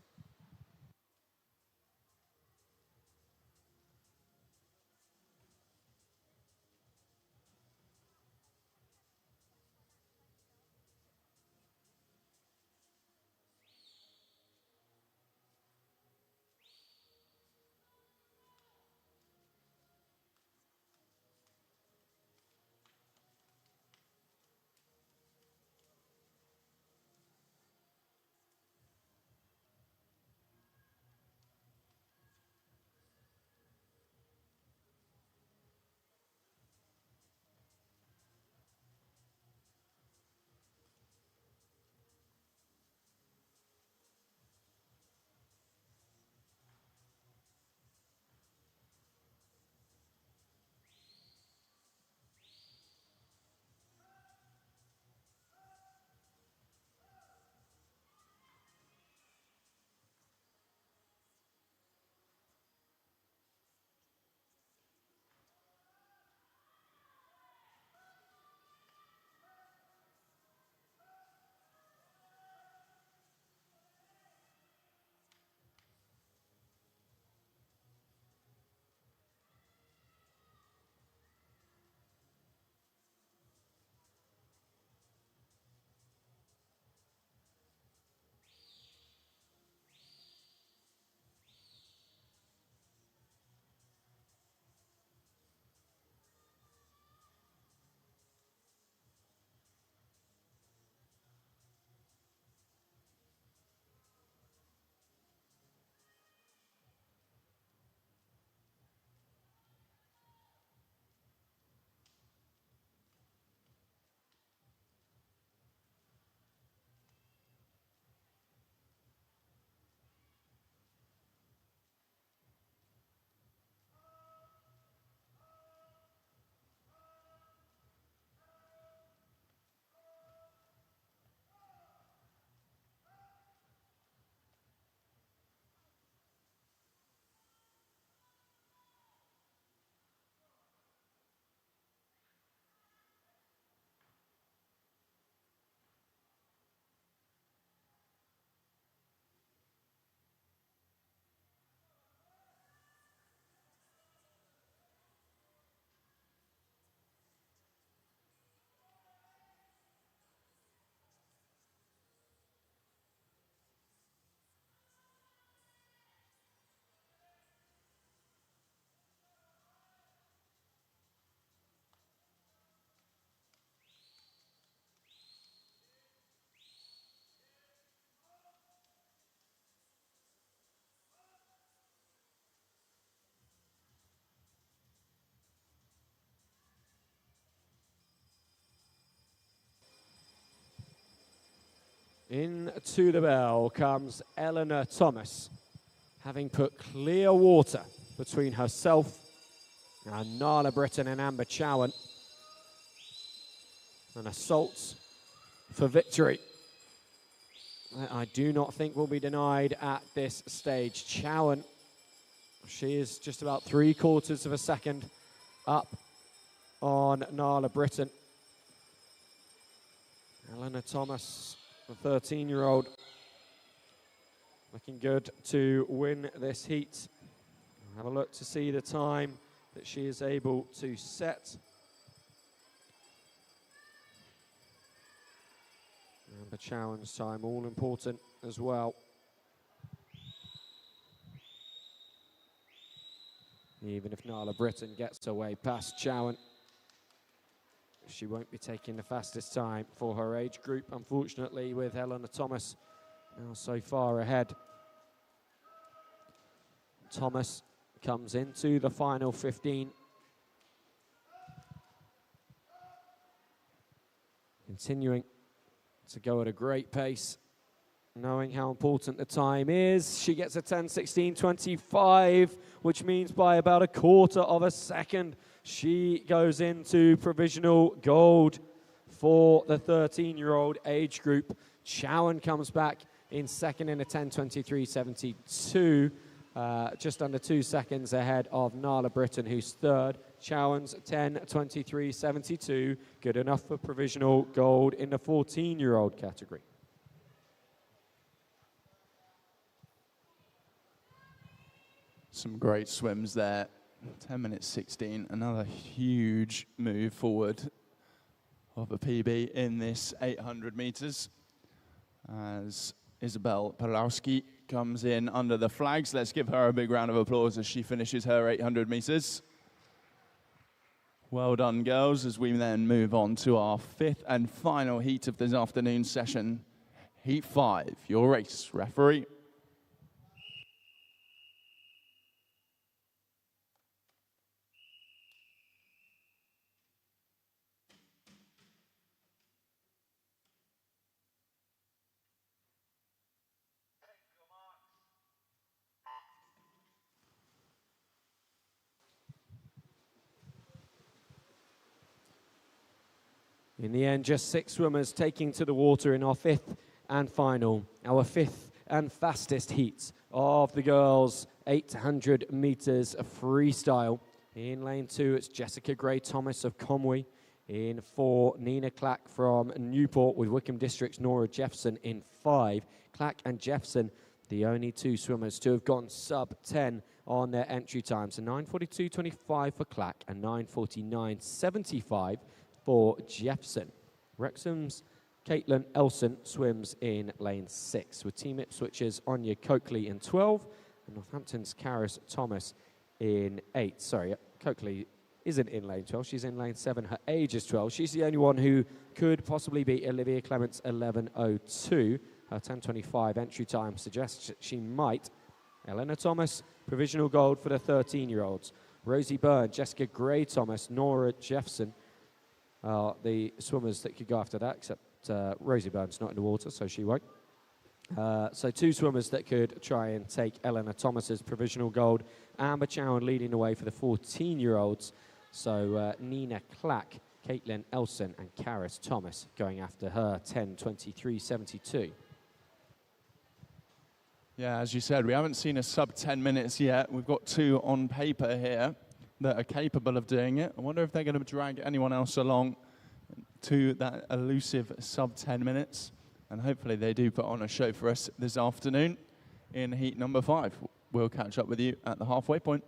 Into the bell comes Eleanor Thomas, having put clear water between herself and Nala Britton and Amber Chowan. An assault for victory that I do not think will be denied at this stage. Chowan, she is just about 3/4 of a second up on Nala Britton. Eleanor Thomas, the 13-year-old, looking good to win this heat. Have a look to see the time that she is able to set. Amber Chowan's time, all important as well. Even if Nala Britton gets her way past Chowan, she won't be taking the fastest time for her age group, unfortunately, with Eleanor Thomas now so far ahead. Thomas comes into the final 15. Continuing to go at a great pace, knowing how important the time is. She gets a 10.16.25, which means by about 1/4 of a second, she goes into provisional gold for the 13-year-old age group. Chowan comes back in second in a 10.23.72, just under 2 seconds ahead of Nala Britton, who's third. Chowans 10:23.72, good enough for provisional gold in the 14-year-old category. Some great swims there. 10 minutes 16, another huge move forward of a PB in this 800 meters as Isabel Palowski comes in under the flags. Let's give her a big round of applause as she finishes her 800 meters. Well done, girls, as we then move on to our 5th and final heat of this afternoon session, Heat 5. Your race, referee. In the end, just 6 swimmers taking to the water in our 5th and final, our 5th and fastest heat of the girls' 800 meters freestyle. In lane 2, it's Jessica Gray-Thomas of Conwy. In 4, Nina Clack from Newport, with Wickham District's Nora Jeffson in 5. Clack and Jeffson, the only 2 swimmers to have gone sub-10 on their entry time. So 9:42.25 for Clack and 9:49.75 for Jeffson. Wrexham's Caitlin Elson swims in lane 6, with Team Ipswich's Anya Coakley in 12 and Northampton's Karis Thomas in 8. Sorry, Coakley isn't in lane 12, she's in lane 7. Her age is 12. She's the only one who could possibly beat Olivia Clements 11:02. Her 10:25 entry time suggests that she might. Eleanor Thomas, provisional gold for the 13-year-olds. Rosie Byrne, Jessica Gray-Thomas, Nora Jeffson, the swimmers that could go after that, except Rosie Byrne's not in the water, so she won't. So 2 swimmers that could try and take Eleanor Thomas's provisional gold. Amber Chowan leading the way for the 14-year-olds. So Nina Clack, Caitlin Elson and Karis Thomas going after her 10:23.72. Yeah, as you said, we haven't seen a sub 10 minutes yet. We've got 2 on paper here that are capable of doing it. I wonder if they're going to drag anyone else along to that elusive sub 10 minutes. And hopefully they do put on a show for us this afternoon in heat number 5. We'll catch up with you at the halfway point.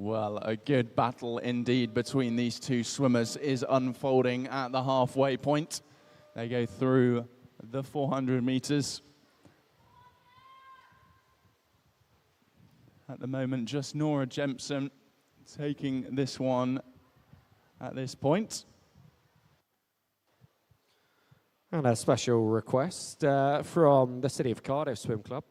Well, a good battle indeed between these two swimmers is unfolding at the halfway point. They go through the 400 meters. At the moment, just Nora Jepsen taking this one at this point. And a special request from the City of Cardiff Swim Club.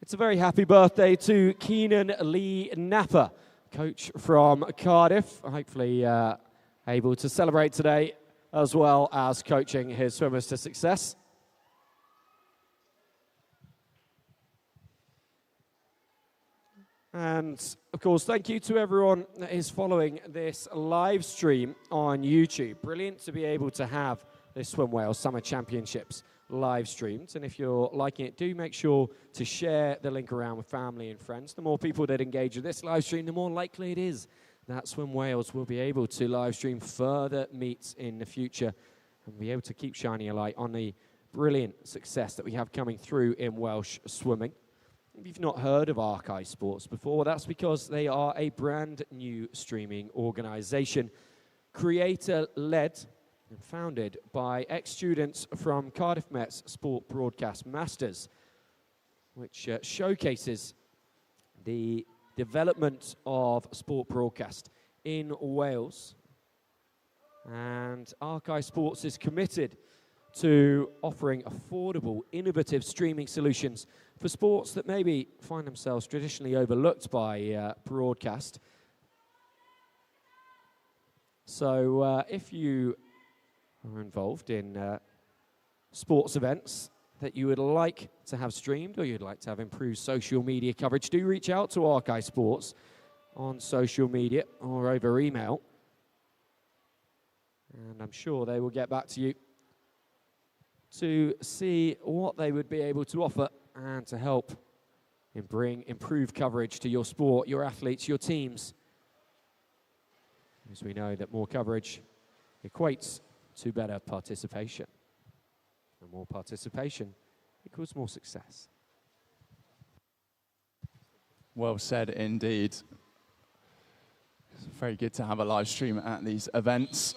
It's a very happy birthday to Keenan Lee Napper, coach from Cardiff. Hopefully able to celebrate today as well as coaching his swimmers to success. And of course, thank you to everyone that is following this live stream on YouTube. Brilliant to be able to have this Swim Wales Summer Championships live streamed. And if you're liking it, do make sure to share the link around with family and friends. The more people that engage with this live stream, the more likely it is that Swim Wales will be able to live stream further meets in the future and be able to keep shining a light on the brilliant success that we have coming through in Welsh swimming. If you've not heard of ARCAE Sports before, well, that's because they are a brand new streaming organisation, creator-led and founded by ex-students from Cardiff Met's Sport Broadcast Masters, which showcases the development of sport broadcast in Wales. And ARCAE Sports is committed to offering affordable, innovative streaming solutions for sports that maybe find themselves traditionally overlooked by broadcast. So if you are involved in sports events that you would like to have streamed or you'd like to have improved social media coverage, do reach out to ARCAE Sports on social media or over email. And I'm sure they will get back to you to see what they would be able to offer and to help in bring improved coverage to your sport, your athletes, your teams. As we know that more coverage equates to better participation. And more participation equals more success. Well said indeed. It's very good to have a live stream at these events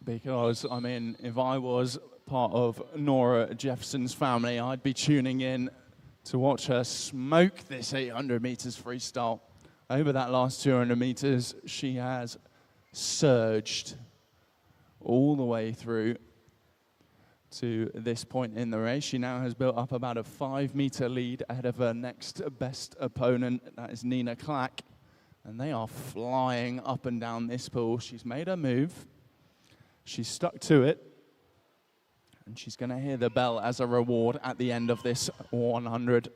because, I mean, if I was part of Nora Jepsen's family, I'd be tuning in to watch her smoke this 800 meters freestyle. Over that last 200 meters, she has surged all the way through to this point in the race. She now has built up about a 5-meter lead ahead of her next best opponent, that is Nina Clack. And they are flying up and down this pool. She's made her move. She's stuck to it. And she's going to hear the bell as a reward at the end of this 100.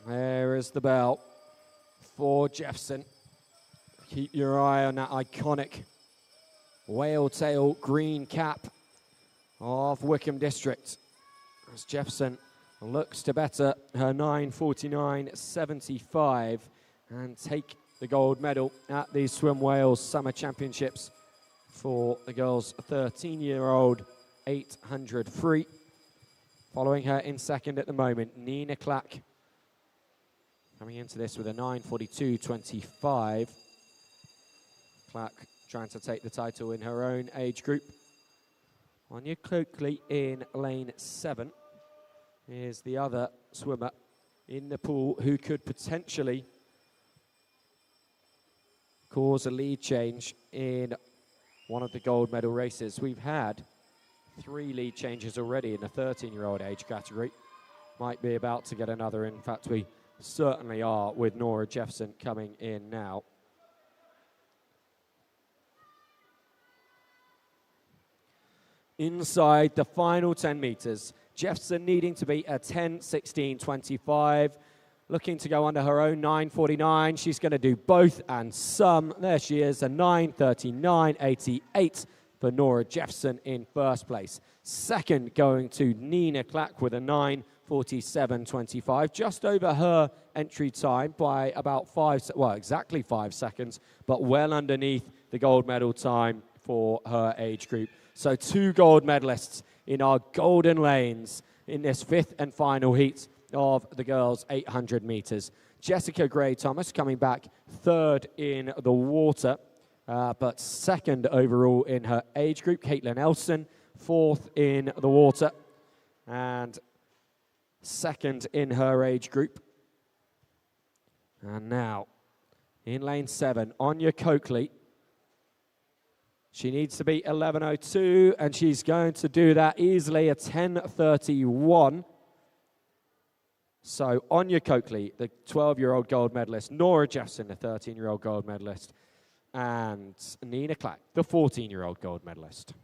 There is the bell for Jepsen. Keep your eye on that iconic whale tail green cap of Wickham District as Jepsen looks to better her 9:49.75 and take the gold medal at the Swim Wales Summer Championships for the girls' 13-year-old 800 free. Following her in second at the moment, Nina Clack, coming into this with a 9:42.25. Clack trying to take the title in her own age group. Anya Coakley in lane 7 is the other swimmer in the pool who could potentially cause a lead change in one of the gold medal races. We've had 3 lead changes already in the 13-year-old age category. Might be about to get another. In fact, we certainly are with Nora Jepsen coming in now. Inside the final 10 meters, Jepsen needing to beat a 10:16.25, looking to go under her own 9:49. She's going to do both and some. There she is, a 9:39.88 for Nora Jepsen in first place. Second going to Nina Clack with a 47.25, just over her entry time by about exactly 5 seconds, but well underneath the gold medal time for her age group. So 2 gold medalists in our golden lanes in this 5th and final heat of the girls' 800 metres. Jessica Gray-Thomas coming back 3rd in the water, but 2nd overall in her age group. Caitlin Elson, 4th in the water, and 2nd in her age group. And now, in lane 7, Anya Coakley. She needs to beat 11:02, and she's going to do that easily, a 10:31. So Anya Coakley, the 12-year-old gold medalist, Nora Jeffson, the 13-year-old gold medalist, and Nina Clack, the 14-year-old gold medalist.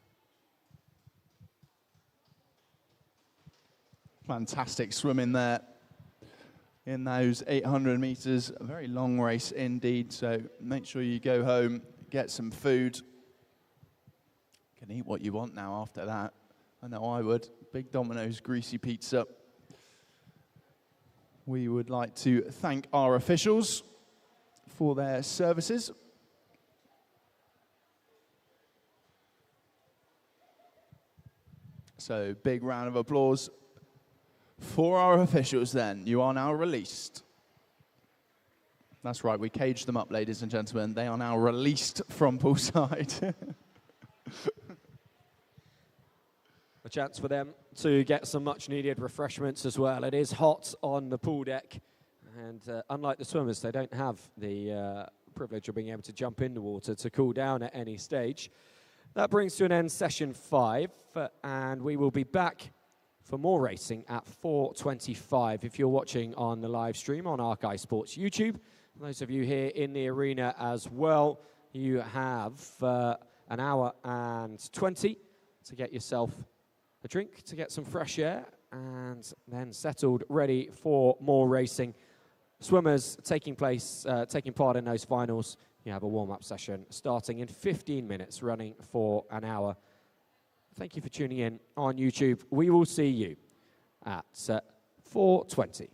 Fantastic swimming there in those 800 meters. A very long race indeed, so make sure you go home, get some food. You can eat what you want now after that. I know I would. Big Domino's greasy pizza. We would like to thank our officials for their services. So big round of applause for our officials then. You are now released. That's right, we caged them up, ladies and gentlemen. They are now released from poolside. A chance for them to get some much needed refreshments as well. It is hot on the pool deck, and unlike the swimmers, they don't have the privilege of being able to jump in the water to cool down at any stage. That brings to an end session 5, and we will be back for more racing at 4:25. If you're watching on the live stream on ARCAE Sports YouTube, those of you here in the arena as well, you have an hour and 20 to get yourself a drink, to get some fresh air, and then settled, ready for more racing. Swimmers taking part in those finals. You have a warm-up session starting in 15 minutes, running for an hour. Thank you for tuning in on YouTube. We will see you at 4:20.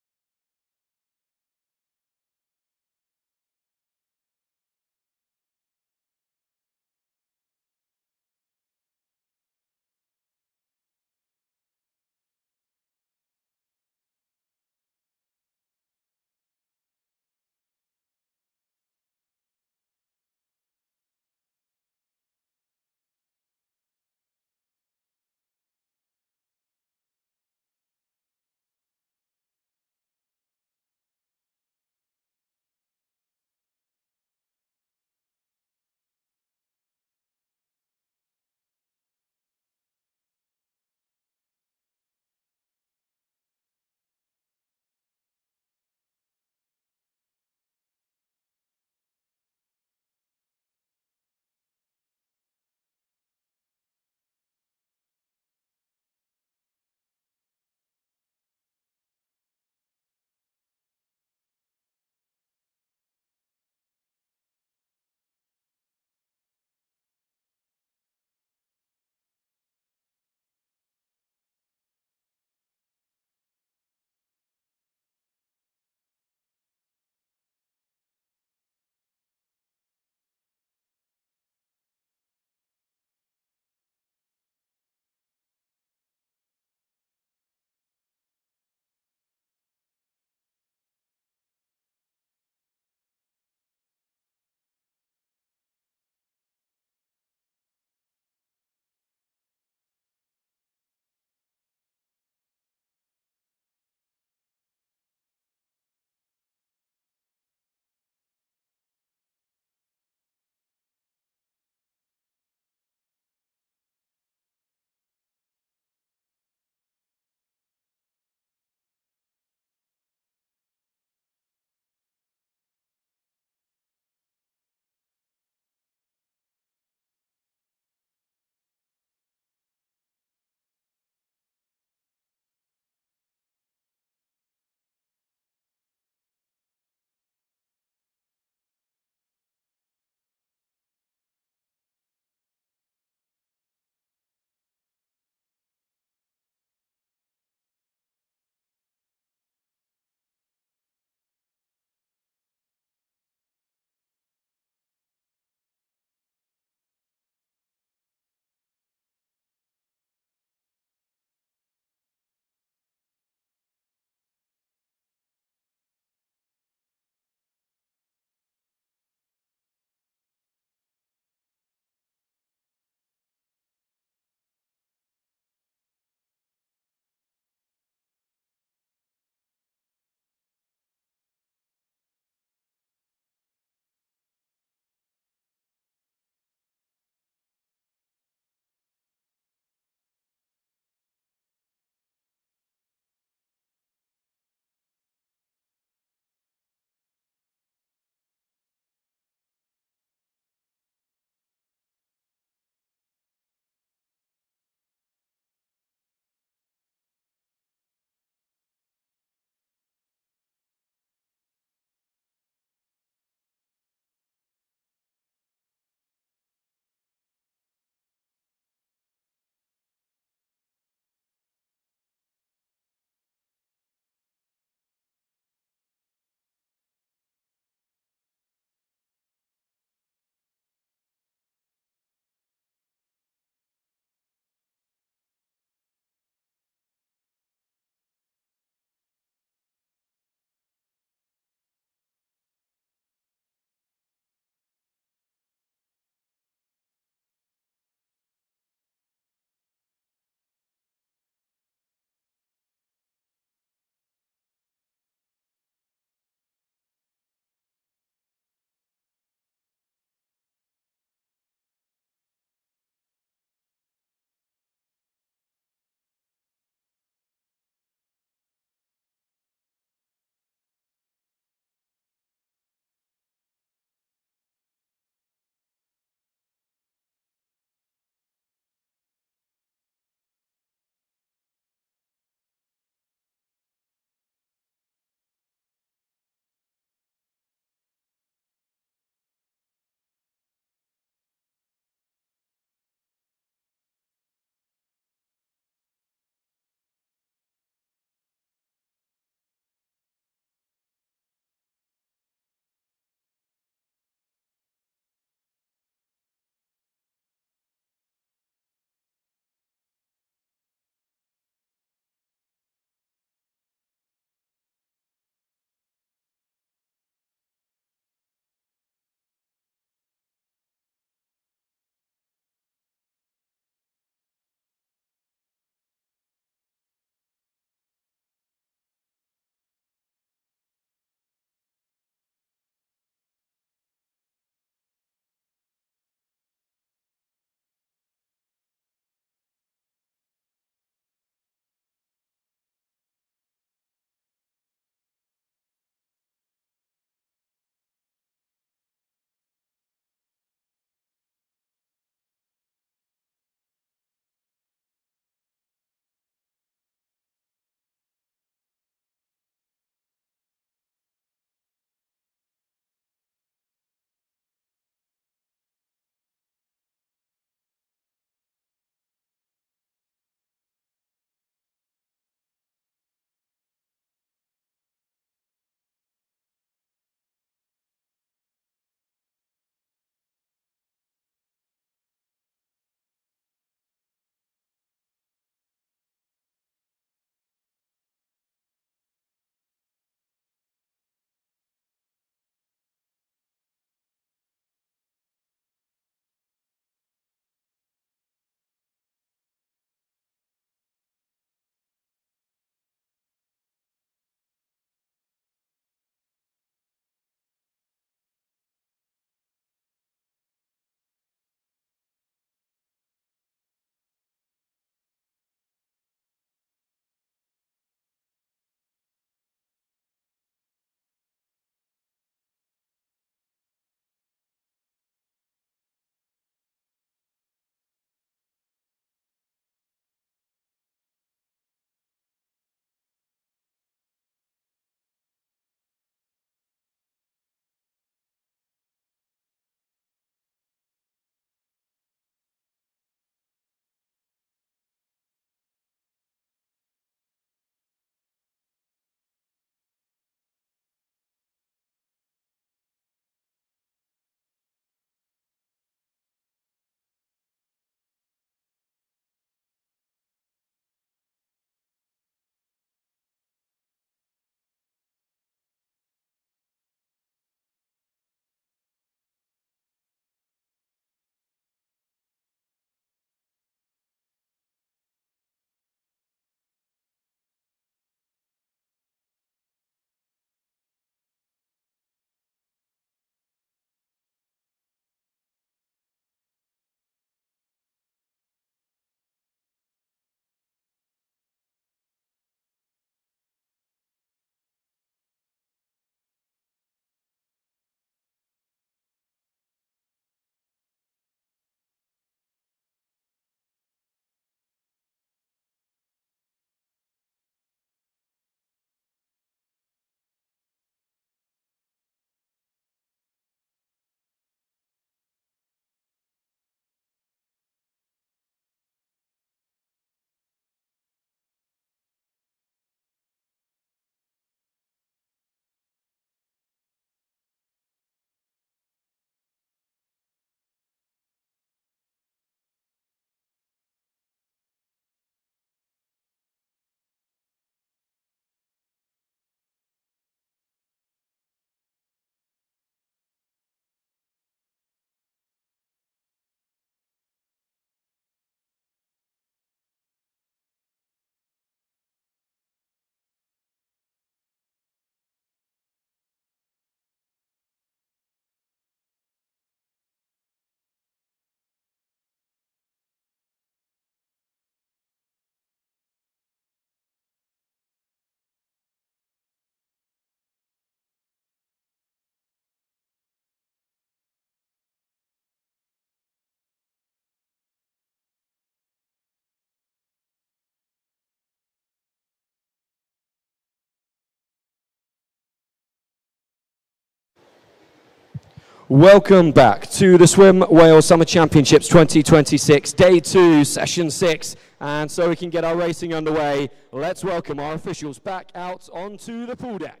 Welcome back to the Swim Wales Summer Championships 2026, Day 2, Session 6. And so we can get our racing underway, let's welcome our officials back out onto the pool deck.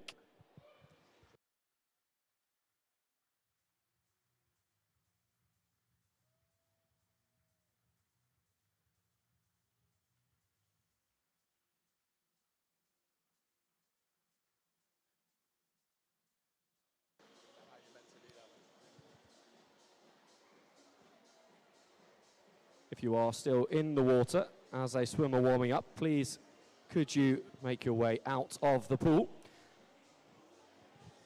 If you are still in the water as a swimmer warming up, please could you make your way out of the pool.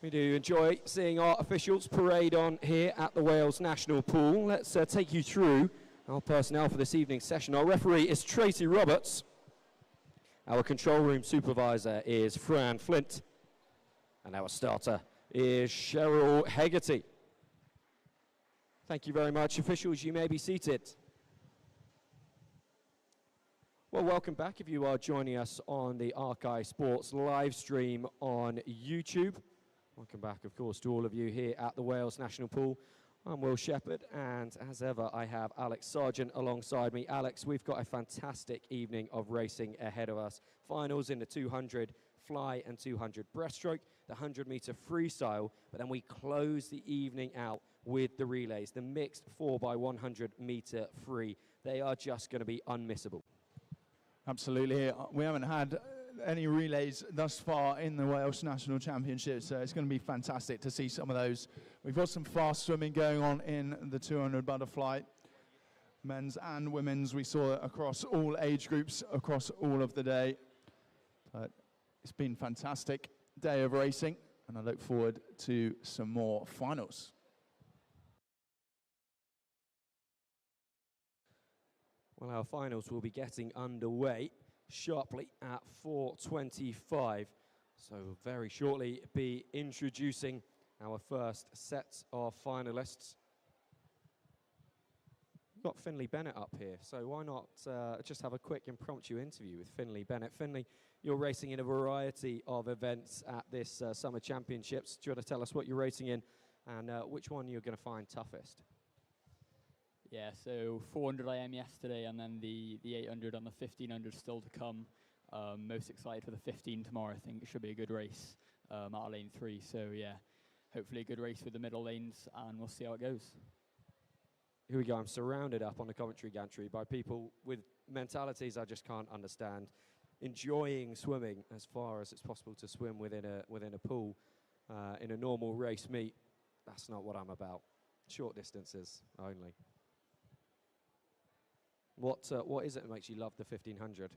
We do enjoy seeing our officials parade on here at the Wales National Pool. Let's take you through our personnel for this evening's session. Our referee is Tracy Roberts. Our control room supervisor is Fran Flint. And our starter is Cheryl Hegarty. Thank you very much, officials. You may be seated. Well, welcome back if you are joining us on the ARCAE Sports live stream on YouTube. Welcome back, of course, to all of you here at the Wales National Pool. I'm Will Shepherd, and as ever, I have Alex Sargent alongside me. Alex, we've got a fantastic evening of racing ahead of us. Finals in the 200 fly and 200 breaststroke, the 100-meter freestyle, but then we close the evening out with the relays, the mixed 4x100-meter free. They are just going to be unmissable. Absolutely. We haven't had any relays thus far in the Wales National Championship, so it's going to be fantastic to see some of those. We've got some fast swimming going on in the 200 butterfly, men's and women's. We saw it across all age groups, across all of the day. But it's been a fantastic day of racing, and I look forward to some more finals. Well, our finals will be getting underway sharply at 4:25. So we'll very shortly be introducing our first set of finalists. We've got Finley Bennett up here, so why not just have a quick impromptu interview with Finley Bennett. Finley, you're racing in a variety of events at this Summer Championships. Do you want to tell us what you're racing in and which one you're going to find toughest? Yeah, so 400 IM yesterday, and then the 800 and the 1500 still to come. Most excited for the 15 tomorrow. I think it should be a good race out of lane 3. So yeah, hopefully a good race with the middle lanes, and we'll see how it goes. Here we go. I'm surrounded up on the commentary gantry by people with mentalities I just can't understand. Enjoying swimming as far as it's possible to swim within a pool in a normal race meet. That's not what I'm about. Short distances only. What is it that makes you love the 1500?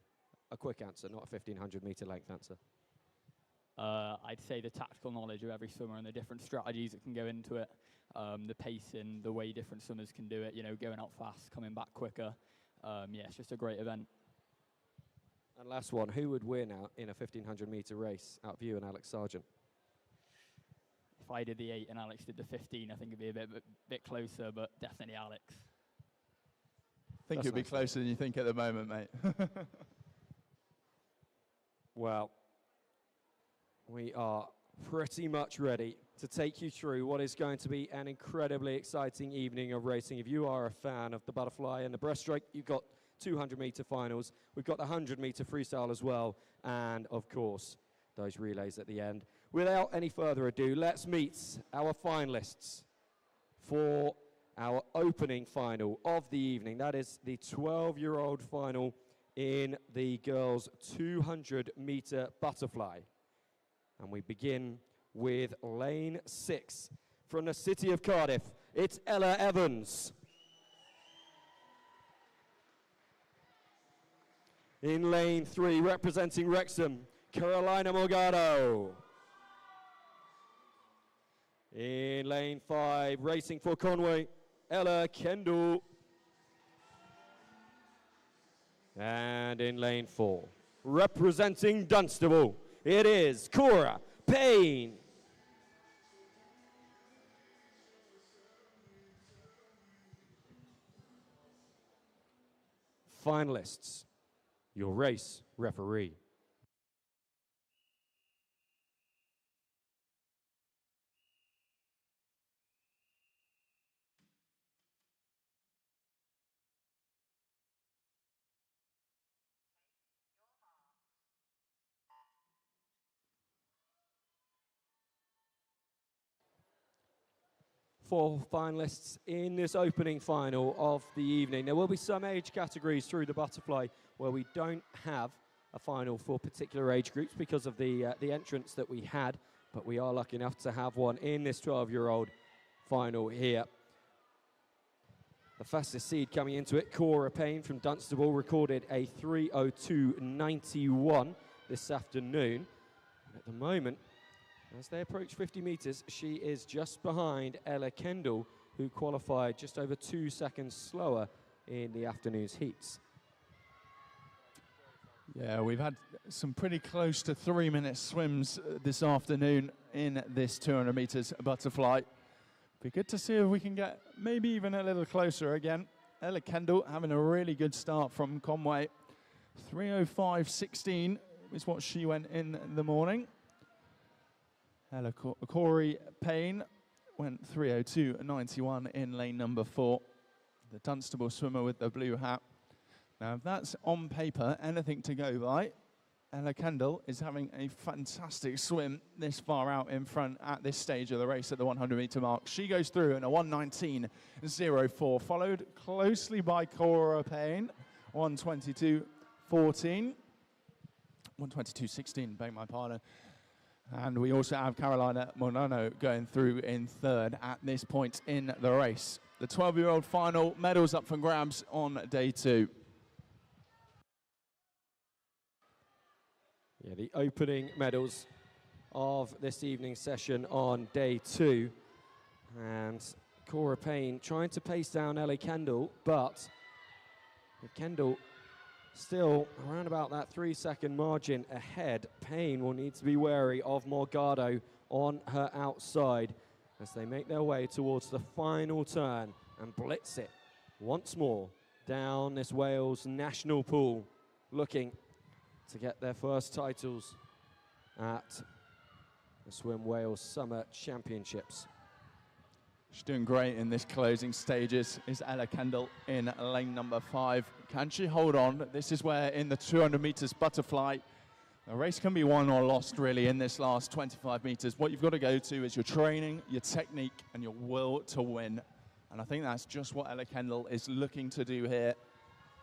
A quick answer, not a 1500-meter length answer. I'd say the tactical knowledge of every swimmer and the different strategies that can go into it, the pacing, the way different swimmers can do it, you know, going out fast, coming back quicker. Yeah, it's just a great event. And last one, who would win out in a 1500-meter race out of you and Alex Sargent? If I did the 8 and Alex did the 15, I think it'd be a bit closer, but definitely Alex. I think it'll be closer than you think at the moment, mate. Well, we are pretty much ready to take you through what is going to be an incredibly exciting evening of racing. If you are a fan of the butterfly and the breaststroke, you've got 200-meter finals. We've got the 100-meter freestyle as well, and of course, those relays at the end. Without any further ado, let's meet our finalists for our opening final of the evening. That is the 12-year-old final in the girls' 200-meter butterfly. And we begin with lane 6 from the city of Cardiff. It's Ella Evans. In lane 3, representing Wrexham, Carolina Morgado. In lane 5, racing for Conway, Ella Kendall. And in lane 4, representing Dunstable, it is Cora Payne. Finalists, your race referee. 4 finalists in this opening final of the evening. There will be some age categories through the butterfly where we don't have a final for particular age groups because of the entrance that we had, but we are lucky enough to have one in this 12-year-old final here. The fastest seed coming into it, Cora Payne from Dunstable, recorded a 3:02.91 this afternoon. And at the moment, as they approach 50 metres, she is just behind Ella Kendall, who qualified just over 2 seconds slower in the afternoon's heats. Yeah, we've had some pretty close to 3-minute swims this afternoon in this 200 metres butterfly. Be good to see if we can get maybe even a little closer again. Ella Kendall having a really good start from Conway. 3:05.16 is what she went in the morning. Ella Corey Payne went 3:02.91 in lane number 4. The Dunstable swimmer with the blue hat. Now, if that's on paper anything to go by, Ella Kendall is having a fantastic swim this far out in front at this stage of the race at the 100-metre mark. She goes through in a 1:19.04, followed closely by Cora Payne, 1:22.14. 1:22.16, beg my pardon. And we also have Carolina Monano going through in third at this point in the race. The 12-year-old final, medals up for grabs on day 2. Yeah, the opening medals of this evening's session on day 2. And Cora Payne trying to pace down Ellie Kendall, but Kendall still around about that 3-second margin ahead. Payne will need to be wary of Morgado on her outside as they make their way towards the final turn and blitz it once more down this Wales national pool, looking to get their first titles at the Swim Wales Summer Championships. She's doing great in this closing stages, is Ella Kendall in lane number 5. Can she hold on? This is where in the 200 metres butterfly, the race can be won or lost really in this last 25 metres. What you've got to go to is your training, your technique and your will to win. And I think that's just what Ella Kendall is looking to do here.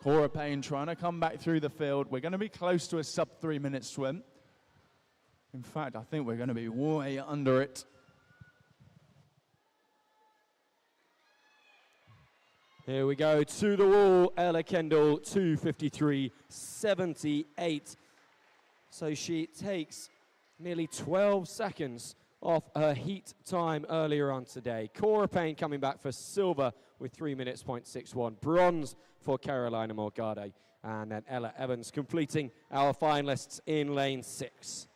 Cora Payne trying to come back through the field. We're going to be close to a sub 3-minute swim. In fact, I think we're going to be way under it. Here we go, to the wall, Ella Kendall, 2:53.78. So she takes nearly 12 seconds off her heat time earlier on today. Cora Payne coming back for silver with 3:61. Bronze for Carolina Morgado. And then Ella Evans completing our finalists in lane 6.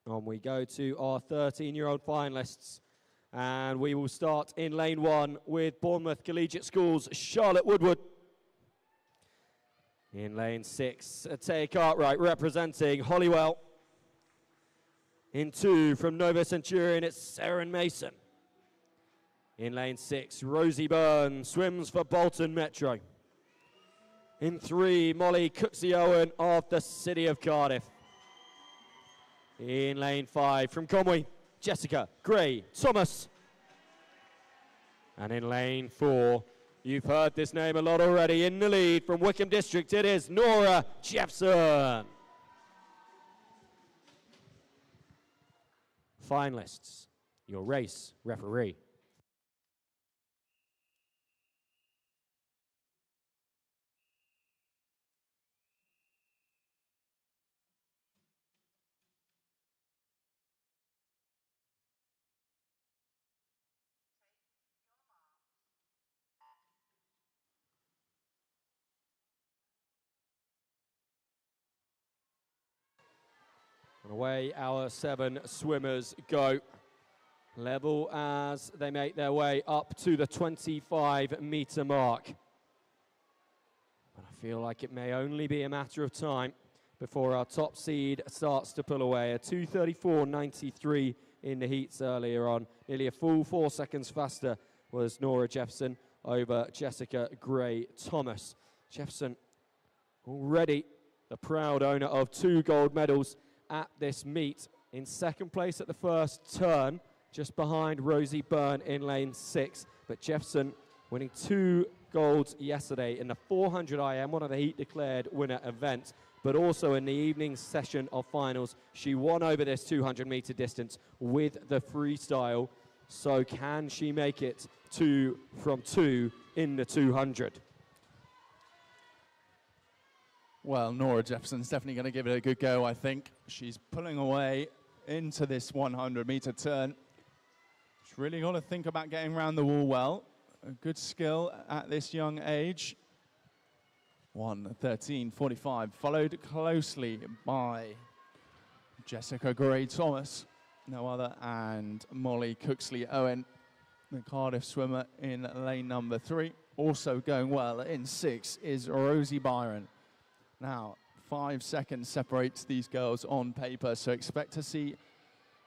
On we go to our 13-year-old finalists. And we will start in lane 1 with Bournemouth Collegiate Schools' Charlotte Woodward. In lane 6, Taya Cartwright representing Holywell. In 2, from Nova Centurion, it's Seren Mason. In lane 6, Rosie Byrne swims for Bolton Metro. In 3, Molly Cooksey-Owen of the City of Cardiff. In lane 5, from Conway, Jessica Gray Thomas. And in lane 4, you've heard this name a lot already. In the lead from Wickham District, it is Nora Jepson. Finalists, your race referee. And away our 7 swimmers go. Level as they make their way up to the 25-metre mark. But I feel like it may only be a matter of time before our top seed starts to pull away. A 2:34.93 in the heats earlier on. Nearly a full 4 seconds faster was Nora Jefferson over Jessica Gray-Thomas. Jefferson already the proud owner of 2 gold medals at this meet. In second place at the first turn, just behind Rosie Byrne in lane 6. But Jefferson winning 2 golds yesterday in the 400 IM, one of the heat declared winner events, but also in the evening session of finals. She won over this 200 meter distance with the freestyle. So can she make it 2 from 2 in the 200? Well, Nora Jefferson's definitely going to give it a good go, I think. She's pulling away into this 100-meter turn. She's really got to think about getting around the wall well. A good skill at this young age. 1:13.45, followed closely by Jessica Gray-Thomas, no other, and Molly Cooksley-Owen, the Cardiff swimmer in lane number 3. Also going well in 6 is Rosie Byron. Now, 5 seconds separates these girls on paper, so expect to see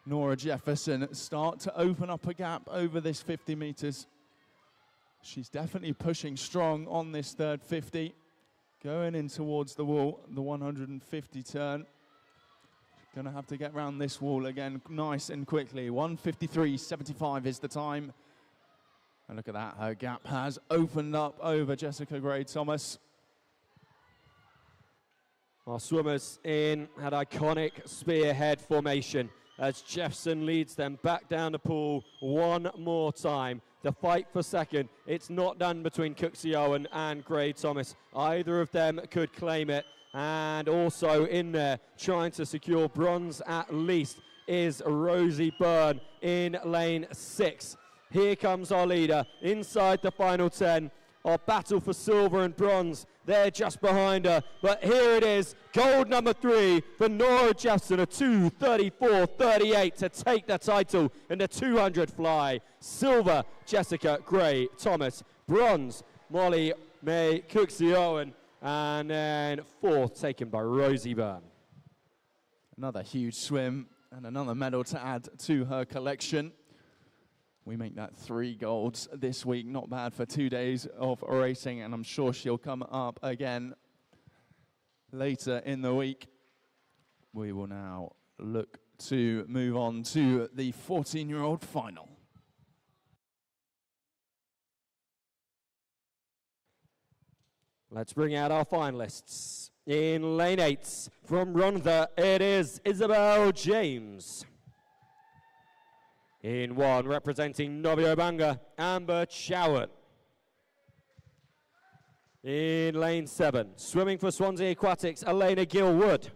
Nora Jefferson start to open up a gap over this 50 meters. She's definitely pushing strong on this third 50, going in towards the wall, the 150 turn. Going to have to get around this wall again nice and quickly. 1:53.75 is the time. And look at that, her gap has opened up over Jessica Gray-Thomas. Our swimmers in had iconic spearhead formation as Jefferson leads them back down the pool one more time. The fight for second, it's not done between Cooksley-Owen and Gray-Thomas. Either of them could claim it. And also in there, trying to secure bronze at least, is Rosie Byrne in lane 6. Here comes our leader inside the final 10. Our battle for silver and bronze, they're just behind her. But here it is, gold number 3 for Nora Jefferson, a 2:34.38 to take the title in the 200 fly. Silver, Jessica Gray-Thomas. Bronze, Molly May Cooksley-Owen. And then 4th taken by Rosie Byrne. Another huge swim and another medal to add to her collection. We make that 3 golds this week. Not bad for 2 days of racing, and I'm sure she'll come up again later in the week. We will now look to move on to the 14-year-old final. Let's bring out our finalists. In lane 8, from Rhondda, it is Isabel James. In 1, representing Novi Obanga, Amber Chowan. In lane 7, swimming for Swansea Aquatics, Elena Gilwood.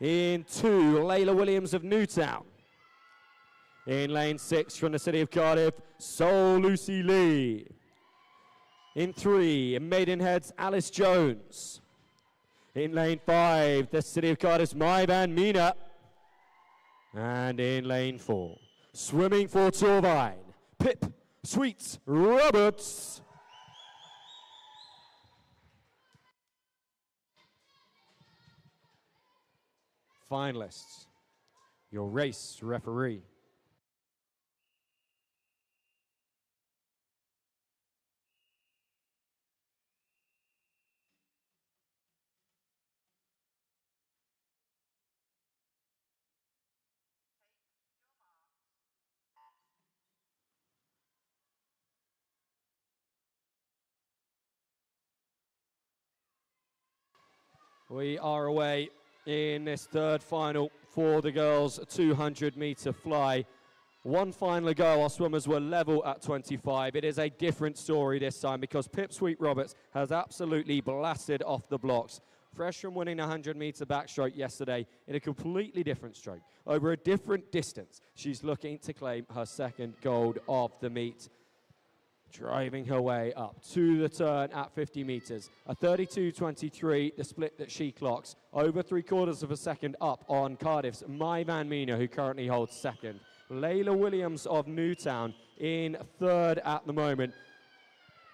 In 2, Layla Williams of Newtown. In lane 6, from the city of Cardiff, Sol Lucy Lee. In 3, Maidenhead's Alice Jones. In lane 5, the city of Cardiff's Mai Van Mina. And in lane 4, swimming for Torvine, Pip Sweets Roberts. Finalists, your race referee. We are away in this third final for the girls' 200-meter fly. One final ago, our swimmers were level at 25. It is a different story this time because Pip Sweet Roberts has absolutely blasted off the blocks. Fresh from winning the 100-meter backstroke yesterday in a completely different stroke, over a different distance, she's looking to claim her second gold of the meet. Driving her way up to the turn at 50 meters. A 32.23, the split that she clocks. Over 3/4 of a second up on Cardiff's Mai Van Mina, who currently holds second. Layla Williams of Newtown in third at the moment.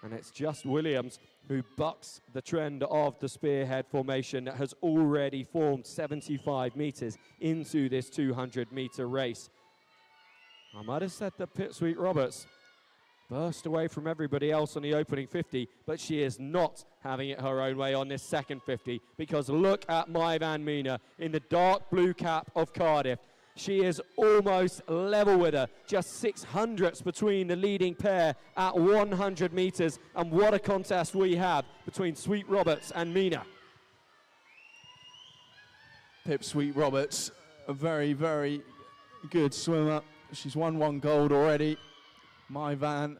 And it's just Williams who bucks the trend of the spearhead formation that has already formed 75 meters into this 200-meter race. I might have said that Pip Sweet Roberts burst away from everybody else on the opening 50, but she is not having it her own way on this second 50, because look at Mai van Mina in the dark blue cap of Cardiff. She is almost level with her, just 600ths between the leading pair at 100 metres, and what a contest we have between Sweet Roberts and Mina. Pip Sweet Roberts, a very, very good swimmer. She's won 1 gold already. Mai van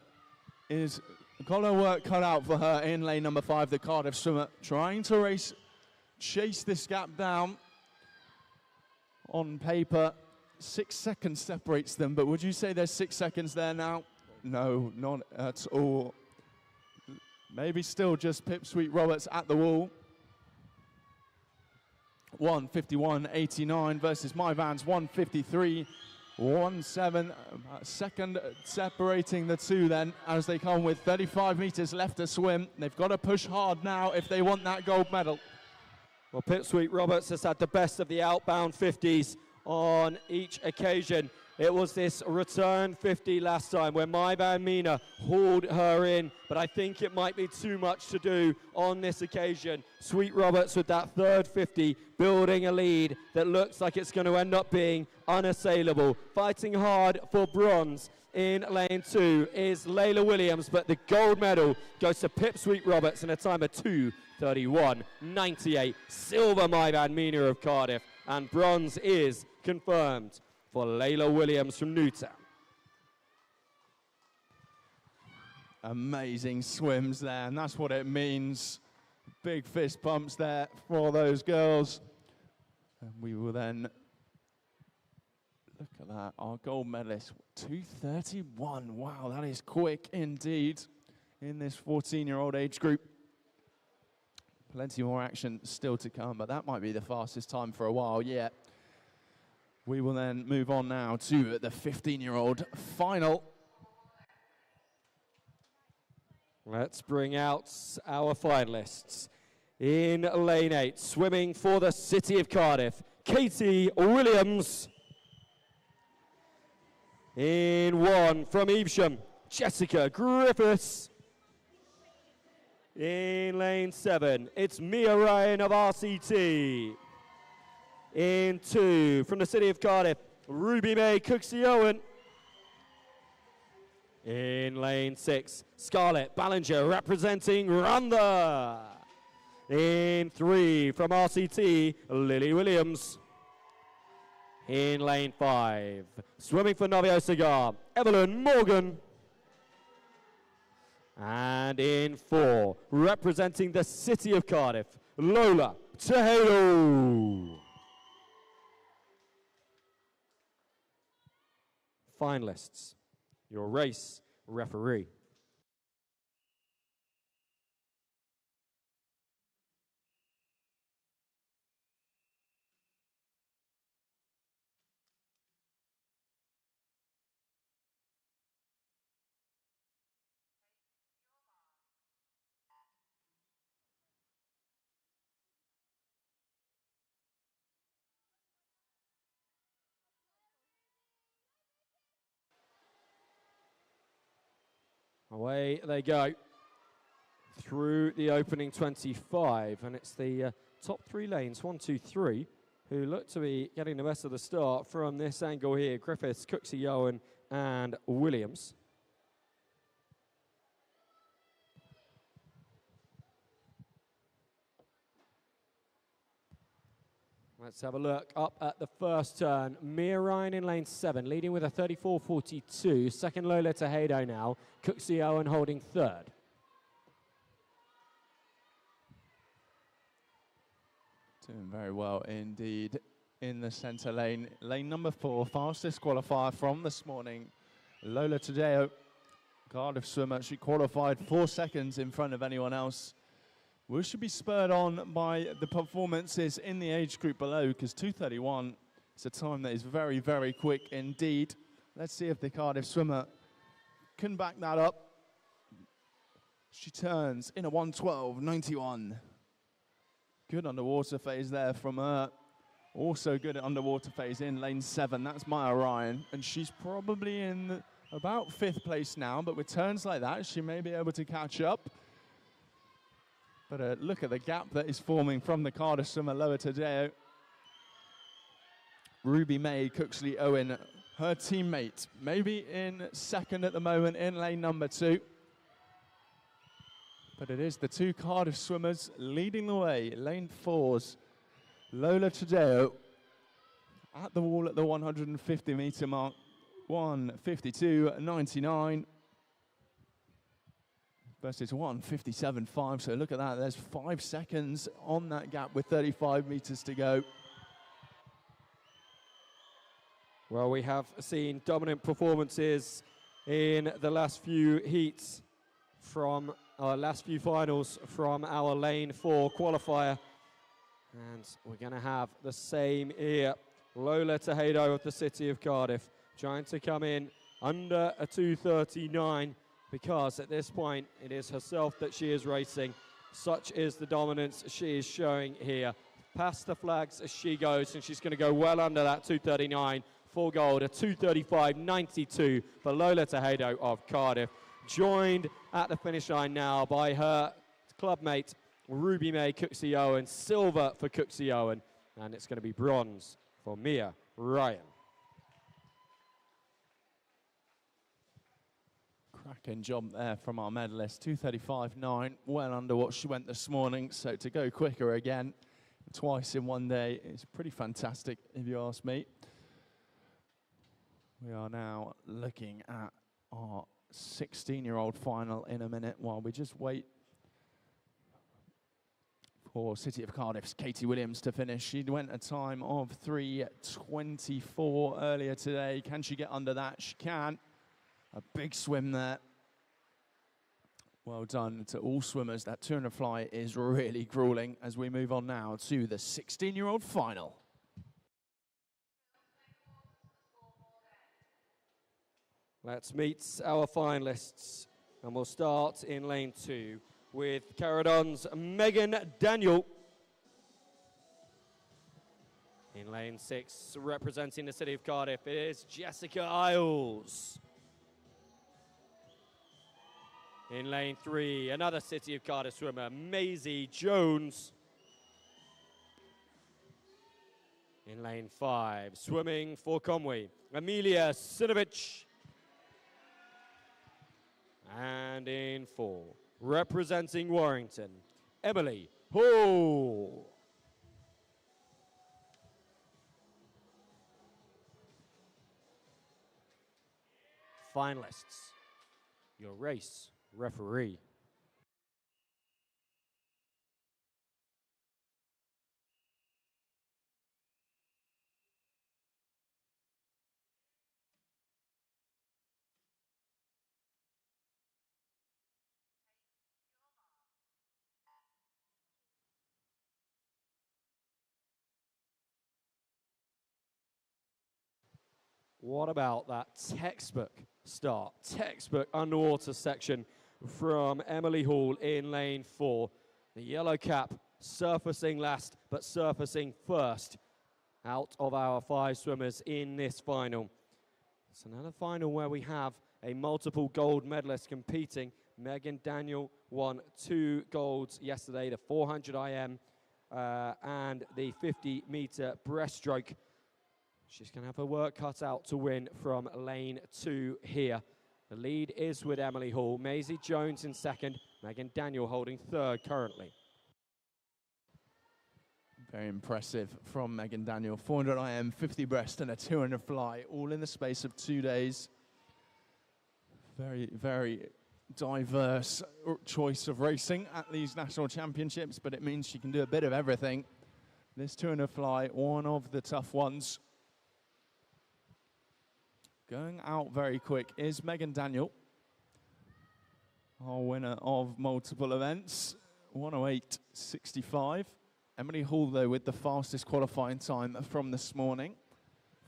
is got her work cut out for her in lane number 5, the Cardiff swimmer, trying to chase this gap down. On paper, 6 seconds separates them, but would you say there's 6 seconds there now? No, not at all. Maybe still just Pip Sweet Roberts at the wall. 1:51.89 versus Mai van's 1:53.17. A second separating the two then, as they come with 35 metres left to swim. They've got to push hard now if they want that gold medal. Well, Pip Sweet Roberts has had the best of the outbound 50s on each occasion. It was this return 50 last time where Mai van Mina hauled her in, but I think it might be too much to do on this occasion. Sweet Roberts with that third 50, building a lead that looks like it's going to end up being unassailable. Fighting hard for bronze in lane 2 is Layla Williams, but the gold medal goes to Pip Sweet Roberts in a time of 2:31.98. Silver Mai van Mina of Cardiff, and bronze is confirmed for Layla Williams from Newtown. Amazing swims there, and that's what it means. Big fist pumps there for those girls. And we will then look at that. Our gold medalist, 2:31. Wow, that is quick indeed in this 14-year-old age group. Plenty more action still to come, but that might be the fastest time for a while yet. We will then move on now to the 15-year-old final. Let's bring out our finalists. In lane 8, swimming for the City of Cardiff, Katie Williams. In 1 from Evesham, Jessica Griffiths. In lane 7, it's Mia Ryan of RCT. In 2, from the City of Cardiff, Ruby May Cooksey-Owen. In lane 6, Scarlett Ballinger representing Rwanda. In 3, from RCT, Lily Williams. In lane 5, swimming for Novio Cigar, Evelyn Morgan. And in 4, representing the City of Cardiff, Lola Tejado. Finalists, your race referee. Away they go through the opening 25, and it's the top 3 lanes, 1, 2, 3, who look to be getting the best of the start from this angle here. Griffiths, Cooksey-Owen and Williams. Let's have a look up at the first turn. Mia Ryan in lane 7, leading with a 34.42. Second, Lola Tejado now. Cooksey-Owen holding third. Doing very well indeed in the centre lane. Lane number 4, fastest qualifier from this morning. Lola Tejado, Cardiff swimmer. She qualified 4 seconds in front of anyone else. We should be spurred on by the performances in the age group below, because 2:31 is a time that is very, very quick indeed. Let's see if the Cardiff swimmer can back that up. She turns in a 1:12.91. Good underwater phase there from her. Also good at underwater phase in lane 7. That's Maya Ryan, and she's probably in about 5th place now, but with turns like that, she may be able to catch up. But look at the gap that is forming from the Cardiff swimmer Lola Tadeo. Ruby May Cooksley Owen, her teammate, maybe in second at the moment in lane number 2. But it is the 2 Cardiff swimmers leading the way. Lane 4's Lola Tadeo at the wall at the 150 metre mark. 1:52.99 versus 1:57.5. So look at that. There's 5 seconds on that gap with 35 metres to go. Well, we have seen dominant performances in the last few heats from our last few finals from our lane 4 qualifier. And we're going to have the same here. Lola Tejado of the City of Cardiff trying to come in under a 2:39 because at this point it is herself that she is racing. Such is the dominance she is showing here. Past the flags as she goes, and she's going to go well under that 2:39 for gold. A 2:35.92 for Lola Tejado of Cardiff. Joined at the finish line now by her clubmate Ruby May Cooksey Owen. Silver for Cooksey Owen, and it's going to be bronze for Mia Ryan. Cracking jump there from our medalist, 2:35.9, well under what she went this morning. So to go quicker again, twice in one day, is pretty fantastic, if you ask me. We are now looking at our 16-year-old final in a minute while we just wait for City of Cardiff's Katie Williams to finish. She went a time of 3:24 earlier today. Can she get under that? She can. A big swim there. Well done to all swimmers. That 200 fly is really grueling as we move on now to the 16-year-old final. Let's meet our finalists, and we'll start in lane 2 with Caradon's Megan Daniel. In lane 6, representing the City of Cardiff, it is Jessica Isles. In lane 3, another City of Cardiff swimmer, Maisie Jones. In lane 5, swimming for Conway, Amelia Sinovic. And in 4, representing Warrington, Emily Hall. Finalists, your race referee. What about that textbook start, textbook underwater section from Emily Hall in lane 4. The yellow cap surfacing last, but surfacing first out of our 5 swimmers in this final. It's another final where we have a multiple gold medalist competing. Megan Daniel won 2 golds yesterday, the 400 IM and the 50-meter breaststroke. She's going to have her work cut out to win from lane 2 here. The lead is with Emily Hall. Maisie Jones in second. Megan Daniel holding third currently. Very impressive from Megan Daniel. 400 IM, 50 breast and a 200 fly, all in the space of 2 days. Very, very diverse choice of racing at these national championships, but it means she can do a bit of everything. This 200 fly, one of the tough ones. Going out very quick is Megan Daniel, our winner of multiple events, 1:08.65. Emily Hall, though, with the fastest qualifying time from this morning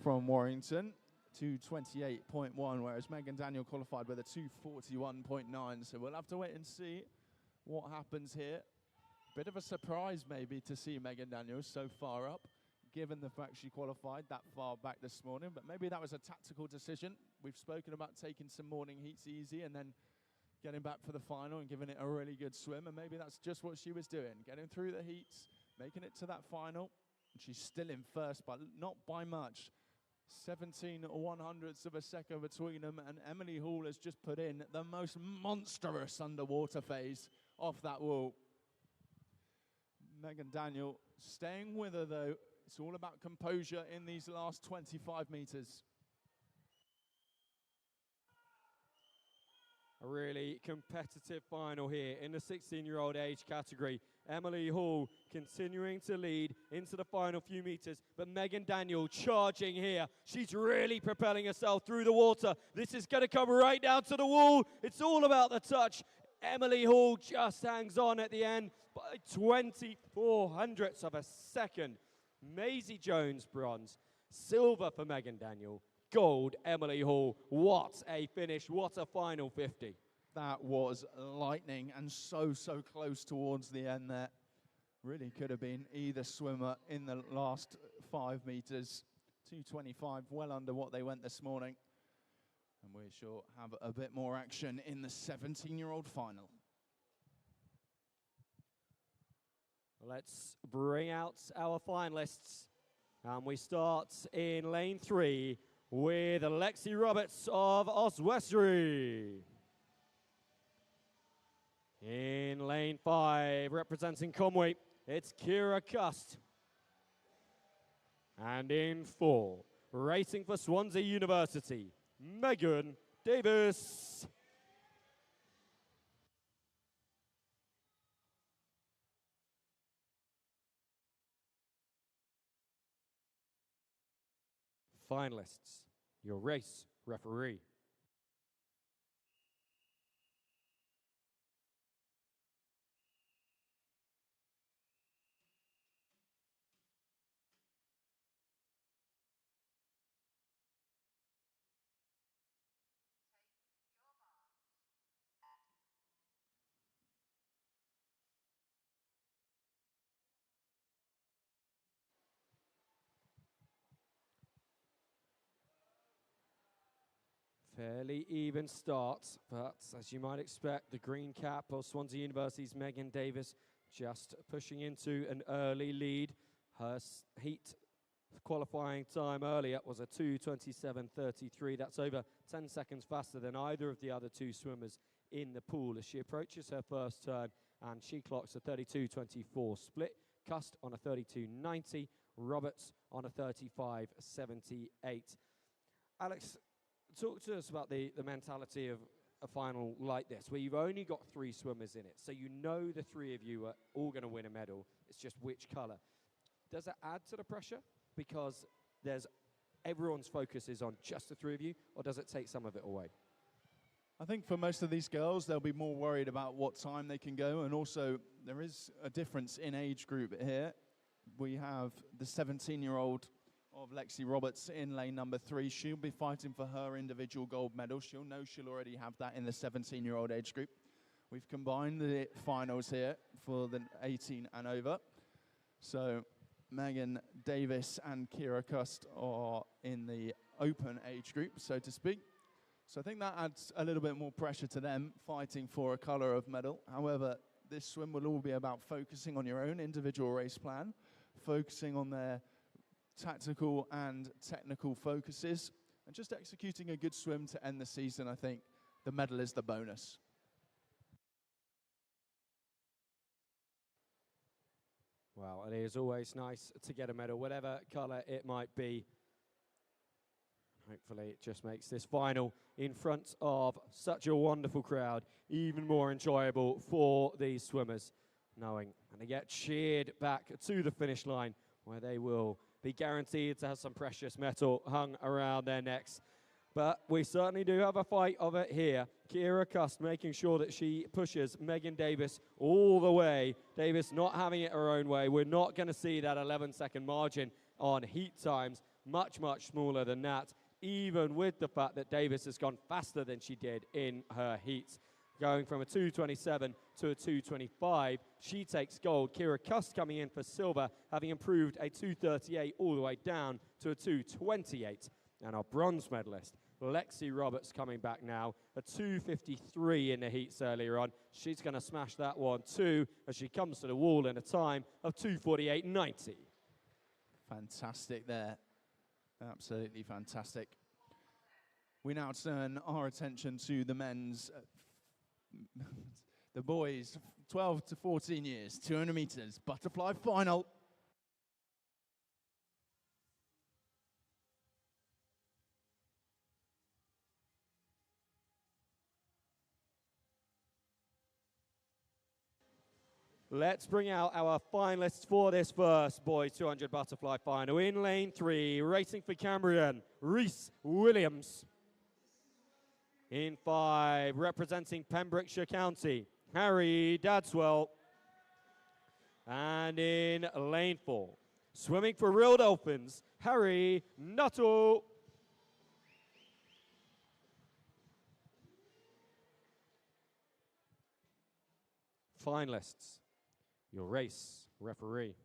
from Warrington, 2:28.1, whereas Megan Daniel qualified with a 2:41.9. So we'll have to wait and see what happens here. Bit of a surprise, maybe, to see Megan Daniel so far up. given the fact she qualified that far back this morning, but maybe that was a tactical decision. We've spoken about taking some morning heats easy and then getting back for the final and giving it a really good swim, and maybe that's just what she was doing, getting through the heats, making it to that final, and she's still in first, but not by much. 17/100ths of a second between them, and Emily Hall has just put in the most monstrous underwater phase off that wall. Megan Daniel staying with her, though. It's all about composure in these last 25 meters. A really competitive final here in the 16-year-old age category. Emily Hall continuing to lead into the final few meters, but Megan Daniel charging here. She's really propelling herself through the water. This is going to come right down to the wall. It's all about the touch. Emily Hall just hangs on at the end by 24/100ths of a second. Maisie Jones, bronze. Silver for Megan Daniel. Gold, Emily Hall. What a finish. What a final 50. That was lightning and so close towards the end there. Really could have been either swimmer in the last 5 meters. 2:25, well under what they went this morning. And we shall have a bit more action in the 17-year-old final. Let's bring out our finalists. And we start in lane 3 with Lexi Roberts of Oswestry. In lane 5, representing Conway, it's Kira Cust. And in 4, racing for Swansea University, Megan Davis. Finalists, your race referee. Fairly even start, but as you might expect, the green cap of Swansea University's Megan Davis just pushing into an early lead. Her heat qualifying time earlier was a 2:27.33. That's over 10 seconds faster than either of the other two swimmers in the pool as she approaches her first turn, and she clocks a 32.24 split. Cust on a 32.90, Roberts on a 35.78. Alex, talk to us about the mentality of a final like this, where you've only got 3 swimmers in it. So you know the 3 of you are all going to win a medal. It's just which colour. Does it add to the pressure because everyone's focus is on just the 3 of you, or does it take some of it away? I think for most of these girls, they'll be more worried about what time they can go. And also, there is a difference in age group here. We have the 17-year-old of Lexi Roberts in lane number 3. She'll be fighting for her individual gold medal. She'll know she'll already have that in the 17-year-old age group. We've combined the finals here for the 18 and over. So Megan Davis and Kira Cust are in the open age group, so to speak. So I think that adds a little bit more pressure to them fighting for a colour of medal. However, this swim will all be about focusing on your own individual race plan, focusing on their tactical and technical focuses, and just executing a good swim to end the season. I think the medal is the bonus. Well, it is always nice to get a medal, whatever colour it might be. Hopefully it just makes this final in front of such a wonderful crowd even more enjoyable for these swimmers, knowing and they get cheered back to the finish line where they will be guaranteed to have some precious metal hung around their necks. But we certainly do have a fight of it here. Kira Cust making sure that she pushes Megan Davis all the way. Davis not having it her own way. We're not going to see that 11-second margin on heat times. Much smaller than that, even with the fact that Davis has gone faster than she did in her heats. going from a 2:27 to a 2:25. She takes gold. Kira Cust coming in for silver, having improved a 2:38 all the way down to a 2:28. And our bronze medalist, Lexi Roberts, coming back now, a 2:53 in the heats earlier on. She's going to smash that one too as she comes to the wall in a time of 2:48.90. Fantastic there. Absolutely fantastic. We now turn our attention to the men's, the boys, 12 to 14 years, 200 meters, butterfly final. Let's bring out our finalists for this first boys 200 butterfly final. In lane 3, racing for Cambrian, Rhys Williams. In 5, representing Pembrokeshire County, Harry Dadswell. And in lane 4, swimming for Real Dolphins, Harry Nuttall. Finalists, your race referee.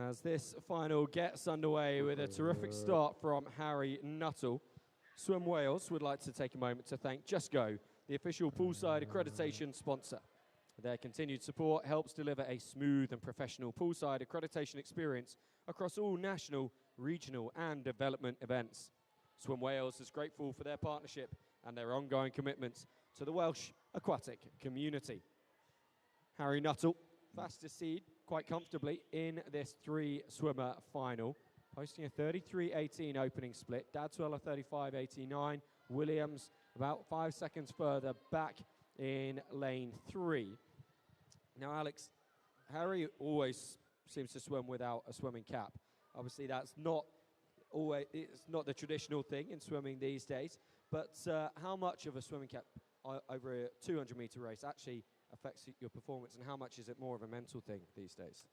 As this final gets underway with a terrific start from Harry Nuttall, Swim Wales would like to take a moment to thank Just Go, the official poolside accreditation sponsor. Their continued support helps deliver a smooth and professional poolside accreditation experience across all national, regional and development events. Swim Wales is grateful for their partnership and their ongoing commitments to the Welsh aquatic community. Harry Nuttall, fastest seed quite comfortably in this 3-swimmer final, posting a 33.18 opening split. Dadswell a 35.89. Williams about 5 seconds further back in lane 3. Now, Alex, Harry always seems to swim without a swimming cap. Obviously, that's not always, it's not the traditional thing in swimming these days, but how much of a swimming cap over a 200-meter race actually affects your performance, and how much is it more of a mental thing these days?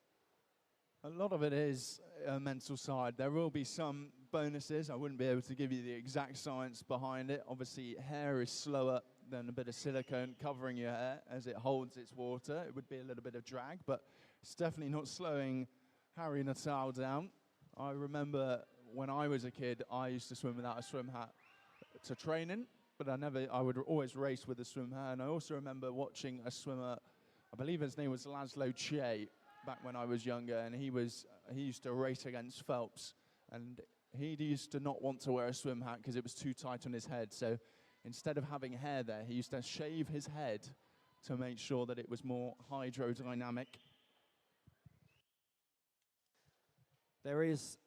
A lot of it is a mental side. There will be some bonuses. I wouldn't be able to give you the exact science behind it. Obviously, hair is slower than a bit of silicone covering your hair as it holds its water. It would be a little bit of drag, but it's definitely not slowing Harry Nuttall down. I remember when I was a kid, I used to swim without a swim hat to training, but I would always race with a swim hat. And I also remember watching a swimmer, I believe his name was Laszlo Che, back when I was younger, and he used to race against Phelps, and he used to not want to wear a swim hat because it was too tight on his head. So instead of having hair there, he used to shave his head to make sure that it was more hydrodynamic. There is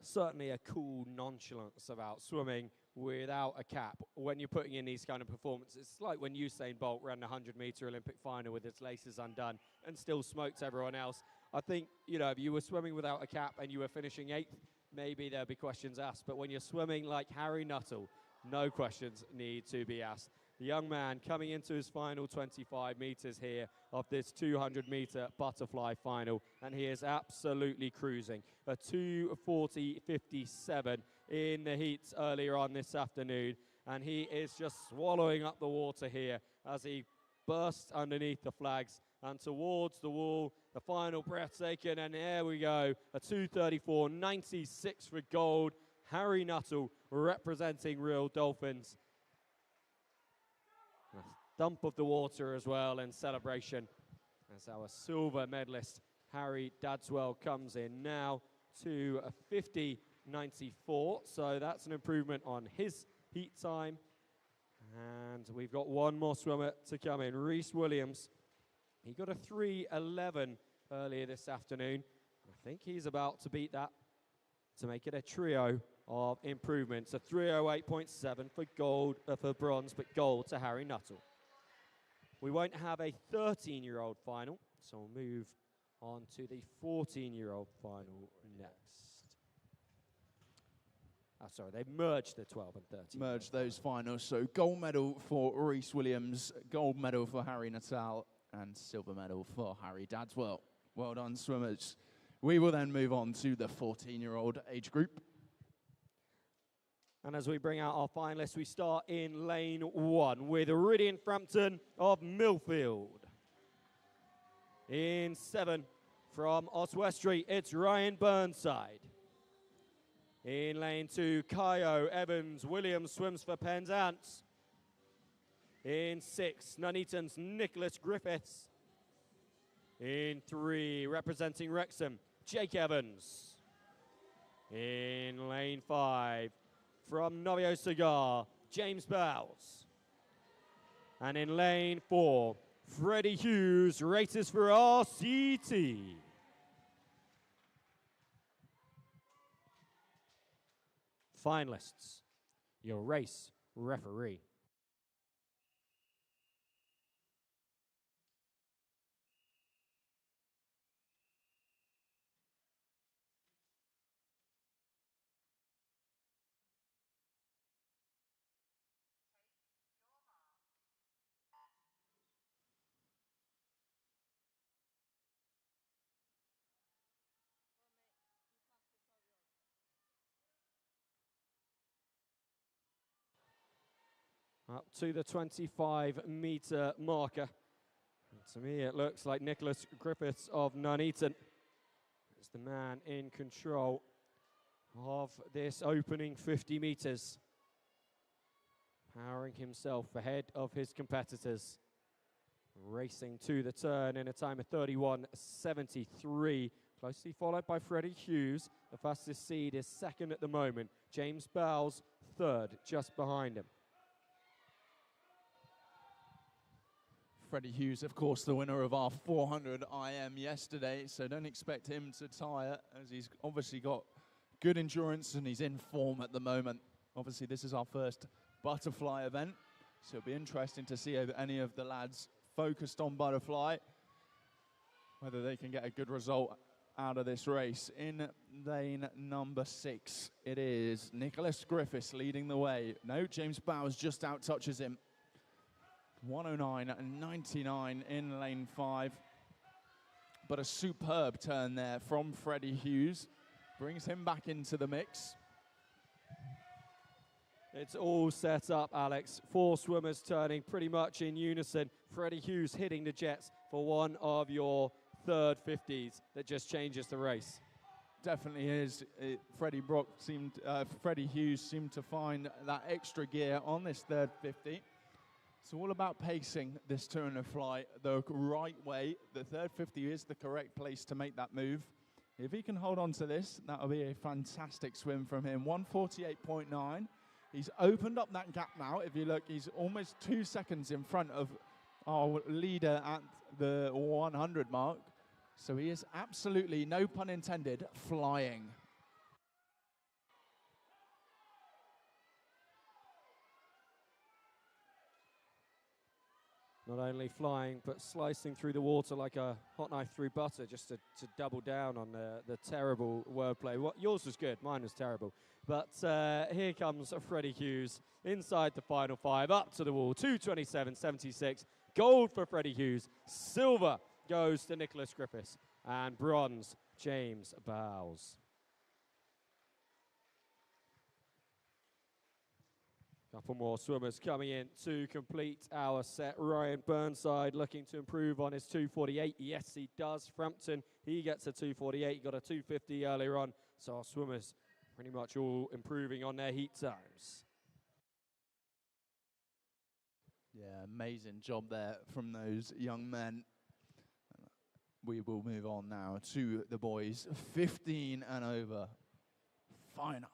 certainly a cool nonchalance about swimming without a cap when you're putting in these kind of performances. It's like when Usain Bolt ran the 100-meter Olympic final with his laces undone and still smoked everyone else. I think, you know, if you were swimming without a cap and you were finishing 8th, maybe there'd be questions asked. But when you're swimming like Harry Nuttall, no questions need to be asked. The young man coming into his final 25 meters here of this 200-meter butterfly final, and he is absolutely cruising. A 2:40.57 in the heats earlier on this afternoon, and he is just swallowing up the water here as he bursts underneath the flags and towards the wall. The final breath taken, and there we go. A 2:34.96 for gold. Harry Nuttall representing Real Dolphins. A dump of the water as well in celebration as our silver medalist Harry Dadswell comes in now to a 50.94. So that's an improvement on his heat time. And we've got one more swimmer to come in, Rhys Williams. He got a 3:11 earlier this afternoon. I think he's about to beat that to make it a trio of improvements. A 3:08.7 for gold, for bronze, but gold to Harry Nuttall. We won't have a 13-year-old final, so we'll move On to the 14-year-old final next. Oh, sorry, they've merged the 12 and 13. Merged those finals. So gold medal for Reese Williams, gold medal for Harry Natal, and silver medal for Harry Dadswell. Well done, swimmers. We will then move on to the 14-year-old age group. And as we bring out our finalists, we start in lane 1 with Iridian Frampton of Millfield. In 7 from Oswestry, it's Ryan Burnside. In lane 2, Kaio Evans Williams swims for Penzance. In 6, Nuneaton's Nicholas Griffiths. In 3, representing Wrexham, Jake Evans. In lane 5, from Novio Cigar, James Bowles. And in lane 4, Freddie Hughes races for RCT. Finalists, your race referee. Up to the 25-metre marker. And to me, it looks like Nicholas Griffiths of Nuneaton is the man in control of this opening 50 metres. Powering himself ahead of his competitors. Racing to the turn in a time of 31.73. Closely followed by Freddie Hughes. The fastest seed is second at the moment. James Bowles, third, just behind him. Freddie Hughes, of course, the winner of our 400 IM yesterday, so don't expect him to tire, as he's obviously got good endurance and he's in form at the moment. Obviously, this is our first butterfly event, so it'll be interesting to see if any of the lads focused on butterfly, whether they can get a good result out of this race. In lane number 6, it is Nicholas Griffiths leading the way. No, James Bowers just out-touches him. 109.99 in lane 5. But a superb turn there from Freddie Hughes. Brings him back into the mix. It's all set up, Alex. 4 swimmers turning pretty much in unison. Freddie Hughes hitting the jets for one of your third 50s that just changes the race. Definitely is. Freddie Hughes seemed to find that extra gear on this third 50. It's all about pacing this turn of fly the right way. The third 50 is the correct place to make that move. If he can hold on to this, that'll be a fantastic swim from him. 148.9. He's opened up that gap now. If you look, he's almost 2 seconds in front of our leader at the 100 mark. So he is absolutely, no pun intended, flying. Not only flying, but slicing through the water like a hot knife through butter, just to double down on the terrible wordplay. Yours was good, mine was terrible. But here comes Freddie Hughes inside the final 5, up to the wall, 2:27.76. Gold for Freddie Hughes, silver goes to Nicholas Griffiths, and bronze, James Bowles. Couple more swimmers coming in to complete our set. Ryan Burnside looking to improve on his 2:48. Yes, he does. Frampton, he gets a 2:48. He got a 2:50 earlier on. So our swimmers pretty much all improving on their heat times. Yeah, amazing job there from those young men. We will move on now to the boys 15 and over final.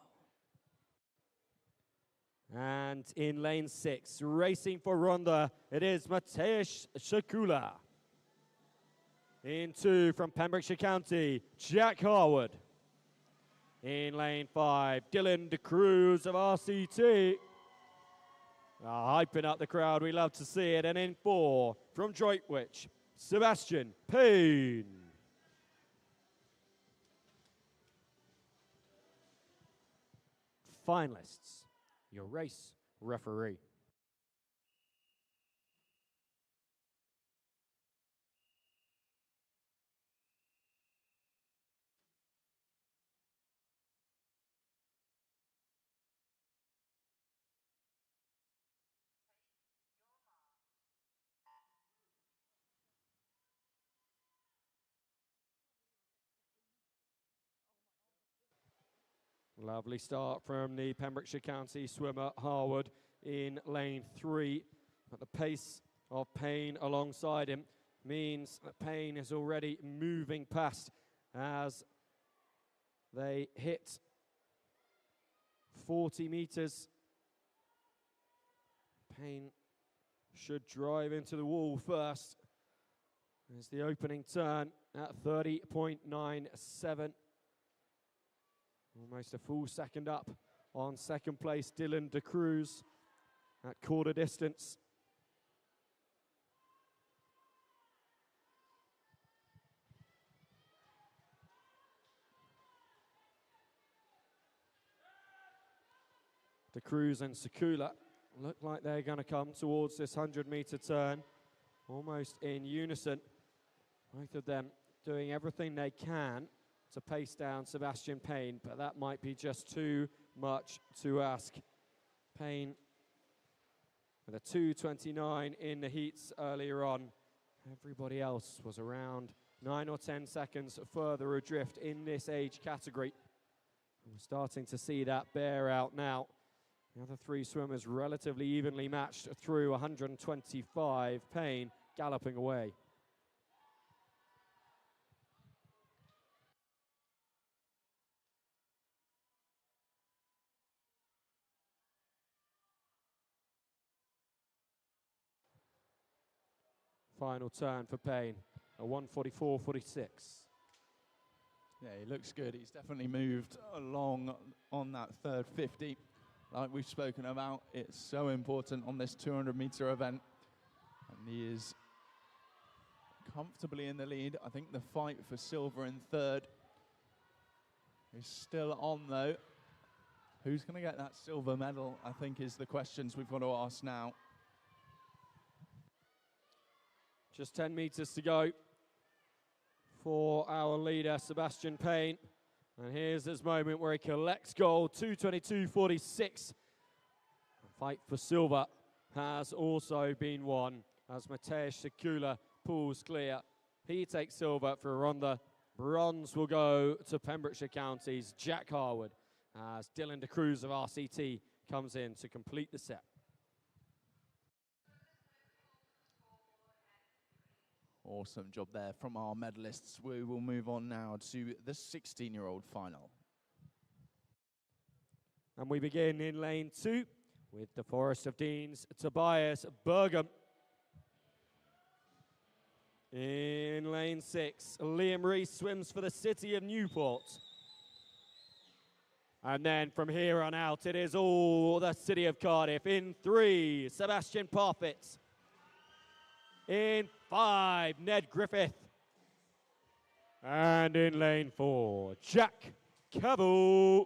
And in lane 6, racing for Ronda, it is Mateusz Shakula. In 2 from Pembrokeshire County, Jack Harwood. In lane 5, Dylan De Cruz of RCT. Hyping up the crowd, we love to see it. And in 4, from Droitwich, Sebastian Payne. finalists, your race referee. Lovely start from the Pembrokeshire County swimmer Harwood in lane 3. But the pace of Payne alongside him means that Payne is already moving past as they hit 40 metres. Payne should drive into the wall first. There's the opening turn at 30.97. Almost a full second up on second place, Dylan De Cruz at quarter distance. De Cruz and Sekula look like they're going to come towards this 100-meter turn, almost in unison. Both of them doing everything they can to pace down Sebastian Payne, but that might be just too much to ask. Payne with a 2:29 in the heats earlier on. Everybody else was around 9 or 10 seconds further adrift in this age category. We're starting to see that bear out now. The other three swimmers relatively evenly matched through 125. Payne galloping away. Final turn for Payne, a 1:44.46. Yeah, he looks good. He's definitely moved along on that third 50. Like we've spoken about, it's so important on this 200-meter event. And he is comfortably in the lead. I think the fight for silver in third is still on, though. Who's going to get that silver medal, I think, is the questions we've got to ask now. Just 10 metres to go for our leader, Sebastian Payne. And here's his moment where he collects gold, 2:22.46. The fight for silver has also been won as Mateusz Sekula pulls clear. He takes silver for Rhondda. Bronze will go to Pembrokeshire County's Jack Harwood as Dylan De Cruz of RCT comes in to complete the set. Awesome job there from our medalists. We will move on now to the 16-year-old final. And we begin in lane 2 with the Forest of Dean's Tobias Burgum. In lane 6, Liam Rees swims for the City of Newport. And then from here on out, it is all the City of Cardiff. In 3, Sebastian Parfit. In 5, Ned Griffith. And in lane 4, Jack Cavill.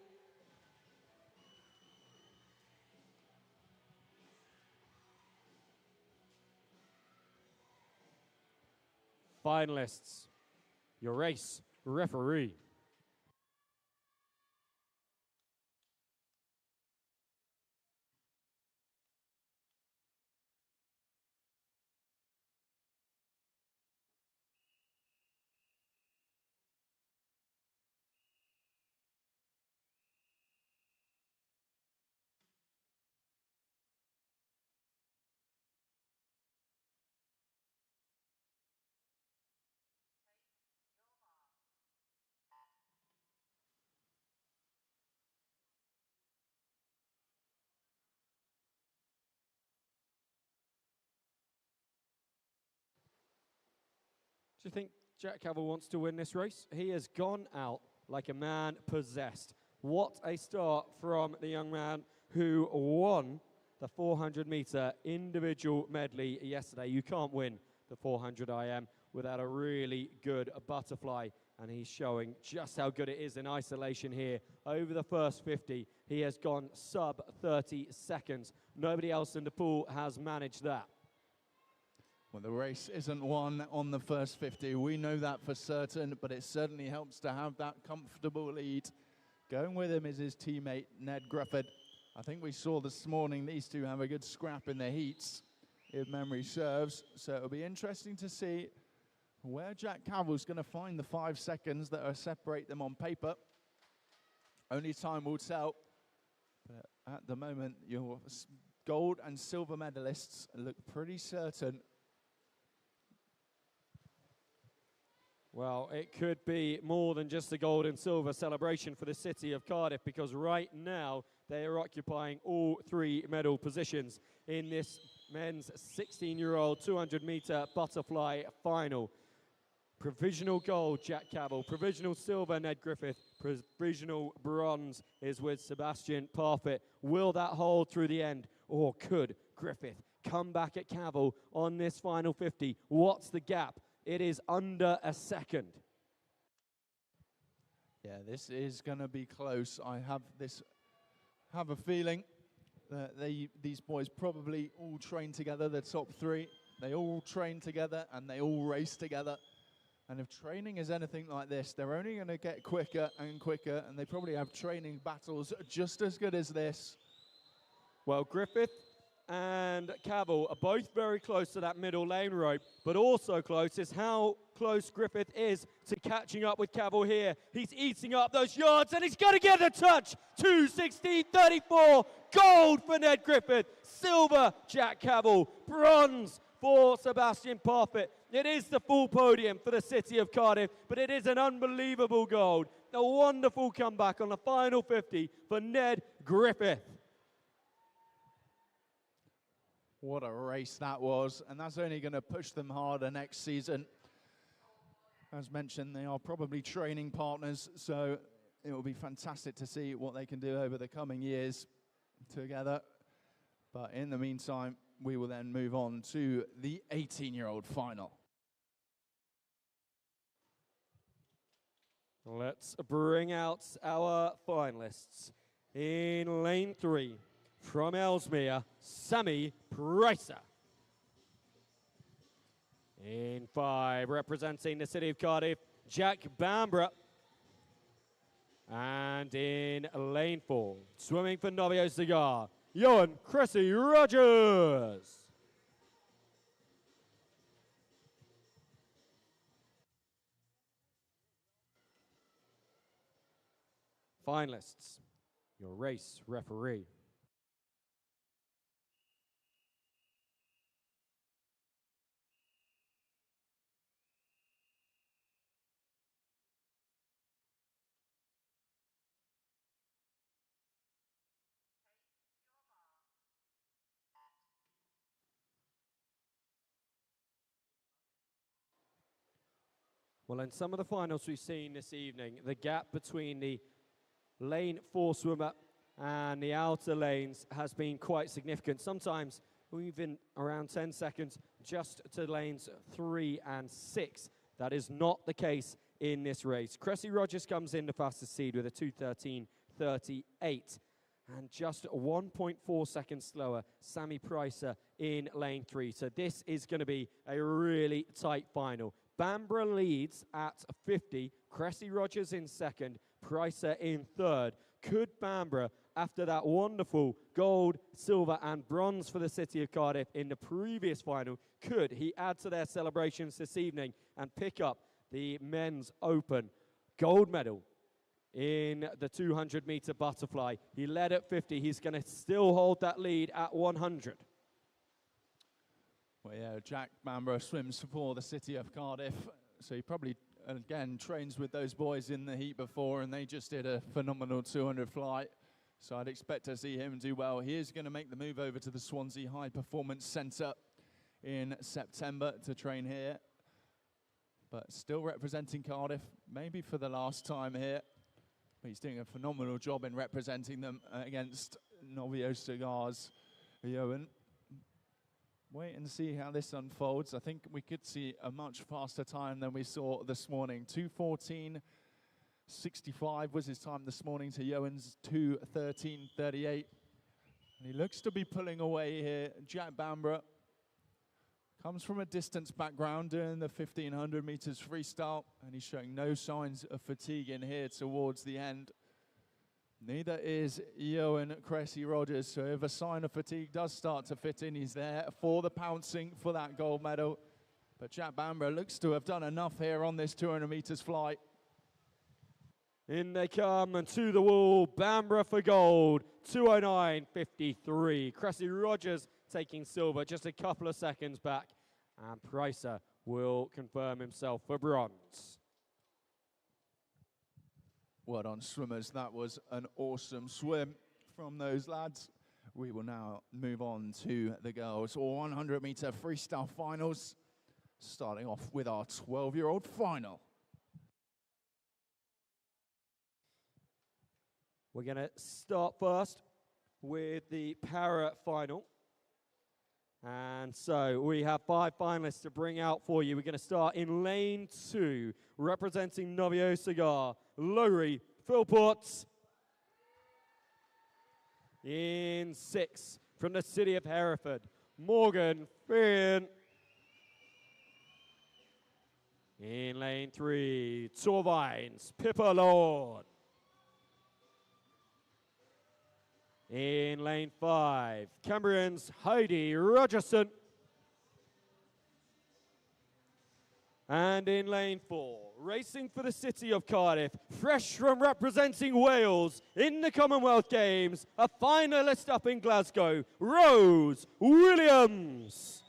Finalists, your race referee. Do you think Jack Cavill wants to win this race? He has gone out like a man possessed. What a start from the young man who won the 400-meter individual medley yesterday. You can't win the 400 IM without a really good butterfly, and he's showing just how good it is in isolation here. Over the first 50, he has gone sub 30 seconds. Nobody else in the pool has managed that. Well, the race isn't won on the first 50. We know that for certain, but it certainly helps to have that comfortable lead. Going with him is his teammate, Ned Griffith. I think we saw this morning these two have a good scrap in the heats, if memory serves. So it'll be interesting to see where Jack Cavill's going to find the 5 seconds that will separate them on paper. Only time will tell. But at the moment, your gold and silver medalists look pretty certain. Well, it could be more than just a gold and silver celebration for the city of Cardiff, because right now they are occupying all 3 medal positions in this men's 16-year-old 200-meter butterfly final. Provisional gold, Jack Cavill. Provisional silver, Ned Griffith. Provisional bronze is with Sebastian Parfitt. Will that hold through the end, or could Griffith come back at Cavill on this final 50? What's the gap? It is under a second. Yeah, this is going to be close. I have a feeling that these boys probably all train together, the top 3. They all train together and they all race together. And if training is anything like this, they're only going to get quicker and quicker, and they probably have training battles just as good as this. Well, Griffith and Cavill are both very close to that middle lane rope, but also close is how close Griffith is to catching up with Cavill here. He's eating up those yards, and he's going to get the touch. 2:16.34, gold for Ned Griffith, silver Jack Cavill, bronze for Sebastian Parfitt. It is the full podium for the city of Cardiff, but it is an unbelievable gold. A wonderful comeback on the final 50 for Ned Griffith. What a race that was, and that's only going to push them harder next season. As mentioned, they are probably training partners, so it will be fantastic to see what they can do over the coming years together. But in the meantime, we will then move on to the 18-year-old final. Let's bring out our finalists. In lane 3, from Ellesmere, Sammy Pricer. In 5, representing the city of Cardiff, Jack Bamborough. And in lane 4, swimming for Novio Cigar, Johan Cressy Rogers. Finalists, your race referee. Well, in some of the finals we've seen this evening, the gap between the lane 4 swimmer and the outer lanes has been quite significant. Sometimes even around 10 seconds just to lanes 3 and 6. That is not the case in this race. Cressy Rogers comes in the fastest seed with a 2:13.38. And just 1.4 seconds slower, Sammy Pricer in lane 3. So this is going to be a really tight final. Bamborough leads at 50, Cressy Rogers in second, Pricer in third. Could Bamborough, after that wonderful gold, silver and bronze for the city of Cardiff in the previous final, could he add to their celebrations this evening and pick up the men's open gold medal in the 200-meter butterfly? He led at 50. He's going to still hold that lead at 100. Well, yeah, Jack Bamborough swims for the city of Cardiff, so he probably, again, trains with those boys in the heat before, and they just did a phenomenal 200 fly, so I'd expect to see him do well. He is going to make the move over to the Swansea High Performance Centre in September to train here, but still representing Cardiff, maybe for the last time here. But he's doing a phenomenal job in representing them against Novio Cigar's Johan. Wait and see how this unfolds. I think we could see a much faster time than we saw this morning. 2:14 2:65 was his time this morning to Johan's 2:13.38. And he looks to be pulling away here. Jack Bamborough comes from a distance background doing the 1,500 meters freestyle, and he's showing no signs of fatigue in here towards the end. Neither is Johan Cressy Rogers, so if a sign of fatigue does start to fit in, he's there for the pouncing for that gold medal. But Jack Bamborough looks to have done enough here on this 200 meters flight. In they come and to the wall, Bamborough for gold, 2:09.53. Cressy Rogers taking silver just a couple of seconds back, and Pricer will confirm himself for bronze. Well done, swimmers. That was an awesome swim from those lads. We will now move on to the girls' 100-meter freestyle finals, starting off with our 12-year-old final. We're going to start first with the para final. And so we have 5 finalists to bring out for you. We're going to start in lane 2, representing Novio Cigar, Lowry Philpott. In 6, from the city of Hereford, Morgan Finn. In lane 3, Torvines, Pippa Lord. In lane 5, Cambrian's Heidi Rogerson. And in lane 4, racing for the city of Cardiff, fresh from representing Wales in the Commonwealth Games, a finalist up in Glasgow, Rose Williams.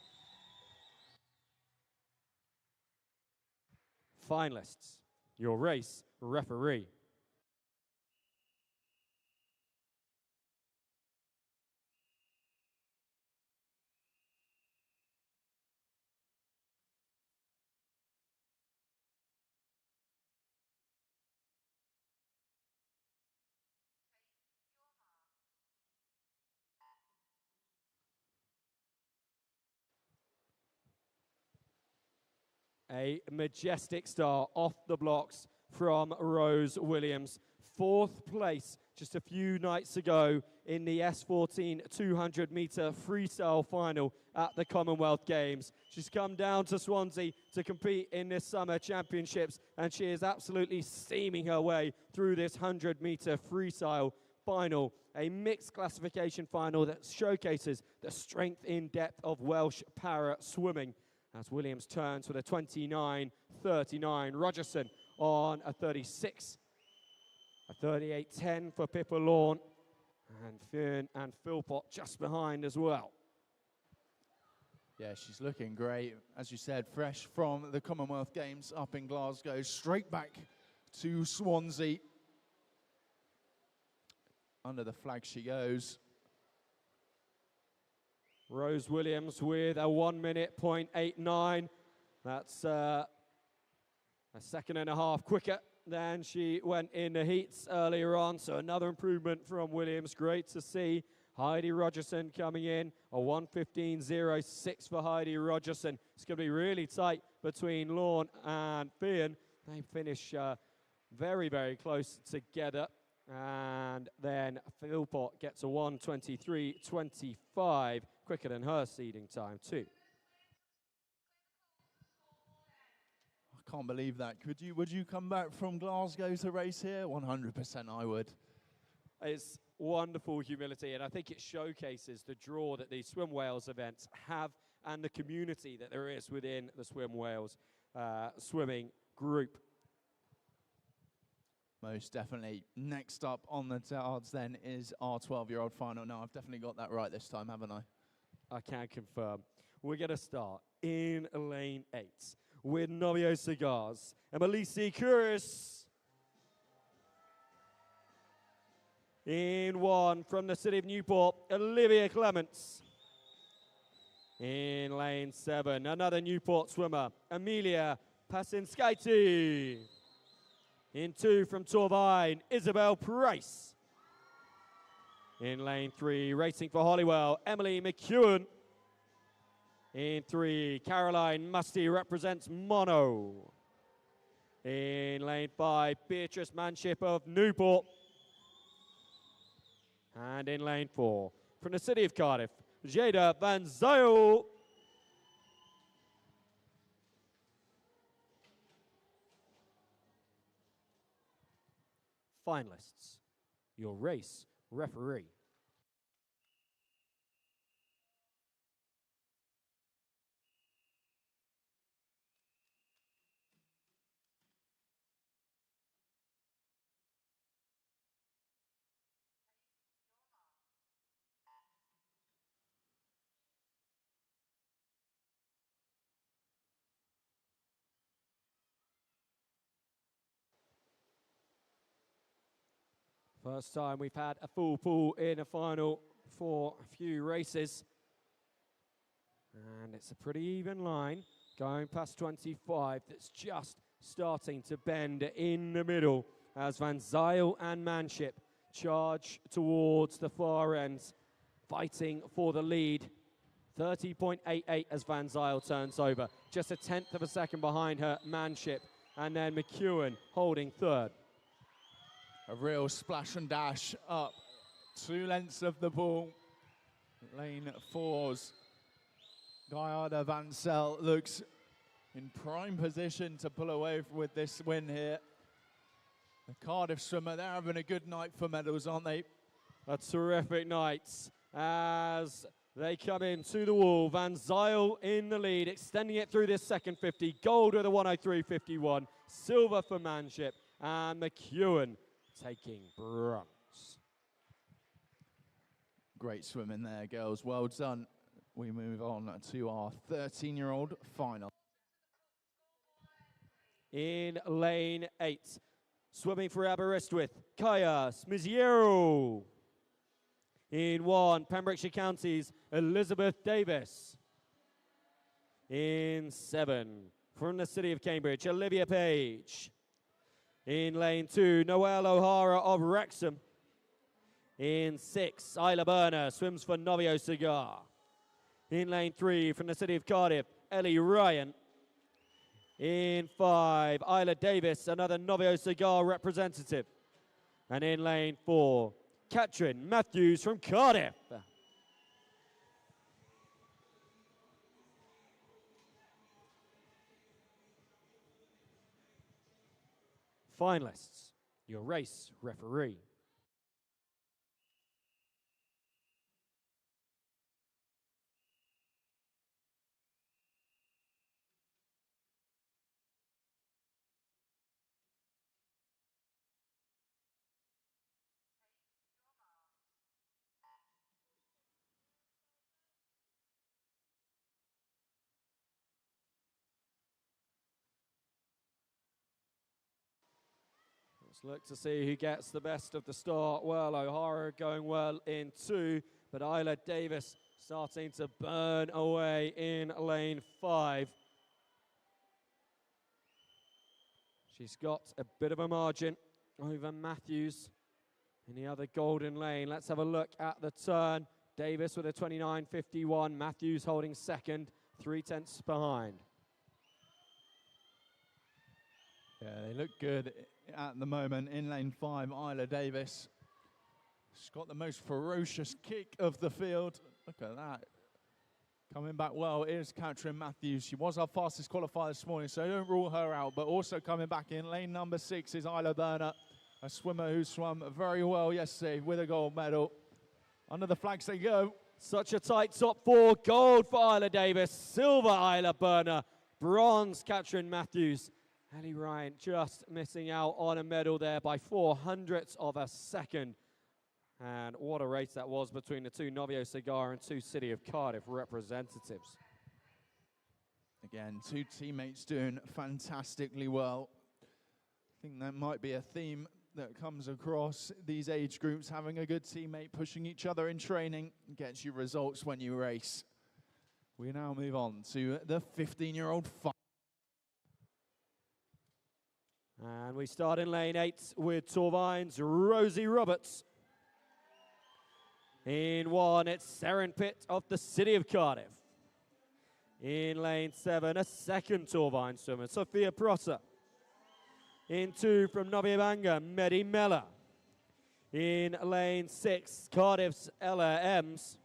Finalists, your race referee. A majestic start off the blocks from Rose Williams. 4th place just a few nights ago in the S14 200-meter freestyle final at the Commonwealth Games. She's come down to Swansea to compete in this summer championships, and she is absolutely steaming her way through this 100-meter freestyle final, a mixed classification final that showcases the strength in depth of Welsh para swimming. As Williams turns with a 29.39. Rogerson on a 36. A 38.10 for Pippa Lawn. And Finn and Philpott just behind as well. Yeah, she's looking great. As you said, fresh from the Commonwealth Games up in Glasgow, straight back to Swansea. Under the flag she goes. Rose Williams with a 1:0.89. That's a second and a half quicker than she went in the heats earlier on. So another improvement from Williams. Great to see. Heidi Rogerson coming in, a 1:15.06 for Heidi Rogerson. It's going to be really tight between Lawn and Fionn. They finish very, very close together. And then Philpott gets a 1:23.25, quicker than her seeding time too. I can't believe that. Would you come back from Glasgow to race here? 100% I would. It's wonderful humility, and I think it showcases the draw that these Swim Wales events have and the community that there is within the Swim Wales swimming group. Most definitely. Next up on the cards then is our 12-year-old final. Now, I've definitely got that right this time, haven't I? I can confirm. We're going to start in lane 8 with Novio Cigars. Emelisi Kuris. In 1 from the city of Newport, Olivia Clements. In lane 7, another Newport swimmer, Amelia Pasinskaiti. In 2 from Torvine, Isabel Price. In lane 3, racing for Holywell, Emily McEwen. In 3, Caroline Musty represents Mono. In lane 5, Beatrice Manship of Newport. And in lane 4, from the city of Cardiff, Jada Van Zyl. Finalists, your race referee. First time we've had a full pool in a final for a few races. And it's a pretty even line going past 25 that's just starting to bend in the middle as Van Zyl and Manship charge towards the far end, fighting for the lead. 30.88 as Van Zyl turns over. Just a tenth of a second behind her, Manship. And then McEwen holding third. A real splash and dash up 2 lengths of the ball. Lane 4's Guyada Van Zyl looks in prime position to pull away with this win here. The Cardiff swimmer, they're having a good night for medals, aren't they? A terrific night as they come into the wall. Van Zyl in the lead, extending it through this second 50. Gold with a 103.51. Silver for Manship. And McEwen taking bronze. Great swimming there, girls. Well done. We move on to our 13-year-old final. In lane 8, swimming for Aberystwyth, Kaya Smiziero. In 1, Pembrokeshire County's Elizabeth Davis. In 7, from the city of Cambridge, Olivia Page. In lane 2, Noelle O'Hara of Wrexham. In 6, Isla Berner swims for Novio Cigar. In lane 3, from the city of Cardiff, Ellie Ryan. In 5, Isla Davis, another Novio Cigar representative. And in lane 4, Katrin Matthews from Cardiff. Finalists, your race referee. Let's look to see who gets the best of the start. Well, O'Hara going well in 2, but Isla Davis starting to burn away in lane 5. She's got a bit of a margin over Matthews in the other golden lane. Let's have a look at the turn. Davis with a 29.51. Matthews holding second, 3/10 behind. Yeah, they look good at the moment. In lane 5, Isla Davis. She's got the most ferocious kick of the field. Look at that. Coming back well is Katrin Matthews. She was our fastest qualifier this morning, so don't rule her out. But also coming back in lane number 6 is Isla Berner, a swimmer who swam very well yesterday with a gold medal. Under the flags they go. Such a tight top 4. Gold for Isla Davis. Silver Isla Berner. Bronze Katrin Matthews. Ellie Ryan just missing out on a medal there by 0.04 of a second. And what a race that was between the 2 Novio Cigar and 2 City of Cardiff representatives. Again, 2 teammates doing fantastically well. I think that might be a theme that comes across these age groups. Having a good teammate, pushing each other in training gets you results when you race. We now move on to the 15-year-old final. And we start in lane 8 with Torvine's Rosie Roberts. In 1, it's Seren Pitt of the City of Cardiff. In lane 7, a second Torvine swimmer, Sophia Prosser. In 2 from Noviabanga, Mehdi Mella. In lane 6, Cardiff's Ella Ems.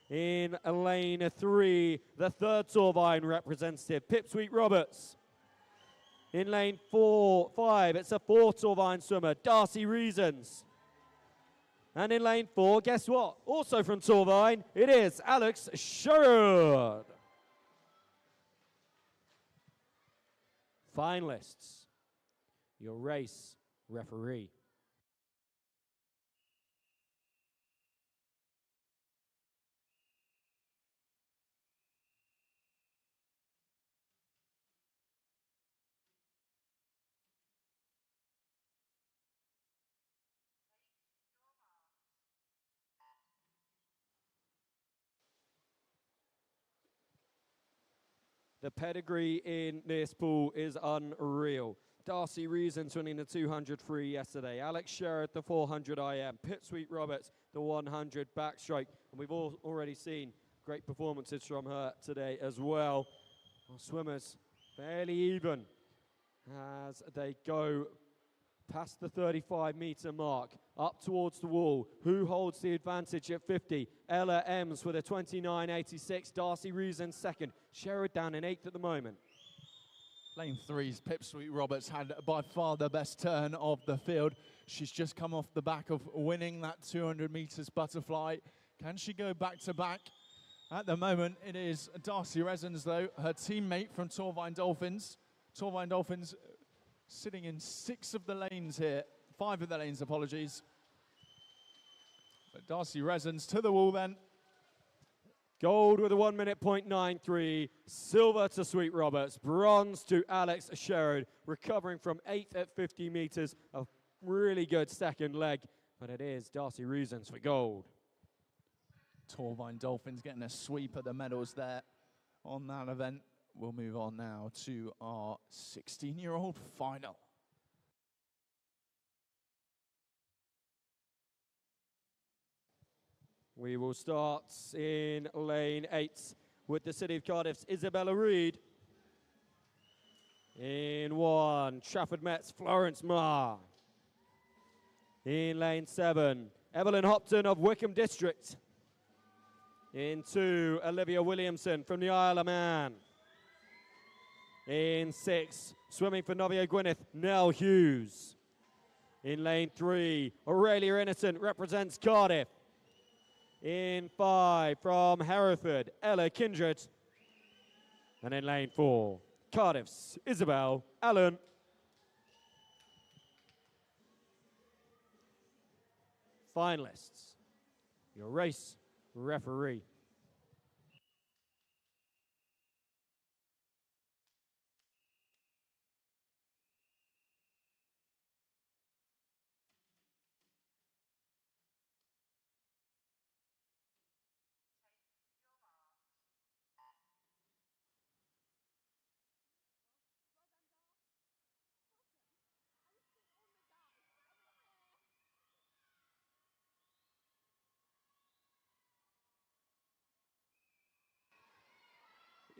In lane 3, the third Torvine representative, Pipswheat Roberts. In lane 5, it's a fourth Torvine swimmer, Darcy Reasons. And in lane 4, guess what? Also from Torvine, it is Alex Sherrod. Finalists, your race referee. The pedigree in this pool is unreal. Darcy Reasons winning the 200 free yesterday. Alex Sherrod, the 400 IM. Pipswheat Roberts, the 100 backstroke. And we've already seen great performances from her today as well. Our swimmers fairly even as they go past the 35-metre mark, up towards the wall. Who holds the advantage at 50? Ella Ems with a 29.86. Darcy Reasons second. Sherrod down in 8th at the moment. Lane 3's Pipswheat Roberts had by far the best turn of the field. She's just come off the back of winning that 200 metres butterfly. Can she go back to back? At the moment, it is Darcy Reasons, though, her teammate from Torvine Dolphins. Torvine Dolphins sitting in 6 of the lanes here. 5 of the lanes, apologies. But Darcy Reasons to the wall then. Gold with a 1 minute .93. Silver to Sweet Roberts. Bronze to Alex Sherrod. Recovering from 8th at 50 metres. A really good second leg. But it is Darcy Reasons for gold. Torvine Dolphins getting a sweep of the medals there on that event. We'll move on now to our 16-year-old final. We will start in lane 8 with the City of Cardiff's Isabella Reid. In 1, Trafford Met's Florence Marr. In lane 7, Evelyn Hopton of Wickham District. In 2, Olivia Williamson from the Isle of Man. In 6, swimming for Novia Gwyneth, Nell Hughes. In lane 3, Aurelia Innocent represents Cardiff. In 5, from Hereford, Ella Kindred. And in lane 4, Cardiff's Isabel Allen. Finalists, your race referee.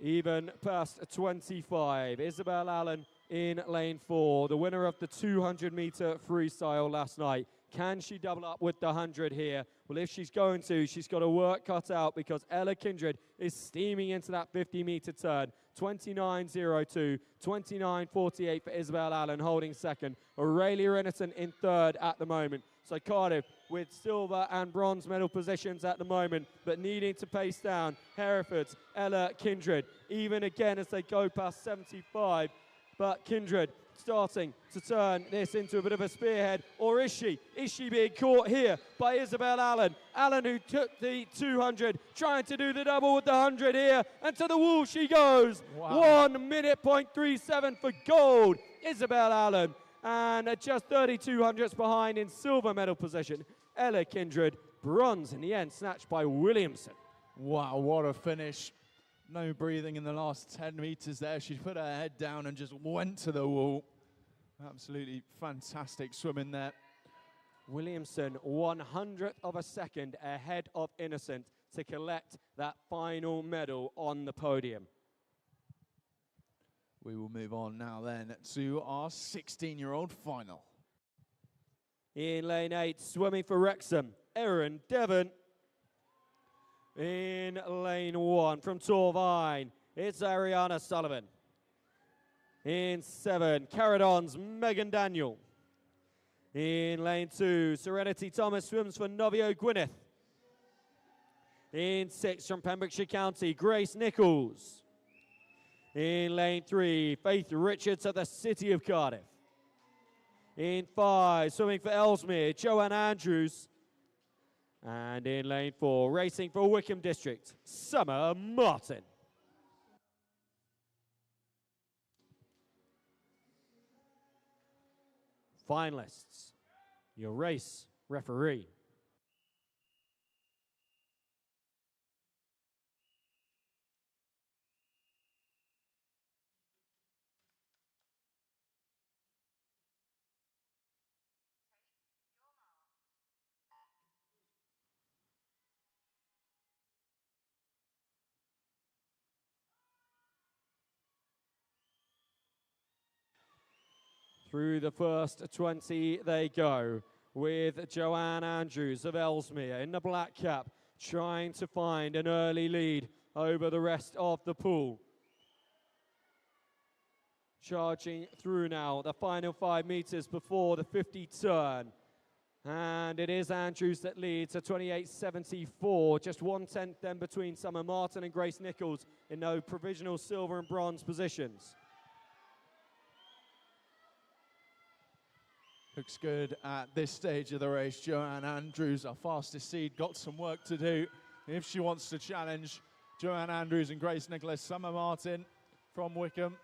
Even past 25, Isabel Allen in lane 4, the winner of the 200-metre freestyle last night. Can she double up with the 100 here? Well, if she's going to, she's got her work cut out because Ella Kindred is steaming into that 50-metre turn. 29.02, 29.48 for Isabel Allen holding second. Aurelia Innocent in third at the moment. So Cardiff with silver and bronze medal positions at the moment, but needing to pace down Hereford's Ella Kindred, even again as they go past 75. But Kindred starting to turn this into a bit of a spearhead, or is she? Is she being caught here by Isabel Allen? Allen, who took the 200, trying to do the double with the 100 here, and to the wall she goes. Wow. 1 minute .37 for gold, Isabel Allen. And at just 32 hundredths behind in silver medal position, Ella Kindred, bronze in the end, snatched by Williamson. Wow, what a finish. No breathing in the last 10 meters there. She put her head down and just went to the wall. Absolutely fantastic swimming there. Williamson, 100th of a second ahead of Innocent to collect that final medal on the podium. We will move on now then to our 16-year-old final. In lane 8, swimming for Wrexham, Erin Devon. In lane 1, from Torvine, it's Ariana Sullivan. In 7, Caradon's Megan Daniel. In lane 2, Serenity Thomas swims for Novio Gwyneth. In 6, from Pembrokeshire County, Grace Nichols. In lane 3, Faith Richards of the City of Cardiff. In 5, swimming for Ellesmere, Joanne Andrews. And in lane 4, racing for Wickham District, Summer Martin. Finalists, your race referee. Through the first 20 they go, with Joanne Andrews of Ellesmere in the black cap, trying to find an early lead over the rest of the pool. Charging through now, the final 5 meters before the 50 turn. And it is Andrews that leads at 28.74, just 1/10 then between Summer Martin and Grace Nichols in those provisional silver and bronze positions. Looks good at this stage of the race. Joanne Andrews, our fastest seed, got some work to do if she wants to challenge Joanne Andrews and Grace Nicholas. Summer Martin from Wickham.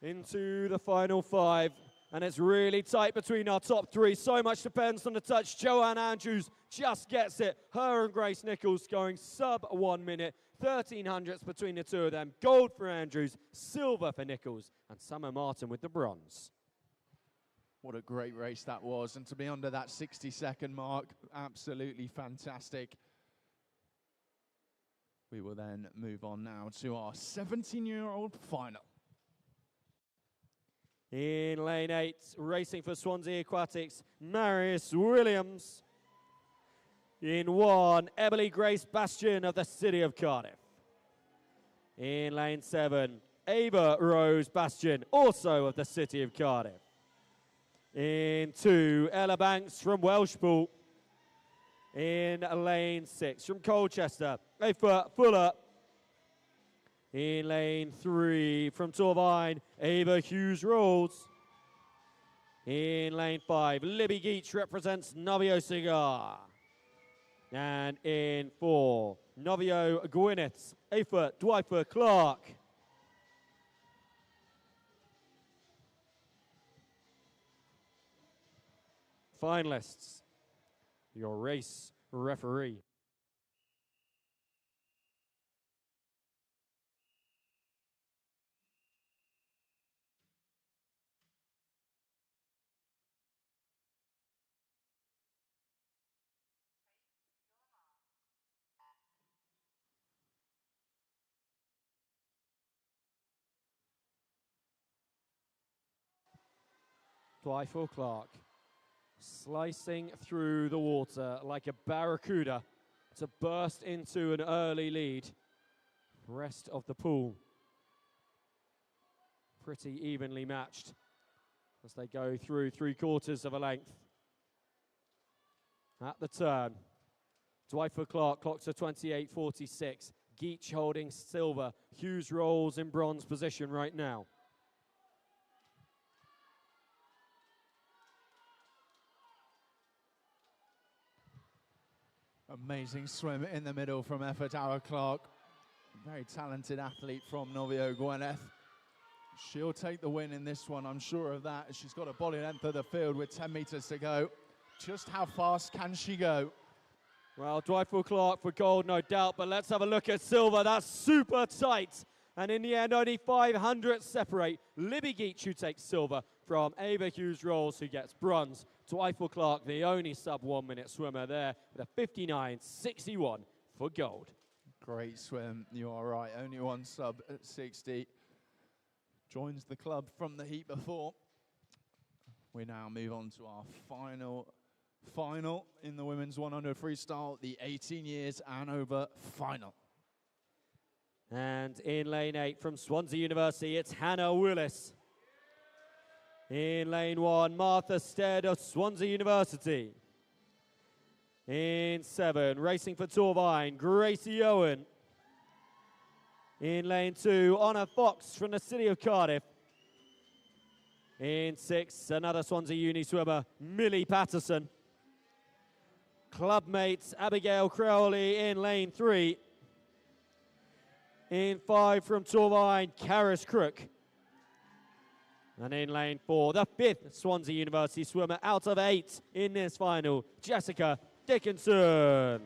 Into the final 5, and it's really tight between our top 3. So much depends on the touch. Joanne Andrews just gets it. Her and Grace Nichols going sub 1 minute. 1300ths between the two of them. Gold for Andrews, silver for Nichols, and Summer Martin with the bronze. What a great race that was, and to be under that 60-second mark, absolutely fantastic. We will then move on now to our 17-year-old final. In lane 8, racing for Swansea Aquatics, Marius Williams. In 1, Emily Grace Bastion of the City of Cardiff. In lane 7, Ava Rose Bastion, also of the City of Cardiff. In 2, Ella Banks from Welshpool. In lane 6, from Colchester, Aoife Fuller. In lane 3, from Torvine, Ava Hughes-Rolls. In lane 5, Libby Geach represents Novio Cigar. And in 4, Novio Gwyneth, Aoife Dwight Clark. Finalists, your race referee. Dwight Clark slicing through the water like a barracuda to burst into an early lead. Rest of the pool pretty evenly matched as they go through 3/4 of a length. At the turn, Dwight Clark clocks a 28.46. Geach holding silver. Hughes-Rolls in bronze position right now. Amazing swim in the middle from Effort Hour Clark. Very talented athlete from Novio Gwyneth. She'll take the win in this one, I'm sure of that. She's got a body length of the field with 10 meters to go. Just how fast can she go? Well, Dwight Clark for gold, no doubt, but let's have a look at silver. That's super tight. And in the end, only 500 separate. Libby Geach, who takes silver from Ava Hughes-Rolls, who gets bronze. Dwight Clark, the only sub 1 minute swimmer there, with a 59.61 for gold. Great swim, you are right. Only one sub at 60. Joins the club from the heat before. We now move on to our final in the women's 100 freestyle, the 18 years and over final. And in lane 8 from Swansea University, it's Hannah Willis. In lane 1, Martha Stead of Swansea University. In 7, racing for Torvine, Gracie Owen. In lane 2, Honor Fox from the city of Cardiff. In 6, another Swansea Uni swimmer, Millie Patterson. Clubmates Abigail Crowley in lane 3. In 5 from Torvine, Karis Crook. And in lane 4, the 5th Swansea University swimmer out of 8 in this final, Jessica Dickinson.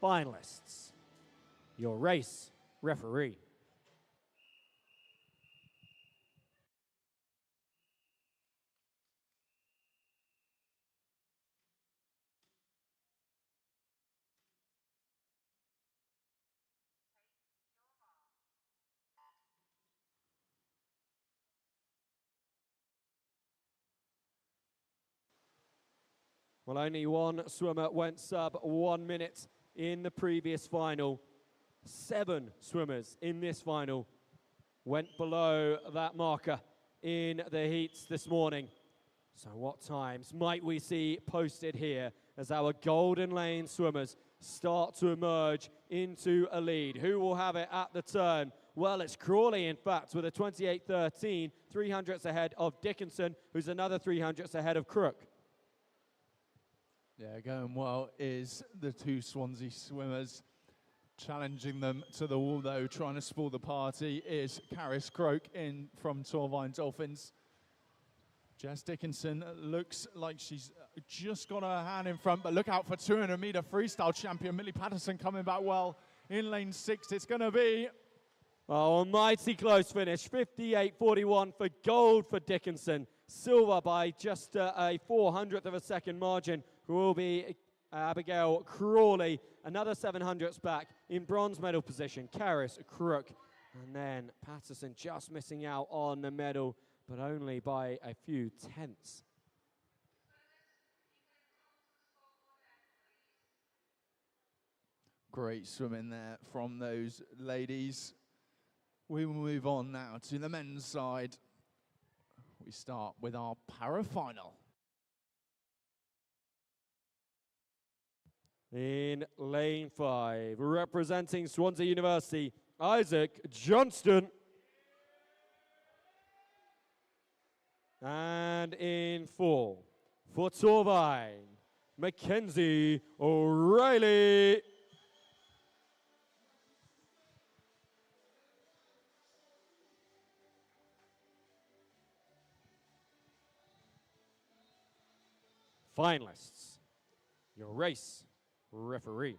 Finalists, your race referee. Well, only one swimmer went sub 1 minute in the previous final. 7 swimmers in this final went below that marker in the heats this morning. So what times might we see posted here as our Golden Lane swimmers start to emerge into a lead? Who will have it at the turn? Well, it's Crawley, in fact, with a 28.13, 300ths ahead of Dickinson, who's another 300ths ahead of Crook. Yeah, going well is the 2 Swansea swimmers. Challenging them to the wall, though, trying to spoil the party, is Karis Croak in from Torvine Dolphins. Jess Dickinson looks like she's just got her hand in front, but look out for 200-meter freestyle champion Millie Patterson coming back well in lane 6. It's going to be... Oh, a mighty close finish, 58.41 for gold for Dickinson. Silver by just a 400th of a second margin will be Abigail Crawley. Another 700ths back in bronze medal position, Karis Crook. And then Patterson just missing out on the medal, but only by a few tenths. Great swimming there from those ladies. We will move on now to the men's side. We start with our para-final. In lane 5, representing Swansea University, Isaac Johnston. And in 4, for Torvine, Mackenzie O'Reilly. Finalists, your race referee.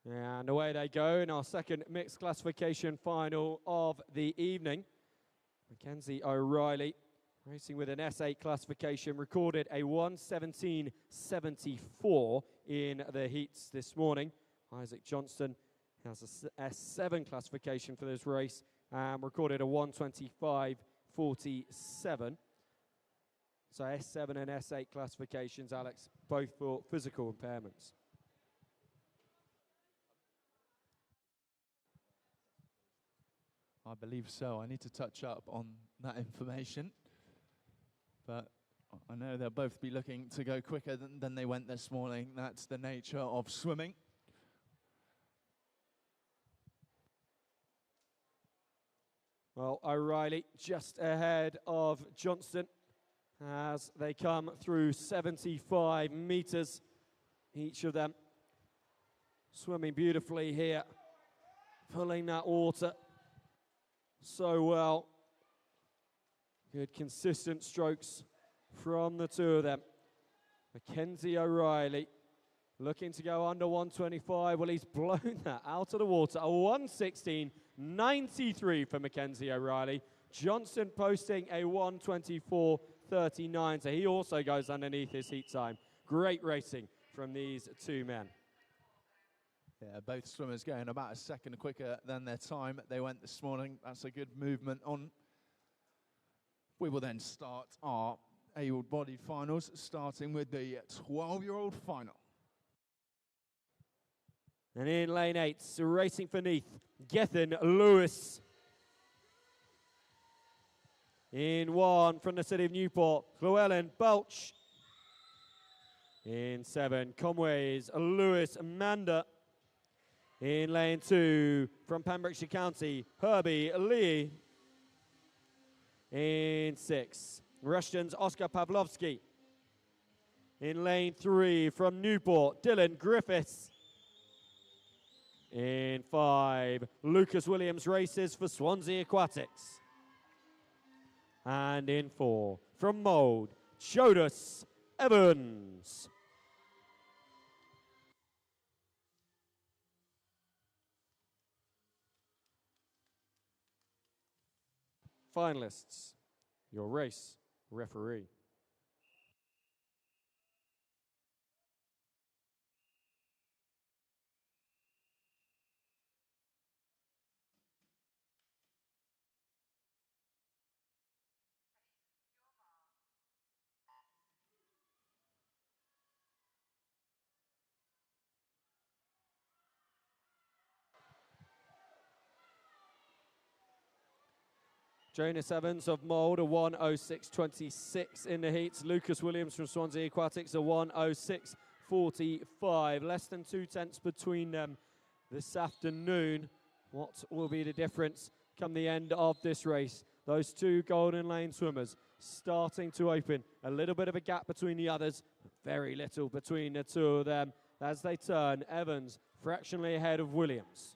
And away they go in our second mixed classification final of the evening. Mackenzie O'Reilly, racing with an S8 classification, recorded a 1:17.74 in the heats this morning. Isaac Johnston has a S7 classification for this race and recorded a 1:25.47. So S7 and S8 classifications, Alex, both for physical impairments. I believe so. I need to touch up on that information. But I know they'll both be looking to go quicker than they went this morning. That's the nature of swimming. Well, O'Reilly just ahead of Johnston as they come through 75 meters, each of them swimming beautifully here, pulling that water so well. Good consistent strokes from the two of them. Mackenzie O'Reilly looking to go under 125. Well, he's blown that out of the water. A 116.93 for Mackenzie O'Reilly. Johnson posting a 124.39. So he also goes underneath his heat time. Great racing from these two men. Yeah, both swimmers going about a second quicker than their time they went this morning. That's a good movement on. We will then start our able-bodied finals, starting with the 12-year-old final. And in lane 8, racing for Neath, Gethin Lewis. In 1 from the city of Newport, Llewellyn Belch. In 7, Conway's Lewis Mander. In lane 2, from Pembrokeshire County, Herbie Lee. In 6, Rushton's Oscar Pavlovsky. In lane 3, from Newport, Dylan Griffiths. In 5, Lucas Williams races for Swansea Aquatics. And in 4, from Mould, Jonas Evans. Finalists, your race referee. Jonas Evans of Mould, a 1:06.26 in the heats. Lucas Williams from Swansea Aquatics, a 1:06.45. Less than 2 tenths between them this afternoon. What will be the difference come the end of this race? Those two Golden Lane swimmers starting to open. A little bit of a gap between the others. Very little between the two of them. As they turn, Evans fractionally ahead of Williams.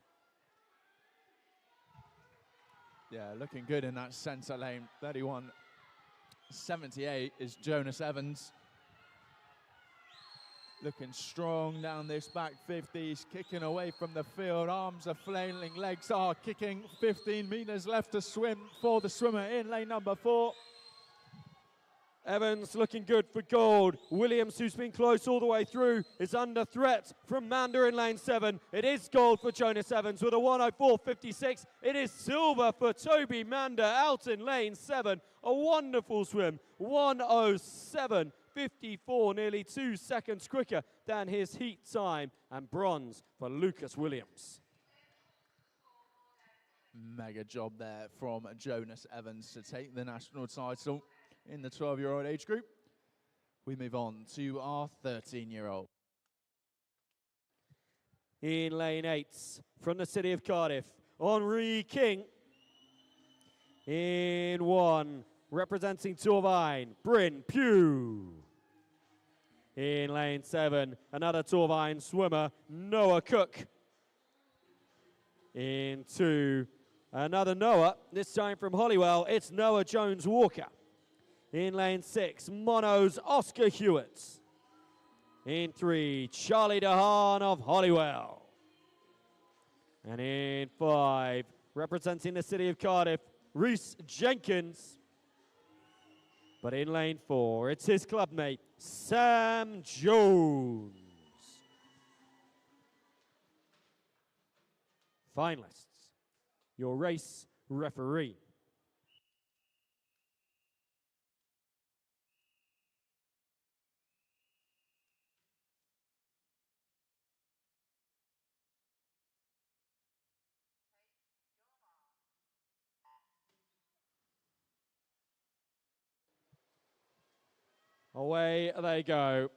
Yeah, looking good in that centre lane. 31.78 is Jonas Evans. Looking strong down this back 50. He's kicking away from the field. Arms are flailing, legs are kicking. 15 metres left to swim for the swimmer in lane number 4. Evans looking good for gold. Williams, who's been close all the way through, is under threat from Mander in lane 7. It is gold for Jonas Evans with a 1:04.56. It is silver for Toby Mander out in lane 7. A wonderful swim. 1:07.54, nearly 2 seconds quicker than his heat time. And bronze for Lucas Williams. Mega job there from Jonas Evans to take the national title in the 12-year-old age group. We move on to our 13-year-old. In lane 8, from the city of Cardiff, Henri King. In 1, representing Torvine, Bryn Pugh. In lane 7, another Torvine swimmer, Noah Cook. In 2, another Noah, this time from Holywell, it's Noah Jones-Walker. In lane 6, Mono's Oscar Hewitt. In 3, Charlie DeHaan of Holywell. And in 5, representing the city of Cardiff, Reese Jenkins. But in lane 4, it's his clubmate, Sam Jones. Finalists, your race referee. Away they go.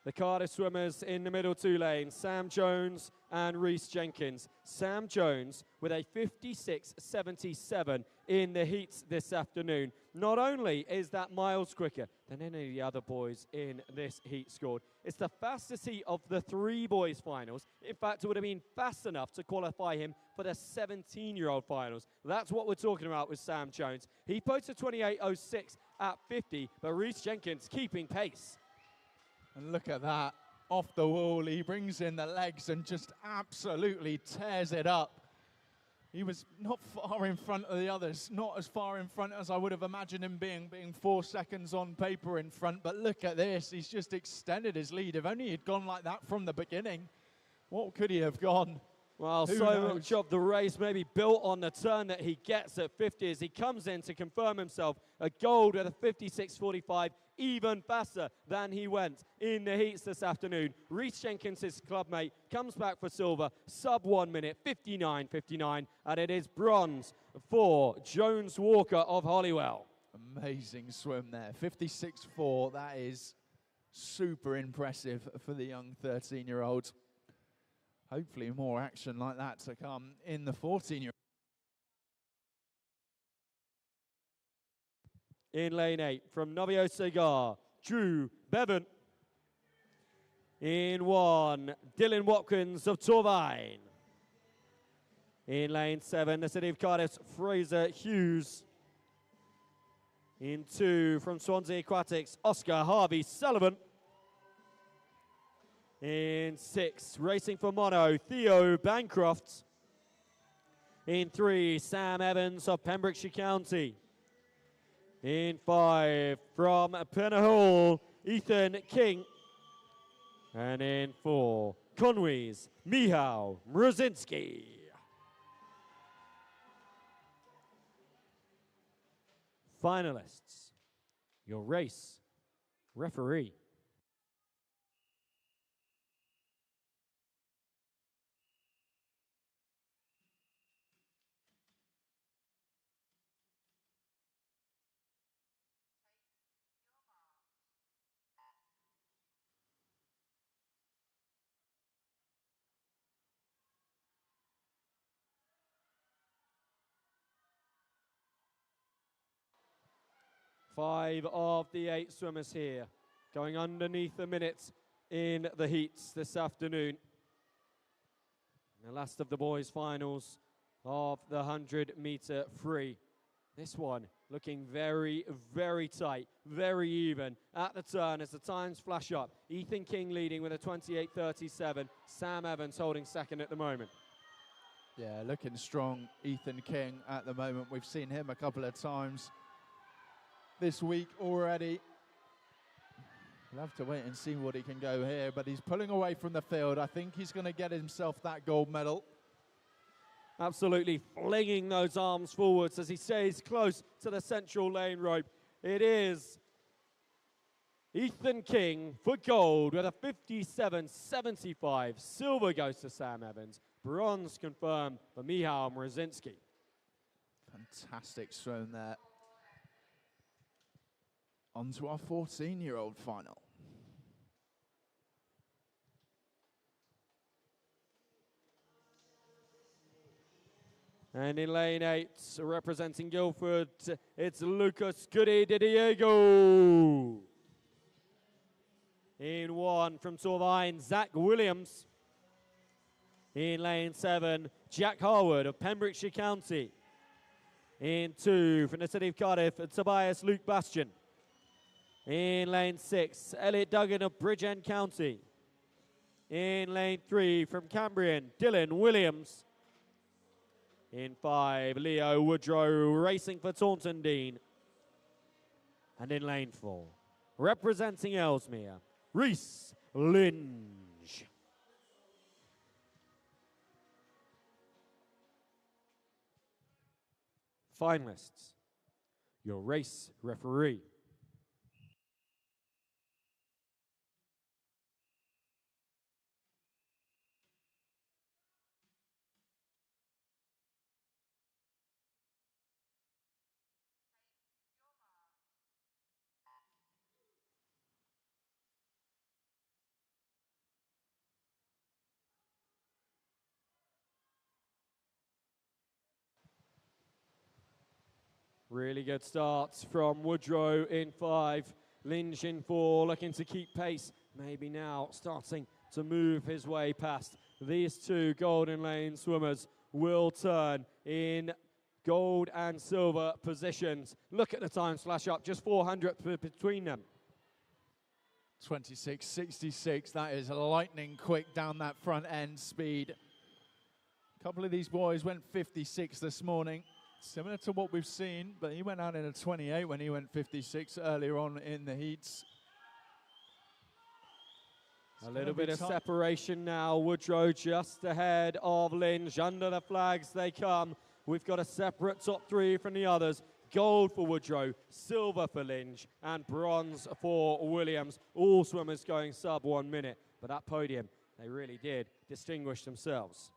The Cardiff swimmers in the middle two lanes, Sam Jones and Rhys Jenkins. Sam Jones with a 56.77 in the heats this afternoon. Not only is that miles quicker than any of the other boys in this heat scored, it's the fastest heat of the three boys finals. In fact, it would have been fast enough to qualify him for the 17-year-old finals. That's what we're talking about with Sam Jones. He posted 28.06 at 50, but Rhys Jenkins keeping pace. And look at that, off the wall, he brings in the legs and just absolutely tears it up. He was not far in front of the others, not as far in front as I would have imagined him being 4 seconds on paper in front, but look at this, he's just extended his lead. If only he'd gone like that from the beginning, what could he have gone? Well, Who so knows? much of the race maybe built on the turn that he gets at 50 as he comes in to confirm himself a gold with a 56.45, even faster than he went in the heats this afternoon. Rhys Jenkins, his clubmate, comes back for silver, sub 1 minute, 59.59, and it is bronze for Jones Walker of Holywell. Amazing swim there, 56.4, that is super impressive for the young 13-year-old. Hopefully more action like that to come in the 14-year-old. In lane 8 from Novio Cigar, Drew Bevan. In 1, Dylan Watkins of Torvine. In lane 7, the City of Cardiff's Fraser Hughes. In 2, from Swansea Aquatics, Oscar Harvey Sullivan. In 6, racing for Mono, Theo Bancroft. In 3, Sam Evans of Pembrokeshire County. In 5, from Penahall, Ethan King. And in 4, Conway's Michał Mrozinski. Finalists, your race referee. Five of the 8 swimmers here going underneath a minute in the heats this afternoon. The last of the boys' finals of the 100-meter free. This one looking very, very tight, very even at the turn as the times flash up. Ethan King leading with a 28.37. Sam Evans holding second at the moment. Yeah, looking strong, Ethan King at the moment. We've seen him a couple of times this week already. We'll have to wait and see what he can go here, but he's pulling away from the field. I think he's going to get himself that gold medal. Absolutely flinging those arms forwards as he stays close to the central lane rope. It is Ethan King for gold with a 57.75. Silver goes to Sam Evans. Bronze confirmed for Michał Mrozinski. Fantastic swim there. On to our 14-year-old final. And in lane 8, representing Guildford, it's Lucas Goody de Diego. In 1, from Torvine, Zach Williams. In lane 7, Jack Harwood of Pembrokeshire County. In 2, from the City of Cardiff, Tobias Luke Bastian. In lane 6, Elliot Duggan of Bridgend County. In lane 3, from Cambrian, Dylan Williams. In 5, Leo Woodrow racing for Taunton Dean. And in lane 4, representing Ellesmere, Rhys Linge. Finalists, your race referee. Really good starts from Woodrow in 5, Lynch in 4, looking to keep pace. Maybe now starting to move his way past these two Golden Lane swimmers. Will turn in gold and silver positions. Look at the times flash up, just 400 between them. 26.66, that is lightning quick down that front end speed. A couple of these boys went 56 this morning, similar to what we've seen, but he went out in a 28 when he went 56 earlier on in the heats. A little bit of separation now. Woodrow just ahead of Lynch. Under the flags they come. We've got a separate top 3 from the others. Gold for Woodrow, silver for Lynch, and bronze for Williams. All swimmers going sub 1 minute. But that podium, they really did distinguish themselves.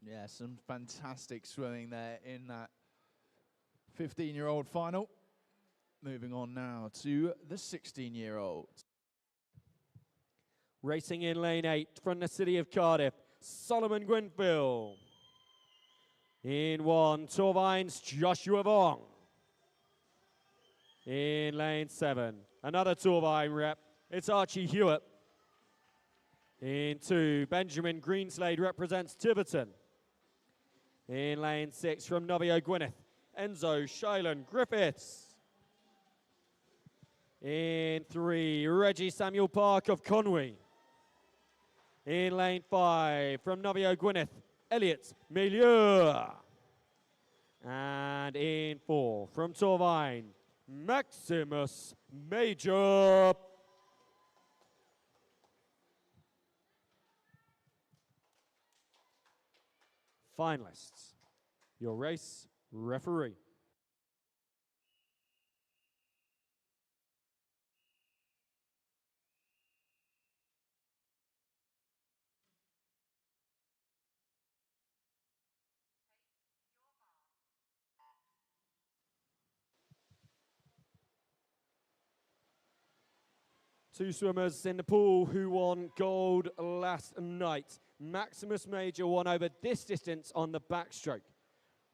Yeah, some fantastic swimming there in that 15-year-old final. Moving on now to the 16-year-olds. Racing in lane 8 from the city of Cardiff, Solomon Gwynfield. In 1, Torvine's Joshua Vong. In lane 7, another Torvine rep, it's Archie Hewitt. In 2, Benjamin Greenslade represents Tiverton. In lane 6 from Novio Gwyneth, Enzo Shilan Griffiths. In 3, Reggie Samuel Park of Conwy. In lane 5 from Novio Gwyneth, Elliot Milieu. And in 4 from Torvine, Maximus Major. Finalists, your race referee. Two swimmers in the pool who won gold last night. Maximus Major won over this distance on the backstroke.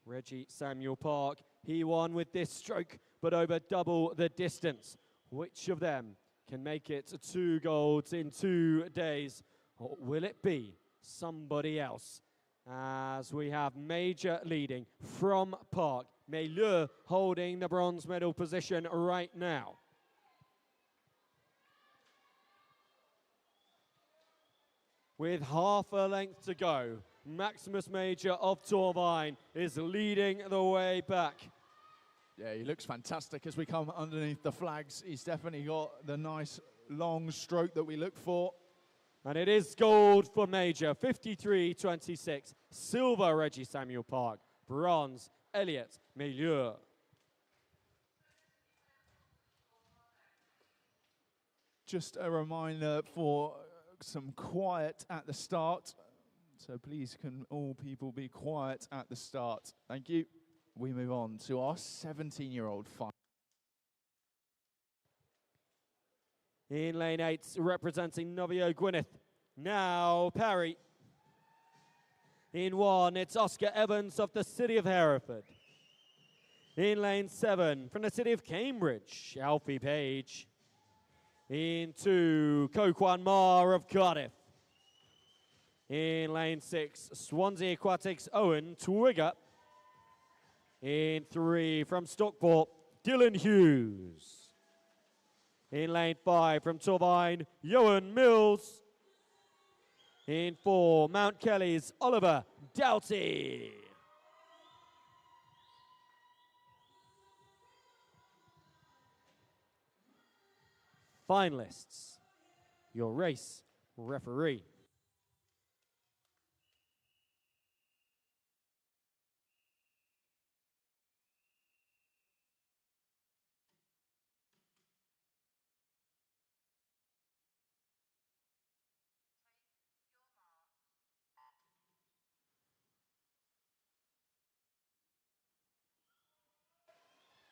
Reggie Samuel Park, he won with this stroke, but over double the distance. Which of them can make it 2 golds in 2 days? Or will it be somebody else? As we have Major leading from Park. Milieu holding the bronze medal position right now. With half a length to go, Maximus Major of Torvine is leading the way back. Yeah, he looks fantastic as we come underneath the flags. He's definitely got the nice long stroke that we look for. And it is gold for Major, 53.26. Silver, Reggie Samuel Park. Bronze, Elliot Milieu. Just a reminder for some quiet at the start. So please can all people be quiet at the start. Thank you. We move on to our 17-year-old final. In lane 8, representing Novio Gwyneth. Now Parry. In 1, it's Oscar Evans of the city of Hereford. In lane 7, from the city of Cambridge, Alfie Page. In 2, Kokwan Ma of Cardiff. In lane 6, Swansea Aquatics, Owen Twigger. In 3, from Stockport, Dylan Hughes. In lane 5, from Torvine, Johan Mills. In 4, Mount Kelly's Oliver Doughty. Finalists, your race referee.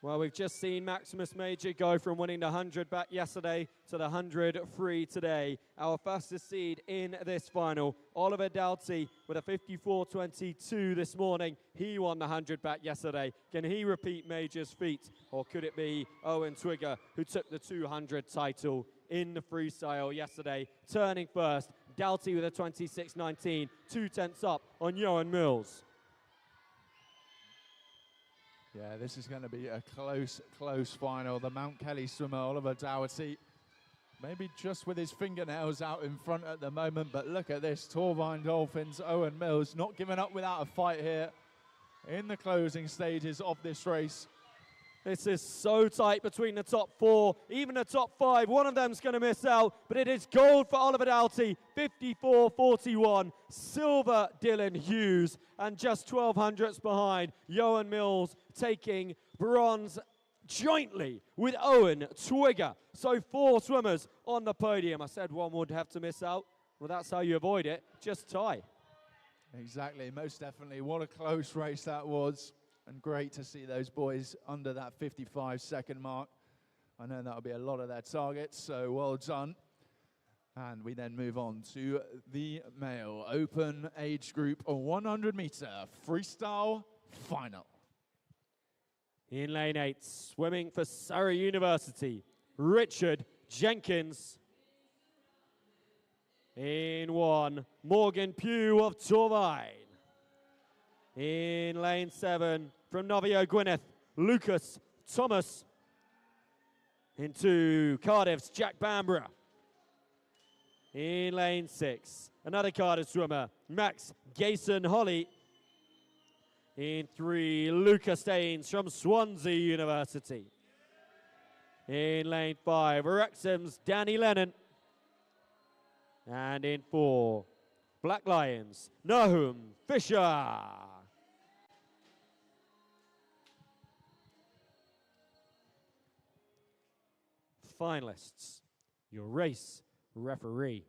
Well, we've just seen Maximus Major go from winning the 100 back yesterday to the 100 free today. Our fastest seed in this final, Oliver Doughty, with a 54.22 this morning. He won the 100 back yesterday. Can he repeat Major's feat, or could it be Owen Twigger, who took the 200 title in the freestyle yesterday, turning first? Doughty with a 26.19, 2/10 up on Johan Mills. Yeah, this is going to be a close final. The Mount Kelly swimmer, Oliver Doughty, maybe just with his fingernails out in front at the moment, but look at this. Torvine Dolphins, Owen Mills, not giving up without a fight here in the closing stages of this race. This is so tight between the top four, even the top five. One of them's going to miss out, but it is gold for Oliver Doughty, 54.41. Silver, Dylan Hughes, and just 12 hundredths behind. Johan Mills taking bronze jointly with Owen Twigger. So 4 swimmers on the podium. I said one would have to miss out. Well, that's how you avoid it. Just tie. Exactly, most definitely. What a close race that was. And great to see those boys under that 55-second mark. I know that'll be a lot of their targets, so well done. And we then move on to the male open age group 100-meter freestyle final. In lane 8, swimming for Surrey University, Richard Jenkins. In 1, Morgan Pugh of Torvine. In lane 7, from Novio Gwynedd, Lucas Thomas. In 2, Cardiff's Jack Bamborough. In lane 6, another Cardiff swimmer, Max Gayson-Holly. In 3, Lucas Staines from Swansea University. In lane 5, Wrexham's Danny Lennon. And in 4, Black Lions, Nahum Fisher. Finalists, your race referee.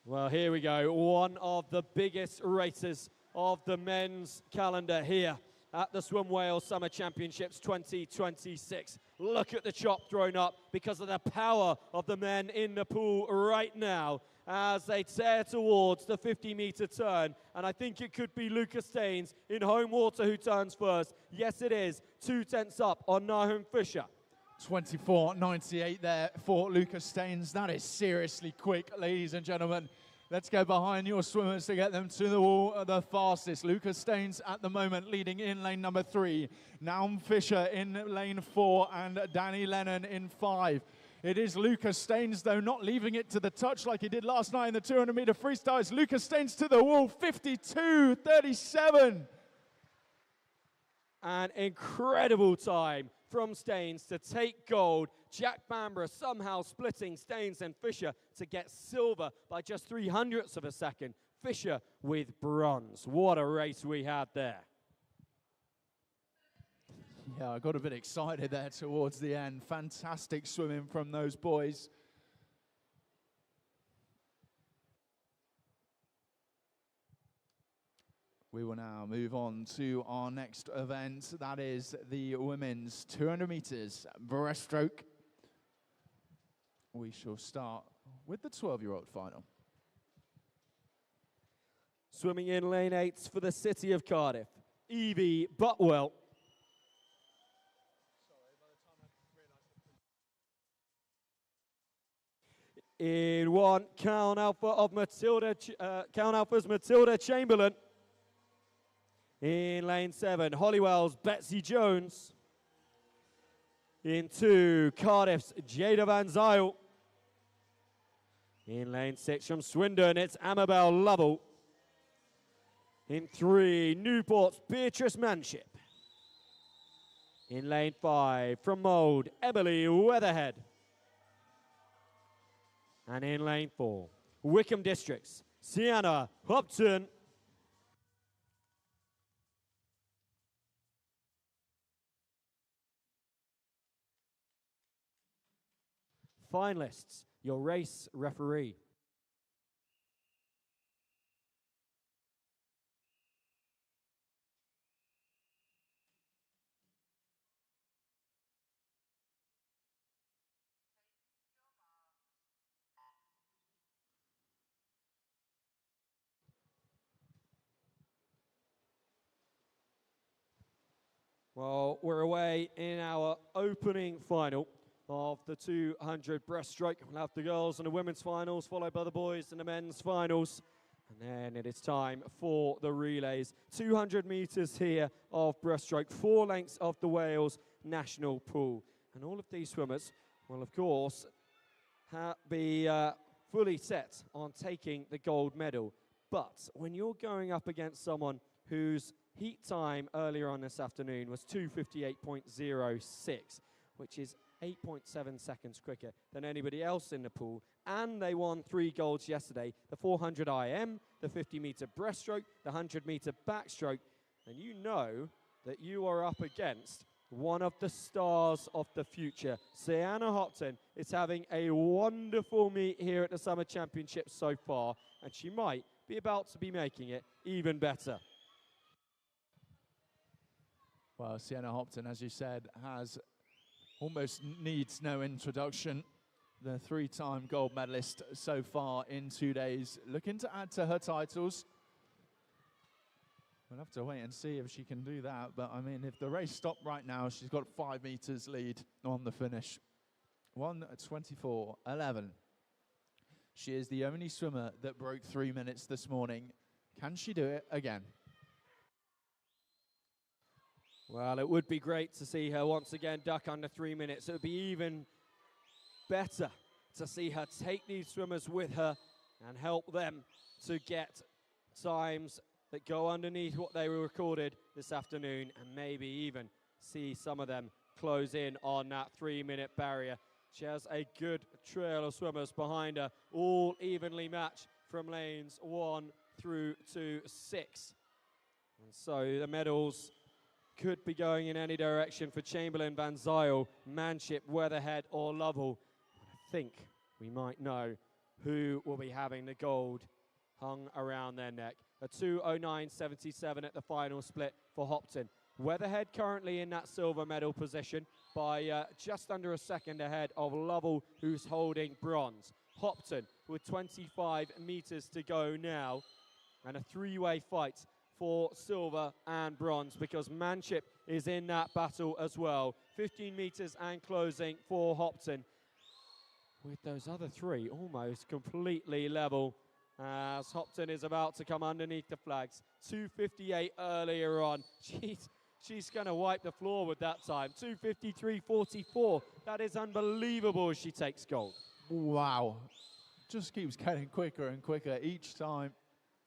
Well, here we go. One of the biggest races of the men's calendar here at the Swim Wales Summer Championships 2026. Look at the chop thrown up because of the power of the men in the pool right now as they tear towards the 50-meter turn. And I think it could be Lucas Staines in home water who turns first. Yes, it is. 2/10 up on Nahum Fisher. 24.98 there for Lucas Staines. That is seriously quick, ladies and gentlemen. Let's go behind your swimmers to get them to the wall the fastest. Lucas Staines at the moment leading in lane number 3. Nahum Fisher in lane 4 and Danny Lennon in 5. It is Lucas Staines, though, not leaving it to the touch like he did last night in the 200-meter freestyle. It's Lucas Staines to the wall, 52.37. An incredible time from Staines to take gold. Jack Bamborough somehow splitting Staines and Fisher to get silver by just 0.03 of a second. Fisher with bronze. What a race we had there. Yeah, I got a bit excited there towards the end. Fantastic swimming from those boys. We will now move on to our next event. That is the women's 200 meters breaststroke. We shall start with the 12-year-old final. Swimming in lane 8 for the City of Cardiff, Evie Butwell. In 1, Count Alpha's Matilda Chamberlain. In lane 7, Hollywell's Betsy Jones. In 2, Cardiff's Jada Van Zyl. In lane 6 from Swindon, it's Amabel Lovell. In 3, Newport's Beatrice Manship. In lane 5, from Mould, Emily Weatherhead. And in lane 4, Wickham District's Sienna Hopton. Finalists, your race referee. Well, we're away in our opening final of the 200 breaststroke. We'll have the girls and the women's finals, followed by the boys and the men's finals. And then it is time for the relays. 200 metres here of breaststroke, 4 lengths of the Wales national pool. And all of these swimmers will, of course, be fully set on taking the gold medal. But when you're going up against someone whose heat time earlier on this afternoon was 2:58.06, which is 8.7 seconds quicker than anybody else in the pool. And they won 3 golds yesterday, the 400 IM, the 50-metre breaststroke, the 100-metre backstroke. And you know that you are up against one of the stars of the future. Sienna Hopton is having a wonderful meet here at the Summer Championships so far, and she might be about to be making it even better. Well, Sienna Hopton, as you said, almost needs no introduction. The 3-time gold medalist so far in 2 days, looking to add to her titles. We'll have to wait and see if she can do that. But, I mean, if the race stopped right now, she's got 5 meters lead on the finish. 1:24.11. She is the only swimmer that broke 3 minutes this morning. Can she do it again? Well, it would be great to see her once again duck under 3 minutes. It would be even better to see her take these swimmers with her and help them to get times that go underneath what they were recorded this afternoon, and maybe even see some of them close in on that 3-minute barrier. She has a good trail of swimmers behind her, all evenly matched from lanes 1 through to 6. And so the medals could be going in any direction for Chamberlain, Van Zyl, Manship, Weatherhead or Lovell. I think we might know who will be having the gold hung around their neck. A 2:09.77 at the final split for Hopton. Weatherhead currently in that silver medal position by just under a second ahead of Lovell, who's holding bronze. Hopton with 25 meters to go now, and a 3-way fight for silver and bronze, because Manship is in that battle as well. 15 meters and closing for Hopton, with those other 3 almost completely level, as Hopton is about to come underneath the flags. 2:58 earlier on. She's going to wipe the floor with that time. 2:53.44. That is unbelievable as she takes gold. Wow. Just keeps getting quicker and quicker each time.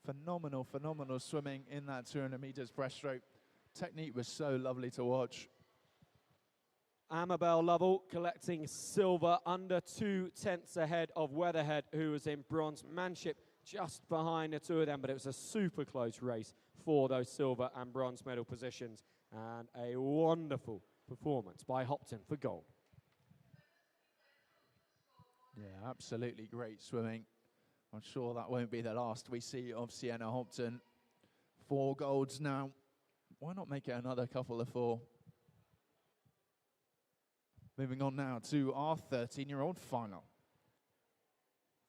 Phenomenal, phenomenal swimming in that 200 meters breaststroke. Technique was so lovely to watch. Amabel Lovell collecting silver, under 2 tenths ahead of Weatherhead, who was in bronze. Manship just behind the 2 of them, but it was a super close race for those silver and bronze medal positions. And a wonderful performance by Hopton for gold. Yeah, absolutely great swimming. I'm sure that won't be the last we see of Sienna Hopton. 4 golds now. Why not make it another couple of 4? Moving on now to our 13-year-old final.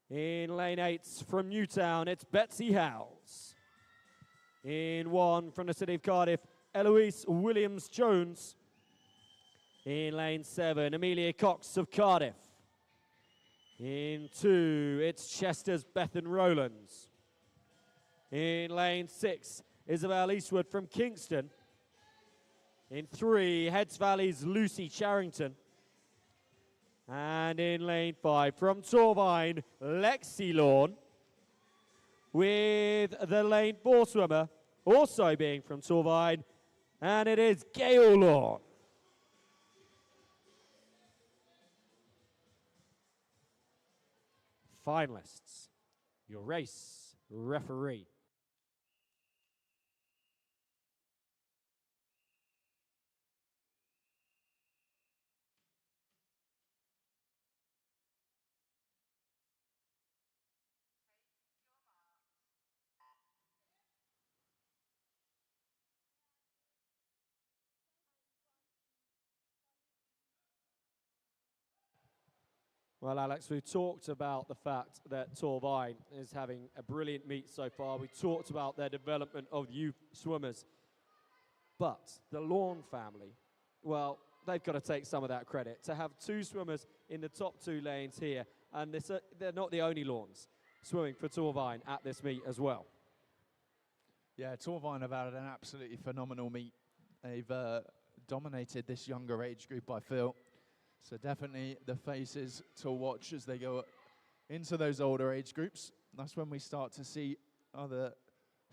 In lane 8 from Newtown, it's Betsy Howes. In 1 from the city of Cardiff, Eloise Williams-Jones. In lane 7, Amelia Cox of Cardiff. In 2, it's Chester's Bethan Rowlands. In lane 6, Isabel Eastwood from Kingston. In 3, Heads Valley's Lucy Charrington. And in lane 5, from Torvine, Lexi Lawn. With the lane 4 swimmer also being from Torvine, and it is Gail Lawn. Finalists, your race referee. Well, Alex, we've talked about the fact that Torvine is having a brilliant meet so far. We talked about their development of youth swimmers. But the Lawn family, well, they've got to take some of that credit. To have two swimmers in the top two lanes here, and they're not the only Lawns swimming for Torvine at this meet as well. Yeah, Torvine have had an absolutely phenomenal meet. They've dominated this younger age group, I feel. So definitely the faces to watch as they go into those older age groups. That's when we start to see other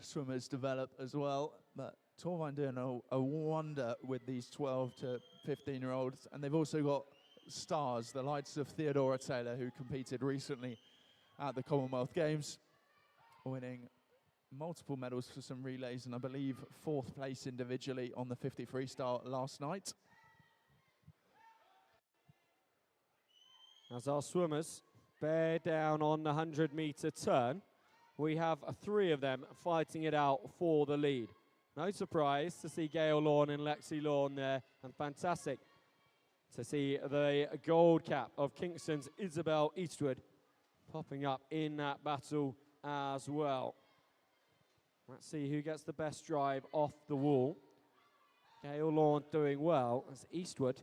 swimmers develop as well. But Torvine doing a wonder with these 12 to 15-year-olds. And they've also got stars, the likes of Theodora Taylor, who competed recently at the Commonwealth Games, winning multiple medals for some relays, and I believe 4th place individually on the 50 freestyle last night. As our swimmers bear down on the 100-metre turn, we have 3 of them fighting it out for the lead. No surprise to see Gail Lawn and Lexi Lawn there, and fantastic to see the gold cap of Kingston's Isabel Eastwood popping up in that battle as well. Let's see who gets the best drive off the wall. Gail Lawn doing well as Eastwood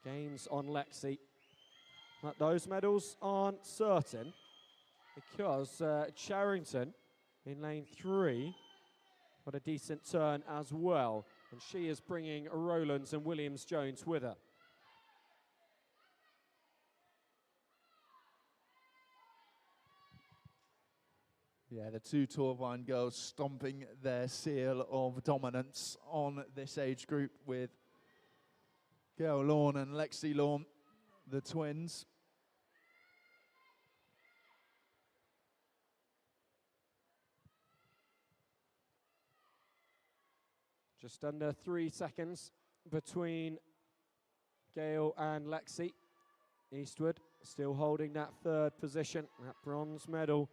gains on Lexi. But those medals aren't certain because Charrington in lane 3 got a decent turn as well. And she is bringing Rowlands and Williams-Jones with her. Yeah, the two Torvine girls stomping their seal of dominance on this age group with Gail Lawn and Lexi Lawn, the twins. Just under 3 seconds between Gail and Lexi. Eastwood still holding that 3rd position. That bronze medal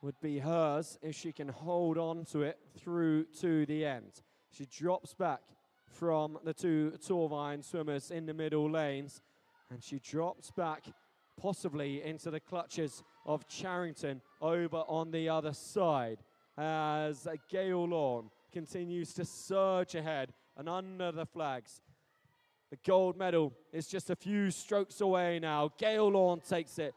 would be hers if she can hold on to it through to the end. She drops back from the 2 Torvine swimmers in the middle lanes, and she drops back possibly into the clutches of Charrington over on the other side as Gail Lawn continues to surge ahead and under the flags. The gold medal is just a few strokes away now. Gail Lawn takes it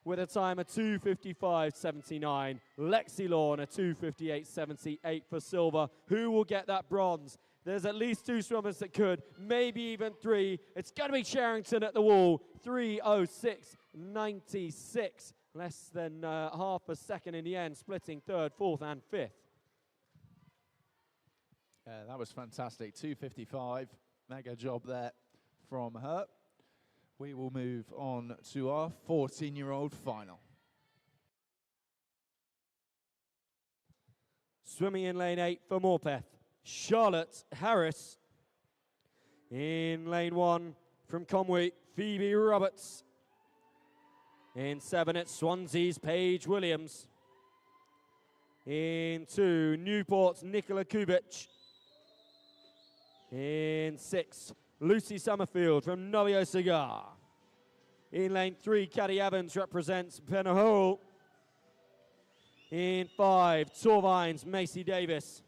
with a time of 2:55.79. Lexi Lawn a 2:58.78 for silver. Who will get that bronze? There's at least 2 swimmers that could, maybe even 3. It's going to be Charrington at the wall. 3:06.96. Less than half a second in the end, splitting 3rd, 4th and 5th. Yeah, that was fantastic. 2:55. Mega job there from her. We will move on to our 14-year-old final. Swimming in lane 8 for Morpeth, Charlotte Harris. In lane 1 from Conwy, Phoebe Roberts. In 7 it's Swansea's Paige Williams. In 2, Newport's Nicola Kubic. In 6, Lucy Summerfield from Novio Cigar. In lane 3, Caddy Evans represents Penahole. In 5, Torvine's Macy Davis.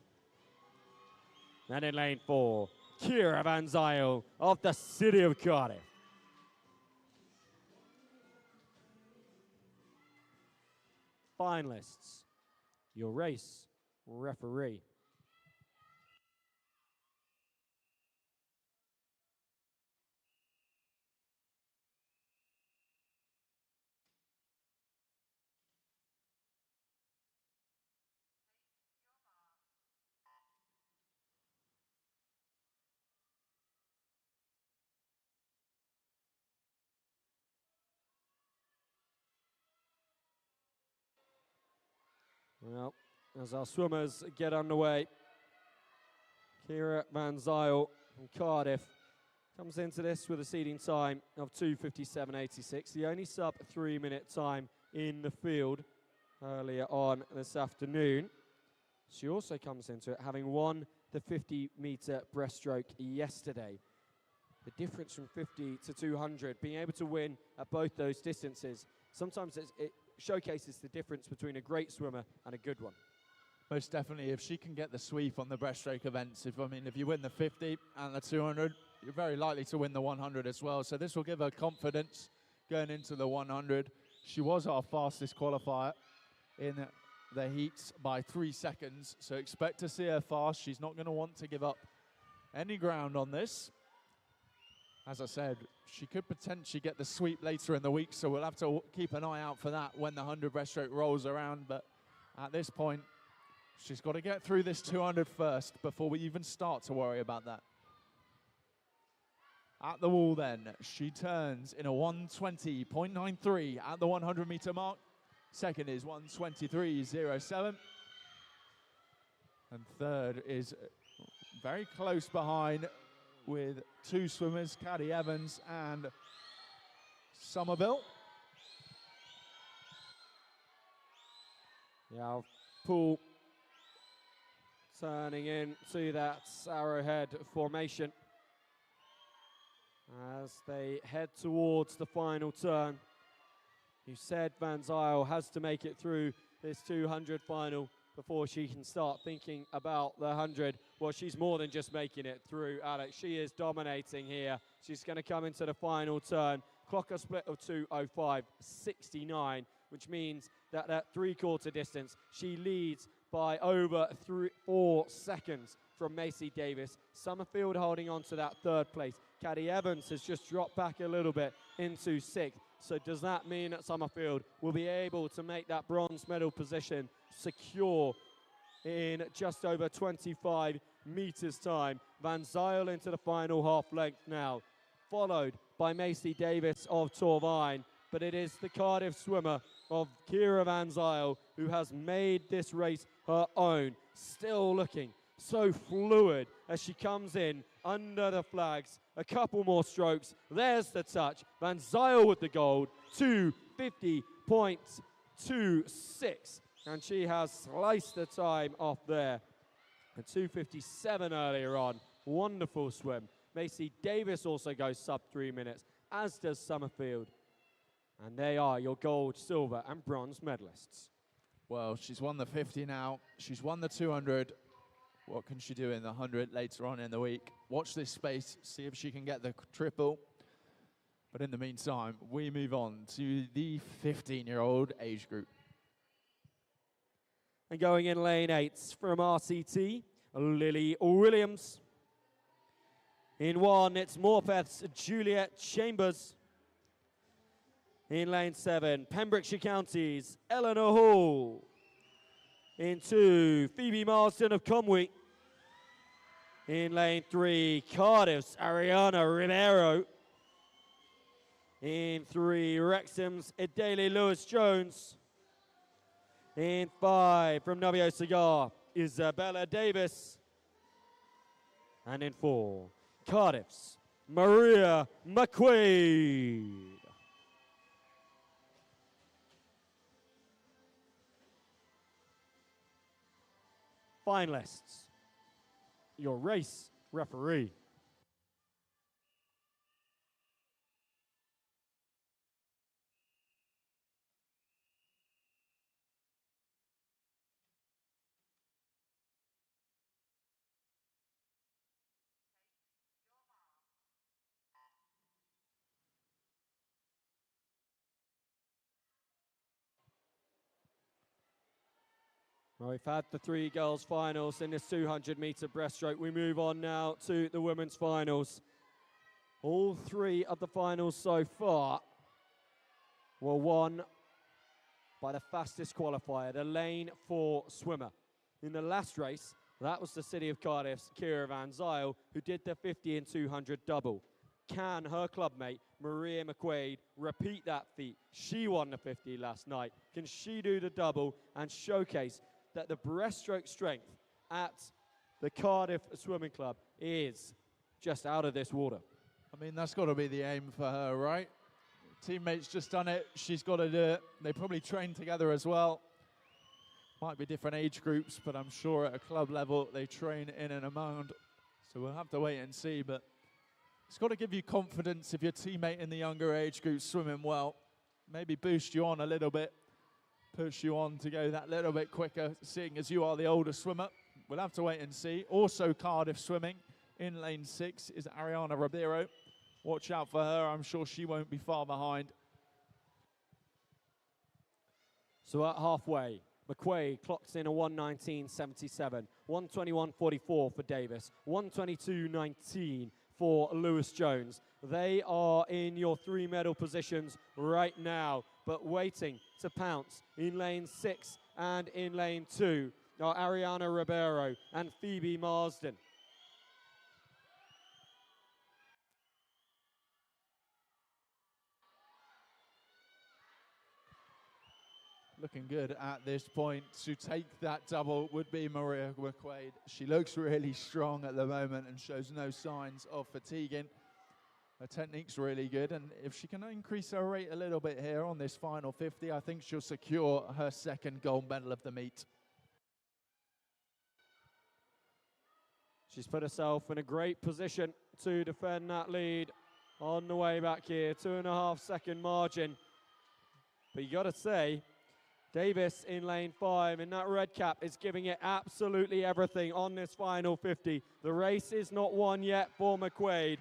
And in lane 4, Kira Van Zyl of the City of Cardiff. Finalists, your race referee. Well, as our swimmers get underway, Kira Van Zyl from Cardiff comes into this with a seeding time of 2:57.86, the only sub 3-minute time in the field earlier on this afternoon. She also comes into it having won the 50-metre breaststroke yesterday. The difference from 50 to 200, being able to win at both those distances, sometimes it showcases the difference between a great swimmer and a good one. Most definitely, if she can get the sweep on the breaststroke events, if you win the 50 and the 200, you're very likely to win the 100 as well. So this will give her confidence going into the 100. She was our fastest qualifier in the heats by 3 seconds, so expect to see her fast. She's not going to want to give up any ground on this. As I said, she could potentially get the sweep later in the week, so we'll have to keep an eye out for that when the 100 breaststroke rolls around. But at this point, she's got to get through this 200 first before we even start to worry about that. At the wall then, she turns in a 1:20.93 at the 100-meter mark. Second is 1:23.07. And third is very close behind with two swimmers, Caddy Evans and Somerville. Yeah, pool turning into that arrowhead formation as they head towards the final turn. You said Van Zyl has to make it through this 200 final before she can start thinking about the 100. Well, she's more than just making it through, Alex. She is dominating here. She's going to come into the final turn. Clock a split of 2:05.69, which means that at three-quarter distance, she leads by over 4 seconds from Macy Davis. Summerfield holding on to that third place. Caddy Evans has just dropped back a little bit into sixth. So does that mean that Summerfield will be able to make that bronze medal position secure in just over 25 meters time? Van Zyl into the final half length now, followed by Macy Davis of Torvine. But it is the Cardiff swimmer of Kira Van Zyl who has made this race her own. Still looking so fluid as she comes in under the flags. A couple more strokes. There's the touch. Van Zyl with the gold. 2:50.26. And she has sliced the time off there. And 2:57 earlier on. Wonderful swim. Macy Davis also goes sub 3 minutes, as does Summerfield. And they are your gold, silver, and bronze medalists. Well, she's won the 50 now. She's won the 200. What can she do in the 100 later on in the week? Watch this space, see if she can get the triple. But in the meantime, we move on to the 15-year-old age group. And going in lane 8 from RCT, Lily Williams. In 1, it's Morpeth's Juliet Chambers. In lane 7, Pembrokeshire County's Eleanor Hall. In 2, Phoebe Marsden of Conwy. In lane 3, Cardiff's Ariana Ribeiro. In 3, Wrexham's Idele Lewis-Jones. In 5, from Novio Cigar, Isabella Davis. And in 4, Cardiff's Maria McQuaid. Finalists, your race referee. Well, we've had the 3 girls finals in this 200-meter breaststroke. We move on now to the women's finals. All 3 of the finals so far were won by the fastest qualifier, the lane 4 swimmer. In the last race, that was the City of Cardiff's Kira Van Zyl, who did the 50 and 200 double. Can her clubmate, Maria McQuaid, repeat that feat? She won the 50 last night. Can she do the double and showcase that the breaststroke strength at the Cardiff Swimming Club is just out of this water. I mean, that's got to be the aim for her, right? Teammates just done it. She's got to do it. They probably train together as well. Might be different age groups, but I'm sure at a club level they train in and among. So we'll have to wait and see. But it's got to give you confidence if your teammate in the younger age group's swimming well. Maybe boost you on a little bit, push you on to go that little bit quicker, seeing as you are the older swimmer. We'll have to wait and see. Also Cardiff swimming in lane 6 is Ariana Ribeiro. Watch out for her. I'm sure she won't be far behind. So at halfway, McQuaid clocks in a 1:19.77, 1:21.44 for Davis, 1:22.19 for Lewis Jones. They are in your 3 medal positions right now, but waiting to pounce in lane 6 and in lane 2 are Ariana Ribeiro and Phoebe Marsden. Looking good at this point. To take that double would be Maria McQuaid. She looks really strong at the moment and shows no signs of fatiguing. Her technique's really good, and if she can increase her rate a little bit here on this final 50, I think she'll secure her 2nd gold medal of the meet. She's put herself in a great position to defend that lead on the way back here. 2.5 second margin. But you got to say, Davis in lane 5 in that red cap is giving it absolutely everything on this final 50. The race is not won yet for McQuaid.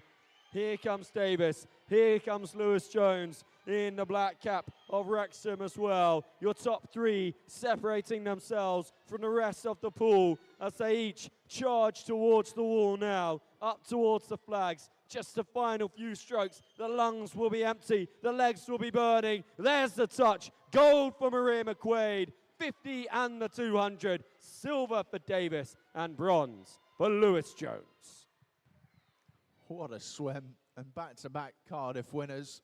Here comes Davis. Here comes Lewis Jones in the black cap of Wrexham as well. Your top 3 separating themselves from the rest of the pool as they each charge towards the wall now, up towards the flags. Just the final few strokes. The lungs will be empty. The legs will be burning. There's the touch. Gold for Maria McQuaid. 50 and the 200. Silver for Davis and bronze for Lewis Jones. What a swim. And back-to-back Cardiff winners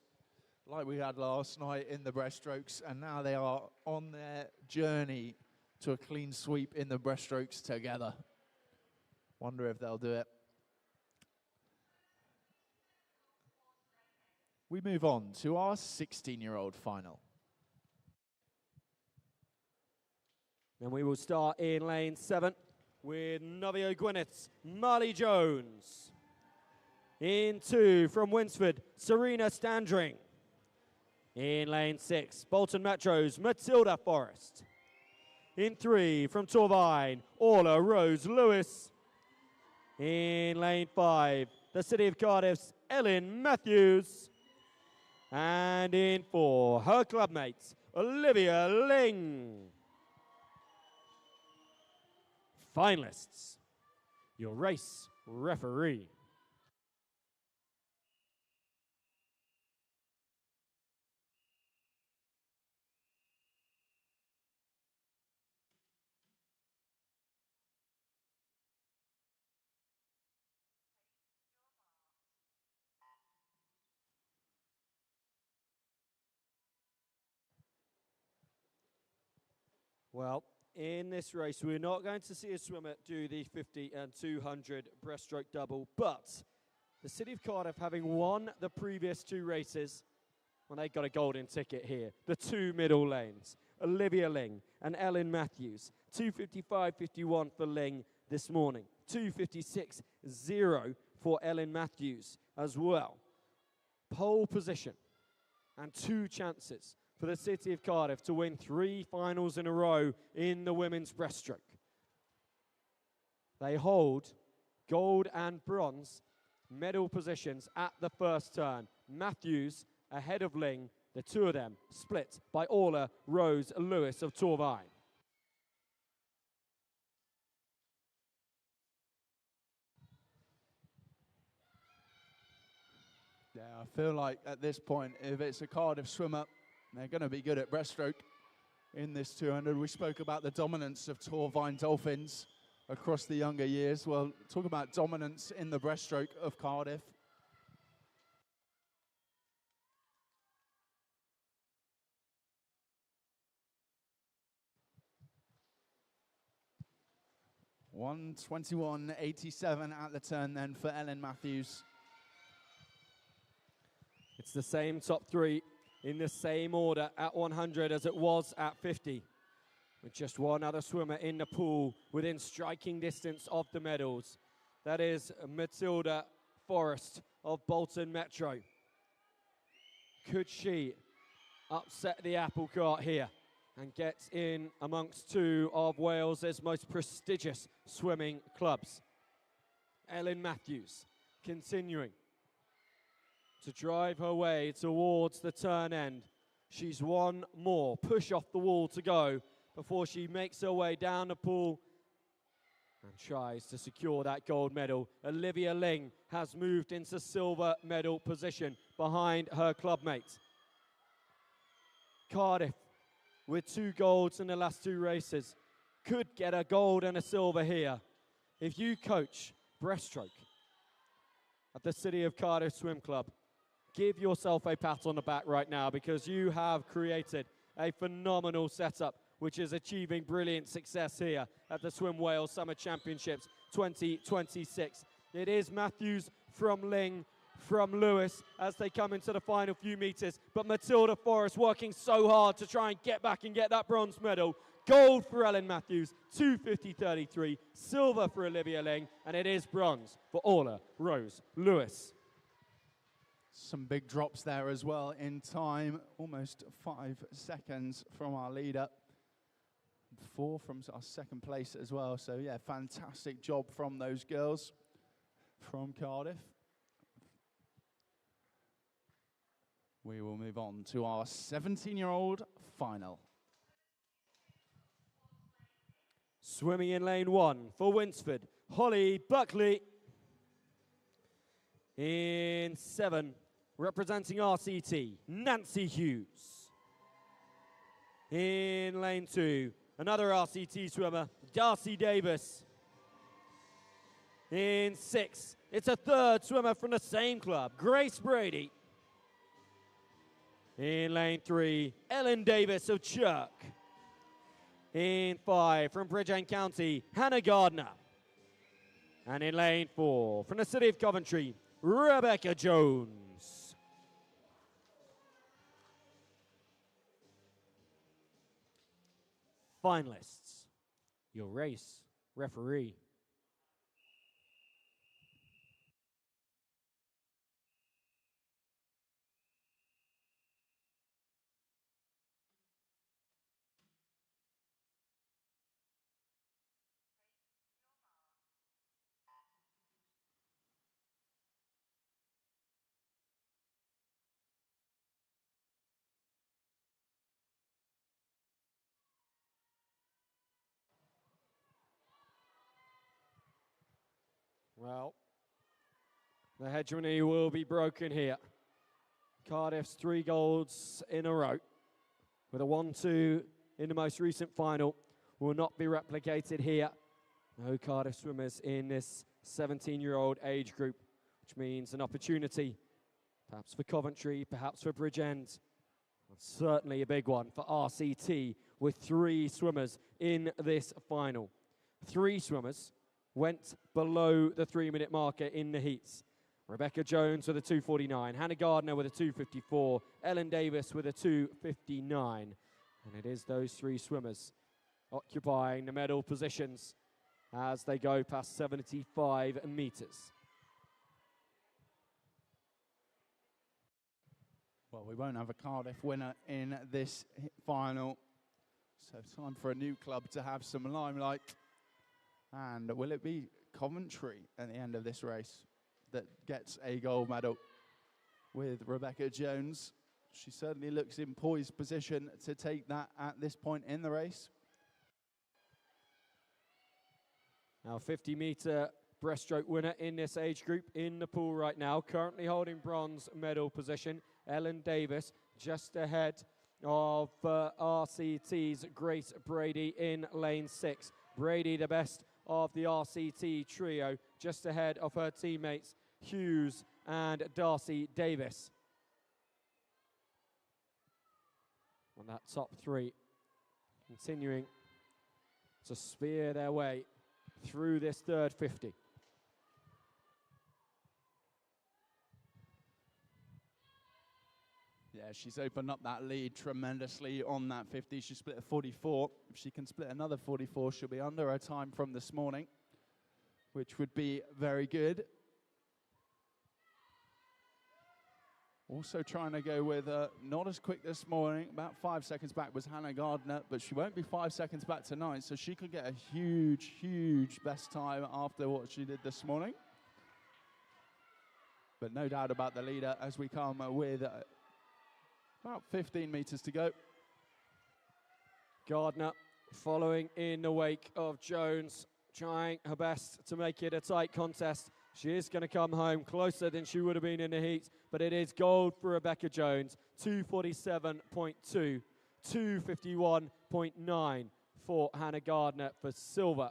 like we had last night in the breaststrokes. And now they are on their journey to a clean sweep in the breaststrokes together. Wonder if they'll do it. We move on to our 16-year-old final. Then we will start in lane 7 with Novio Gwyneth's Marley Jones. In 2 from Winsford, Serena Standring. In lane 6, Bolton Metro's Matilda Forrest. In 3 from Torvine, Orla Rose Lewis. In lane 5, the City of Cardiff's Ellen Matthews. And in 4, her clubmates, Olivia Ling. Finalists, your race referee. Well, in this race, we're not going to see a swimmer do the 50 and 200 breaststroke double, but the City of Cardiff, having won the previous 2 races, well, they got a golden ticket here. The 2 middle lanes, Olivia Ling and Ellen Matthews. 2:55.51 for Ling this morning. 2:56.0 for Ellen Matthews as well. Pole position and 2 chances for the City of Cardiff to win 3 finals in a row in the women's breaststroke. They hold gold and bronze medal positions at the first turn. Matthews ahead of Ling, the 2 of them split by Orla Rose Lewis of Torvine. Yeah, I feel like at this point, if it's a Cardiff swimmer, they're going to be good at breaststroke in this 200. We spoke about the dominance of Torvine Dolphins across the younger years. Well, talk about dominance in the breaststroke of Cardiff. 1:21.87 at the turn then for Ellen Matthews. It's the same top three in the same order at 100 as it was at 50. With just one other swimmer in the pool within striking distance of the medals. That is Matilda Forrest of Bolton Metro. Could she upset the apple cart here and get in amongst two of Wales's most prestigious swimming clubs? Ellen Matthews continuing to drive her way towards the turn end. She's one more push off the wall to go before she makes her way down the pool and tries to secure that gold medal. Olivia Ling has moved into silver medal position behind her clubmate. Cardiff, with 2 golds in the last 2 races, could get a gold and a silver here. If you coach breaststroke at the City of Cardiff Swim Club, give yourself a pat on the back right now, because you have created a phenomenal setup which is achieving brilliant success here at the Swim Wales Summer Championships 2026. It is Matthews from Ling, from Lewis as they come into the final few metres, but Matilda Forrest working so hard to try and get back and get that bronze medal. Gold for Ellen Matthews, 2:50.33, silver for Olivia Ling, and it is bronze for Orla Rose Lewis. Some big drops there as well in time, almost 5 seconds from our leader. 4 from our second place as well. So yeah, fantastic job from those girls from Cardiff. We will move on to our 17-year-old final. Swimming in lane 1 for Winsford, Holly Buckley. In 7, representing RCT, Nancy Hughes. In lane 2, another RCT swimmer, Darcy Davis. In 6, it's a third swimmer from the same club, Grace Brady. In lane 3, Ellen Davis of Chirk. In 5, from Bridgend County, Hannah Gardner. And in lane 4, from the City of Coventry, Rebecca Jones. Finalists, your race referee. Well, the hegemony will be broken here. Cardiff's 3 golds in a row, with a 1-2 in the most recent final, will not be replicated here. No Cardiff swimmers in this 17-year-old age group, which means an opportunity, perhaps for Coventry, perhaps for Bridgend, and certainly a big one for RCT, with 3 swimmers in this final. 3 swimmers went below the 3-minute marker in the heats. Rebecca Jones with a 2:49, Hannah Gardner with a 2:54, Ellen Davis with a 2:59. And it is those 3 swimmers occupying the medal positions as they go past 75 metres. Well, we won't have a Cardiff winner in this final, so time for a new club to have some limelight. And will it be Coventry at the end of this race that gets a gold medal with Rebecca Jones? She certainly looks in poised position to take that at this point in the race. Now 50-metre breaststroke winner in this age group in the pool right now, currently holding bronze medal position, Ellen Davis, just ahead of RCT's Grace Brady in lane 6. Brady, the best of the RCT trio, just ahead of her teammates Hughes and Darcy Davis. On that top 3, continuing to spear their way through this third 50. Yeah, she's opened up that lead tremendously on that 50. She split a 44. If she can split another 44, she'll be under her time from this morning, which would be very good. Also trying to go with not as quick this morning. About 5 seconds back was Hannah Gardner, but she won't be 5 seconds back tonight, so she could get a huge, huge best time after what she did this morning. But no doubt about the leader as we come with about 15 meters to go. Gardner following in the wake of Jones, trying her best to make it a tight contest. She is going to come home closer than she would have been in the heat, but it is gold for Rebecca Jones. 2:47.2, 2:51.9 for Hannah Gardner for silver.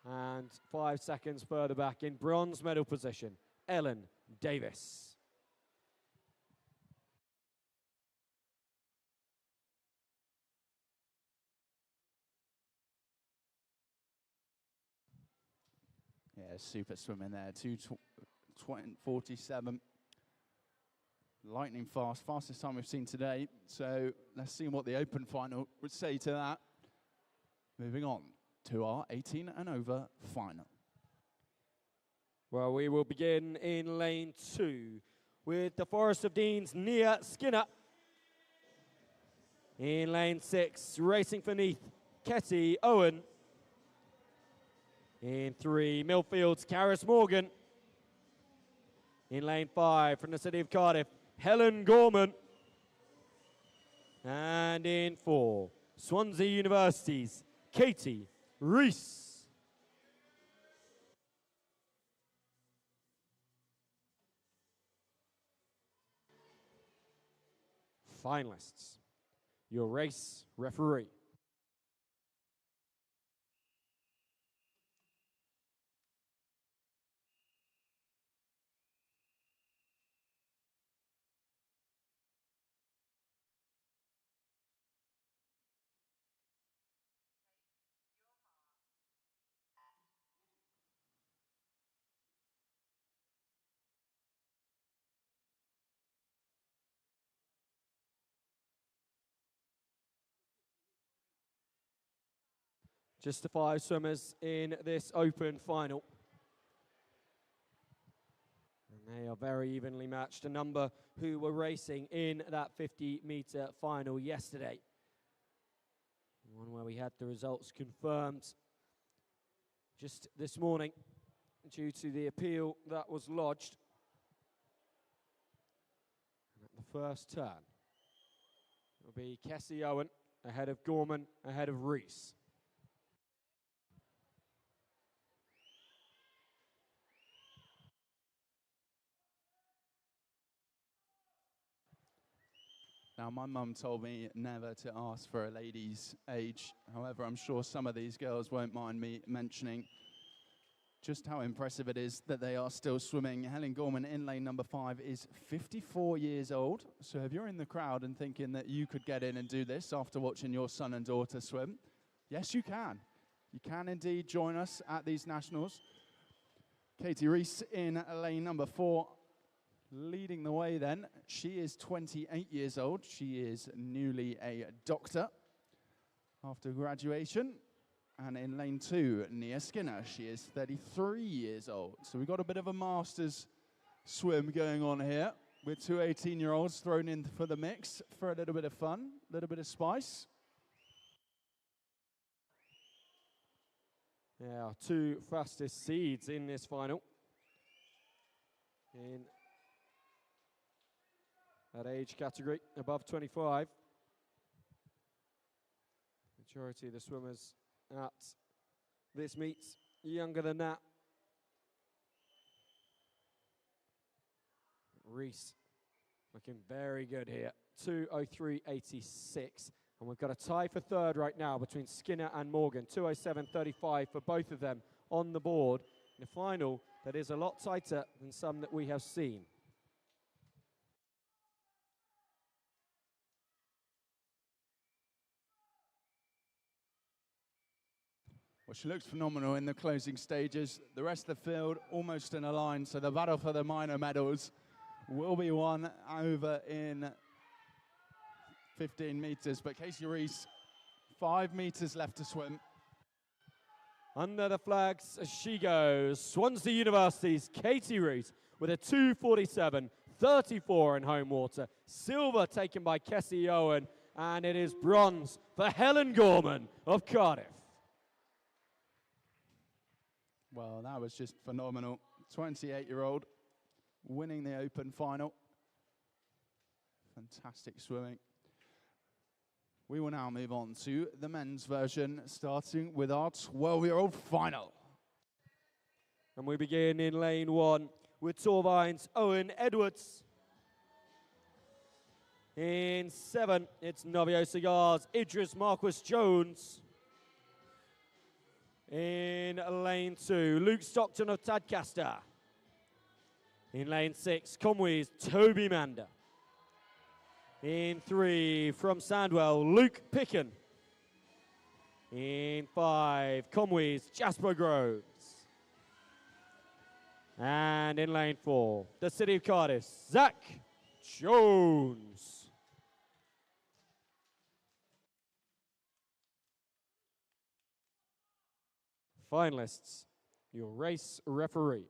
And 5 seconds further back in bronze medal position, Ellen Davis. Yeah, super swim in there. 2:47. Lightning fast, fastest time we've seen today. So let's see what the open final would say to that. Moving on to our 18 and over final. Well, we will begin in lane 2 with the Forest of Dean's Nia Skinner. In lane 6, racing for Neath, Ketty Owen. In 3, Millfield's Karis Morgan. In lane 5, from the city of Cardiff, Helen Gorman. And in 4, Swansea University's Katie Rees. Finalists, your race referee. Just the 5 swimmers in this open final. And they are very evenly matched. A number who were racing in that 50-meter final yesterday. One where we had the results confirmed just this morning due to the appeal that was lodged. And at the first turn, it will be Kessie Owen ahead of Gorman, ahead of Rees. Now, my mum told me never to ask for a lady's age. However, I'm sure some of these girls won't mind me mentioning just how impressive it is that they are still swimming. Helen Gorman in lane number 5 is 54 years old. So if you're in the crowd and thinking that you could get in and do this after watching your son and daughter swim, yes, you can. You can indeed join us at these nationals. Katie Rees in lane number 4. Leading the way then, she is 28 years old. She is newly a doctor after graduation. And in lane 2, Nia Skinner, she is 33 years old. So we've got a bit of a masters swim going on here with 2 18-year-olds thrown in for the mix for a little bit of fun, a little bit of spice. Yeah, our 2 fastest seeds in this final. In that age category, above 25. Majority of the swimmers at this meet younger than that. Rees looking very good here. 2:03.86. And we've got a tie for third right now between Skinner and Morgan. 2:07.35 for both of them on the board. In a final that is a lot tighter than some that we have seen. Well, she looks phenomenal in the closing stages. The rest of the field almost in a line, so the battle for the minor medals will be won over in 15 meters. But Casey Rees, 5 meters left to swim. Under the flags, as she goes, Swansea University's Katie Rees with a 2:47.34 in home water. Silver taken by Kessie Owen, and it is bronze for Helen Gorman of Cardiff. Well, that was just phenomenal. 28-year-old winning the Open final. Fantastic swimming. We will now move on to the men's version, starting with our 12-year-old final. And we begin in lane 1 with Torvine's Owen Edwards. In 7, it's Novio Cigar's Idris Marquis Jones. In lane 2, Luke Stockton of Tadcaster. In lane 6, Conway's Toby Mander. In 3, from Sandwell, Luke Picken. In 5, Conway's Jasper Groves. And in lane 4, the City of Cardiff, Zach Jones. Finalists, your race referee.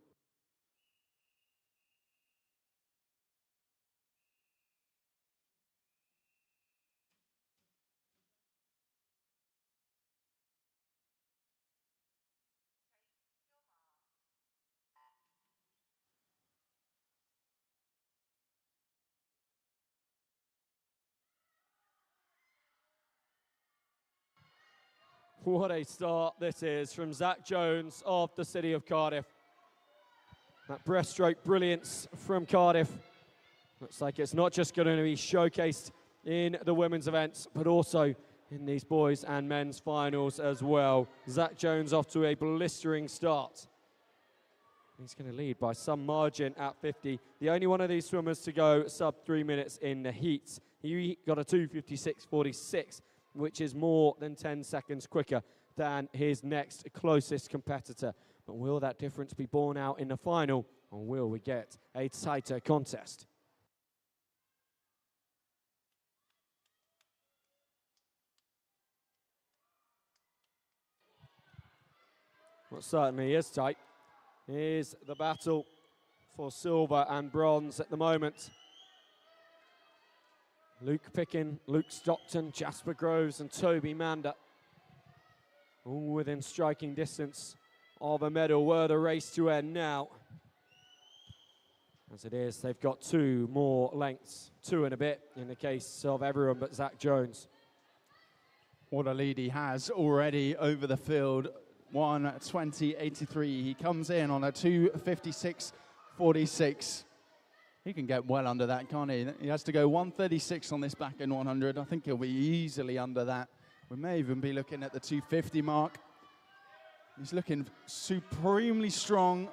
What a start this is from Zach Jones of the City of Cardiff. That breaststroke brilliance from Cardiff. Looks like it's not just going to be showcased in the women's events, but also in these boys and men's finals as well. Zach Jones off to a blistering start. He's going to lead by some margin at 50. The only one of these swimmers to go sub 3 minutes in the heats. He got a 2:56.46. which is more than 10 seconds quicker than his next closest competitor. But will that difference be borne out in the final, or will we get a tighter contest? What certainly is tight is the battle for silver and bronze at the moment. Luke Picken, Luke Stockton, Jasper Groves and Toby Mander, all within striking distance of a medal. Were the race to end now. As it is, they've got 2 more lengths, 2 and a bit in the case of everyone but Zach Jones. What a lead he has already over the field, 1:20.83. He comes in on a 2:56.46. He can get well under that, can't he? He has to go 1:36 on this back end 100. I think he'll be easily under that. We may even be looking at the 2:50 mark. He's looking supremely strong,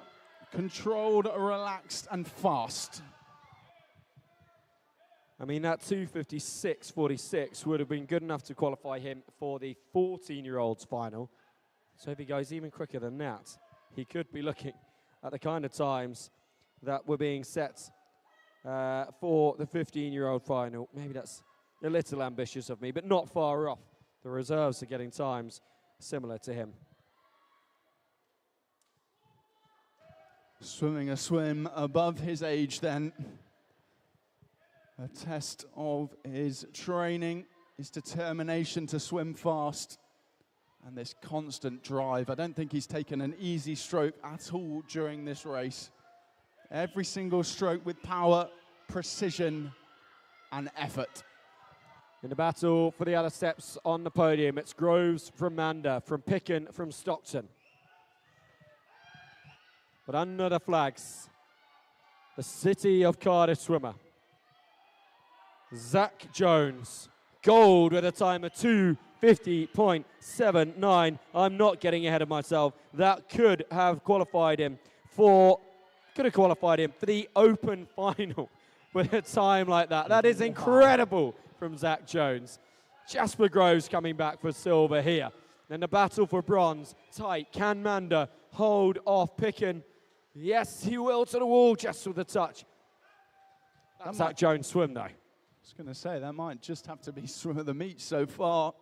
controlled, relaxed, and fast. I mean, that 2:56.46 would have been good enough to qualify him for the 14-year-olds final. So if he goes even quicker than that, he could be looking at the kind of times that were being set for the 15-year-old final. Maybe that's a little ambitious of me, but not far off. The reserves are getting times similar to him. Swimming a swim above his age then. A test of his training, his determination to swim fast, and this constant drive. I don't think he's taken an easy stroke at all during this race. Every single stroke with power, precision, and effort. In the battle for the other steps on the podium, it's Groves from Mander, from Picken, from Stockton. But under the flags, the City of Cardiff swimmer, Zach Jones, gold with a time of 2:50.79. I'm not getting ahead of myself. That could have qualified him for the Open final with a time like that. That is incredible from Zach Jones. Jasper Groves coming back for silver here. Then the battle for bronze. Tight. Can Manda hold off Picken? Yes, he will to the wall just with a touch. That's that Jones swim, though. I was going to say, that might just have to be swim of the meet so far.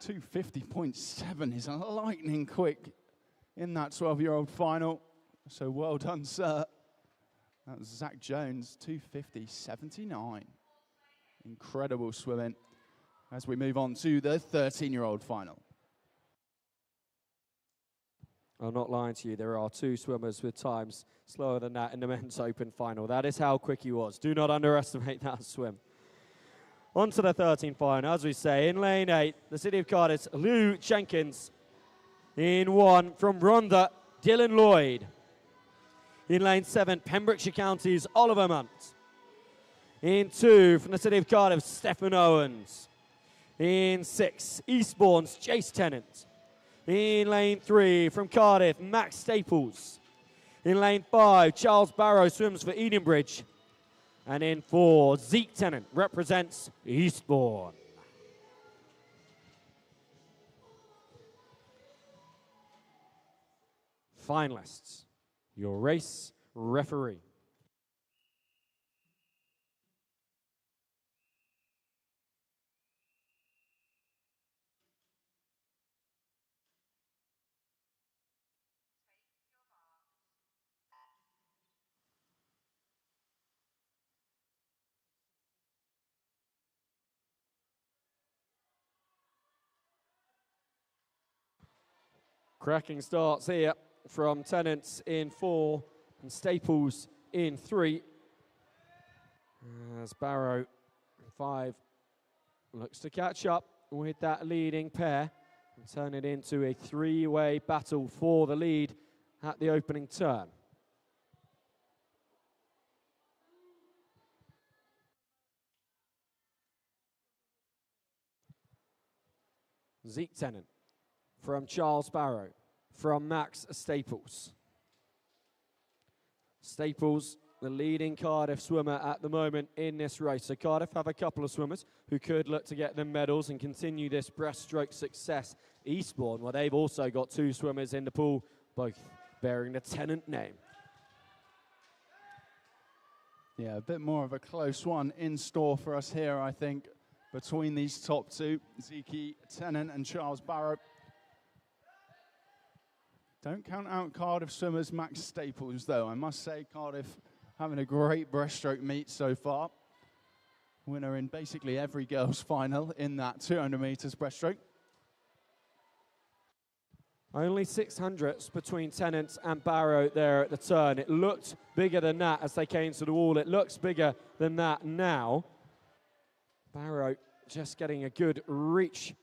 250.7 is lightning quick in that 12-year-old final. So well done, sir. That was Zach Jones, 250.79. Incredible swimming. As we move on to the 13-year-old final. I'm not lying to you, there are 2 swimmers with times slower than that in the men's open final. That is how quick he was. Do not underestimate that swim. On to the 13th final, as we say, in lane 8, the City of Cardiff's Lou Jenkins. In 1 from Rhondda, Dylan Lloyd. In lane 7, Pembrokeshire County's Oliver Munt. In 2, from the City of Cardiff, Stephen Owens. In 6, Eastbourne's Jace Tennant. In lane 3, from Cardiff, Max Staples. In lane 5, Charles Barrow swims for Edenbridge. And in 4, Zeke Tennant represents Eastbourne. Finalists, your race referee. Cracking starts here from Tennant in 4 and Staples in 3. As Barrow in 5 looks to catch up with that leading pair and turn it into a 3-way battle for the lead at the opening turn. Zeke Tennant from Charles Barrow, from Max Staples. Staples, the leading Cardiff swimmer at the moment in this race. So Cardiff have a couple of swimmers who could look to get them medals and continue this breaststroke success. Eastbourne, well, they've also got 2 swimmers in the pool, both bearing the Tennant name. Yeah, a bit more of a close one in store for us here, I think, between these top 2, Zeke Tennant and Charles Barrow. Don't count out Cardiff swimmers Max Staples, though. I must say, Cardiff having a great breaststroke meet so far. Winner in basically every girls' final in that 200 metres breaststroke. Only 600ths between Tennant and Barrow there at the turn. It looked bigger than that as they came to the wall. It looks bigger than that now. Barrow just getting a good reach.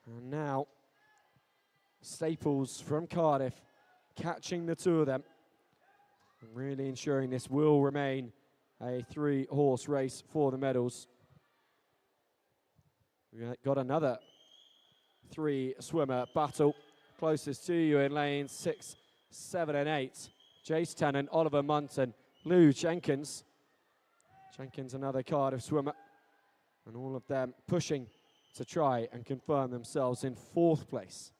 And now Staples from Cardiff catching the 2 of them. And really ensuring this will remain a 3-horse race for the medals. We've got another 3-swimmer battle. Closest to you in lanes 6, 7 and 8. Jace Tennant, Oliver Munton, Lou Jenkins. Jenkins another Cardiff swimmer. And all of them pushing to try and confirm themselves in 4th place.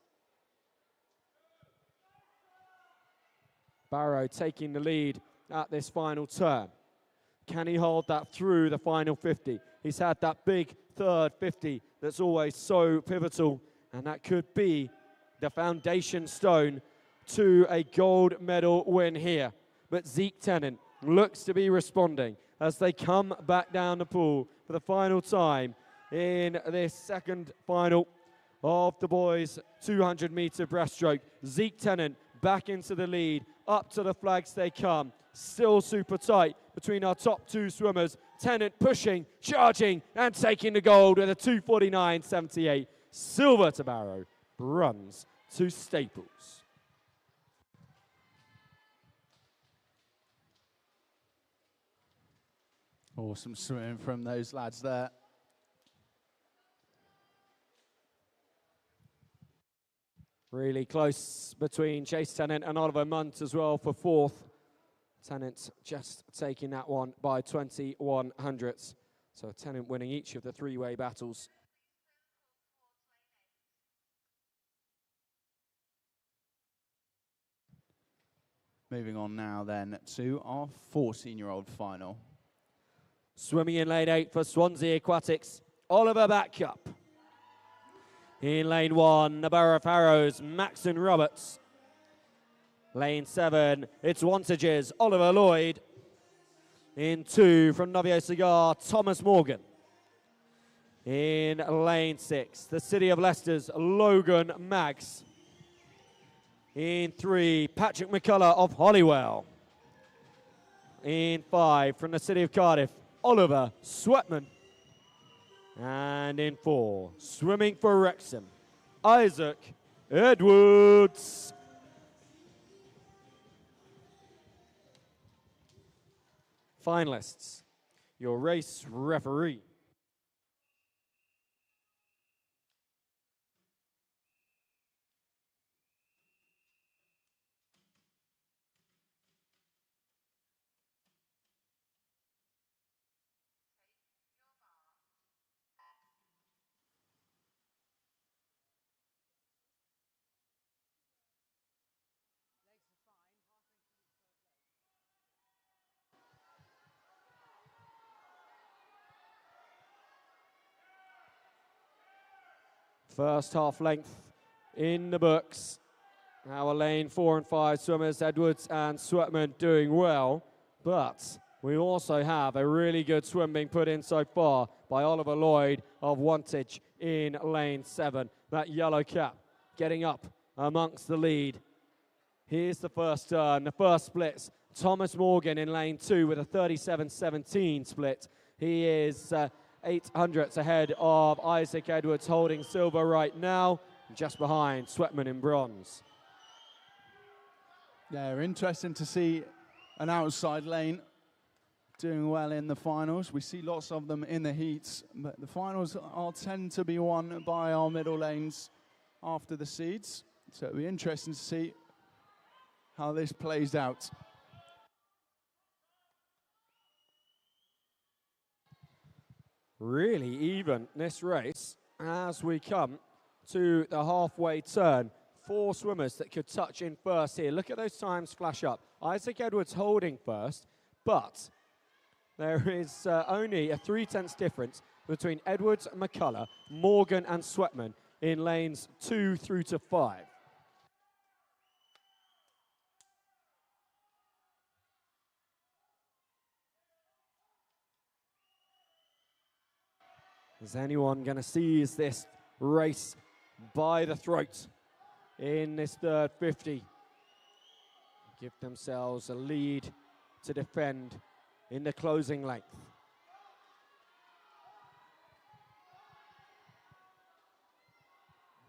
Barrow taking the lead at this final turn. Can he hold that through the final 50? He's had that big third 50 that's always so pivotal, and that could be the foundation stone to a gold medal win here. But Zeke Tennant looks to be responding as they come back down the pool for the final time in this second final of the boys' 200-metre breaststroke. Zeke Tennant back into the lead, up to the flags they come. Still super tight between our top 2 swimmers. Tennant pushing, charging, and taking the gold with a 2:49.78. Silver to Barrow, bronze to Staples. Awesome swimming from those lads there. Really close between Jace Tennant and Oliver Munt as well for 4th. Tennant just taking that one by 21 hundredths. So Tennant winning each of the 3-way battles. Moving on now then to our 14-year-old final. Swimming in lane 8 for Swansea Aquatics, Oliver Batcup. In lane 1, the Borough of Harrow's Maxon Roberts. Lane 7, it's Wantage's Oliver Lloyd. In 2, from Novio Cigar, Thomas Morgan. In lane 6, the City of Leicester's Logan Maggs. In 3, Patrick McCullough of Holywell. In 5, from the City of Cardiff, Oliver Sweatman. And in 4, swimming for Wrexham, Isaac Edwards. Finalists, your race referee. First half length in the books. Our lane 4 and 5 swimmers, Edwards and Sweatman, doing well. But we also have a really good swim being put in so far by Oliver Lloyd of Wantage in lane 7. That yellow cap getting up amongst the lead. Here's the first turn, the first splits. Thomas Morgan in lane 2 with a 37-17 split. He is 800ths ahead of Isaac Edwards, holding silver right now, just behind Sweatman in bronze. Yeah, interesting to see an outside lane doing well in the finals. We see lots of them in the heats, but the finals tend to be won by our middle lanes after the seeds. So it'll be interesting to see how this plays out. Really even this race as we come to the halfway turn. 4 swimmers that could touch in first here. Look at those times flash up. Isaac Edwards holding first, but there is only a 3/10 difference between Edwards, McCullough, Morgan and Sweatman in lanes 2 through to 5. Is anyone going to seize this race by the throat in this third 50? Give themselves a lead to defend in the closing length.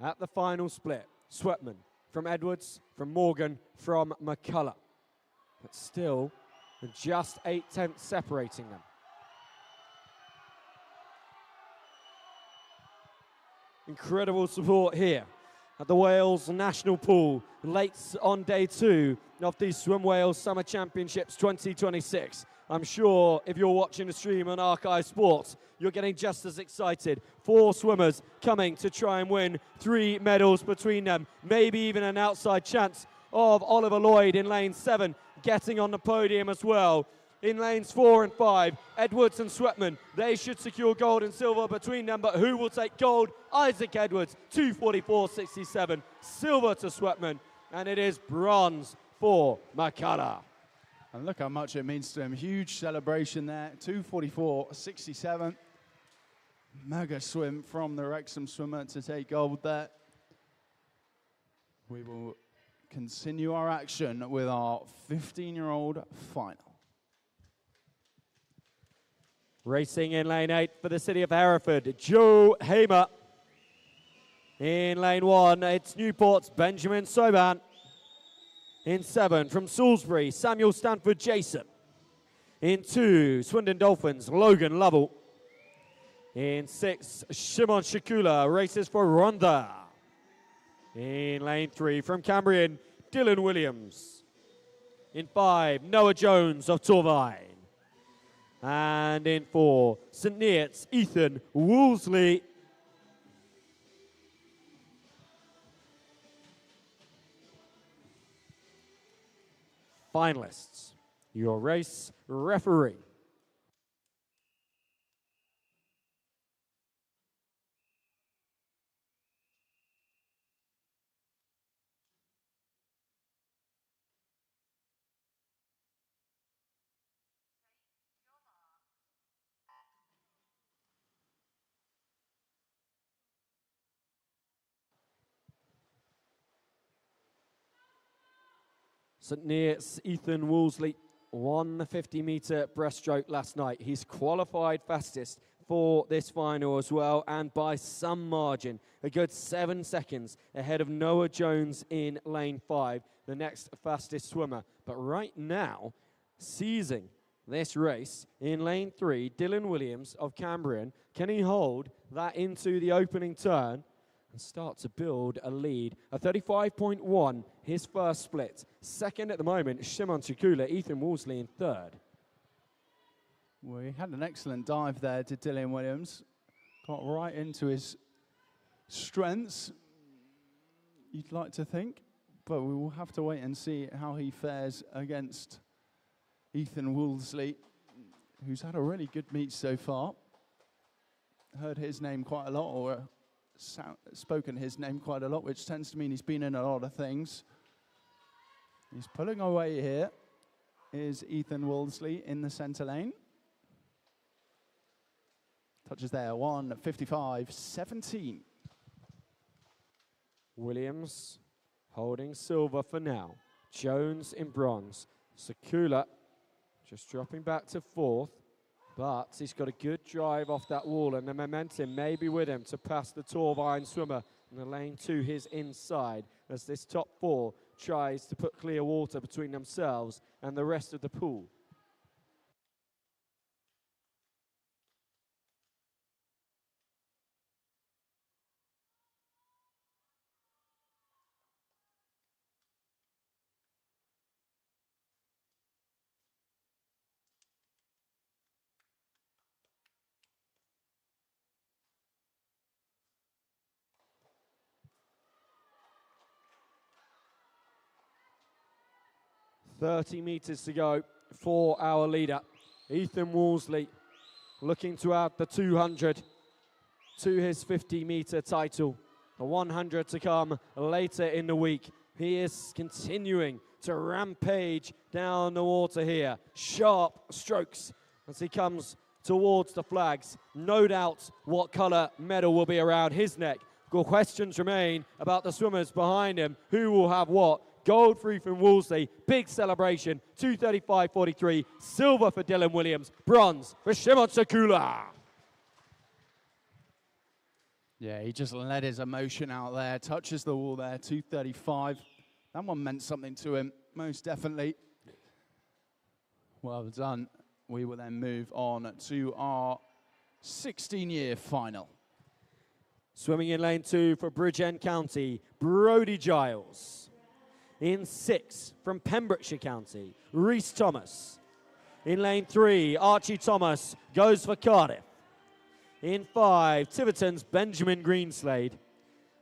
At the final split, Sweatman from Edwards, from Morgan, from McCullough. But still, just 8/10 separating them. Incredible support here at the Wales National Pool, late on day 2 of the Swim Wales Summer Championships 2026. I'm sure if you're watching the stream on ARCAE Sports, you're getting just as excited. 4 swimmers coming to try and win 3 medals between them. Maybe even an outside chance of Oliver Lloyd in lane 7 getting on the podium as well. In lanes 4 and 5, Edwards and Sweatman, they should secure gold and silver between them, but who will take gold? Isaac Edwards, 2:44.67, silver to Sweatman, and it is bronze for McCullough. And look how much it means to him. Huge celebration there, 2:44.67. Mega swim from the Wrexham swimmer to take gold there. We will continue our action with our 15-year-old final. Racing in lane 8 for the City of Hereford, Joe Hamer. In lane 1, it's Newport's Benjamin Soban. In 7, from Salisbury, Samuel Stanford Jason. In 2, Swindon Dolphins, Logan Lovell. In 6, Shimon Shakula races for Rhondda. In lane 3, from Cambrian, Dylan Williams. In 5, Noah Jones of Torvine. And in 4, St Neots, Ethan Woolsley. Finalists, your race referee. St Neots Ethan Woolsey won the 50-metre breaststroke last night. He's qualified fastest for this final as well, and by some margin, a good 7 seconds ahead of Noah Jones in lane 5, the next fastest swimmer. But right now, seizing this race in lane 3, Dylan Williams of Cambrian. Can he hold that into the opening turn and start to build a lead? A 35.1, his first split. Second at the moment, Shimon Chikula, Ethan Woolsey in third. Well, he had an excellent dive there to Dylan Williams. Got right into his strengths, you'd like to think. But we will have to wait and see how he fares against Ethan Woolsey, who's had a really good meet so far. Heard his name quite a lot, or spoken his name quite a lot, which tends to mean he's been in a lot of things. He's pulling away here. Is Ethan Woolsey in the centre lane. Touches there, 1:55.17. Williams holding silver for now. Jones in bronze. Sakula just dropping back to fourth. But he's got a good drive off that wall, and the momentum may be with him to pass the Torvine swimmer in the lane 2, his inside, as this top 4 tries to put clear water between themselves and the rest of the pool. .30 meters to go for our leader, Ethan Woolsey, looking to add the 200 to his 50-meter title. A 100 to come later in the week. He is continuing to rampage down the water here. Sharp strokes as he comes towards the flags. No doubt what colour medal will be around his neck. Good questions remain about the swimmers behind him. Who will have what? Gold for Ethan Woolsey, big celebration, 2:35.43. Silver for Dylan Williams, bronze for Shimon Sakula. Yeah, he just let his emotion out there, touches the wall there, 2:35. That one meant something to him, most definitely. Well done. We will then move on to our 16-year final. Swimming in lane 2 for Bridgend County, Brodie Giles. In 6 from Pembrokeshire County, Rhys Thomas. In lane 3, Archie Thomas goes for Cardiff. In 5, Tiverton's Benjamin Greenslade.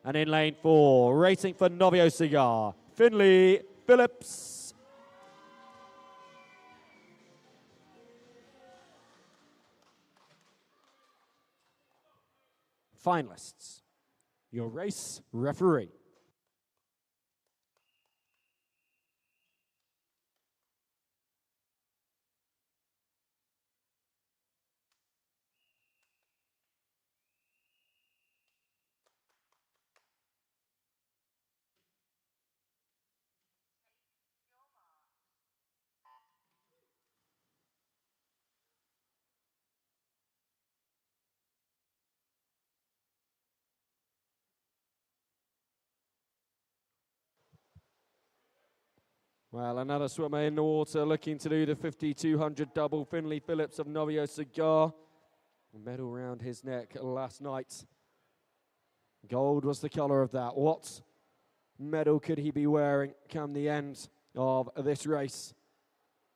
And in lane 4, racing for Novio Cigar, Finley Phillips. Finalists, your race referee. Well, another swimmer in the water looking to do the 50-200 double. Finley Phillips of Novio Cigar. Medal around his neck last night. Gold was the colour of that. What medal could he be wearing come the end of this race?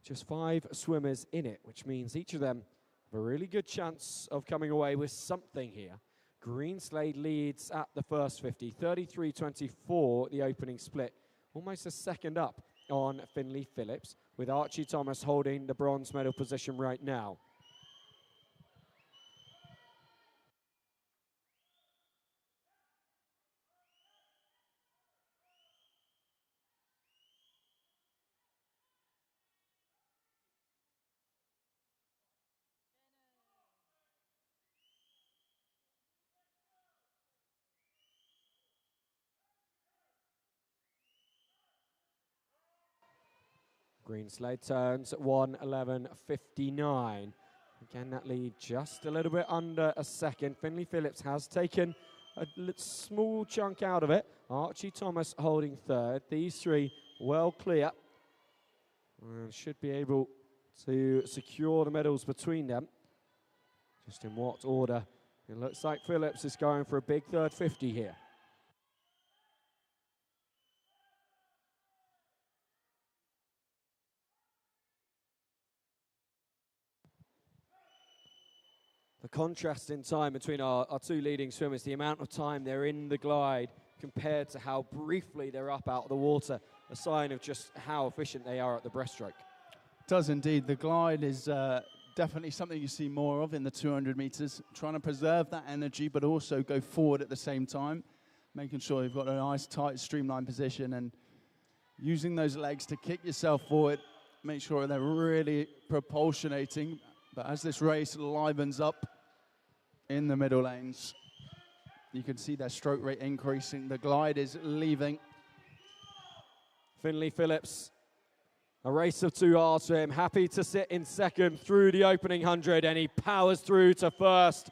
Just 5 swimmers in it, which means each of them have a really good chance of coming away with something here. Greenslade leads at the first 50, 33.24 the opening split. Almost a second up on Finley Phillips. with Archie Thomas holding the bronze medal position right now. Greenslade turns at 1:11.59. Again, that lead just a little bit under a second. Finley Phillips has taken a small chunk out of it. Archie Thomas holding third. These three well clear and should be able to secure the medals between them. Just in what order? It looks like Phillips is going for a big third 50 here. The contrast in time between our two leading swimmers, the amount of time they're in the glide compared to how briefly they're up out of the water, a sign of just how efficient they are at the breaststroke. Does indeed. The glide is definitely something you see more of in the 200 meters, trying to preserve that energy but also go forward at the same time, making sure you've got a nice, tight, streamlined position and using those legs to kick yourself forward, make sure they're really propulsionating. But as this race livens up in the middle lanes, you can see their stroke rate increasing. The glide is leaving. Finley Phillips, a race of 2 hours for him. Happy to sit in second through the opening 100, and he powers through to first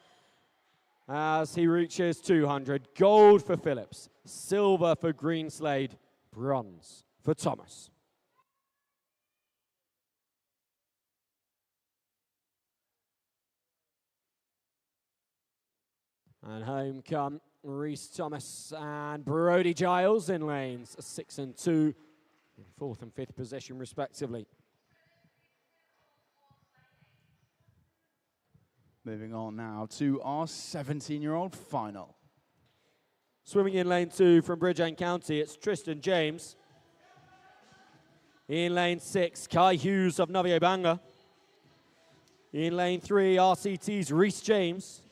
as he reaches 200. Gold for Phillips, silver for Greenslade, bronze for Thomas. And home come Rhys Thomas and Brodie Giles in lanes 6 and 2, in 4th and 5th position respectively. Moving on now to our 17-year-old final. Swimming in lane 2 from Bridgend County, it's Tristan James. In lane 6, Kai Hughes of Navio Banga. In lane 3, RCT's Rhys James.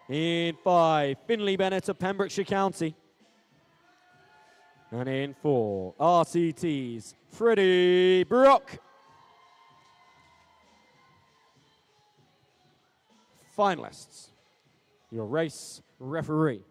In 5, Finley Bennett of Pembrokeshire County. And in 4, RCT's Freddie Brock. Finalists, your race referee.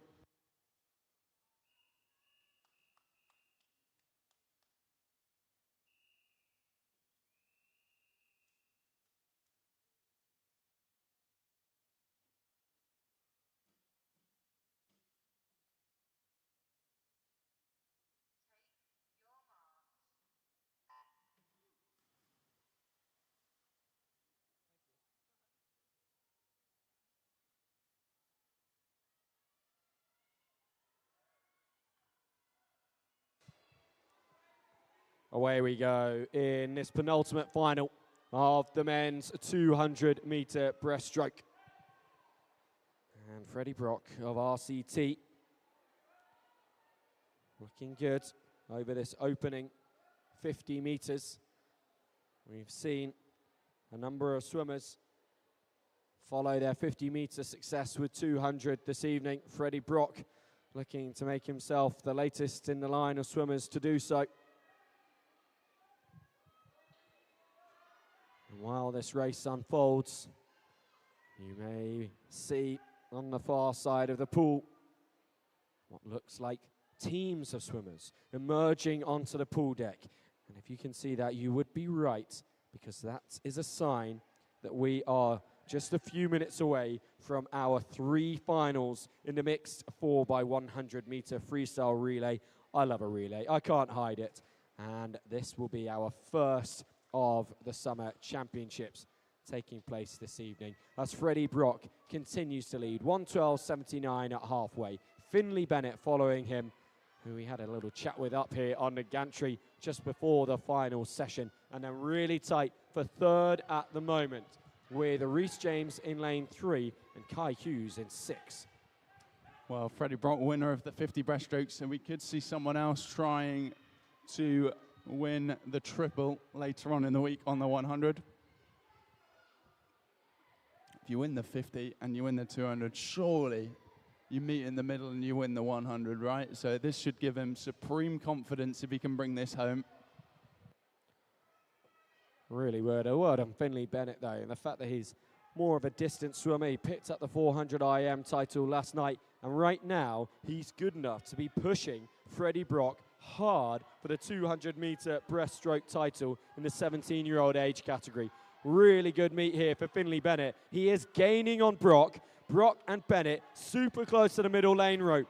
Away we go in this penultimate final of the men's 200-meter breaststroke. And Freddie Brock of RCT looking good over this opening 50 meters. We've seen a number of swimmers follow their 50-meter success with 200 this evening. Freddie Brock looking to make himself the latest in the line of swimmers to do so. And while this race unfolds, you may see on the far side of the pool what looks like teams of swimmers emerging onto the pool deck. And if you can see that, you would be right, because that is a sign that we are just a few minutes away from our 3 finals in the mixed 4x100 meter freestyle relay. I love a relay, I can't hide it. And this will be our first of the Summer Championships taking place this evening as Freddie Brock continues to lead 1:12.79 at halfway. Finley Bennett following him, who we had a little chat with up here on the gantry just before the final session, and then really tight for third at the moment with Rhys James in lane 3 and Kai Hughes in 6. Well, Freddie Brock, winner of the 50 breaststrokes, and we could see someone else trying to win the triple later on in the week on the 100. If you win the 50 and you win the 200, surely you meet in the middle and you win the 100, right? So this should give him supreme confidence if he can bring this home. Really word on Finley Bennett, though, and the fact that he's more of a distance swimmer. He picked up the 400 IM title last night, and right now he's good enough to be pushing Freddie Brock hard for the 200-meter breaststroke title in the 17-year-old age category. Really good meet here for Finley Bennett. He is gaining on Brock. Brock and Bennett super close to the middle lane rope.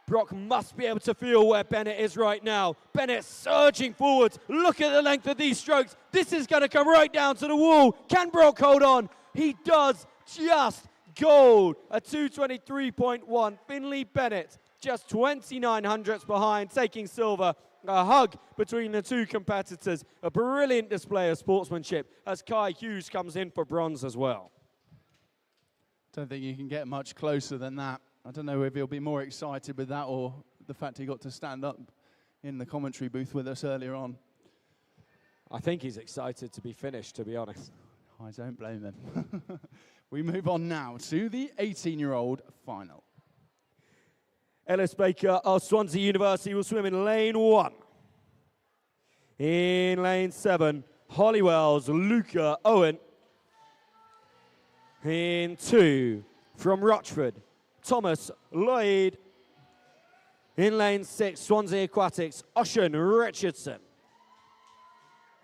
Brock must be able to feel where Bennett is right now. Bennett surging forwards. Look at the length of these strokes. This is going to come right down to the wall. Can Brock hold on? He does. Just gold. A 2:23.1. Finley Bennett just 29 hundredths behind, taking silver. A hug between the two competitors. A brilliant display of sportsmanship as Kai Hughes comes in for bronze as well. Don't think you can get much closer than that. I don't know if he'll be more excited with that or the fact he got to stand up in the commentary booth with us earlier on. I think he's excited to be finished, to be honest. I don't blame him. We move on now to the 18-year-old final. Ellis Baker of Swansea University will swim in lane 1. In lane 7, Hollywell's Luca Owen. In 2, from Rochford, Thomas Lloyd. In lane 6, Swansea Aquatics, Ocean Richardson.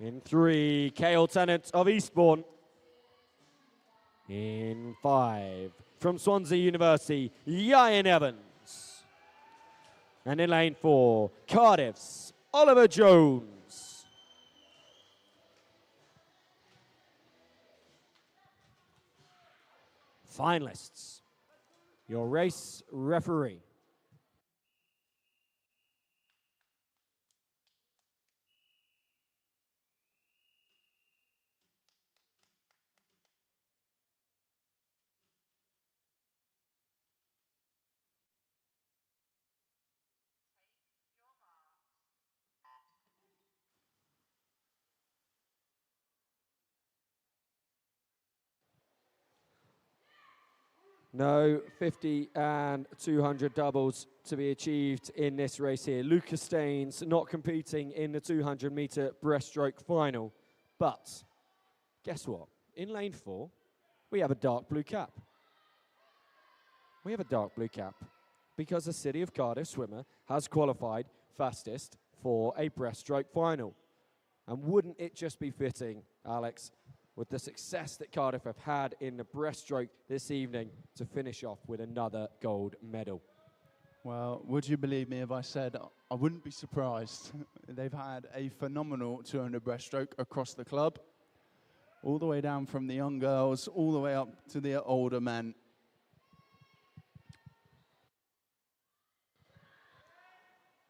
In 3, Cale Tennant of Eastbourne. In 5, from Swansea University, Ian Evans. And in lane 4, Cardiff's Oliver Jones. Finalists, your race referee. No 50 and 200 doubles to be achieved in this race here. Lucas Staines not competing in the 200-meter breaststroke final. But guess what? In lane 4, we have a dark blue cap. We have a dark blue cap because the City of Cardiff swimmer has qualified fastest for a breaststroke final. And wouldn't it just be fitting, Alex, with the success that Cardiff have had in the breaststroke this evening, to finish off with another gold medal? Well, would you believe me if I said I wouldn't be surprised? They've had a phenomenal 200 breaststroke across the club, all the way down from the young girls, all the way up to the older men.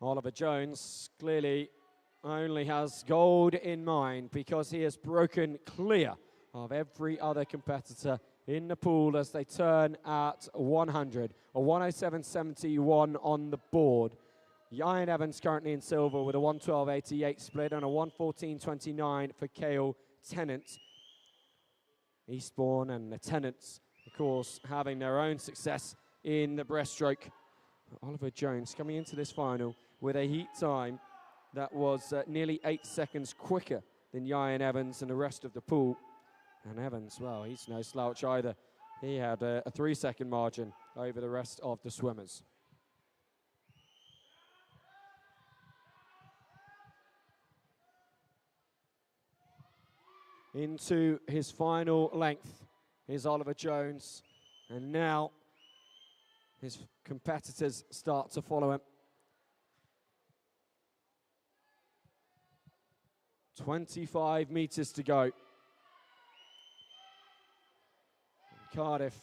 Oliver Jones clearly only has gold in mind because he has broken clear of every other competitor in the pool as they turn at 100. A 107.71 on the board. Ian Evans currently in silver with a 112.88 split and a 114.29 for Cale Tennant. Eastbourne and the Tennants, of course, having their own success in the breaststroke. Oliver Jones coming into this final with a heat time that was nearly 8 seconds quicker than Ian Evans and the rest of the pool. And Evans, well, he's no slouch either. He had a 3-second margin over the rest of the swimmers. Into his final length is Oliver Jones. And now his competitors start to follow him. 25 meters to go. Cardiff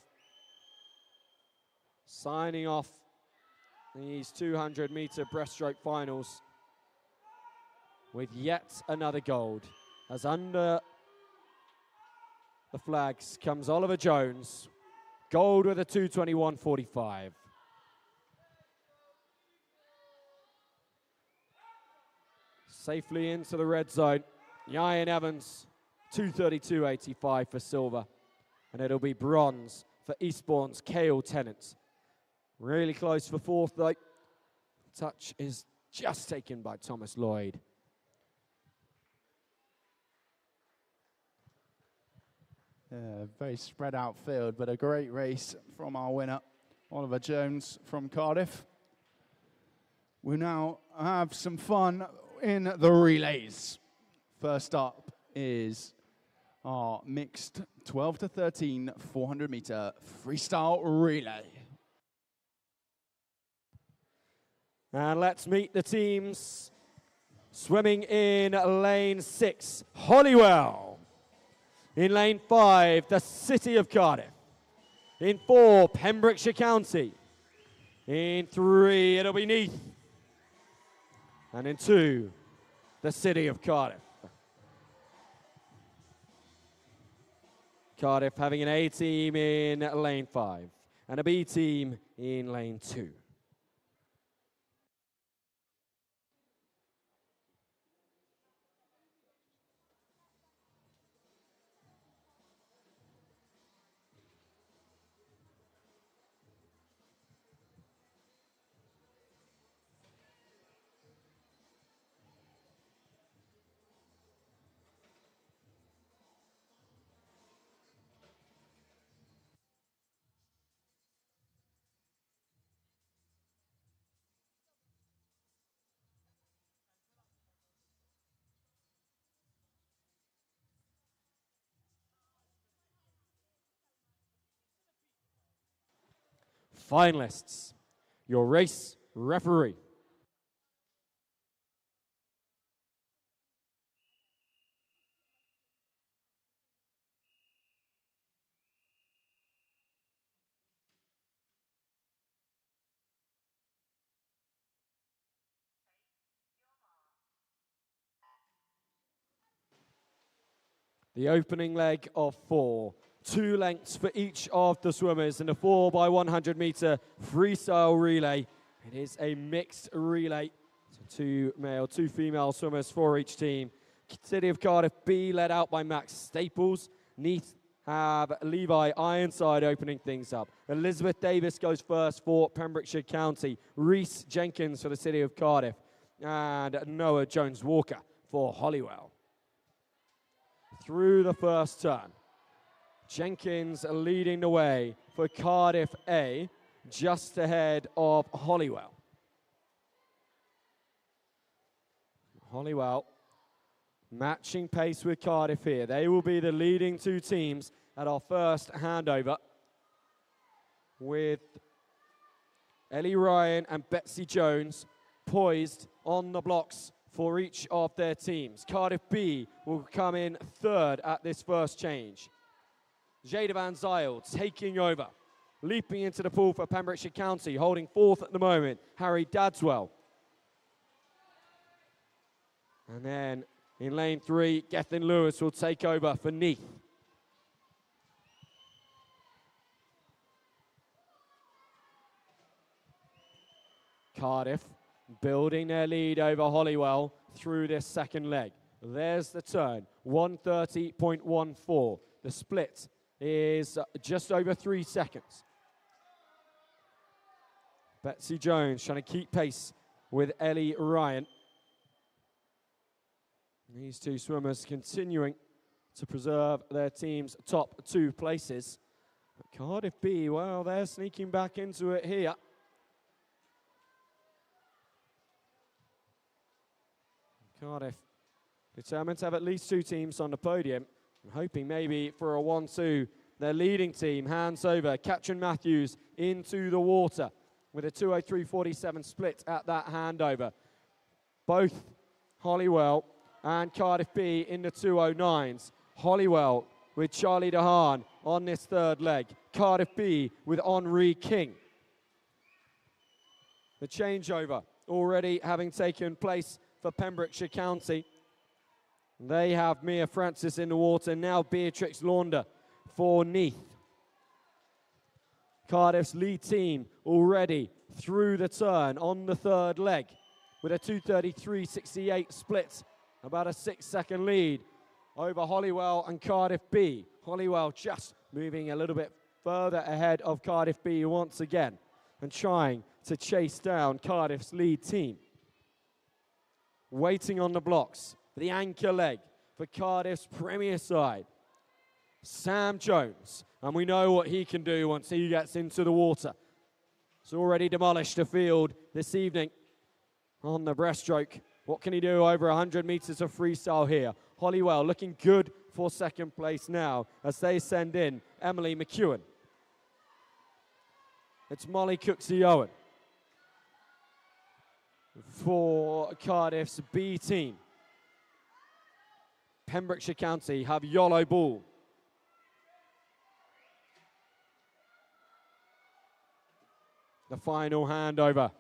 signing off these 200-meter breaststroke finals with yet another gold, as under the flags comes Oliver Jones, gold with a 2:21.45. safely into the red zone. Ian Evans, 232.85 for silver. And it'll be bronze for Eastbourne's Cale Tennant. Really close for fourth, though. Touch is just taken by Thomas Lloyd. Yeah, very spread out field, but a great race from our winner, Oliver Jones from Cardiff. We now have some fun in the relays. First up is our mixed 12 to 13 400 meter freestyle relay. And let's meet the teams. Swimming in lane 6, Holywell. In lane 5, the City of Cardiff. In 4, Pembrokeshire County. In 3, it'll be Neath. And in 2, the City of Cardiff. Cardiff having an A team in lane 5 and a B team in lane 2. Finalists, your race referee. The opening leg of 4. 2 lengths for each of the swimmers in the 4x100 meter freestyle relay. It is a mixed relay. So 2 male, 2 female swimmers for each team. City of Cardiff B led out by Max Staples. Neath have Levi Ironside opening things up. Elizabeth Davis goes first for Pembrokeshire County. Reese Jenkins for the City of Cardiff. And Noah Jones-Walker for Holywell. Through the first turn. Jenkins leading the way for Cardiff A, just ahead of Holywell. Holywell matching pace with Cardiff here. They will be the leading 2 teams at our first handover, with Ellie Ryan and Betsy Jones poised on the blocks for each of their teams. Cardiff B will come in 3rd at this first change. Jada Van Zyl taking over, leaping into the pool for Pembrokeshire County, holding 4th at the moment, Harry Dadswell. And then in lane 3, Gethin Lewis will take over for Neath. Cardiff building their lead over Holywell through this second leg. There's the turn, 1:30.14. The split is just over 3 seconds. Betsy Jones trying to keep pace with Ellie Ryan. These 2 swimmers continuing to preserve their team's top 2 places. But Cardiff B, well, they're sneaking back into it here. Cardiff determined to have at least 2 teams on the podium. I'm hoping maybe for a 1-2. Their leading team hands over. Katrin Matthews into the water with a 2:03.47 split at that handover. Both Holywell and Cardiff B in the 2:09s. Holywell with Charlie DeHaan on this 3rd leg. Cardiff B with Henri King. The changeover already having taken place for Pembrokeshire County. They have Mia Francis in the water, now Beatrix Launder for Neath. Cardiff's lead team already through the turn on the 3rd leg. with a 2:33.68 split, about a 6-second lead over Holywell and Cardiff B. Holywell just moving a little bit further ahead of Cardiff B once again and trying to chase down Cardiff's lead team. Waiting on the blocks for the anchor leg for Cardiff's Premier side, Sam Jones, and we know what he can do once he gets into the water. He's already demolished the field this evening on the breaststroke. What can he do over 100 metres of freestyle here? Holywell looking good for second place now as they send in Emily McEwen. It's Molly Cooksey-Owen for Cardiff's B team. Pembrokeshire County have Yolo Ball. The final handover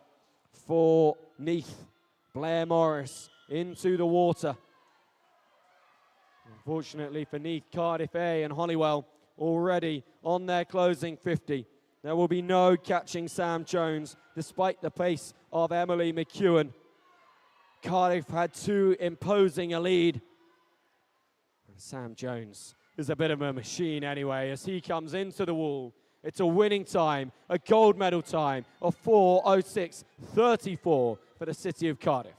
for Neath. Blair Morris into the water. Unfortunately for Neath, Cardiff A and Holywell already on their closing 50. There will be no catching Sam Jones despite the pace of Emily McEwen. Cardiff had too imposing a lead. And Sam Jones is a bit of a machine anyway as he comes into the wall. It's a winning time, a gold medal time of 4:06.34 for the City of Cardiff.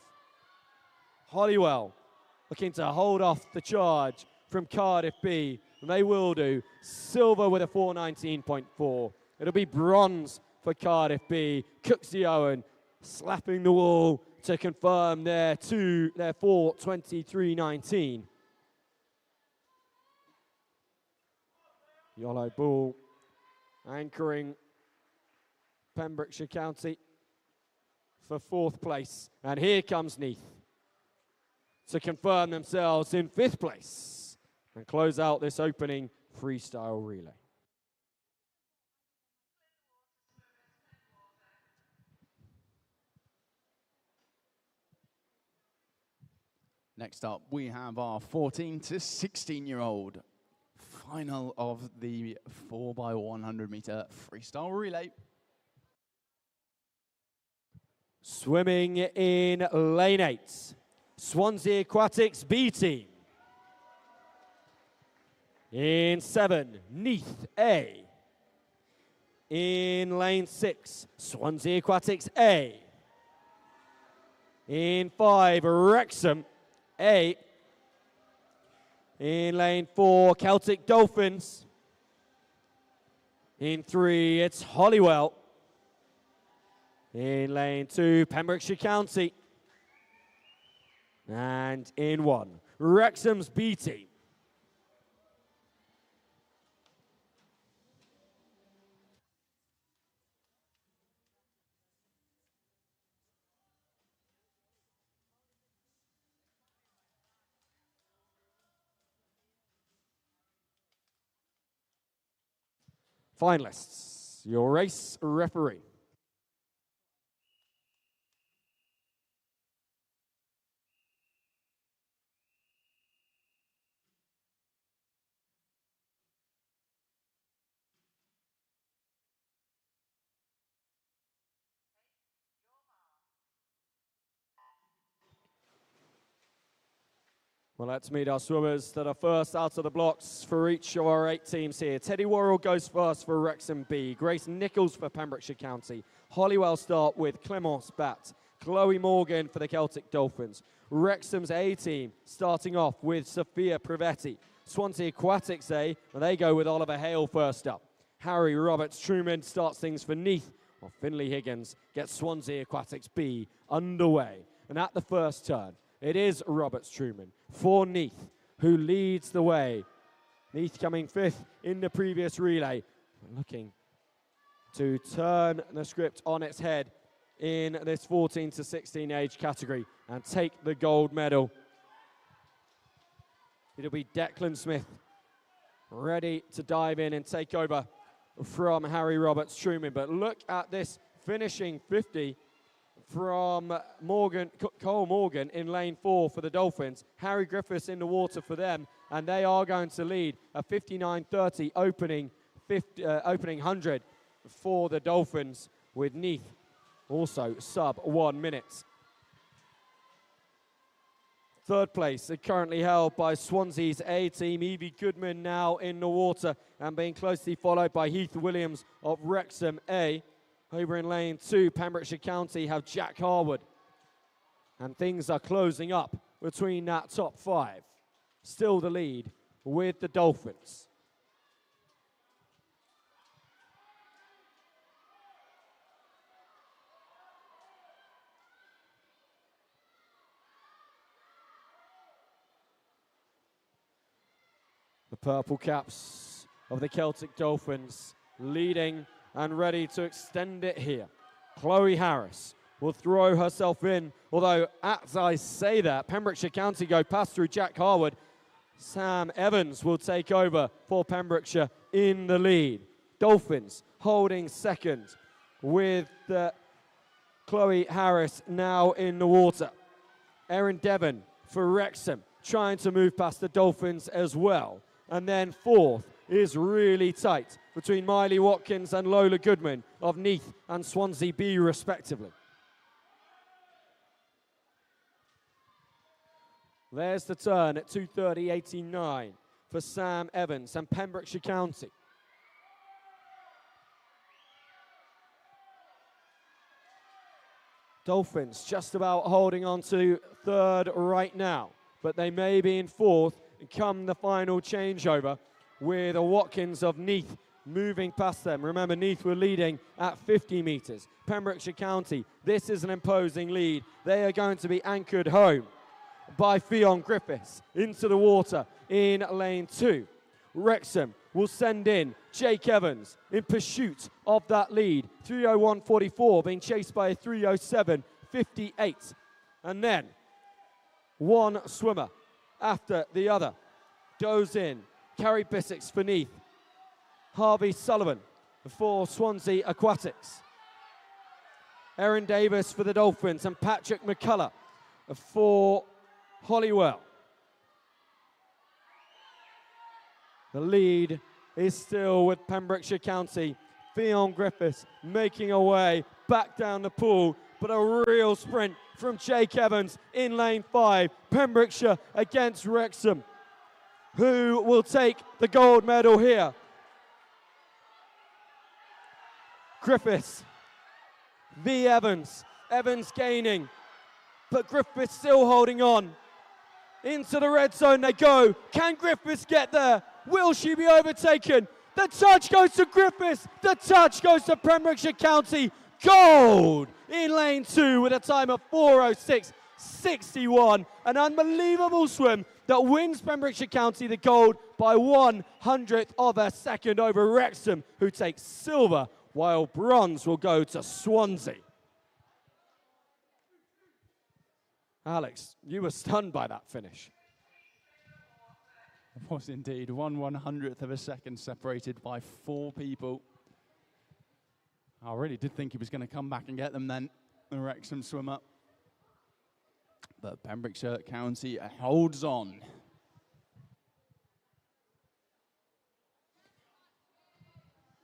Holywell looking to hold off the charge from Cardiff B, and they will do. Silver with a 4:19.4. It'll be bronze for Cardiff B. Cooksey-Owen slapping the wall to confirm their 4:23.19. Yolo Ball anchoring Pembrokeshire County for fourth place. And here comes Neath to confirm themselves in fifth place and close out this opening freestyle relay. Next up, we have our 14 to 16-year-old final of the 4x100 meter freestyle relay. Swimming in lane 8, Swansea Aquatics B team. In 7, Neath A. In lane 6, Swansea Aquatics A. In 5, Wrexham A. In lane 4, Celtic Dolphins. In 3, it's Holywell. In lane 2, Pembrokeshire County. And in 1, Wrexham's B team. Finalists, your race referee. Well, let's meet our swimmers that are first out of the blocks for each of our 8 teams here. Teddy Worrell goes first for Wrexham B. Grace Nichols for Pembrokeshire County. Holywell start with Clemence Batt. Chloe Morgan for the Celtic Dolphins. Wrexham's A team starting off with Sophia Privetti. Swansea Aquatics A, and they go with Oliver Hale first up. Harry Roberts-Truman starts things for Neath, while Finlay Higgins gets Swansea Aquatics B underway. And at the first turn, it is Roberts-Truman for Neath, who leads the way. Neath coming 5th in the previous relay, looking to turn the script on its head in this 14 to 16 age category and take the gold medal. It'll be Declan Smith ready to dive in and take over from Harry Roberts-Truman. But look at this finishing 50 from Cole Morgan in lane 4 for the Dolphins. Harry Griffiths in the water for them, and they are going to lead a 59.30 opening 100 for the Dolphins, with Neath also sub 1 minute. Third place are currently held by Swansea's A team. Evie Goodman now in the water and being closely followed by Heath Williams of Wrexham A. Over in lane 2, Pembrokeshire County have Jack Harwood. And things are closing up between that top 5. Still the lead with the Dolphins. The purple caps of the Celtic Dolphins leading and ready to extend it here. Chloe Harris will throw herself in, although as I say that, Pembrokeshire County go past through Jack Harwood. Sam Evans will take over for Pembrokeshire in the lead. Dolphins holding second with Chloe Harris now in the water. Erin Devon for Wrexham trying to move past the Dolphins as well. And then fourth is really tight between Miley Watkins and Lola Goodman of Neath and Swansea B respectively. There's the turn at 2:30.89 for Sam Evans and Pembrokeshire County. Dolphins just about holding on to third right now, but they may be in fourth come the final changeover with a Watkins of Neath moving past them. Remember, Neath were leading at 50 metres. Pembrokeshire County, this is an imposing lead. They are going to be anchored home by Fionn Griffiths into the water in lane 2. Wrexham will send in Jake Evans in pursuit of that lead. 3:01.44 being chased by a 3:07.58. And then one swimmer after the other goes in. Carrie Bissix for Neath. Harvey Sullivan for Swansea Aquatics. Erin Davis for the Dolphins and Patrick McCullough for Hollywell. The lead is still with Pembrokeshire County. Fionn Griffiths making a way back down the pool, but a real sprint from Jake Evans in lane 5. Pembrokeshire against Wrexham. Who will take the gold medal here? Griffiths v Evans. Evans gaining, but Griffiths still holding on. Into the red zone they go. Can Griffiths get there? Will she be overtaken? The touch goes to Griffiths. The touch goes to Pembrokeshire County. Gold in lane 2 with a time of 4:06.61. An unbelievable swim that wins Pembrokeshire County the gold by 1/100th of a second over Wrexham, who takes silver, while bronze will go to Swansea. Alex, you were stunned by that finish. It was indeed 1/100th of a second separated by 4 people. I really did think he was going to come back and get them then, the Wrexham swimmer. But Pembrokeshire County holds on.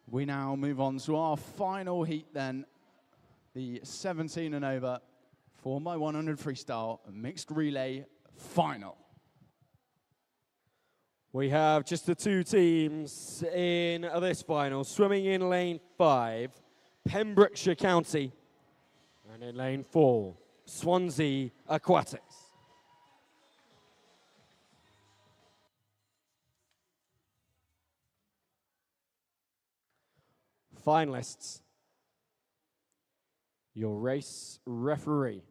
We now move on to our final heat then, the 17 and over 4x100 freestyle mixed relay final. We have just the 2 teams in this final. Swimming in lane 5, Pembrokeshire County, and in lane 4, Swansea Aquatics. Finalists, your race referee.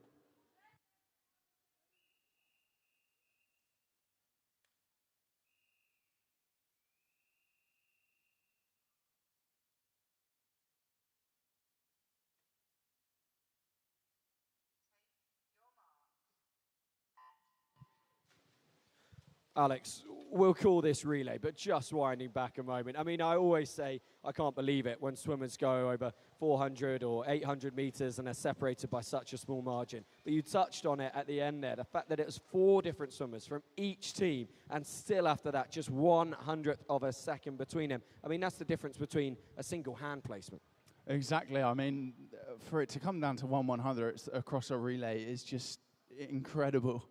Alex, we'll call this relay, but just winding back a moment. I mean, I always say I can't believe it when swimmers go over 400 or 800 meters and are separated by such a small margin. But you touched on it at the end there, the fact that it was 4 different swimmers from each team, and still after that, just 1/100th of a second between them. I mean, that's the difference between a single hand placement. Exactly. I mean, for it to come down to 1/100th across a relay is just incredible.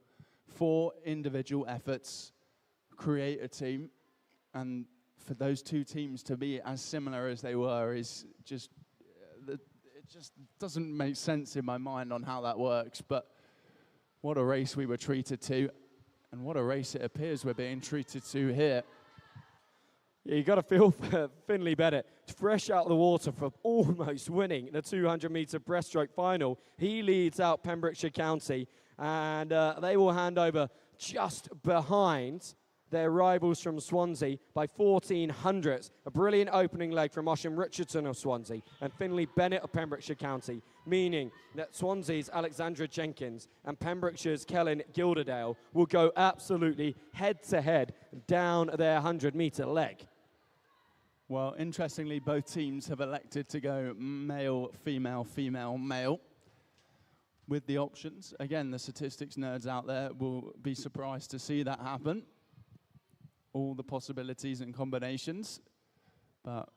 4 individual efforts create a team, and for those 2 teams to be as similar as they were is just, it just doesn't make sense in my mind on how that works. But what a race we were treated to, and what a race it appears we're being treated to here. Yeah, you got to feel for Finley Bennett, fresh out of the water from almost winning the 200-metre breaststroke final. He leads out Pembrokeshire County, and they will hand over just behind their rivals from Swansea by 14 hundredths. A brilliant opening leg from Osham Richardson of Swansea and Finley Bennett of Pembrokeshire County, meaning that Swansea's Alexandra Jenkins and Pembrokeshire's Kellen Gilderdale will go absolutely head-to-head down their 100-metre leg. Well, interestingly, both teams have elected to go male, female, female, male with the options. Again, the statistics nerds out there will be surprised to see that happen. All the possibilities and combinations. But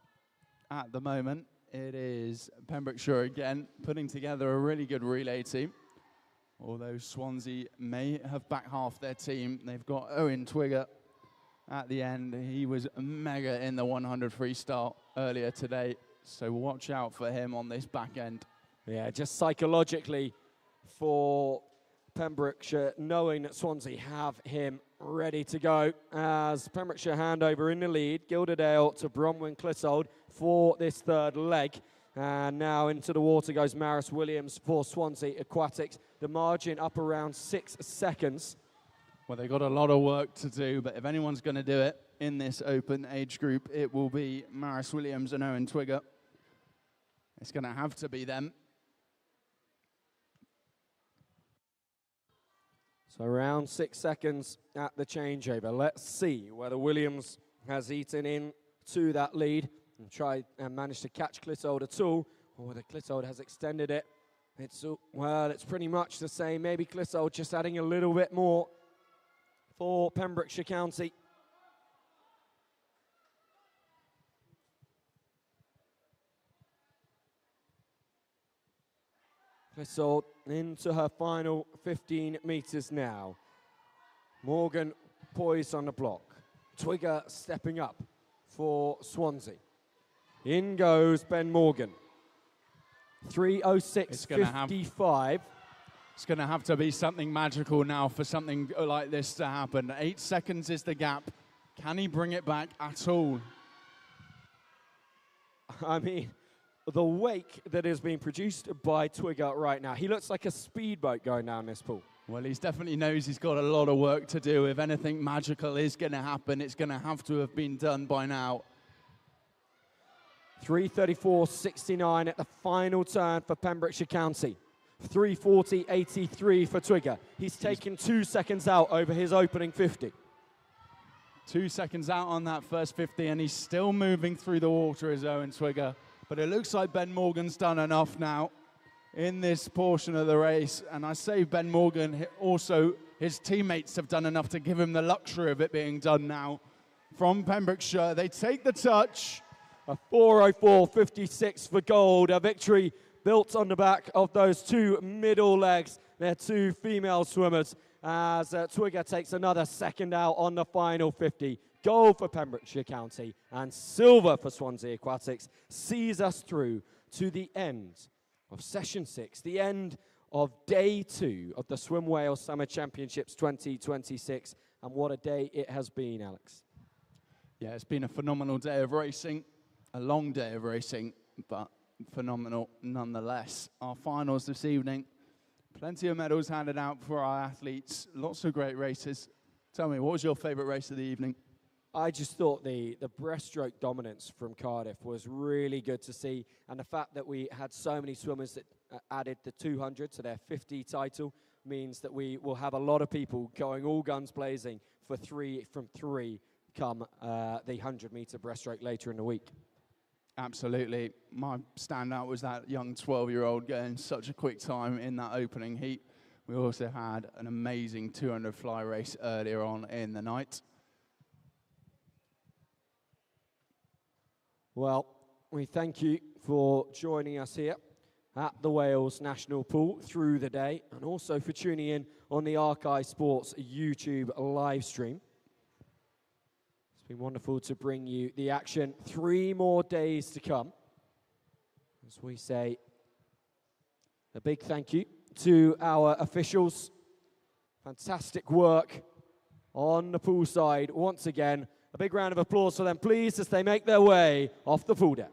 at the moment, it is Pembrokeshire again putting together a really good relay team. Although Swansea may have back half their team. They've got Owen Twigger at the end. He was mega in the 100 freestyle earlier today. So watch out for him on this back end. Yeah, just psychologically for Pembrokeshire, knowing that Swansea have him ready to go as Pembrokeshire hand over in the lead. Gilderdale to Bronwyn Clissold for this third leg. And now into the water goes Maris Williams for Swansea Aquatics. The margin up around 6 seconds. Well, they've got a lot of work to do, but if anyone's going to do it in this open age group, it will be Maris Williams and Owen Twigger. It's going to have to be them. So around 6 seconds at the changeover. Let's see whether Williams has eaten into that lead and tried and managed to catch Clissold at all, or whether Clissold has extended it. Well, it's pretty much the same. Maybe Clissold just adding a little bit more for Pembrokeshire County. Clissold into her final 15 metres now. Morgan poised on the block. Twigger stepping up for Swansea. In goes Ben Morgan. 3:06.55. It's going to have to be something magical now for something like this to happen. 8 seconds is the gap. Can he bring it back at all? I mean, the wake that is being produced by Twigger right now. He looks like a speedboat going down this pool. Well, he definitely knows he's got a lot of work to do. If anything magical is going to happen, it's going to have to have been done by now. 3:34.69 at the final turn for Pembrokeshire County. 3:40.83 for Twigger. He's taken 2 seconds out over his opening 50. 2 seconds out on that first 50, and he's still moving through the water as Owen Twigger. But it looks like Ben Morgan's done enough now in this portion of the race. And I say Ben Morgan, also his teammates have done enough to give him the luxury of it being done now. From Pembrokeshire, they take the touch. A 4:04.56 for gold. A victory built on the back of those 2 middle legs. They're 2 female swimmers as Twigger takes another second out on the final 50. Gold for Pembrokeshire County and silver for Swansea Aquatics sees us through to the end of session 6, the end of day 2 of the Swim Wales Summer Championships 2026. And what a day it has been, Alex. Yeah, it's been a phenomenal day of racing, a long day of racing, but phenomenal nonetheless. Our finals this evening, plenty of medals handed out for our athletes, lots of great races. Tell me, what was your favourite race of the evening? I just thought the breaststroke dominance from Cardiff was really good to see. And the fact that we had so many swimmers that added the 200 to their 50 title means that we will have a lot of people going all guns blazing for 3 from 3 come the 100-metre breaststroke later in the week. Absolutely. My standout was that young 12-year-old getting such a quick time in that opening heat. We also had an amazing 200 fly race earlier on in the night. Well, we thank you for joining us here at the Wales National Pool through the day, and also for tuning in on the ARCAE Sports YouTube live stream. It's been wonderful to bring you the action. 3 more days to come. As we say, a big thank you to our officials. Fantastic work on the poolside once again. A big round of applause for them, please, as they make their way off the pool deck.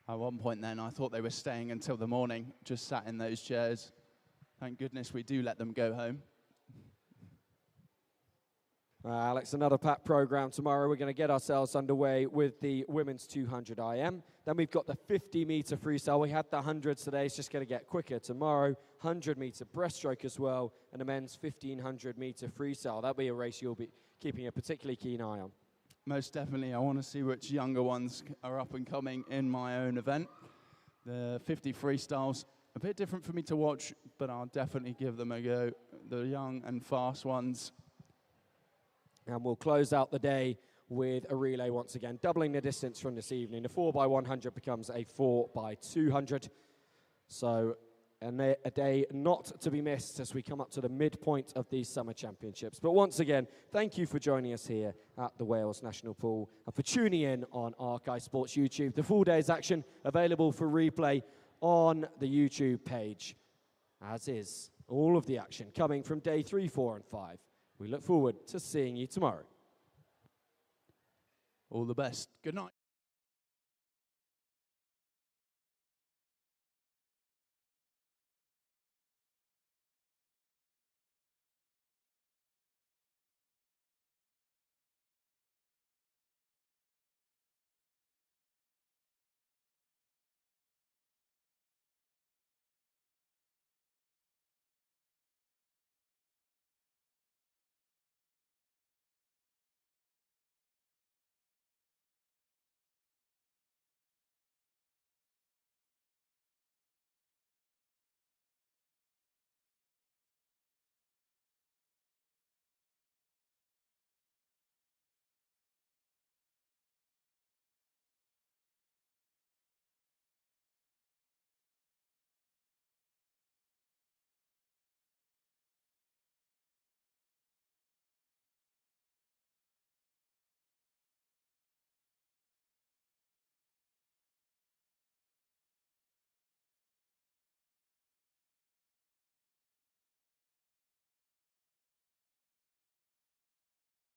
At one point then, I thought they were staying until the morning, just sat in those chairs. Thank goodness we do let them go home. Alex, another packed program tomorrow. We're going to get ourselves underway with the women's 200 IM. Then we've got the 50-meter freestyle. We had the 100s today. It's just going to get quicker tomorrow. 100-meter breaststroke as well, and the men's 1,500-meter freestyle. That'll be a race you'll be keeping a particularly keen eye on. Most definitely. I want to see which younger ones are up and coming in my own event. The 50 freestyles, a bit different for me to watch, but I'll definitely give them a go. The young and fast ones. And we'll close out the day with a relay once again, doubling the distance from this evening. The 4x100 becomes a 4x200. So a day not to be missed as we come up to the midpoint of these summer championships. But once again, thank you for joining us here at the Wales National Pool and for tuning in on ARCAE Sports YouTube. The full day's action available for replay on the YouTube page, as is all of the action coming from day 3, 4 and 5. We look forward to seeing you tomorrow. All the best. Good night.